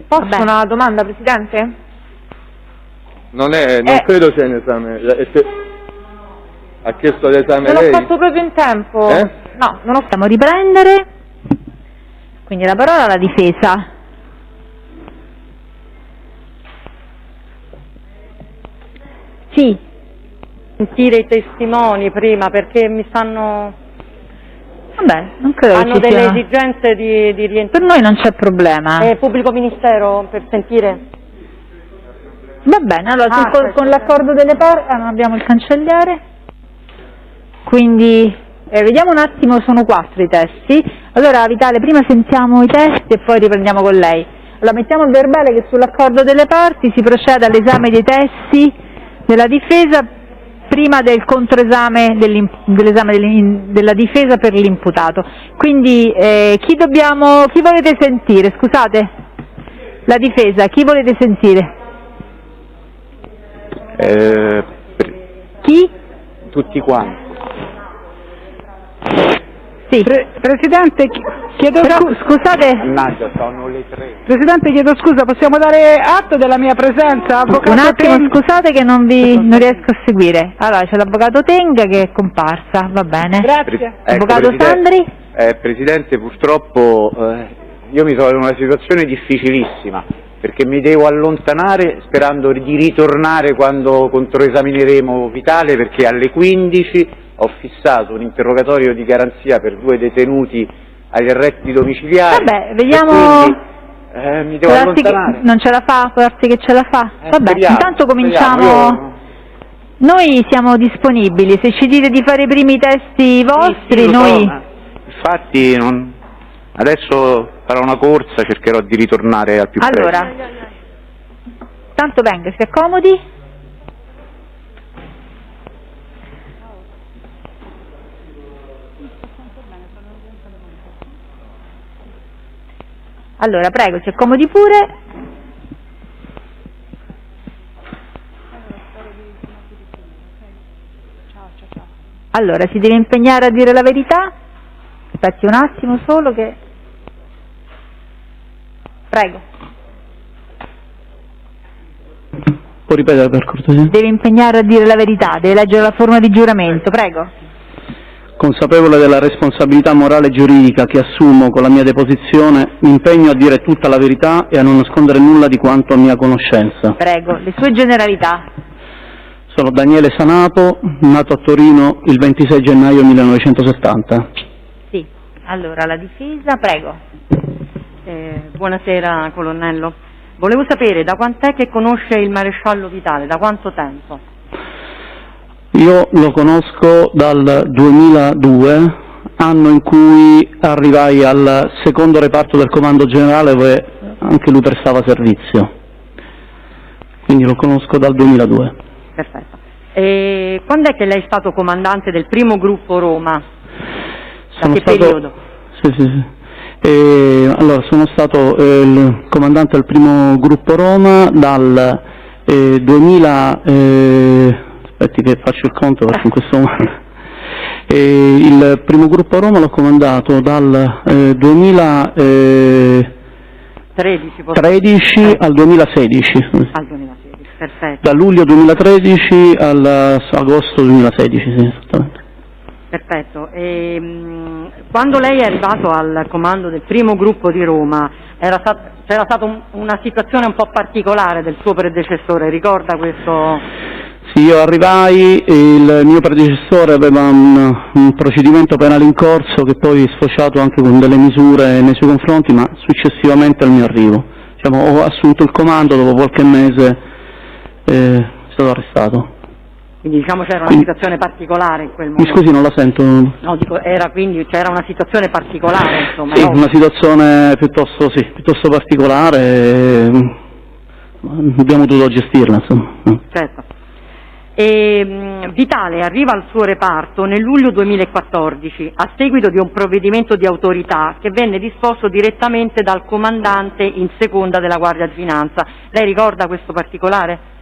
Posso una domanda, Presidente? Non credo sia in esame, ha chiesto l'esame Non lei? l'ho fatto proprio in tempo. No, non ho... Possiamo riprendere, quindi la parola alla difesa. Sì. Sentire i testimoni prima perché mi stanno... Vabbè, non credo hanno ci delle siano... esigenze di rientrare. Per noi non c'è problema. Pubblico Ministero per sentire? Va bene, allora con l'accordo delle parti non abbiamo il cancelliere, quindi vediamo un attimo, sono 4 i testi. Allora Vitale, prima sentiamo i testi e poi riprendiamo con lei. Allora mettiamo il verbale che sull'accordo delle parti si procede all'esame dei testi della difesa prima del controesame dell'esame della difesa per l'imputato. Quindi chi volete sentire? Scusate, la difesa, chi volete sentire? Chi? Tutti quanti. Sì. Presidente, chiedo scusate. Mannaggia, sono le 3. Presidente, chiedo scusa, possiamo dare atto della mia presenza? Avvocato Un attimo, Tenga. scusate che non riesco a seguire. Allora, c'è l'avvocato Tenga che è comparsa, va bene. Grazie. Avvocato Sandri? Presidente, purtroppo io mi trovo in una situazione difficilissima perché mi devo allontanare sperando di ritornare quando controesamineremo Vitale, perché alle 15 ho fissato un interrogatorio di garanzia per 2 detenuti agli arresti domiciliari. Vabbè, vediamo. Quindi, mi devo allontanare. Non ce la fa, può darsi che ce la fa. Vabbè, speriamo, intanto cominciamo. speriamo. Noi siamo disponibili, se ci dite di fare i primi testi vostri, sì, noi... Infatti adesso farò una corsa, cercherò di ritornare al più presto. Allora, tanto venga, si accomodi. Allora, prego, si accomodi pure. Allora, si deve impegnare a dire la verità? Aspetti un attimo solo che... Prego. Può ripetere per cortesia? Deve impegnare a dire la verità, deve leggere la forma di giuramento, prego. consapevole della responsabilità morale e giuridica che assumo con la mia deposizione, mi impegno a dire tutta la verità e a non nascondere nulla di quanto a mia conoscenza. Prego, le sue generalità. Sono Daniele Sanato, nato a Torino il 26 gennaio 1970. Sì, allora la difesa, prego. Buonasera colonnello. Volevo sapere da quant'è che conosce il maresciallo Vitale, da quanto tempo? Io lo conosco dal 2002, anno in cui arrivai al secondo reparto del comando generale dove anche lui prestava servizio. Quindi lo conosco dal 2002. Perfetto. E quando è che lei è stato comandante del primo gruppo Roma? Da che periodo? Sì. Allora, sono stato il comandante del primo gruppo Roma dal 2000, aspetti che faccio il conto perché in questo momento il primo gruppo Roma l'ho comandato dal 2013 al 2016. Al 2016, perfetto. Da luglio 2013 all'agosto 2016, sì, esattamente. Perfetto. Quando lei è arrivato al comando del primo gruppo di Roma c'era stata una situazione un po' particolare del suo predecessore, ricorda questo? Sì, io arrivai, il mio predecessore aveva un procedimento penale in corso che poi è sfociato anche con delle misure nei suoi confronti, ma successivamente al mio arrivo. Diciamo, ho assunto il comando, dopo qualche mese è stato arrestato. Quindi diciamo c'era una situazione particolare in quel momento. Mi scusi, non la sento. No, dico, c'era una situazione particolare, insomma. Sì, no? una situazione piuttosto particolare, abbiamo dovuto gestirla, insomma. Certo. Vitale arriva al suo reparto nel luglio 2014 a seguito di un provvedimento di autorità che venne disposto direttamente dal comandante in seconda della Guardia di Finanza. Lei ricorda questo particolare?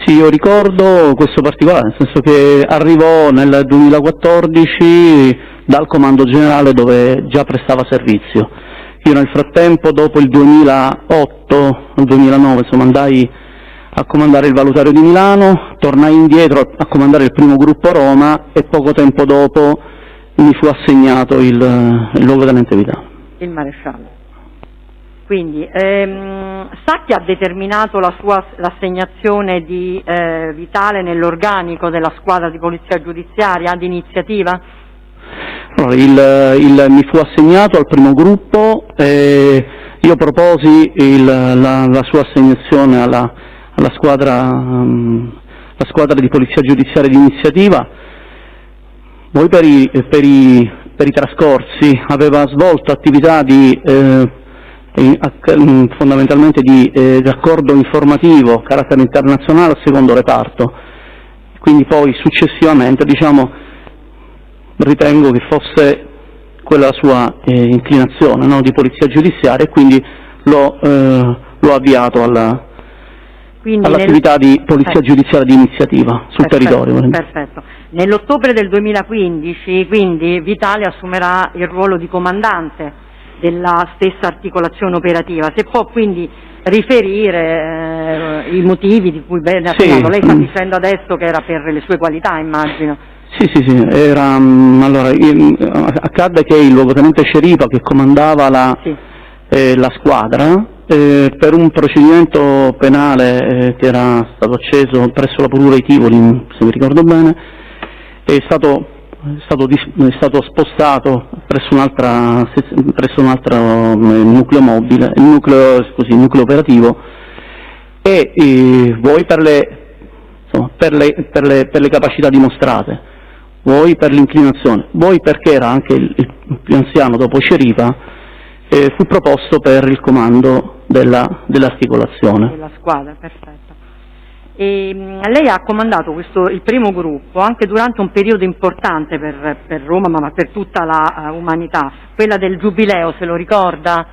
Sì, io ricordo questo particolare, nel senso che arrivò nel 2014 dal comando generale dove già prestava servizio. Io nel frattempo, dopo il 2008-2009, insomma, andai a comandare il Valutario di Milano, tornai indietro a comandare il primo gruppo Roma e poco tempo dopo mi fu assegnato il luogotenente Vitale. Il maresciallo. Quindi sa chi ha determinato l'assegnazione di Vitale nell'organico della squadra di polizia giudiziaria d'iniziativa? Allora, mi fu assegnato al primo gruppo e io proposi la sua assegnazione alla squadra di polizia giudiziaria di iniziativa. Poi per i trascorsi aveva svolto attività fondamentalmente di raccordo informativo carattere internazionale al secondo reparto, quindi poi successivamente ritengo che fosse quella la sua inclinazione, no, di polizia giudiziaria, e quindi l'ho avviato all'attività di polizia giudiziaria di iniziativa sul territorio. Perfetto. Nell'ottobre del 2015 quindi Vitale assumerà il ruolo di comandante della stessa articolazione operativa. Se può quindi riferire i motivi di cui lei sta dicendo adesso che era per le sue qualità, immagino. Sì, allora, accadde che il luogotenente Sceripa, che comandava la squadra, per un procedimento penale che era stato acceso presso la Procura di Tivoli, se mi ricordo bene, è stato spostato presso un altro nucleo mobile, il nucleo operativo, e voi per le capacità dimostrate, voi per l'inclinazione, voi perché era anche il più anziano dopo Sceripa, fu proposto per il comando dell'articolazione. Della squadra, perfetto. Lei ha comandato il primo gruppo anche durante un periodo importante per Roma, ma per tutta la umanità, quella del Giubileo, se lo ricorda?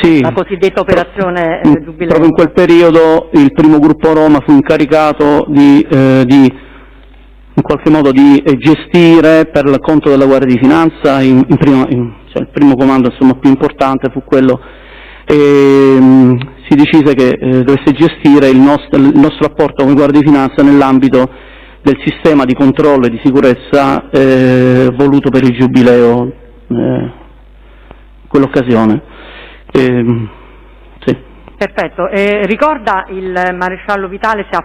Sì. La cosiddetta operazione Giubileo. Proprio in quel periodo il primo gruppo Roma fu incaricato in qualche modo di gestire per il conto della Guardia di Finanza, il primo comando più importante fu quello. Si decise che dovesse gestire il nostro rapporto come Guardia di Finanza nell'ambito sistema di controllo e di sicurezza voluto per il Giubileo quell'occasione. Sì. Perfetto, ricorda il maresciallo Vitale se ha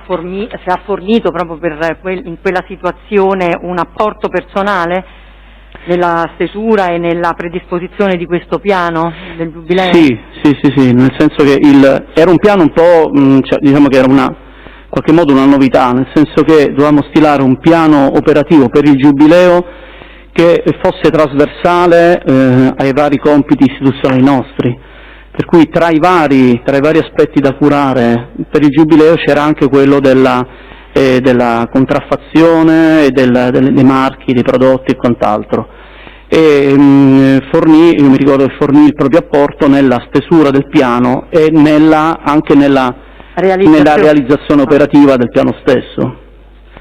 fornito proprio in quella situazione un apporto personale nella stesura e nella predisposizione di questo piano del Giubileo? Sì, nel senso che era un piano un po', diciamo che era in qualche modo una novità, nel senso che dovevamo stilare un piano operativo per il Giubileo che fosse trasversale ai vari compiti istituzionali nostri, per cui tra i vari aspetti da curare per il Giubileo c'era anche quello della contraffazione e dei marchi, dei prodotti e quant'altro. E io mi ricordo che fornì il proprio apporto nella stesura del piano e anche nella realizzazione operativa del piano stesso.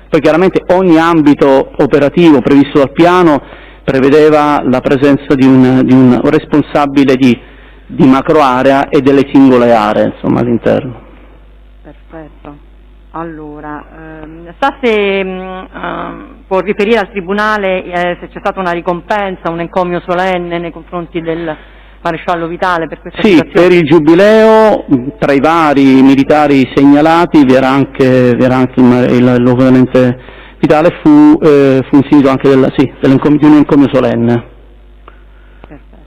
Poi chiaramente ogni ambito operativo previsto dal piano prevedeva la presenza di un responsabile di macro area e delle singole aree, insomma, all'interno. Perfetto. Allora, sa se può riferire al Tribunale se c'è stata una ricompensa, un encomio solenne nei confronti del maresciallo Vitale per questa situazione? Sì, per il Giubileo, tra i vari militari segnalati, vi era anche il luogotenente Vitale, fu insignito anche di un encomio solenne. Perfetto.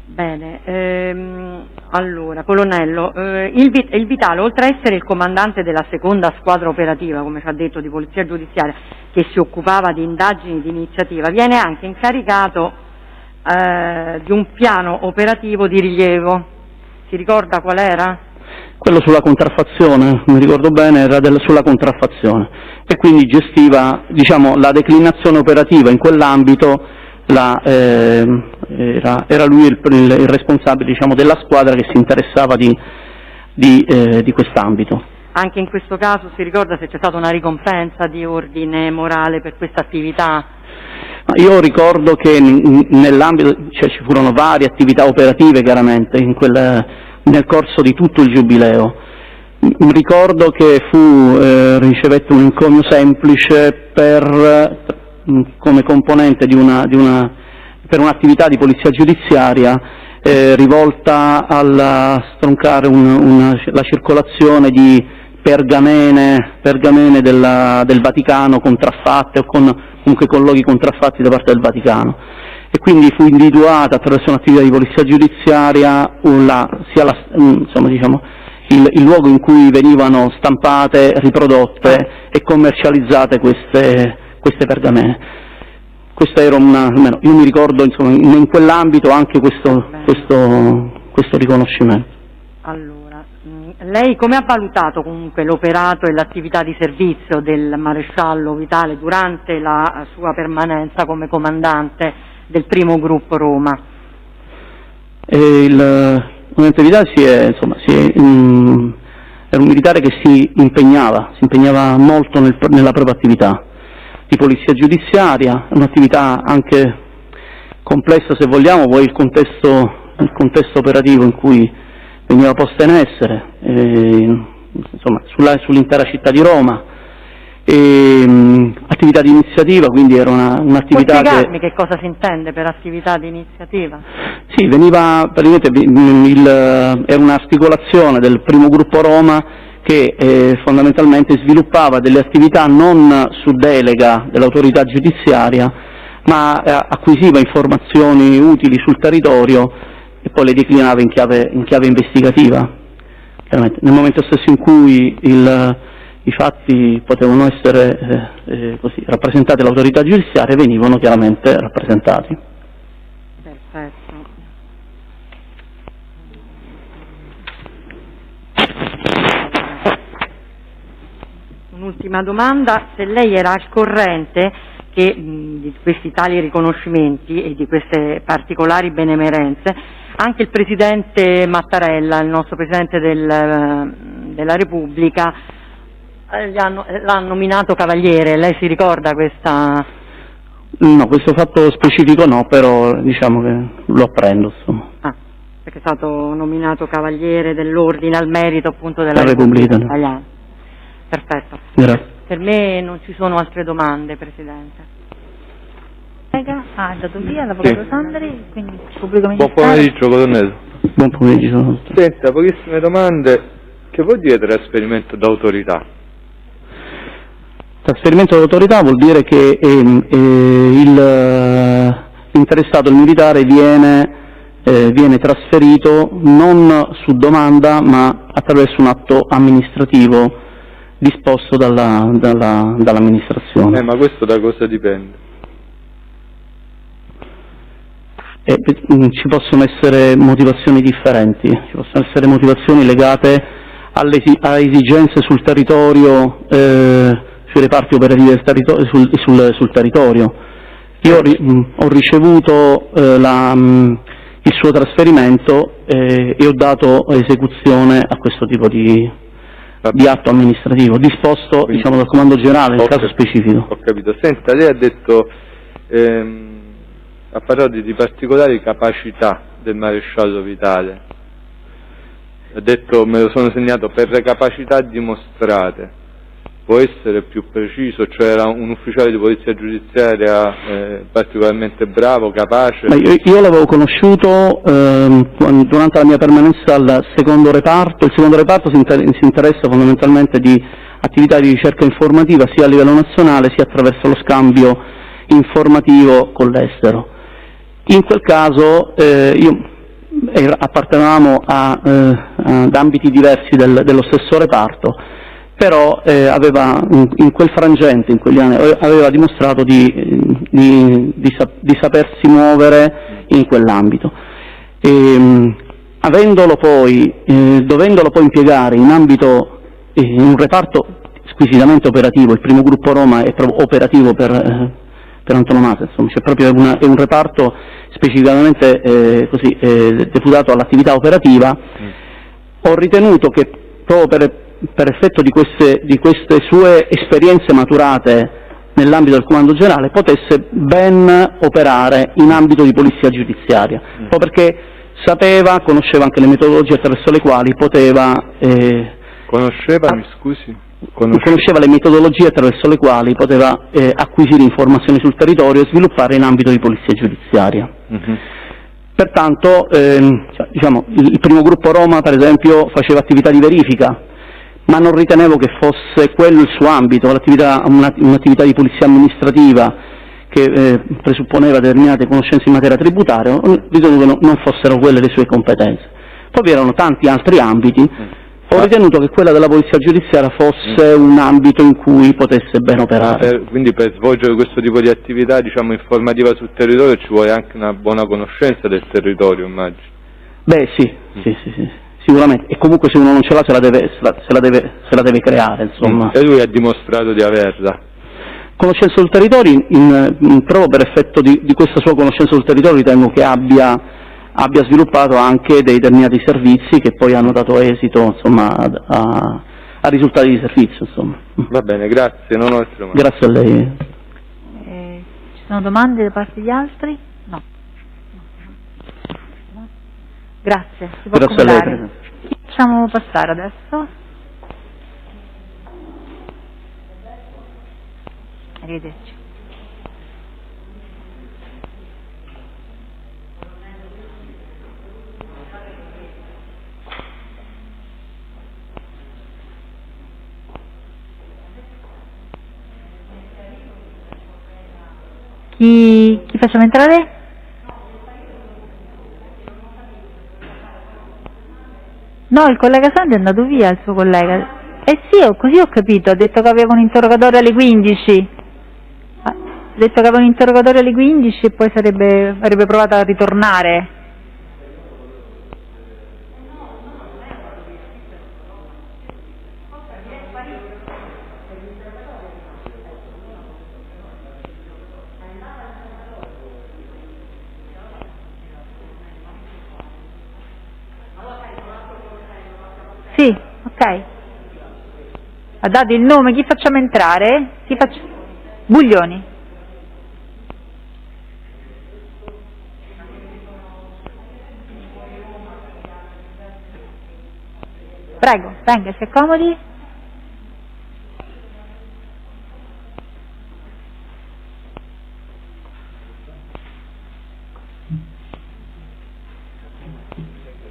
Bene, allora, colonnello, il Vitale, oltre a essere il comandante della seconda squadra operativa, come ci ha detto, di polizia giudiziaria, che si occupava di indagini di iniziativa, viene anche incaricato di un piano operativo di rilievo. Si ricorda qual era? Quello sulla contraffazione, mi ricordo bene, era sulla contraffazione, e quindi gestiva, diciamo, la declinazione operativa in quell'ambito. Era lui il responsabile, diciamo, della squadra che si interessava di quest'ambito. Anche in questo caso si ricorda se c'è stata una ricompensa di ordine morale per questa attività? Io ricordo che nell'ambito, ci furono varie attività operative chiaramente nel corso di tutto il Giubileo. Ricordo che ricevette un encomio semplice come componente per un'attività di polizia giudiziaria rivolta a stroncare la circolazione di pergamene del Vaticano contraffatte o comunque colloqui contraffatti da parte del Vaticano, e quindi fu individuata attraverso un'attività di polizia giudiziaria il luogo in cui venivano stampate, riprodotte e commercializzate queste pergamene. Questa era almeno io mi ricordo, insomma, in quell'ambito anche questo riconoscimento. Allora, lei come ha valutato comunque l'operato e l'attività di servizio del maresciallo Vitale durante la sua permanenza come comandante del primo gruppo Roma? Il comandante Vitale era un militare che si impegnava molto nella propria attività di polizia giudiziaria, un'attività anche complessa se vogliamo, poi il contesto operativo in cui veniva posta in essere, sull'intera città di Roma, attività di iniziativa, quindi era un'attività. Può spiegarmi che cosa si intende per attività di iniziativa? Sì, era un'articolazione del primo gruppo Roma che fondamentalmente sviluppava delle attività non su delega dell'autorità giudiziaria, ma acquisiva informazioni utili sul territorio e poi le declinava in chiave investigativa. Chiaramente, nel momento stesso in cui i fatti potevano essere rappresentati all'autorità giudiziaria, venivano chiaramente rappresentati. Perfetto. Un'ultima domanda, se lei era al corrente che di questi tali riconoscimenti e di queste particolari benemerenze anche il Presidente Mattarella, il nostro Presidente della Repubblica, l'ha nominato cavaliere. Lei si ricorda questa? No, questo fatto specifico no, però diciamo che lo apprendo, insomma. Perché è stato nominato cavaliere dell'ordine al merito appunto della Repubblica Italiana. Perfetto. Grazie. Per me non ci sono altre domande, Presidente. È andato via l'avvocato Sandri, quindi pubblico ministero. Buon pomeriggio, Colonnello. Buon pomeriggio. Senta, pochissime domande. Che vuol dire trasferimento d'autorità? Trasferimento d'autorità vuol dire che l'interessato, il militare, viene trasferito non su domanda ma attraverso un atto amministrativo disposto dall'amministrazione. Ma questo da cosa dipende? Ci possono essere motivazioni differenti, ci possono essere motivazioni legate a esigenze sul territorio, sui reparti operativi del sul territorio. Io ho ricevuto il suo trasferimento e ho dato esecuzione a questo tipo di atto amministrativo disposto, diciamo, dal Comando Generale nel caso specifico. Ho capito. Senta, lei ha detto, ha parlato di particolari capacità del maresciallo Vitale. Ha detto, me lo sono segnato, per le capacità dimostrate. Può essere più preciso? Cioè era un ufficiale di polizia giudiziaria particolarmente bravo, capace? Ma io l'avevo conosciuto durante la mia permanenza al secondo reparto. Il secondo reparto si interessa fondamentalmente di attività di ricerca informativa sia a livello nazionale sia attraverso lo scambio informativo con l'estero. In quel caso appartenevamo ad ambiti diversi dello stesso reparto, però aveva in quel frangente, in quegli anni, aveva dimostrato di sapersi muovere in quell'ambito. Dovendolo poi impiegare in un reparto squisitamente operativo, il primo gruppo Roma è proprio operativo per antonomasia, insomma, c'è proprio è un reparto specificamente deputato all'attività operativa. Ho ritenuto che proprio per effetto di queste sue esperienze maturate nell'ambito del Comando Generale potesse ben operare in ambito di polizia giudiziaria, proprio perché conosceva anche le metodologie attraverso le quali conosceva le metodologie attraverso le quali poteva acquisire informazioni sul territorio e sviluppare in ambito di polizia giudiziaria. Pertanto il primo gruppo Roma, per esempio, faceva attività di verifica, ma non ritenevo che fosse quello il suo ambito, un'attività di polizia amministrativa che presupponeva determinate conoscenze in materia tributaria. Ritenuto che non fossero quelle le sue competenze. Poi vi erano tanti altri ambiti. Ho ritenuto che quella della polizia giudiziaria fosse un ambito in cui potesse ben operare. Quindi per svolgere questo tipo di attività, diciamo, informativa sul territorio ci vuole anche una buona conoscenza del territorio, immagino. Beh sì, sicuramente, e comunque se uno non ce l'ha se la deve creare, insomma. E lui ha dimostrato di averla. Conoscenza del territorio, proprio per effetto di questa sua conoscenza del territorio ritengo che abbia sviluppato anche dei determinati servizi che poi hanno dato esito, insomma, a risultati di servizio, insomma. Va bene, grazie, non ho altre domande. Grazie a lei. Ci sono domande da parte di altri? No. Grazie, si può Grazie a lei, accomodare. Facciamo passare adesso. Arrivederci. Chi facciamo entrare? No, il collega Sandri è andato via, il suo collega. Sì, così ho capito, ha detto che aveva un interrogatorio alle 15. Ha detto che aveva un interrogatorio alle 15 e poi avrebbe provato a ritornare. Sì, ok. Ha dato il nome, chi facciamo entrare? Buglioni. Prego, venga, si accomodi.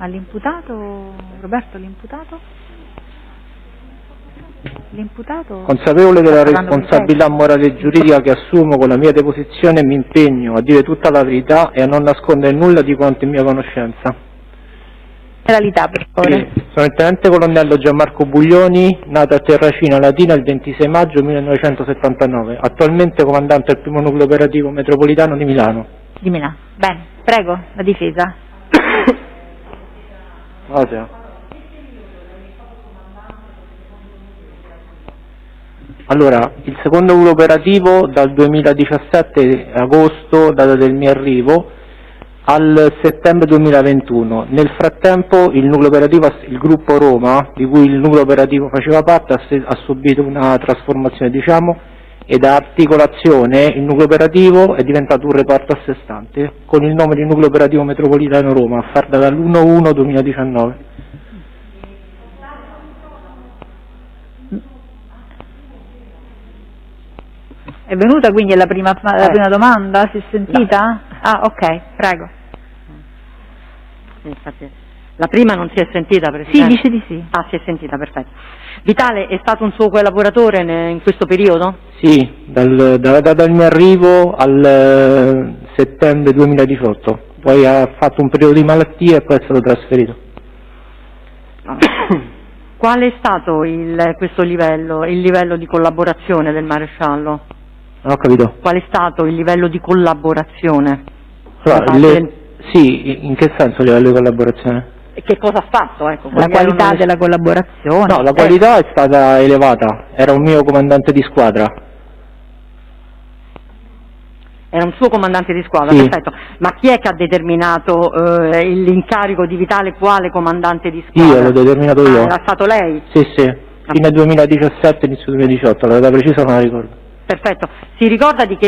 All'imputato, Roberto, l'imputato? L'imputato? Consapevole della responsabilità morale e giuridica che assumo con la mia deposizione, mi impegno a dire tutta la verità e a non nascondere nulla di quanto in mia conoscenza. Realità, per favore. Sì. Sono il tenente colonnello Gianmarco Buglioni, nato a Terracina Latina il 26 maggio 1979, attualmente comandante del primo nucleo operativo metropolitano di Milano. Di Milano. Bene, prego, la difesa. Grazie. Allora, il secondo nucleo operativo dal 2017 agosto, data del mio arrivo, al settembre 2021. Nel frattempo il nucleo operativo, il gruppo Roma, di cui il nucleo operativo faceva parte, ha subito una trasformazione, diciamo, e da articolazione il nucleo operativo è diventato un reparto a sé stante, con il nome di nucleo operativo metropolitano Roma, a far dall'1/1/2019. È venuta quindi la prima domanda? Si è sentita? No. Ah, ok, prego. Infatti, la prima non si è sentita, Presidente? Sì, dice di sì. Ah, si è sentita, perfetto. Vitale è stato un suo collaboratore in questo periodo? Sì, dalla data del mio arrivo al settembre 2018, poi ha fatto un periodo di malattia e poi è stato trasferito. Qual è stato questo livello, il livello di collaborazione del maresciallo? Non ho capito. Qual è stato il livello di collaborazione? Allora, sì, in che senso livello di collaborazione? E che cosa ha fatto? Ecco, la qualità della collaborazione? No, la qualità è stata elevata, era un mio comandante di squadra. Era un suo comandante di squadra, sì. Perfetto. Ma chi è che ha determinato l'incarico di Vitale quale comandante di squadra? Io l'ho determinato io. Era stato lei? Sì, fine 2017, inizio 2018, la data precisa non la ricordo. Perfetto. Si ricorda di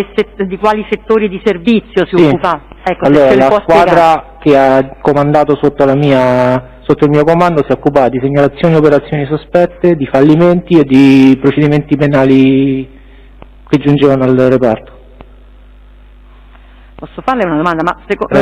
quali settori di servizio si occupava? Ecco, allora, la squadra che ha comandato sotto il mio comando si occupa di segnalazioni e operazioni sospette, di fallimenti e di procedimenti penali che giungevano al reparto. Posso farle una domanda? Ma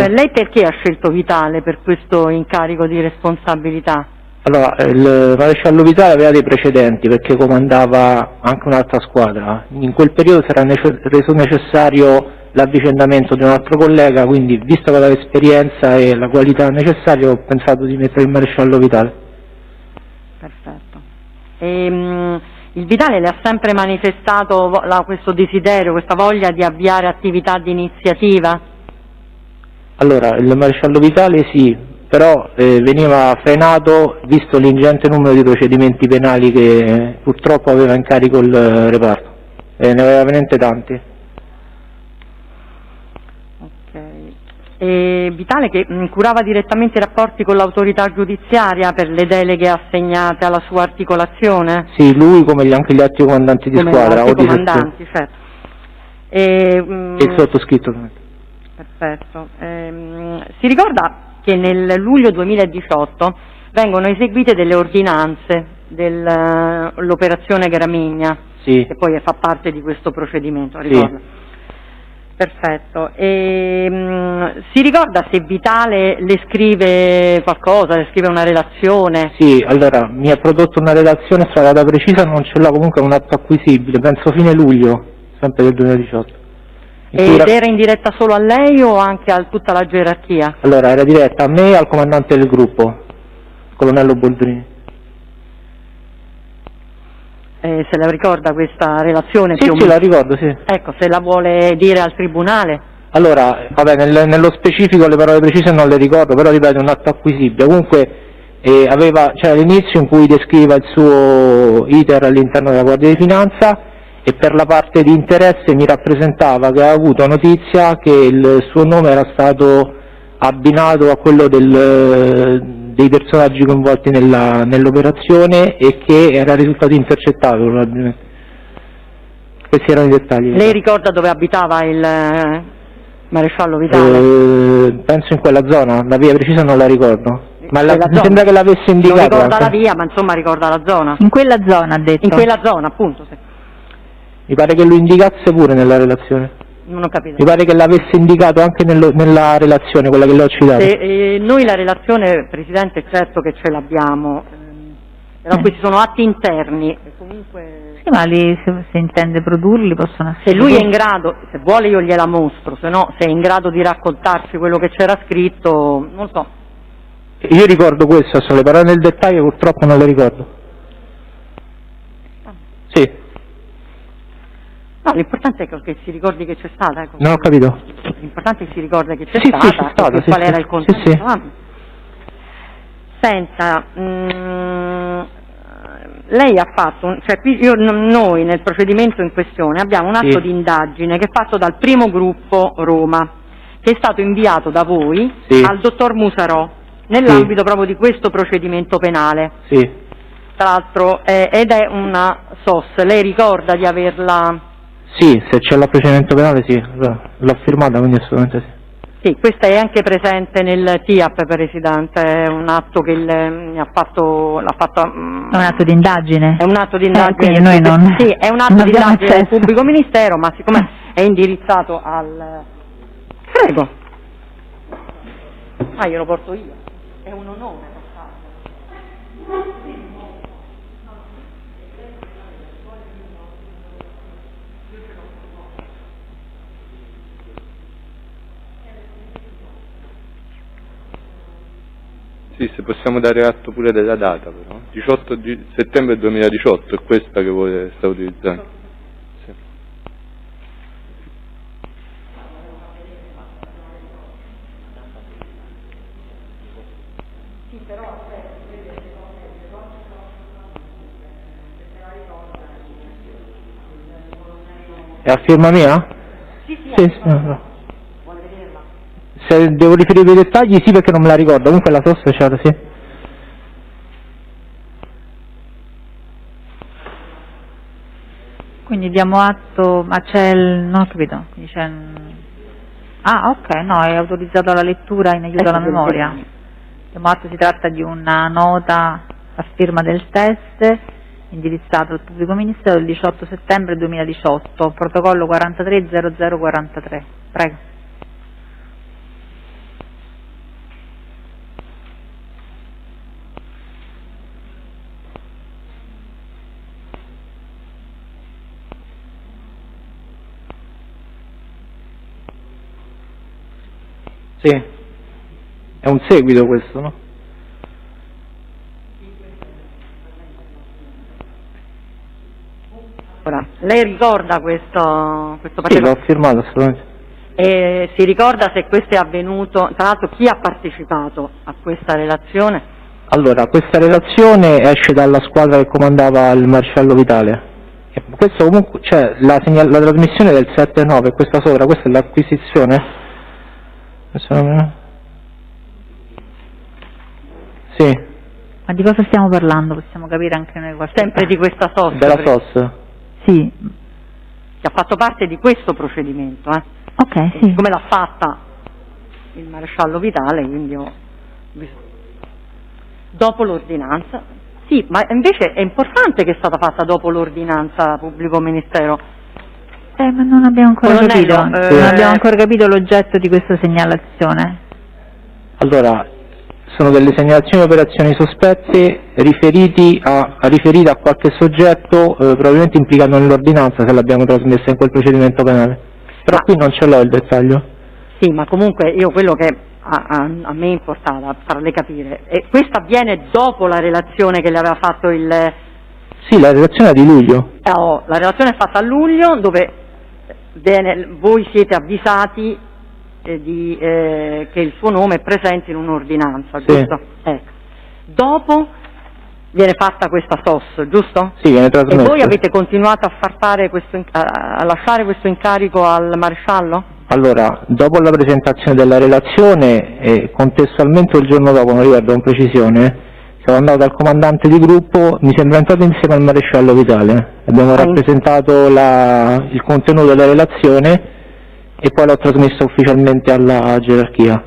lei perché ha scelto Vitale per questo incarico di responsabilità? Allora, il maresciallo Vitale aveva dei precedenti perché comandava anche un'altra squadra. In quel periodo si era reso necessario l'avvicendamento di un altro collega, quindi visto che aveva l'esperienza e la qualità necessaria ho pensato di mettere il maresciallo Vitale. Perfetto. Il Vitale le ha sempre manifestato questo desiderio, questa voglia di avviare attività di iniziativa? Allora, il maresciallo Vitale sì, però veniva frenato visto l'ingente numero di procedimenti penali che purtroppo aveva in carico il reparto, ne aveva veramente tanti. E Vitale che curava direttamente i rapporti con l'autorità giudiziaria per le deleghe assegnate alla sua articolazione? Sì, lui come anche gli altri comandanti di squadra. Gli comandanti, certo. Il sottoscritto. Perfetto. Si ricorda che nel luglio 2018 vengono eseguite delle ordinanze dell'operazione Gramigna, sì. Che poi fa parte di questo procedimento, ricorda? Sì. Perfetto. Si ricorda se Vitale le scrive qualcosa, le scrive una relazione? Sì, allora mi ha prodotto una relazione, sulla data precisa non ce l'ho, comunque è un atto acquisibile, penso fine luglio, sempre del 2018. Ed era in diretta solo a lei o anche a tutta la gerarchia? Allora, era diretta a me e al comandante del gruppo, colonnello Boldrini. Se la ricorda questa relazione? Sì, la ricordo, sì. Ecco, se la vuole dire al Tribunale? Allora, vabbè, nello specifico le parole precise non le ricordo, però ripeto, è un atto acquisibile. Comunque c'era l'inizio in cui descriva il suo iter all'interno della Guardia di Finanza e per la parte di interesse mi rappresentava che aveva avuto notizia che il suo nome era stato abbinato a quello dei personaggi coinvolti nell'operazione e che era risultato intercettato probabilmente. Questi erano i dettagli. Lei ricorda dove abitava il maresciallo Vitale? Penso in quella zona, la via precisa non la ricordo, ma mi sembra che l'avesse indicato. Non ricorda anche. la via, ma insomma ricorda la zona. In quella zona ha detto. In quella zona, appunto. Sì. Mi pare che lo indicasse pure nella relazione. Non ho capito. Mi pare che l'avesse indicato anche nella relazione, quella che le ho citato. Noi la relazione, Presidente, certo che ce l'abbiamo, però questi sono atti interni. Comunque... Sì, ma lì se intende produrli possono essere... Se lui è in grado, se vuole io gliela mostro, se no, se è in grado di raccontarci quello che c'era scritto, non lo so. Io ricordo questo, se le parole nel dettaglio purtroppo non le ricordo. Sì. No, l'importante è che si ricordi che c'è stata. Ecco. Non ho capito. L'importante è che si ricorda che c'è Sì, stata, sì, c'è stata, e qual era il contesto. Sì, sì. Senta, lei ha fatto, noi nel procedimento in questione abbiamo un atto di indagine che è fatto dal primo gruppo Roma, che è stato inviato da voi al dottor Musarò, nell'ambito proprio di questo procedimento penale. Sì. Tra l'altro, ed è una SOS, lei ricorda di averla... Sì, se c'è il procedimento penale sì, l'ho firmata, quindi assolutamente sì. Sì, questa è anche presente nel TIAP, Presidente, è un atto che l'ha fatto... È un atto di indagine? È un atto di indagine. Quindi noi non... Sì, è un atto di indagine del pubblico ministero, ma siccome è indirizzato al... Prego. Ah, glielo porto io. È un onore portarlo. Sì, se possiamo dare atto pure della data però. 18 settembre 2018 è questa che voi sta utilizzando. Sì. È a firma mia? Sì, sì. No. Se devo riferire i dettagli sì, perché non me la ricordo, comunque la SOS c'era, sì. Quindi diamo atto, ma c'è il... non ho capito, quindi c'è... Ah, ok, no, è autorizzato alla lettura in aiuto alla memoria. Diamo atto, si tratta di una nota a firma del test indirizzato al pubblico ministero il 18 settembre 2018, protocollo 430043. Prego. Sì, è un seguito questo, no? Ora, lei ricorda questo Sì, l'ho firmato assolutamente. E si ricorda se questo è avvenuto, tra l'altro chi ha partecipato a questa relazione? Allora, questa relazione esce dalla squadra che comandava il maresciallo Vitale. E questo comunque, cioè, la trasmissione del 7-9, questa sopra, questa è l'acquisizione? Sì. Ma di cosa stiamo parlando? Possiamo capire anche noi qualcosa? Sempre di questa SOS. Della SOS? Sì. Che ha fatto parte di questo procedimento, Ok, sì. Come l'ha fatta il maresciallo Vitale, quindi dopo l'ordinanza. Sì, ma invece è importante che è stata fatta dopo l'ordinanza pubblico ministero. Ma non abbiamo ancora capito, non abbiamo ancora capito l'oggetto di questa segnalazione. Allora, sono delle segnalazioni di operazioni sospette riferite a qualche soggetto probabilmente implicato nell'ordinanza, se l'abbiamo trasmessa in quel procedimento penale. Però qui non ce l'ho il dettaglio. Sì, ma comunque io quello che a me importava farle capire, questo avviene dopo la relazione che le aveva fatto il... Sì, la relazione è di luglio. La relazione è fatta a luglio, dove voi siete avvisati che il suo nome è presente in un'ordinanza, giusto? Ecco. Dopo viene fatta questa SOS, giusto? Sì, viene trasmessa. E voi avete continuato a lasciare questo incarico al maresciallo? Allora, dopo la presentazione della relazione e contestualmente il giorno dopo, non ricordo con precisione, sono andato dal comandante di gruppo, mi sembra entrato insieme al maresciallo Vitale, abbiamo rappresentato il contenuto della relazione e poi l'ho trasmesso ufficialmente alla gerarchia.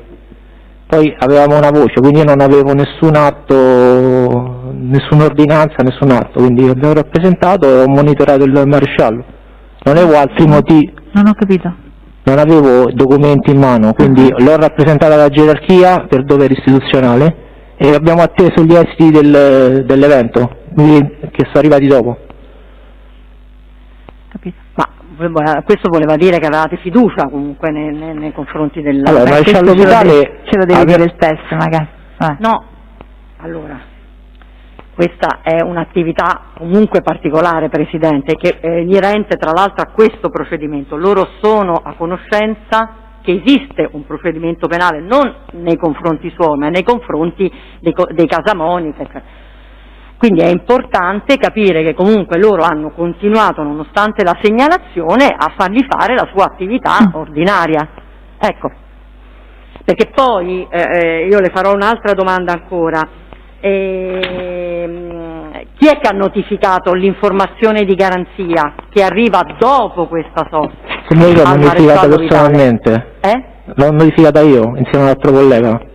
Poi avevamo una voce, quindi io non avevo nessun atto, nessuna ordinanza, nessun atto, quindi abbiamo rappresentato e ho monitorato il maresciallo. Non avevo altri motivi. Non ho capito. non avevo documenti in mano, quindi l'ho rappresentata alla gerarchia per dovere istituzionale e abbiamo atteso gli esiti dell'evento, che sono arrivati dopo. Ma questo voleva dire che avevate fiducia comunque nei confronti del... Allora, Maresciallo Vitale... Ce lo devi dire il testo, magari. No, allora, questa è un'attività comunque particolare, Presidente, che è inerente tra l'altro a questo procedimento. Loro sono a conoscenza che esiste un procedimento penale non nei confronti suoi, ma nei confronti dei Casamonica. Quindi è importante capire che comunque loro hanno continuato, nonostante la segnalazione, a fargli fare la sua attività ordinaria. Ecco, perché poi io le farò un'altra domanda ancora. Chi è che ha notificato l'informazione di garanzia che arriva dopo questa sosta? Io l'ho notificata personalmente. L'ho notificata io, insieme a un altro collega.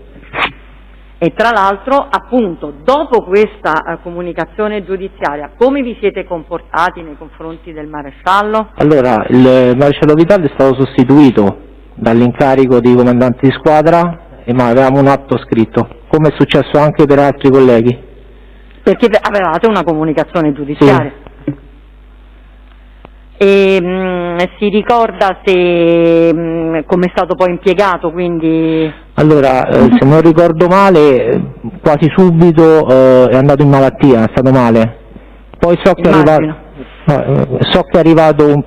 E tra l'altro, appunto, dopo questa comunicazione giudiziaria, come vi siete comportati nei confronti del maresciallo? Allora, il maresciallo Vitale è stato sostituito dall'incarico di comandante di squadra, ma avevamo un atto scritto, come è successo anche per altri colleghi. Perché avevate una comunicazione giudiziaria? Sì. E si ricorda se come è stato poi impiegato, quindi... Allora, se non ricordo male, quasi subito è andato in malattia, è stato male. Poi so che è arrivato un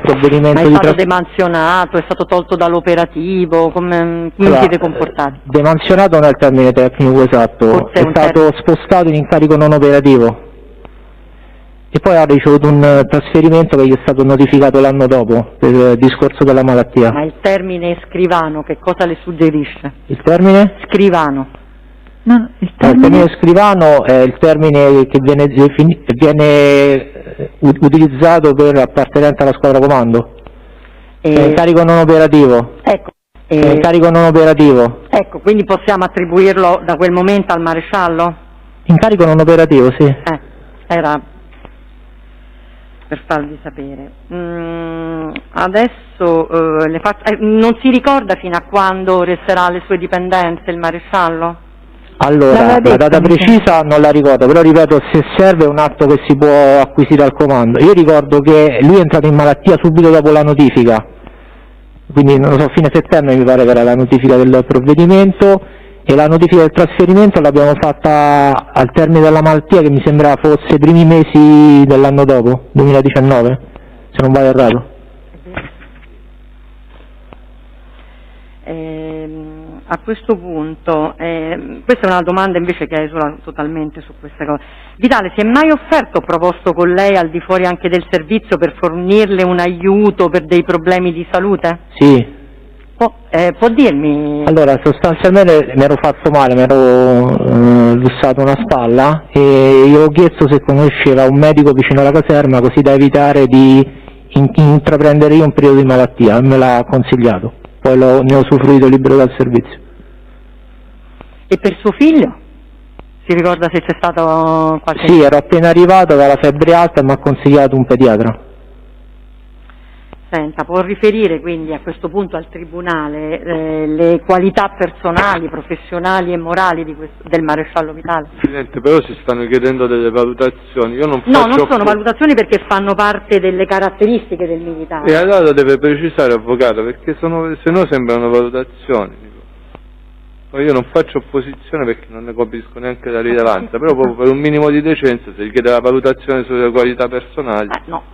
provvedimento di... Ma è stato demansionato, è stato tolto dall'operativo, come siete comportati? Demansionato non è il termine tecnico esatto, è stato spostato in incarico non operativo. E poi ha ricevuto un trasferimento che gli è stato notificato l'anno dopo, per il discorso della malattia. Ma il termine scrivano, che cosa le suggerisce? Il termine? Scrivano. No, il termine scrivano è il termine che viene utilizzato per appartenente alla squadra comando. È incarico non operativo. Ecco. È incarico non operativo. Ecco, quindi possiamo attribuirlo da quel momento al maresciallo? Incarico non operativo, sì. Era... per farvi sapere. Adesso non si ricorda fino a quando resterà alle sue dipendenze il maresciallo? Allora, la data precisa non la ricordo, però ripeto, se serve è un atto che si può acquisire al comando. Io ricordo che lui è entrato in malattia subito dopo la notifica, quindi non lo so, fine settembre mi pare che era la notifica del provvedimento, e la notifica del trasferimento l'abbiamo fatta al termine della malattia, che mi sembra fosse i primi mesi dell'anno dopo, 2019, se non vado errato. A questo punto, questa è una domanda invece che esula totalmente su queste cose. Vitale, si è mai offerto o proposto con lei al di fuori anche del servizio per fornirle un aiuto per dei problemi di salute? Sì. Può dirmi? Allora, sostanzialmente mi ero fatto male, mi ero lussato una spalla e gli ho chiesto se conosceva un medico vicino alla caserma, così da evitare di intraprendere io un periodo di malattia, e me l'ha consigliato, poi ne ho usufruito libero dal servizio. E per suo figlio? Si ricorda se c'è stato qualche... Sì, ero appena arrivato, aveva la febbre alta e mi ha consigliato un pediatra. Senta, può riferire quindi a questo punto al Tribunale le qualità personali, professionali e morali del maresciallo Vitale? Presidente, però si stanno chiedendo delle valutazioni. Io non sono valutazioni perché fanno parte delle caratteristiche del militare. E allora deve precisare, avvocato, perché se no sembrano valutazioni. Io non faccio opposizione perché non ne capisco neanche la rilevanza, però proprio per un minimo di decenza se gli chiede la valutazione sulle qualità personali. No.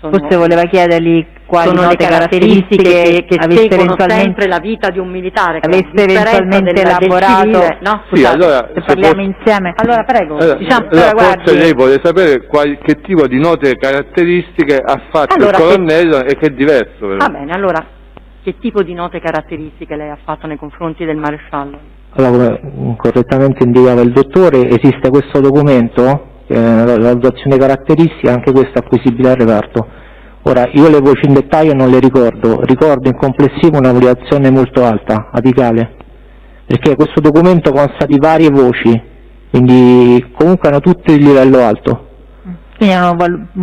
Forse voleva chiedergli quali sono note le caratteristiche che seguono sempre la vita di un militare, che avesse eventualmente elaborato civile, no? Sì, allora, se parliamo insieme. Allora prego, forse lei vuole sapere che tipo di note caratteristiche ha fatto il colonnello e che è diverso. Però. Va bene, allora che tipo di note caratteristiche lei ha fatto nei confronti del maresciallo? Allora, come correttamente indicava il dottore, esiste questo documento, la valutazione caratteristica, anche questo acquisibile al reparto. Ora, io le voci in dettaglio non le ricordo in complessivo una valutazione molto alta, apicale, perché questo documento consta di varie voci, quindi comunque hanno tutte di livello alto. Quindi erano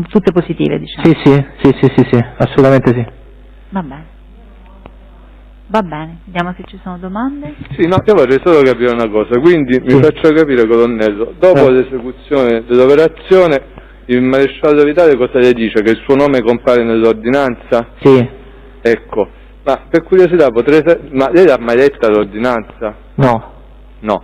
tutte positive, diciamo. Sì, assolutamente sì. Va bene. Va bene, vediamo se ci sono domande. Sì, no, io vorrei solo capire una cosa, quindi mi faccio capire, colonnello, dopo l'esecuzione dell'operazione il maresciallo Vitale cosa le dice? Che il suo nome compare nell'ordinanza? Sì. Ecco, ma per curiosità ma lei l'ha mai letta l'ordinanza? No. No.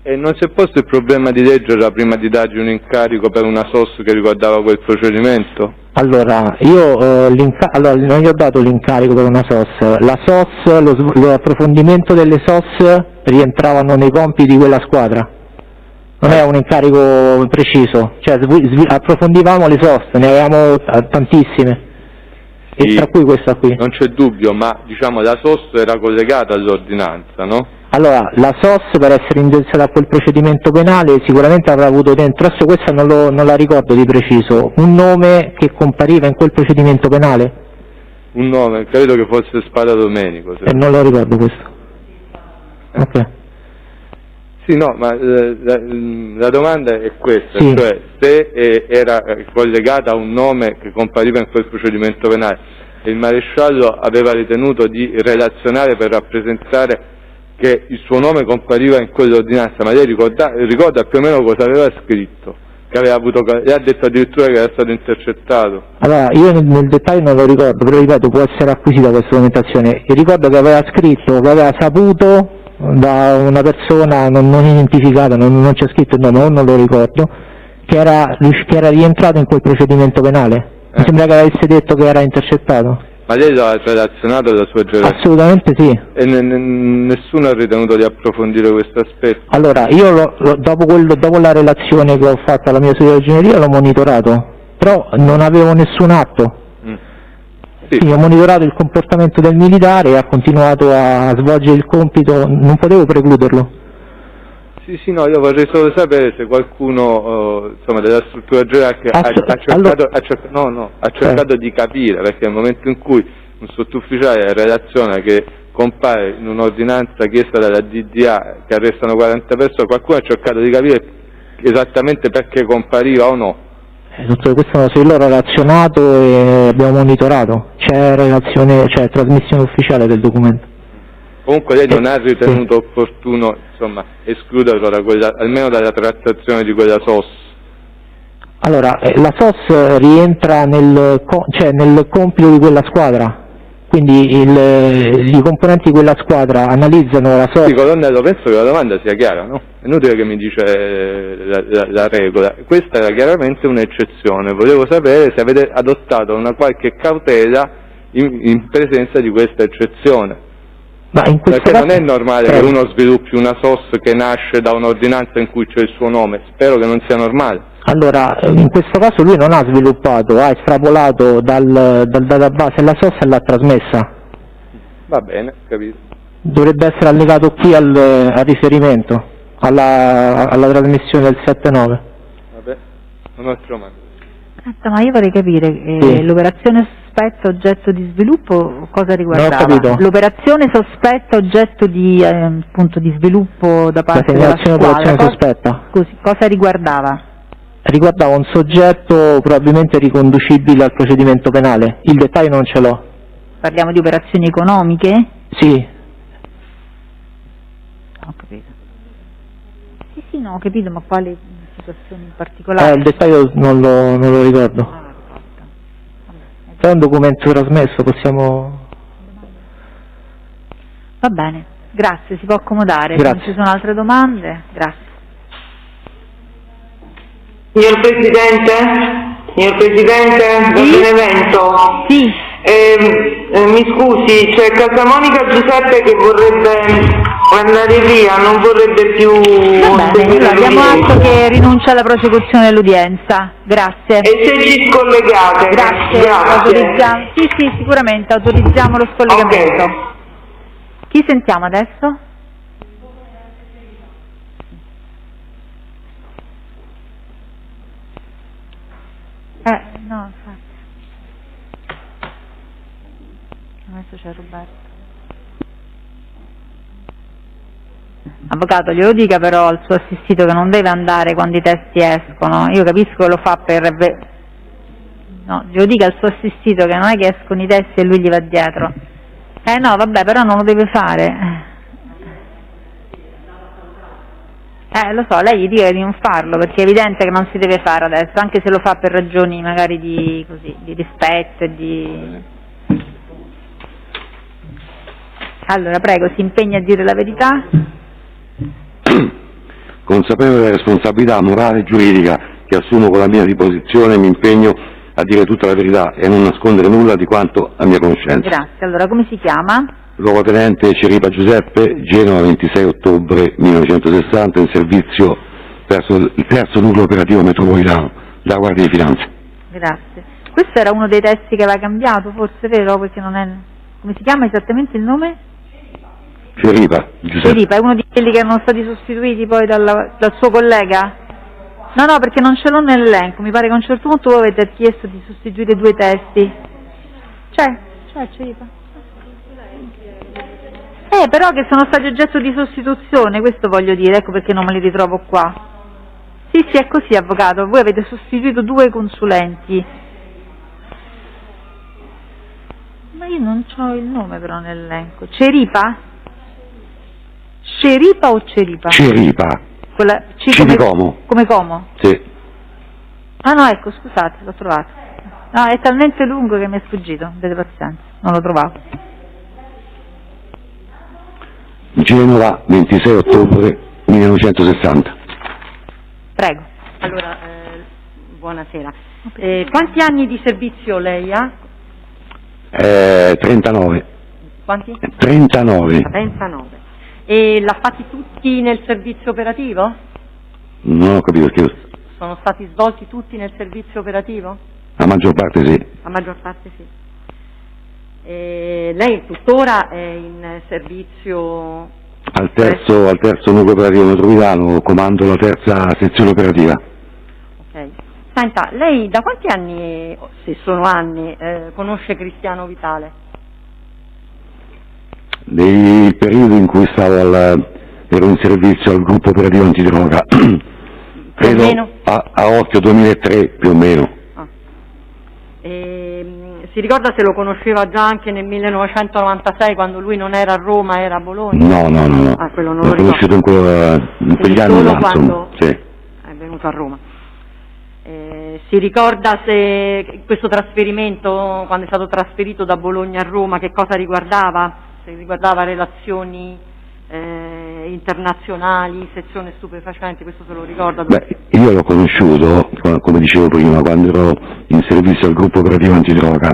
E non si è posto il problema di leggerla prima di dargli un incarico per una SOS che riguardava quel procedimento? Allora, io non gli ho dato l'incarico per una SOS, la SOS, l'approfondimento delle SOS rientravano nei compiti di quella squadra, non è un incarico preciso, cioè approfondivamo le SOS, ne avevamo tantissime, sì, e tra cui questa qui. Non c'è dubbio, ma diciamo la SOS era collegata all'ordinanza, no? Allora, la SOS per essere indirizzata a quel procedimento penale sicuramente avrà avuto dentro, adesso questa non la ricordo di preciso, un nome che compariva in quel procedimento penale? Un nome, credo che fosse Spada Domenico. Non lo ricordo questo. Ok. Sì, no, ma la domanda è questa, sì, cioè se era collegata a un nome che compariva in quel procedimento penale e il maresciallo aveva ritenuto di relazionare per rappresentare che il suo nome compariva in quell'ordinanza, ma lei ricorda più o meno cosa aveva scritto, che aveva avuto, lei ha detto addirittura che era stato intercettato. Allora, io nel dettaglio non lo ricordo, però ripeto, può essere acquisita questa documentazione. Io ricordo che aveva scritto, che aveva saputo da una persona non identificata, non c'è scritto il nome, o non lo ricordo, che era rientrato in quel procedimento penale. Mi sembra che avesse detto che era intercettato. Ma lei lo ha relazionato alla sua generazione? Assolutamente sì. E nessuno ha ritenuto di approfondire questo aspetto? Allora, io dopo la relazione che ho fatto alla mia ragioneria l'ho monitorato, però non avevo nessun atto. Sì. Quindi ho monitorato il comportamento del militare e ha continuato a svolgere il compito, non potevo precluderlo. Sì, no, io vorrei solo sapere se qualcuno insomma, della struttura gerarchica ha cercato di capire, perché nel momento in cui un sottufficiale relaziona che compare in un'ordinanza chiesta dalla DDA che arrestano 40 persone, qualcuno ha cercato di capire esattamente perché compariva o no? Tutto questo se loro ha relazionato e abbiamo monitorato, c'è trasmissione ufficiale del documento. Comunque lei non ha ritenuto opportuno insomma, escluderlo almeno dalla trattazione di quella SOS? Allora, la SOS rientra nel compito di quella squadra, quindi i componenti di quella squadra analizzano la SOS. Sì, colonnello, penso che la domanda sia chiara, no? È inutile che mi dice la regola, questa era chiaramente un'eccezione, volevo sapere se avete adottato una qualche cautela in presenza di questa eccezione. Perché non è normale che uno sviluppi una SOS che nasce da un'ordinanza in cui c'è il suo nome, spero che non sia normale. Allora, in questo caso lui non ha sviluppato, ha estrapolato dal database la SOS e l'ha trasmessa. Va bene, capito. Dovrebbe essere allegato qui al riferimento, alla trasmissione del 7-9. Vabbè, un altro mano. Ma io vorrei capire, l'operazione sospetta oggetto di sviluppo cosa riguardava? L'operazione sospetta oggetto di, appunto, di sviluppo da parte della squadra, sospetta. Cosa riguardava? Riguardava un soggetto probabilmente riconducibile al procedimento penale, il dettaglio non ce l'ho. Parliamo di operazioni economiche? Sì. Ho capito. Sì, no, ho capito, ma quali situazioni in particolare? Il dettaglio non lo ricordo. È un documento trasmesso, possiamo... Va bene, grazie, si può accomodare. Grazie. Non ci sono altre domande? Grazie. Signor Presidente, Sì? Benevento. Sì. Mi scusi, c'è Casamonica Giuseppe che vorrebbe andare via, non vorrebbe più... Va bene, allora abbiamo atto che rinuncia alla prosecuzione dell'udienza. Grazie. E se ci scollegate? Grazie. Autorizziamo. Sì, sicuramente, autorizziamo lo scollegamento. Okay. Chi sentiamo adesso? No, infatti. Adesso c'è Roberto. Avvocato, glielo dica però al suo assistito che non deve andare quando i testi escono. Io capisco che lo fa no, glielo dica al suo assistito che non è che escono i testi e lui gli va dietro. No, vabbè, però non lo deve fare. Lo so, lei gli dica di non farlo, perché è evidente che non si deve fare adesso, anche se lo fa per ragioni magari di rispetto e di... Allora, prego, si impegna a dire la verità. Consapevole della responsabilità morale e giuridica che assumo con la mia disposizione, mi impegno a dire tutta la verità e a non nascondere nulla di quanto a mia conoscenza. Grazie. Allora, come si chiama? Luogotenente Ceripa Giuseppe, Genova, 26 ottobre 1960, in servizio presso il terzo nucleo operativo metropolitano della Guardia di Finanza. Grazie. Questo era uno dei testi che aveva cambiato, forse, vero? Perché non è... Come si chiama esattamente il nome? Ceripa Giuseppe. Ceripa, è uno di quelli che erano stati sostituiti poi dal suo collega? No, perché non ce l'ho nell'elenco, mi pare che a un certo punto voi avete chiesto di sostituire 2 testi. C'è Ceripa. Però che sono stati oggetto di sostituzione, questo voglio dire, ecco perché non me li ritrovo qua. Sì, è così, avvocato, voi avete sostituito 2 consulenti. Ma io non ho il nome però nell'elenco. Ceripa? Ceripa o Ceripa? Ceripa. Quella, come Como. Come Como? Sì. Ah no, ecco, scusate, l'ho trovato. No, è talmente lungo che mi è sfuggito, avete pazienza, non lo trovavo. Genova, 26 ottobre 1960. Prego. Allora, buonasera. Quanti anni di servizio lei ha? 39. Quanti? 39. 39. E l'ha fatti tutti nel servizio operativo? Non ho capito, chiedo. Sono stati svolti tutti nel servizio operativo? La maggior parte sì. La maggior parte sì. Lei tuttora è in servizio al terzo nucleo operativo metropolitano, comando la terza sezione operativa. Ok. Senta, lei da quanti anni, se sono anni, conosce Cristiano Vitale? Nei periodi in cui ero in servizio al gruppo operativo antidroga, credo a occhio 2003 più o meno. Si ricorda se lo conosceva già anche nel 1996 quando lui non era a Roma, era a Bologna? No. Ah, quello non l'ho lo ricordo. conosciuto in quegli anni là, quando sì. È venuto a Roma. Si ricorda se questo trasferimento, quando è stato trasferito da Bologna a Roma, che cosa riguardava? Se riguardava relazioni internazionali, sezione stupefacenti, questo se lo ricorda? Beh, io l'ho conosciuto, come dicevo prima, quando ero in servizio al gruppo operativo antidroga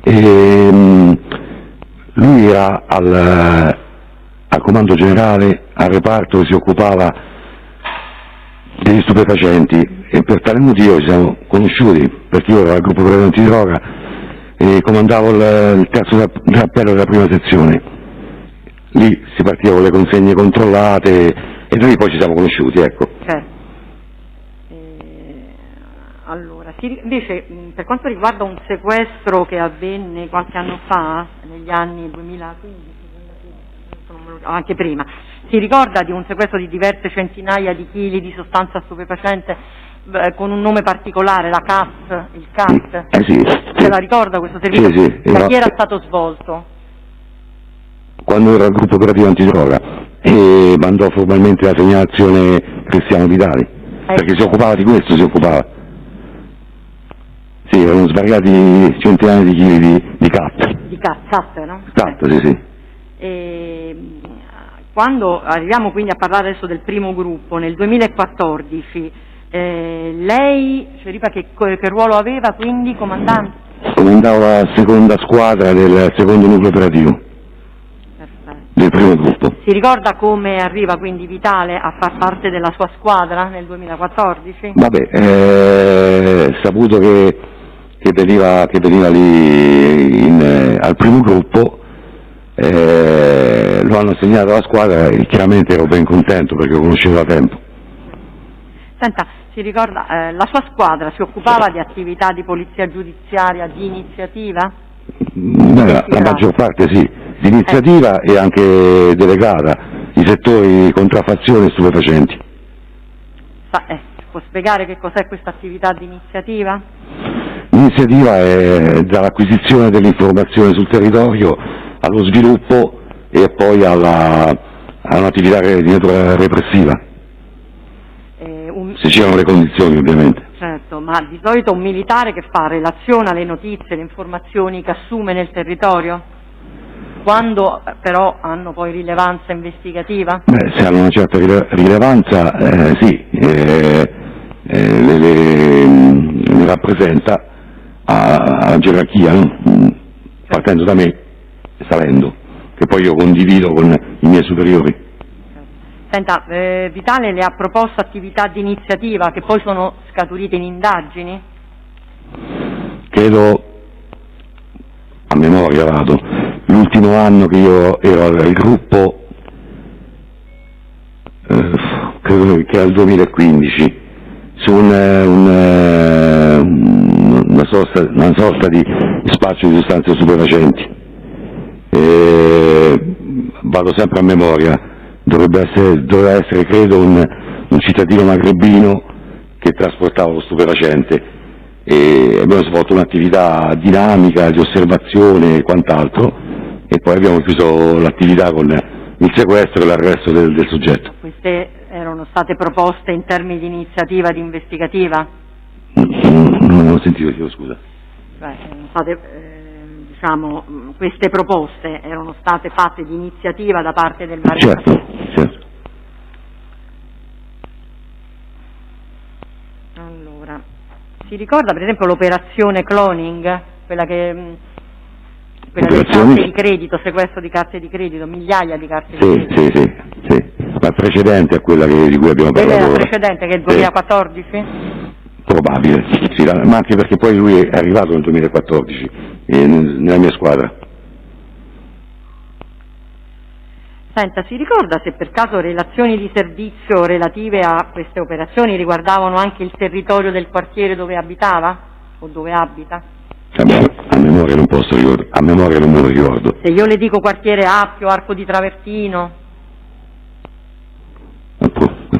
e lui era al comando generale, al reparto che si occupava degli stupefacenti e per tale motivo ci siamo conosciuti, perché io ero al gruppo operativo antidroga e comandavo il terzo drappello della prima sezione. Lì si partiva con le consegne controllate e noi poi ci siamo conosciuti, ecco. Certo. Allora, invece per quanto riguarda un sequestro che avvenne qualche anno fa, negli anni 2015, anche prima, si ricorda di un sequestro di diverse centinaia di chili di sostanza stupefacente con un nome particolare, la CAS, il CAS? Sì. Se la ricorda questo servizio? Sì. Da chi era stato svolto? Quando ero al gruppo operativo antidroga e mandò formalmente la segnalazione Cristiano Vitali, perché si occupava di questo, Sì, erano svariati centinaia di chili di CAT. Di CAT, no? CAT, sì. Quando arriviamo quindi a parlare adesso del primo gruppo, nel 2014, lei, Ceripa, che ruolo aveva quindi, comandante? Comandavo la seconda squadra del secondo nucleo operativo. Del primo gruppo. Si ricorda come arriva quindi Vitale a far parte della sua squadra nel 2014? Vabbè, saputo che veniva lì al primo gruppo, lo hanno assegnato alla squadra e chiaramente ero ben contento perché lo conoscevo da tempo. Senta, si ricorda, la sua squadra si occupava di attività di polizia giudiziaria di iniziativa? La maggior parte sì, di iniziativa e anche delegata, i settori contraffazione e stupefacenti. Può spiegare che cos'è questa attività di iniziativa? L'iniziativa è dall'acquisizione dell'informazione sul territorio allo sviluppo e poi a un'attività di natura repressiva, se c'erano le condizioni ovviamente. Certo, ma di solito un militare che fa relaziona le notizie, le informazioni che assume nel territorio? Quando però hanno poi rilevanza investigativa? Se hanno una certa rilevanza, sì, le rappresenta alla gerarchia, no? Partendo da me e salendo, che poi io condivido con i miei superiori. Senta, Vitale le ha proposto attività di iniziativa che poi sono scaturite in indagini? Credo, a memoria vado, l'ultimo anno che io ero al gruppo, credo che era il 2015, su una sorta di spaccio di sostanze stupefacenti. Vado sempre a memoria. Doveva essere credo un cittadino magrebino che trasportava lo stupefacente e abbiamo svolto un'attività dinamica di osservazione e quant'altro e poi abbiamo chiuso l'attività con il sequestro e l'arresto del soggetto. Queste erano state proposte in termini di iniziativa di investigativa? Non ho sentito, chiedo scusa. Diciamo, queste proposte erano state fatte di iniziativa da parte del marito? Certo. Allora, si ricorda per esempio l'operazione cloning, quella delle carte di credito, sequestro di carte di credito, migliaia di carte di credito? Sì, ma precedente a quella di cui abbiamo parlato. Quella era precedente, che è il 2014? Probabile, sì, ma anche perché poi lui è arrivato nel 2014 nella mia squadra. Senta, si ricorda se per caso relazioni di servizio relative a queste operazioni riguardavano anche il territorio del quartiere dove abitava o dove abita? A memoria non posso ricordare, a memoria non me lo ricordo. Se io le dico quartiere Appio, Arco di Travertino? È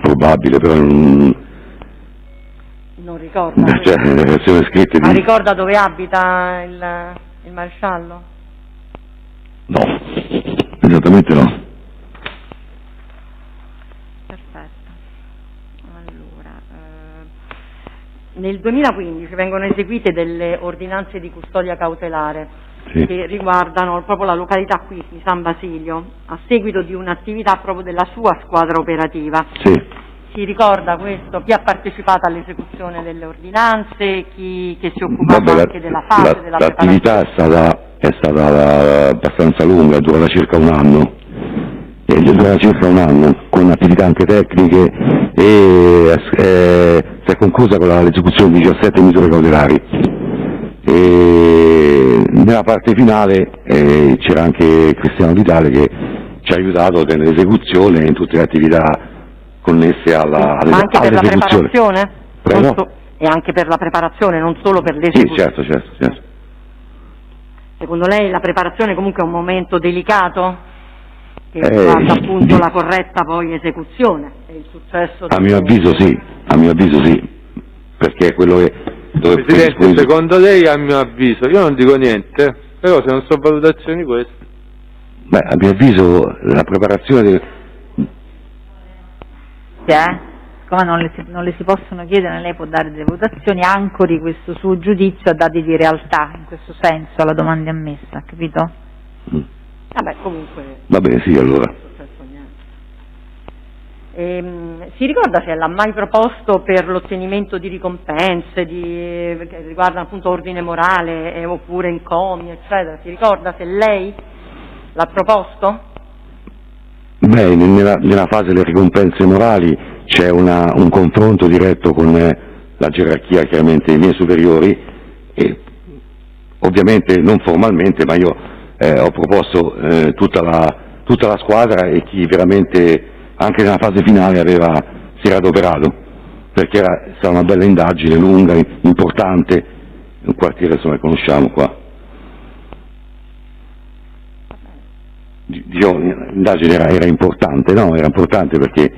probabile, però non ricorda. Scritte Ma ricorda dove abita il maresciallo? No, esattamente no. Perfetto. Allora, nel 2015 vengono eseguite delle ordinanze di custodia cautelare che riguardano proprio la località qui di San Basilio, a seguito di un'attività proprio della sua squadra operativa. Si ricorda questo? Chi ha partecipato all'esecuzione delle ordinanze, chi che si è occupato anche della fase della l'attività è stata abbastanza lunga, durata circa un anno, con attività anche tecniche e si è conclusa con l'esecuzione di 17 misure cautelari. E nella parte finale c'era anche Cristiano Vitale che ci ha aiutato nell'esecuzione e in tutte le attività connesse ma anche per la preparazione? E anche per la preparazione, non solo per l'esecuzione? Sì, certo. Secondo lei la preparazione comunque è un momento delicato? Che riguarda appunto la corretta poi esecuzione e il successo? A mio avviso sì, perché è quello che... Presidente, secondo lei, a mio avviso, io non dico niente, però se non so valutazioni queste... Beh, a mio avviso la preparazione Siccome non le si possono chiedere, lei può dare delle votazioni, ancori questo suo giudizio a dati di realtà, in questo senso, alla domanda ammessa, capito? Vabbè, comunque... Va bene, sì, allora. Si ricorda se l'ha mai proposto per l'ottenimento di ricompense, che riguardano appunto ordine morale, oppure encomi, eccetera? Si ricorda se lei l'ha proposto? Beh, nella fase delle ricompense morali c'è un confronto diretto con la gerarchia, chiaramente i miei superiori, e ovviamente non formalmente, ma io ho proposto tutta la squadra e chi veramente anche nella fase finale si era adoperato, perché era stata una bella indagine, lunga, importante, un quartiere insomma che conosciamo qua. l'indagine era importante, no? Era importante perché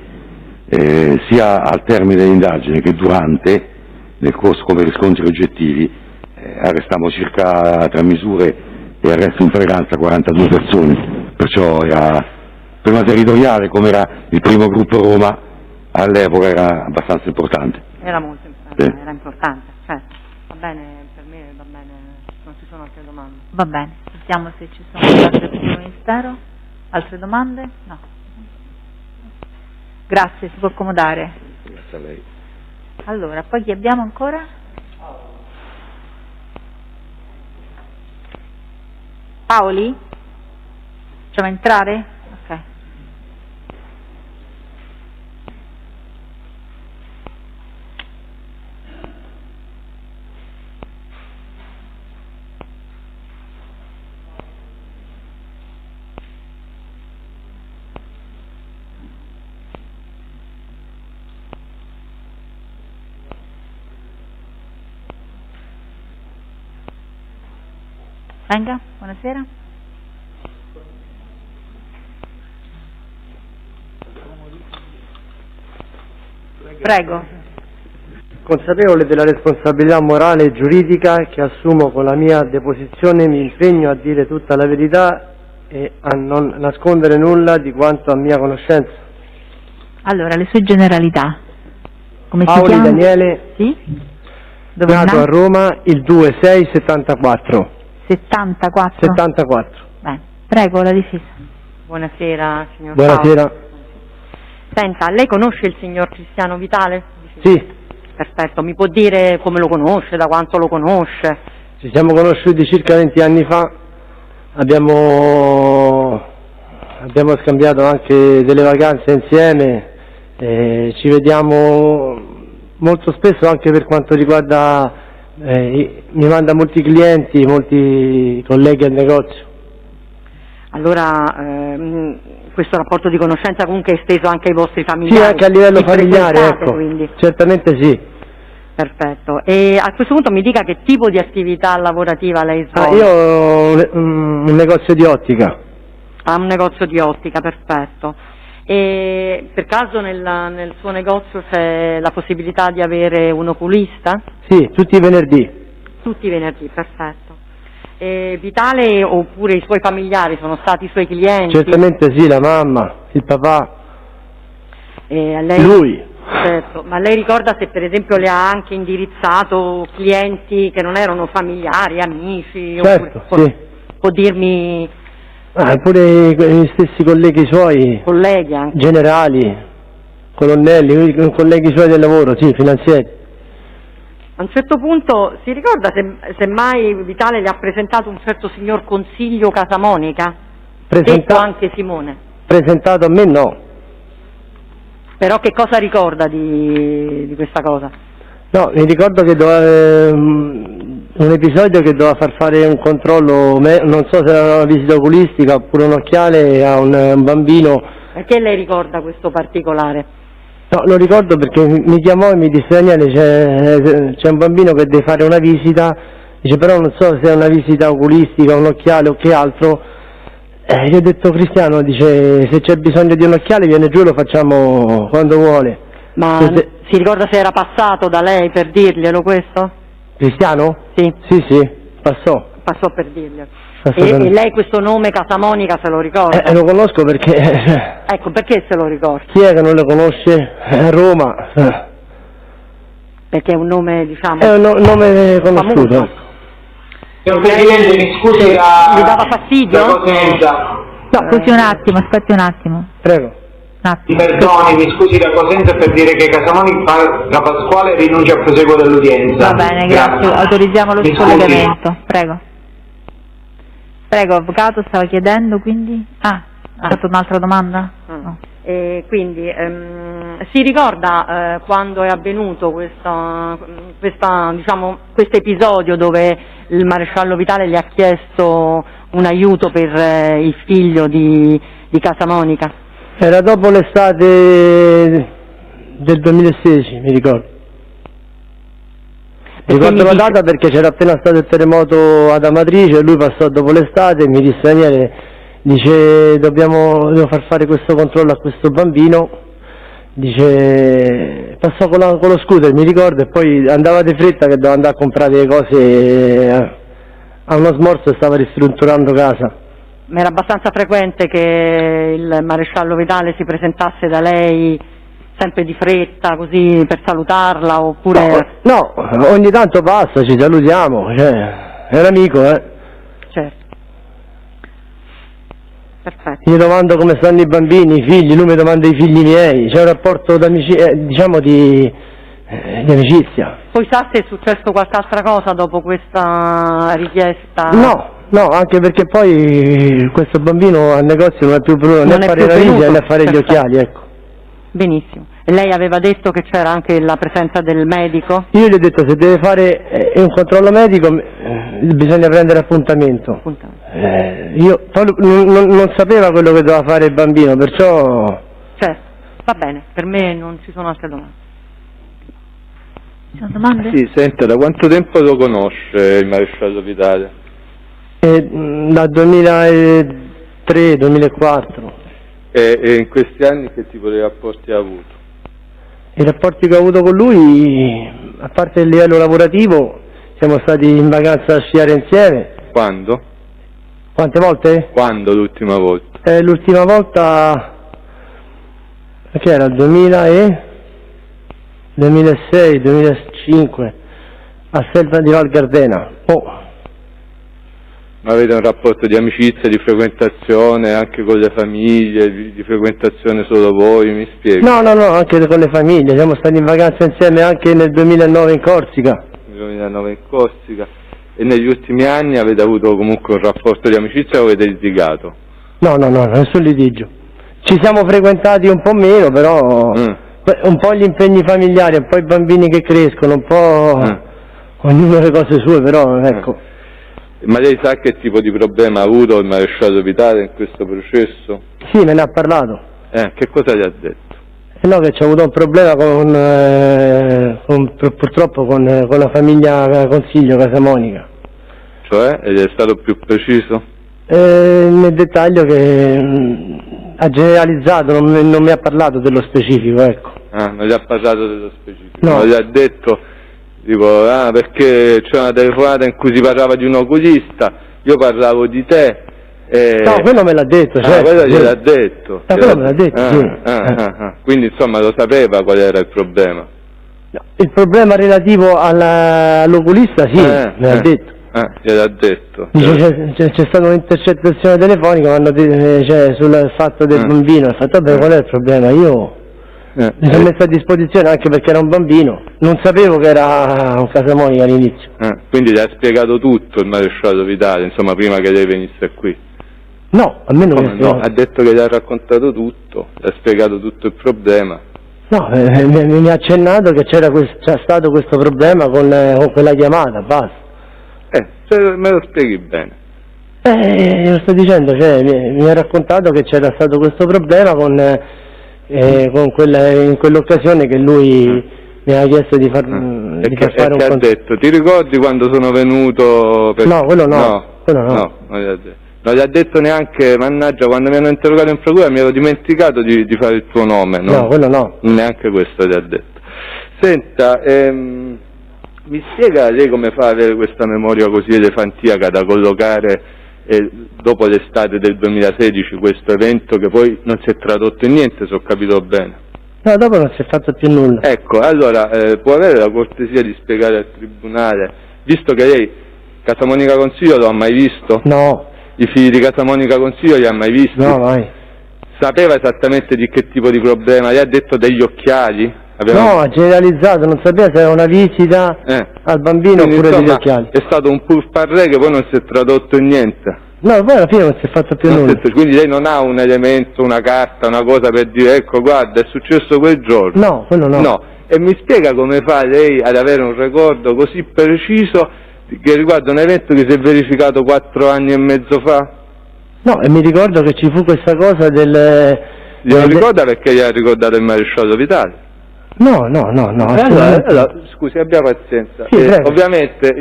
sia al termine dell'indagine che durante, nel corso come riscontri oggettivi, arrestammo circa, tra misure e arresto in flagranza, 42 persone, perciò era, per una territoriale come era il primo gruppo Roma, all'epoca era abbastanza importante. Era molto importante, era importante, certo. Va bene, per me va bene, non ci sono altre domande. Va bene, sentiamo se ci sono altre per il Ministero. Altre domande? No. Grazie, si può accomodare. Grazie a lei. Allora, poi chi abbiamo ancora? Paoli? Facciamo entrare? Ok. Venga, buonasera. Prego. Consapevole della responsabilità morale e giuridica che assumo con la mia deposizione, mi impegno a dire tutta la verità e a non nascondere nulla di quanto a mia conoscenza. Allora, le sue generalità. Come si Paoli chiama? Daniele, sì? Dove nato a Roma il 2/6/74. 74? 74. Beh, prego, la difesa. Buonasera, signor Buonasera. Paolo. Senta, lei conosce il signor Cristiano Vitale? Sì. Perfetto, mi può dire come lo conosce, da quanto lo conosce? Ci siamo conosciuti circa 20 anni fa, abbiamo scambiato anche delle vacanze insieme, ci vediamo molto spesso anche per quanto riguarda, mi manda molti clienti, molti colleghi al negozio. Allora, questo rapporto di conoscenza comunque è esteso anche ai vostri familiari? Sì, anche a livello Li familiare, frequentate, ecco, quindi. certamente sì. Perfetto. E a questo punto mi dica che tipo di attività lavorativa lei svolge? Io ho un negozio di ottica. Ha un negozio di ottica, perfetto. E per caso nel suo negozio c'è la possibilità di avere un oculista? Sì, tutti i venerdì. Tutti i venerdì, perfetto. E Vitale oppure i suoi familiari sono stati i suoi clienti? Certamente sì, la mamma, il papà, E lei, lui. Certo, ma lei ricorda se per esempio le ha anche indirizzato clienti che non erano familiari, amici? Certo, oppure, sì. può dirmi... Pure gli stessi colleghi suoi, colleghi anche. generali, colonnelli, colleghi suoi del lavoro, sì, finanzieri. A un certo punto si ricorda se mai Vitale le ha presentato un certo signor Consiglio Casamonica? Detto anche Simone. Presentato a me no. Però che cosa ricorda di questa cosa? No, mi ricordo che un episodio che doveva far fare un controllo, non so se era una visita oculistica oppure un occhiale a un bambino. Perché lei ricorda questo particolare? No, lo ricordo perché mi chiamò e mi disse: Daniele, c'è un bambino che deve fare una visita, dice però non so se è una visita oculistica, un occhiale o che altro. Gli ho detto: Cristiano, dice, se c'è bisogno di un occhiale viene giù e lo facciamo quando vuole. Ma si ricorda se era passato da lei per dirglielo questo? Cristiano? Sì. Sì, passò. Passò per dirglielo. E lei questo nome Casamonica se lo ricorda? Lo conosco perché... Ecco, perché se lo ricorda? Chi è che non lo conosce? Roma. Perché è un nome, diciamo... È un nome conosciuto. Famoso. Signor Presidente, mi scusi la... Mi dava fastidio? la Cosenza. No, scusi un attimo, aspetti un attimo. Prego. Mi perdoni, mi scusi la Cosenza per dire che Casamonica Pasquale rinuncia al proseguo dell'udienza. Va bene, grazie. Autorizziamo lo Mi scollegamento. Prego. Prego, avvocato, stava chiedendo quindi? Ah, ha fatto un'altra domanda? No. E quindi si ricorda quando è avvenuto questo episodio dove il maresciallo Vitale gli ha chiesto un aiuto per il figlio di Casamonica? Era dopo l'estate del 2016, mi ricordo. Ricordo la data perché c'era appena stato il terremoto ad Amatrice e lui passò dopo l'estate e mi disse: Daniele, dice devo far fare questo controllo a questo bambino, dice passò con lo scooter, mi ricordo, e poi andava di fretta che doveva andare a comprare le cose a uno smorzo e stava ristrutturando casa. Ma era abbastanza frequente che il maresciallo Vitale si presentasse da lei sempre di fretta, così per salutarla, oppure... No, ogni tanto passa, ci salutiamo, cioè, è un amico, Certo. Perfetto. Gli domando come stanno i bambini, i figli, lui mi domanda i figli miei, c'è un rapporto diciamo di amicizia. Poi sa se è successo qualche altra cosa dopo questa richiesta? No, anche perché poi questo bambino al negozio non è più venuto né a fare la valigia né a fare gli occhiali, ecco. Benissimo. E lei aveva detto che c'era anche la presenza del medico? Io gli ho detto se deve fare un controllo medico bisogna prendere appuntamento. Io non sapeva quello che doveva fare il bambino, perciò... Certo, va bene, per me non ci sono altre domande. Ci sono domande? Sì, senta, da quanto tempo lo conosce il maresciallo Vitale? Da 2003-2004. E in questi anni che tipo di rapporti ha avuto? I rapporti che ho avuto con lui, a parte il livello lavorativo, siamo stati in vacanza a sciare insieme. Quando? Quante volte? Quando l'ultima volta? L'ultima volta, che era il 2006, 2005, a Selva di Val Gardena. Ma avete un rapporto di amicizia, di frequentazione anche con le famiglie, di frequentazione solo voi, mi spieghi? No, anche con le famiglie, siamo stati in vacanza insieme anche nel 2009 in Corsica. Nel 2009 in Corsica. E negli ultimi anni avete avuto comunque un rapporto di amicizia o avete litigato? No, nessun litigio. Ci siamo frequentati un po' meno, però un po' gli impegni familiari, un po' i bambini che crescono, un po' ognuno le cose sue, però ecco. Ma lei sa che tipo di problema ha avuto il maresciallo Vitale in questo processo? Sì, me ne ha parlato. Che cosa gli ha detto? No, che c'è avuto un problema purtroppo con la famiglia Consiglio Casamonica. Cioè? Ed è stato più preciso? Nel dettaglio che ha generalizzato, non mi ha parlato dello specifico, ecco. Non gli ha parlato dello specifico? No. Non gli ha detto... Dico, perché c'è una telefonata in cui si parlava di un oculista, io parlavo di te. No, quello me l'ha detto, certo. Quello gliel'ha detto. Quello me l'ha detto, sì. Quindi insomma lo sapeva qual era il problema. No, il problema relativo all'oculista, sì, me l'ha detto. Gliel'ha detto. Dice, c'è stata un'intercettazione telefonica sul fatto del bambino, ha fatto vabbè, qual è il problema? Io... mi sono messo a disposizione anche perché era un bambino, non sapevo che era un Casamonica all'inizio. Quindi gli ha spiegato tutto il maresciallo Vitale, insomma, prima che lei venisse qui? No, a me non mi ha spiegato. No, ha detto che gli ha raccontato tutto, gli ha spiegato tutto il problema. No, mi ha accennato che c'è stato questo problema con quella chiamata, basta. Me lo spieghi bene. Lo sto dicendo, mi ha raccontato che c'era stato questo problema in quell'occasione che lui mi ha chiesto di far fare un controllo. Ha detto, ti ricordi quando sono venuto? No, quello no. No, non gli ha detto. Non gli ha detto neanche, mannaggia, quando mi hanno interrogato in procura mi ero dimenticato di fare il tuo nome, no? No, quello no. Neanche questo gli ha detto. Senta, mi spiega lei come fa ad avere questa memoria così elefantiaca da collocare dopo l'estate del 2016 questo evento che poi non si è tradotto in niente, se ho capito bene? No, dopo non si è fatto più nulla. Ecco, allora può avere la cortesia di spiegare al Tribunale, visto che lei Casamonica Consiglio lo ha mai visto? No. I figli di Casamonica Consiglio li ha mai visti? No, mai. Sapeva esattamente di che tipo di problema? Gli ha detto degli occhiali? No, ha generalizzato, non sapeva se era una visita al bambino. Quindi, oppure degli occhiali. È stato un pourparlers che poi non si è tradotto in niente. No, poi alla fine non si è fatto più nulla. Quindi lei non ha un elemento, una carta, una cosa per dire ecco guarda è successo quel giorno? No, quello no. No. E mi spiega come fa lei ad avere un ricordo così preciso che riguarda un evento che si è verificato 4 anni e mezzo fa? No, e mi ricordo che ci fu questa cosa Glielo ricorda perché gli ha ricordato il maresciallo Vitale? No. Allora, scusi, abbia pazienza. Sì, ovviamente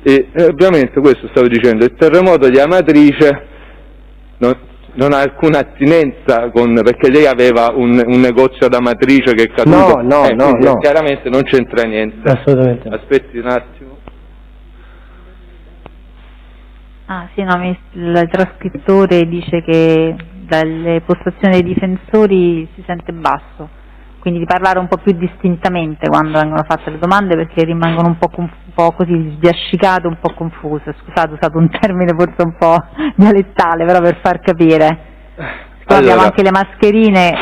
E ovviamente questo stavo dicendo, il terremoto di Amatrice non ha alcuna attinenza perché lei aveva un negozio ad Amatrice che è caduto. No. Chiaramente non c'entra niente. Assolutamente. Aspetti un attimo. Ah sì, no, il trascrittore dice che dalle postazioni dei difensori si sente basso, quindi di parlare un po' più distintamente quando vengono fatte le domande, perché rimangono un po' così sbiascicate, un po' confuse. Scusate, ho usato un termine forse un po' dialettale, però per far capire. Poi abbiamo anche le mascherine.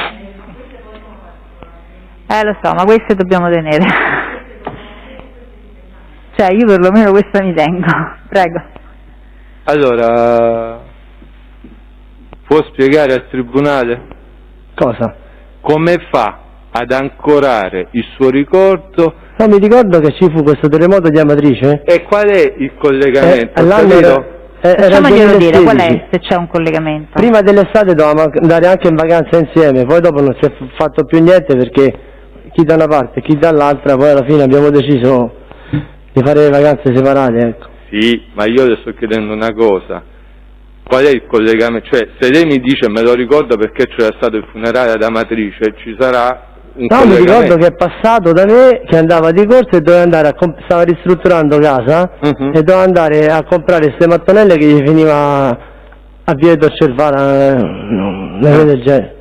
Lo so, ma queste dobbiamo tenere. Cioè, io perlomeno questa mi tengo. Prego. Allora, può spiegare al Tribunale cosa? Come fa ad ancorare il suo ricordo? No, mi ricordo che ci fu questo terremoto di Amatrice. E qual è il collegamento? Facciamoglielo dire, qual è, se c'è un collegamento? Prima dell'estate dovevamo andare anche in vacanza insieme, poi dopo non si è fatto più niente perché chi da una parte e chi dall'altra, poi alla fine abbiamo deciso di fare le vacanze separate, ecco. Sì, ma io le sto chiedendo una cosa. Qual è il collegamento? Cioè, se lei mi dice me lo ricordo perché c'era stato il funerale ad Amatrice, ci sarà un collegamento? No, mi ricordo che è passato da me, che andava di corsa e doveva andare stava ristrutturando casa e doveva andare a comprare queste mattonelle che gli finiva a via Torcervara, del genere.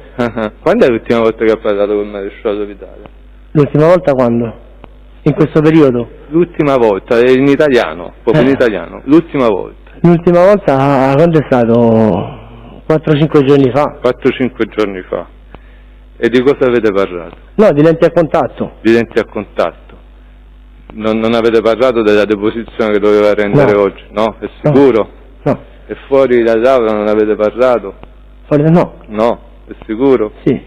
Quando è l'ultima volta che ha parlato con il maresciallo Vitale? L'ultima volta quando? In questo periodo? L'ultima volta, in italiano, proprio in italiano, l'ultima volta. L'ultima volta quando è stato? 4-5 giorni fa. 4-5 giorni fa. E di cosa avete parlato? No, di lenti a contatto. Di lenti a contatto. Non avete parlato della deposizione che doveva rendere oggi? No? È sicuro? No. E fuori dall'aula non avete parlato? Fuori no. No? È sicuro? Sì.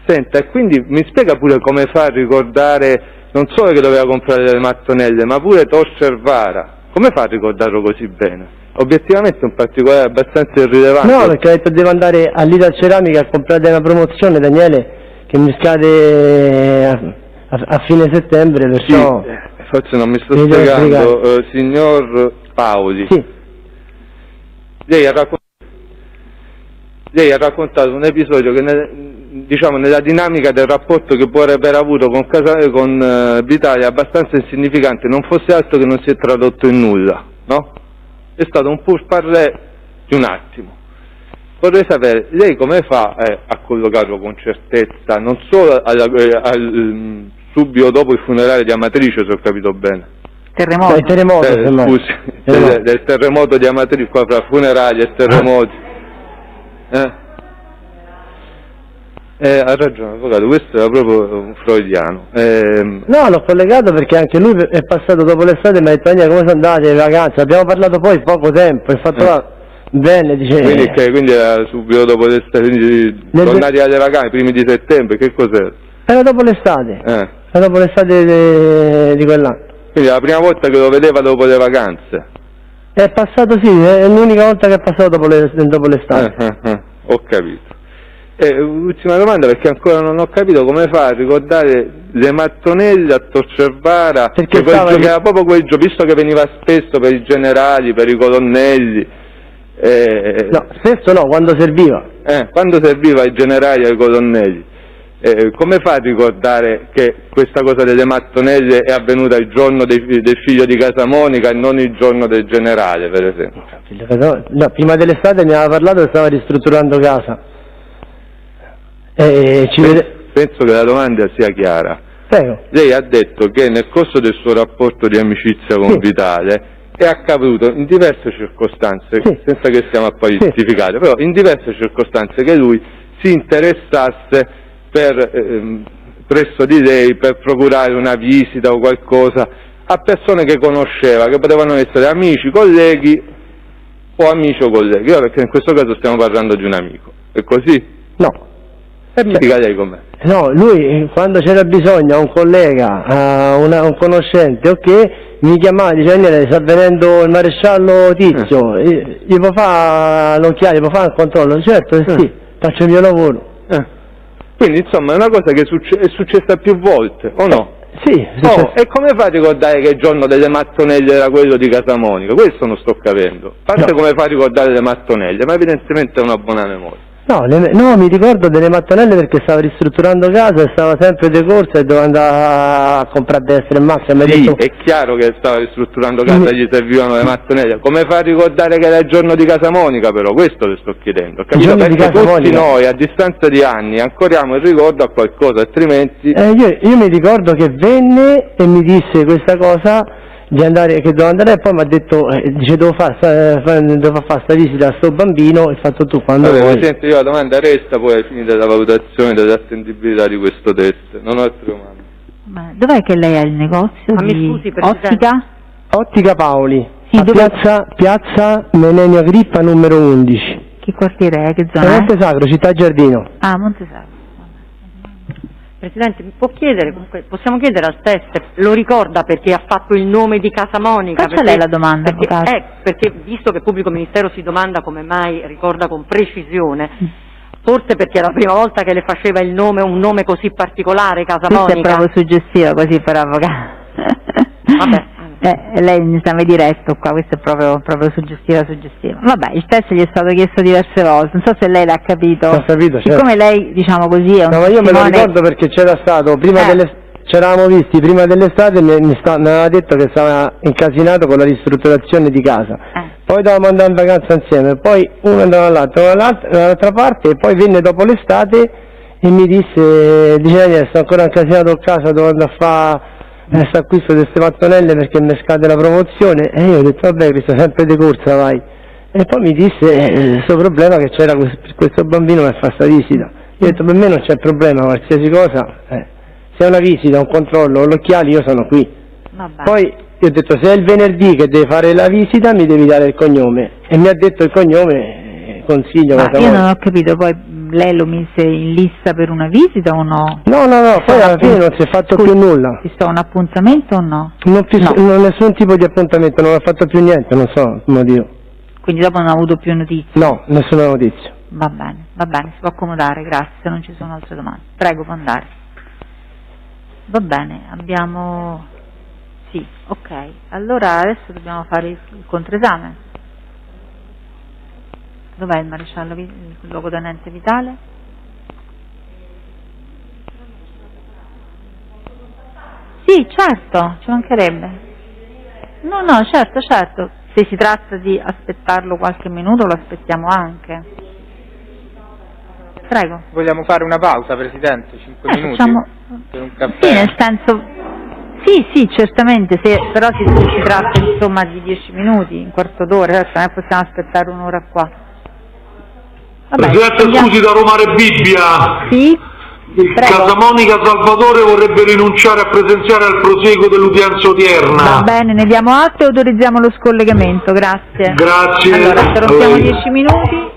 Senta, e quindi mi spiega pure come fa a ricordare non solo che doveva comprare le mattonelle, ma pure Torcervara. Come fa a ricordarlo così bene? Obiettivamente è un particolare abbastanza irrilevante. No, perché ha detto devo andare all'Ital Ceramica a comprare una promozione, Daniele, che mi scade a fine settembre, perciò... Sì, forse non mi sto spiegando. Signor Paoli, sì. Lei ha raccontato un episodio che nella dinamica del rapporto che può aver avuto con Vitale è abbastanza insignificante, non fosse altro che non si è tradotto in nulla, no? È stato un pourparlers di un attimo. Vorrei sapere, lei come fa a collocarlo con certezza, non solo subito dopo il funerale di Amatrice, se ho capito bene? Terremoto? Del terremoto di Amatrice, qua fra funerali e terremoti. Ha ragione, avvocato, questo era proprio un freudiano. No, l'ho collegato perché anche lui è passato dopo l'estate e mi ha detto come sono andate le vacanze, abbiamo parlato poi poco tempo, è fatto bene, dice. Quindi era subito dopo l'estate, quindi tornati alle vacanze, i primi di settembre, che cos'era? Era dopo l'estate, era dopo l'estate di quell'anno. Quindi è la prima volta che lo vedeva dopo le vacanze? È passato, sì, è l'unica volta che è passato dopo l'estate. Ho capito. Ultima domanda, perché ancora non ho capito come fa a ricordare le mattonelle a Torcervara, perché era proprio quel gioco, visto che veniva spesso per i generali, per i colonnelli. No, spesso no, quando serviva. Quando serviva ai generali e ai colonnelli. Come fa a ricordare che questa cosa delle mattonelle è avvenuta il giorno del figlio di Casamonica e non il giorno del generale, per esempio? No, prima dell'estate mi aveva parlato che stava ristrutturando casa. Penso che la domanda sia chiara. Prego. Lei ha detto che nel corso del suo rapporto di amicizia con Vitale è accaduto in diverse circostanze, senza che stiamo a poi giustificare, però in diverse circostanze che lui si interessasse presso di lei per procurare una visita o qualcosa a persone che conosceva, che potevano essere amici, colleghi o amici o colleghi, perché in questo caso stiamo parlando di un amico. È così? No. E mi dica lei com'è. No, lui quando c'era bisogno a un collega, un conoscente, mi chiamava, diceva sta venendo il maresciallo Tizio, gli può fare l'occhiale, può fare il controllo? Certo, sì, faccio il mio lavoro. Quindi insomma è una cosa che è successa più volte, o no? Sì, e come fa a ricordare che il giorno delle mattonelle era quello di Casamonica? Questo non sto capendo. A parte come fa a ricordare le mattonelle, ma evidentemente è una buona memoria. No, mi ricordo delle mattonelle perché stavo ristrutturando casa e stava sempre decorsa e dovevo andare a comprare destra e macchina. Sì, è chiaro che stava ristrutturando casa e gli servivano le mattonelle. Come fa a ricordare che era il giorno di Casamonica però? Questo le sto chiedendo. Capito? Perché tutti noi a distanza di anni ancoriamo il ricordo a qualcosa, altrimenti... Io mi ricordo che venne e mi disse questa cosa di andare, che dovevo andare, e poi mi ha detto, dice devo fare sta visita a sto bambino, e fatto tu quando vuoi. Presidente, io la domanda resta, poi è finita la valutazione dell'attendibilità di questo test, non ho altre domande. Ma dov'è che lei ha il negozio? Mi scusi, Presidente. Ottica? Ottica Paoli, Sì, piazza Menenia Grippa numero 11. Che quartiere è? Che zona è? Monte Sacro, Città Giardino. Ah, Monte Sacro. Presidente, mi può chiedere, comunque, possiamo chiedere al test, lo ricorda perché ha fatto il nome di Casamonica? Faccia lei la domanda, perché visto che il pubblico ministero si domanda come mai ricorda con precisione, forse perché è la prima volta che le faceva il nome, un nome così particolare, Casamonica. Questa è proprio suggestiva così per avvocato. Vabbè. Lei mi sta diretto qua, questo è proprio suggestiva. Vabbè, il test gli è stato chiesto diverse volte, non so se lei l'ha capito. L'ho capito, certo. Siccome lei, diciamo così, è un ma io me lo ricordo perché c'era stato, ci eravamo visti prima dell'estate, mi aveva detto che stava incasinato con la ristrutturazione di casa. Poi dovevamo andare in vacanza insieme, poi uno andava dall'altra parte, e poi venne dopo l'estate e mi disse, sto ancora incasinato a casa, devo andare a fare questo acquisto di queste mattonelle perché mi scade la promozione, e io ho detto vabbè, Cristo, sempre di corsa vai. E poi mi disse questo problema che c'era questo bambino che fa sta visita. Io ho detto per me non c'è problema, qualsiasi cosa, se è una visita, un controllo, con gli occhiali, io sono qui. Vabbè. Poi io ho detto se è il venerdì che deve fare la visita mi devi dare il cognome, e mi ha detto il cognome, consiglio. Ma io non ho capito, poi lei lo mise in lista per una visita o no? No, poi alla fine non si è fatto più nulla. Ci sta un appuntamento o no? Non nessun tipo di appuntamento, non ha fatto più niente, non so il motivo. Quindi dopo non ha avuto più notizie? No, nessuna notizia. Va bene, si può accomodare, grazie, non ci sono altre domande. Prego, può andare. Va bene, abbiamo... Sì, ok. Allora adesso dobbiamo fare il controesame. Dov'è il maresciallo, il luogotenente Vitale? Sì, certo, ci mancherebbe. No, certo. Se si tratta di aspettarlo qualche minuto, lo aspettiamo anche. Prego. Vogliamo fare una pausa, Presidente? 5 minuti? Per un caffè? Sì, nel senso... Sì, certamente, però si tratta insomma di 10 minuti, un quarto d'ora, certo, non possiamo aspettare un'ora qua. Vabbè, Presidente, scusi, da Roma Rebibbia. Sì? Casamonica Salvatore vorrebbe rinunciare a presenziare al proseguo dell'udienza odierna. Va bene, ne diamo atto e autorizziamo lo scollegamento, grazie. Grazie. Allora, interrompiamo 10 minuti.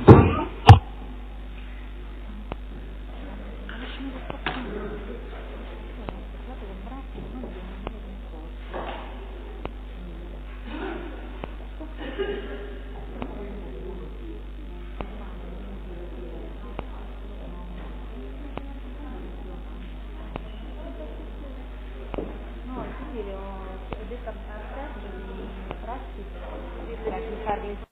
Ho detto a te di farli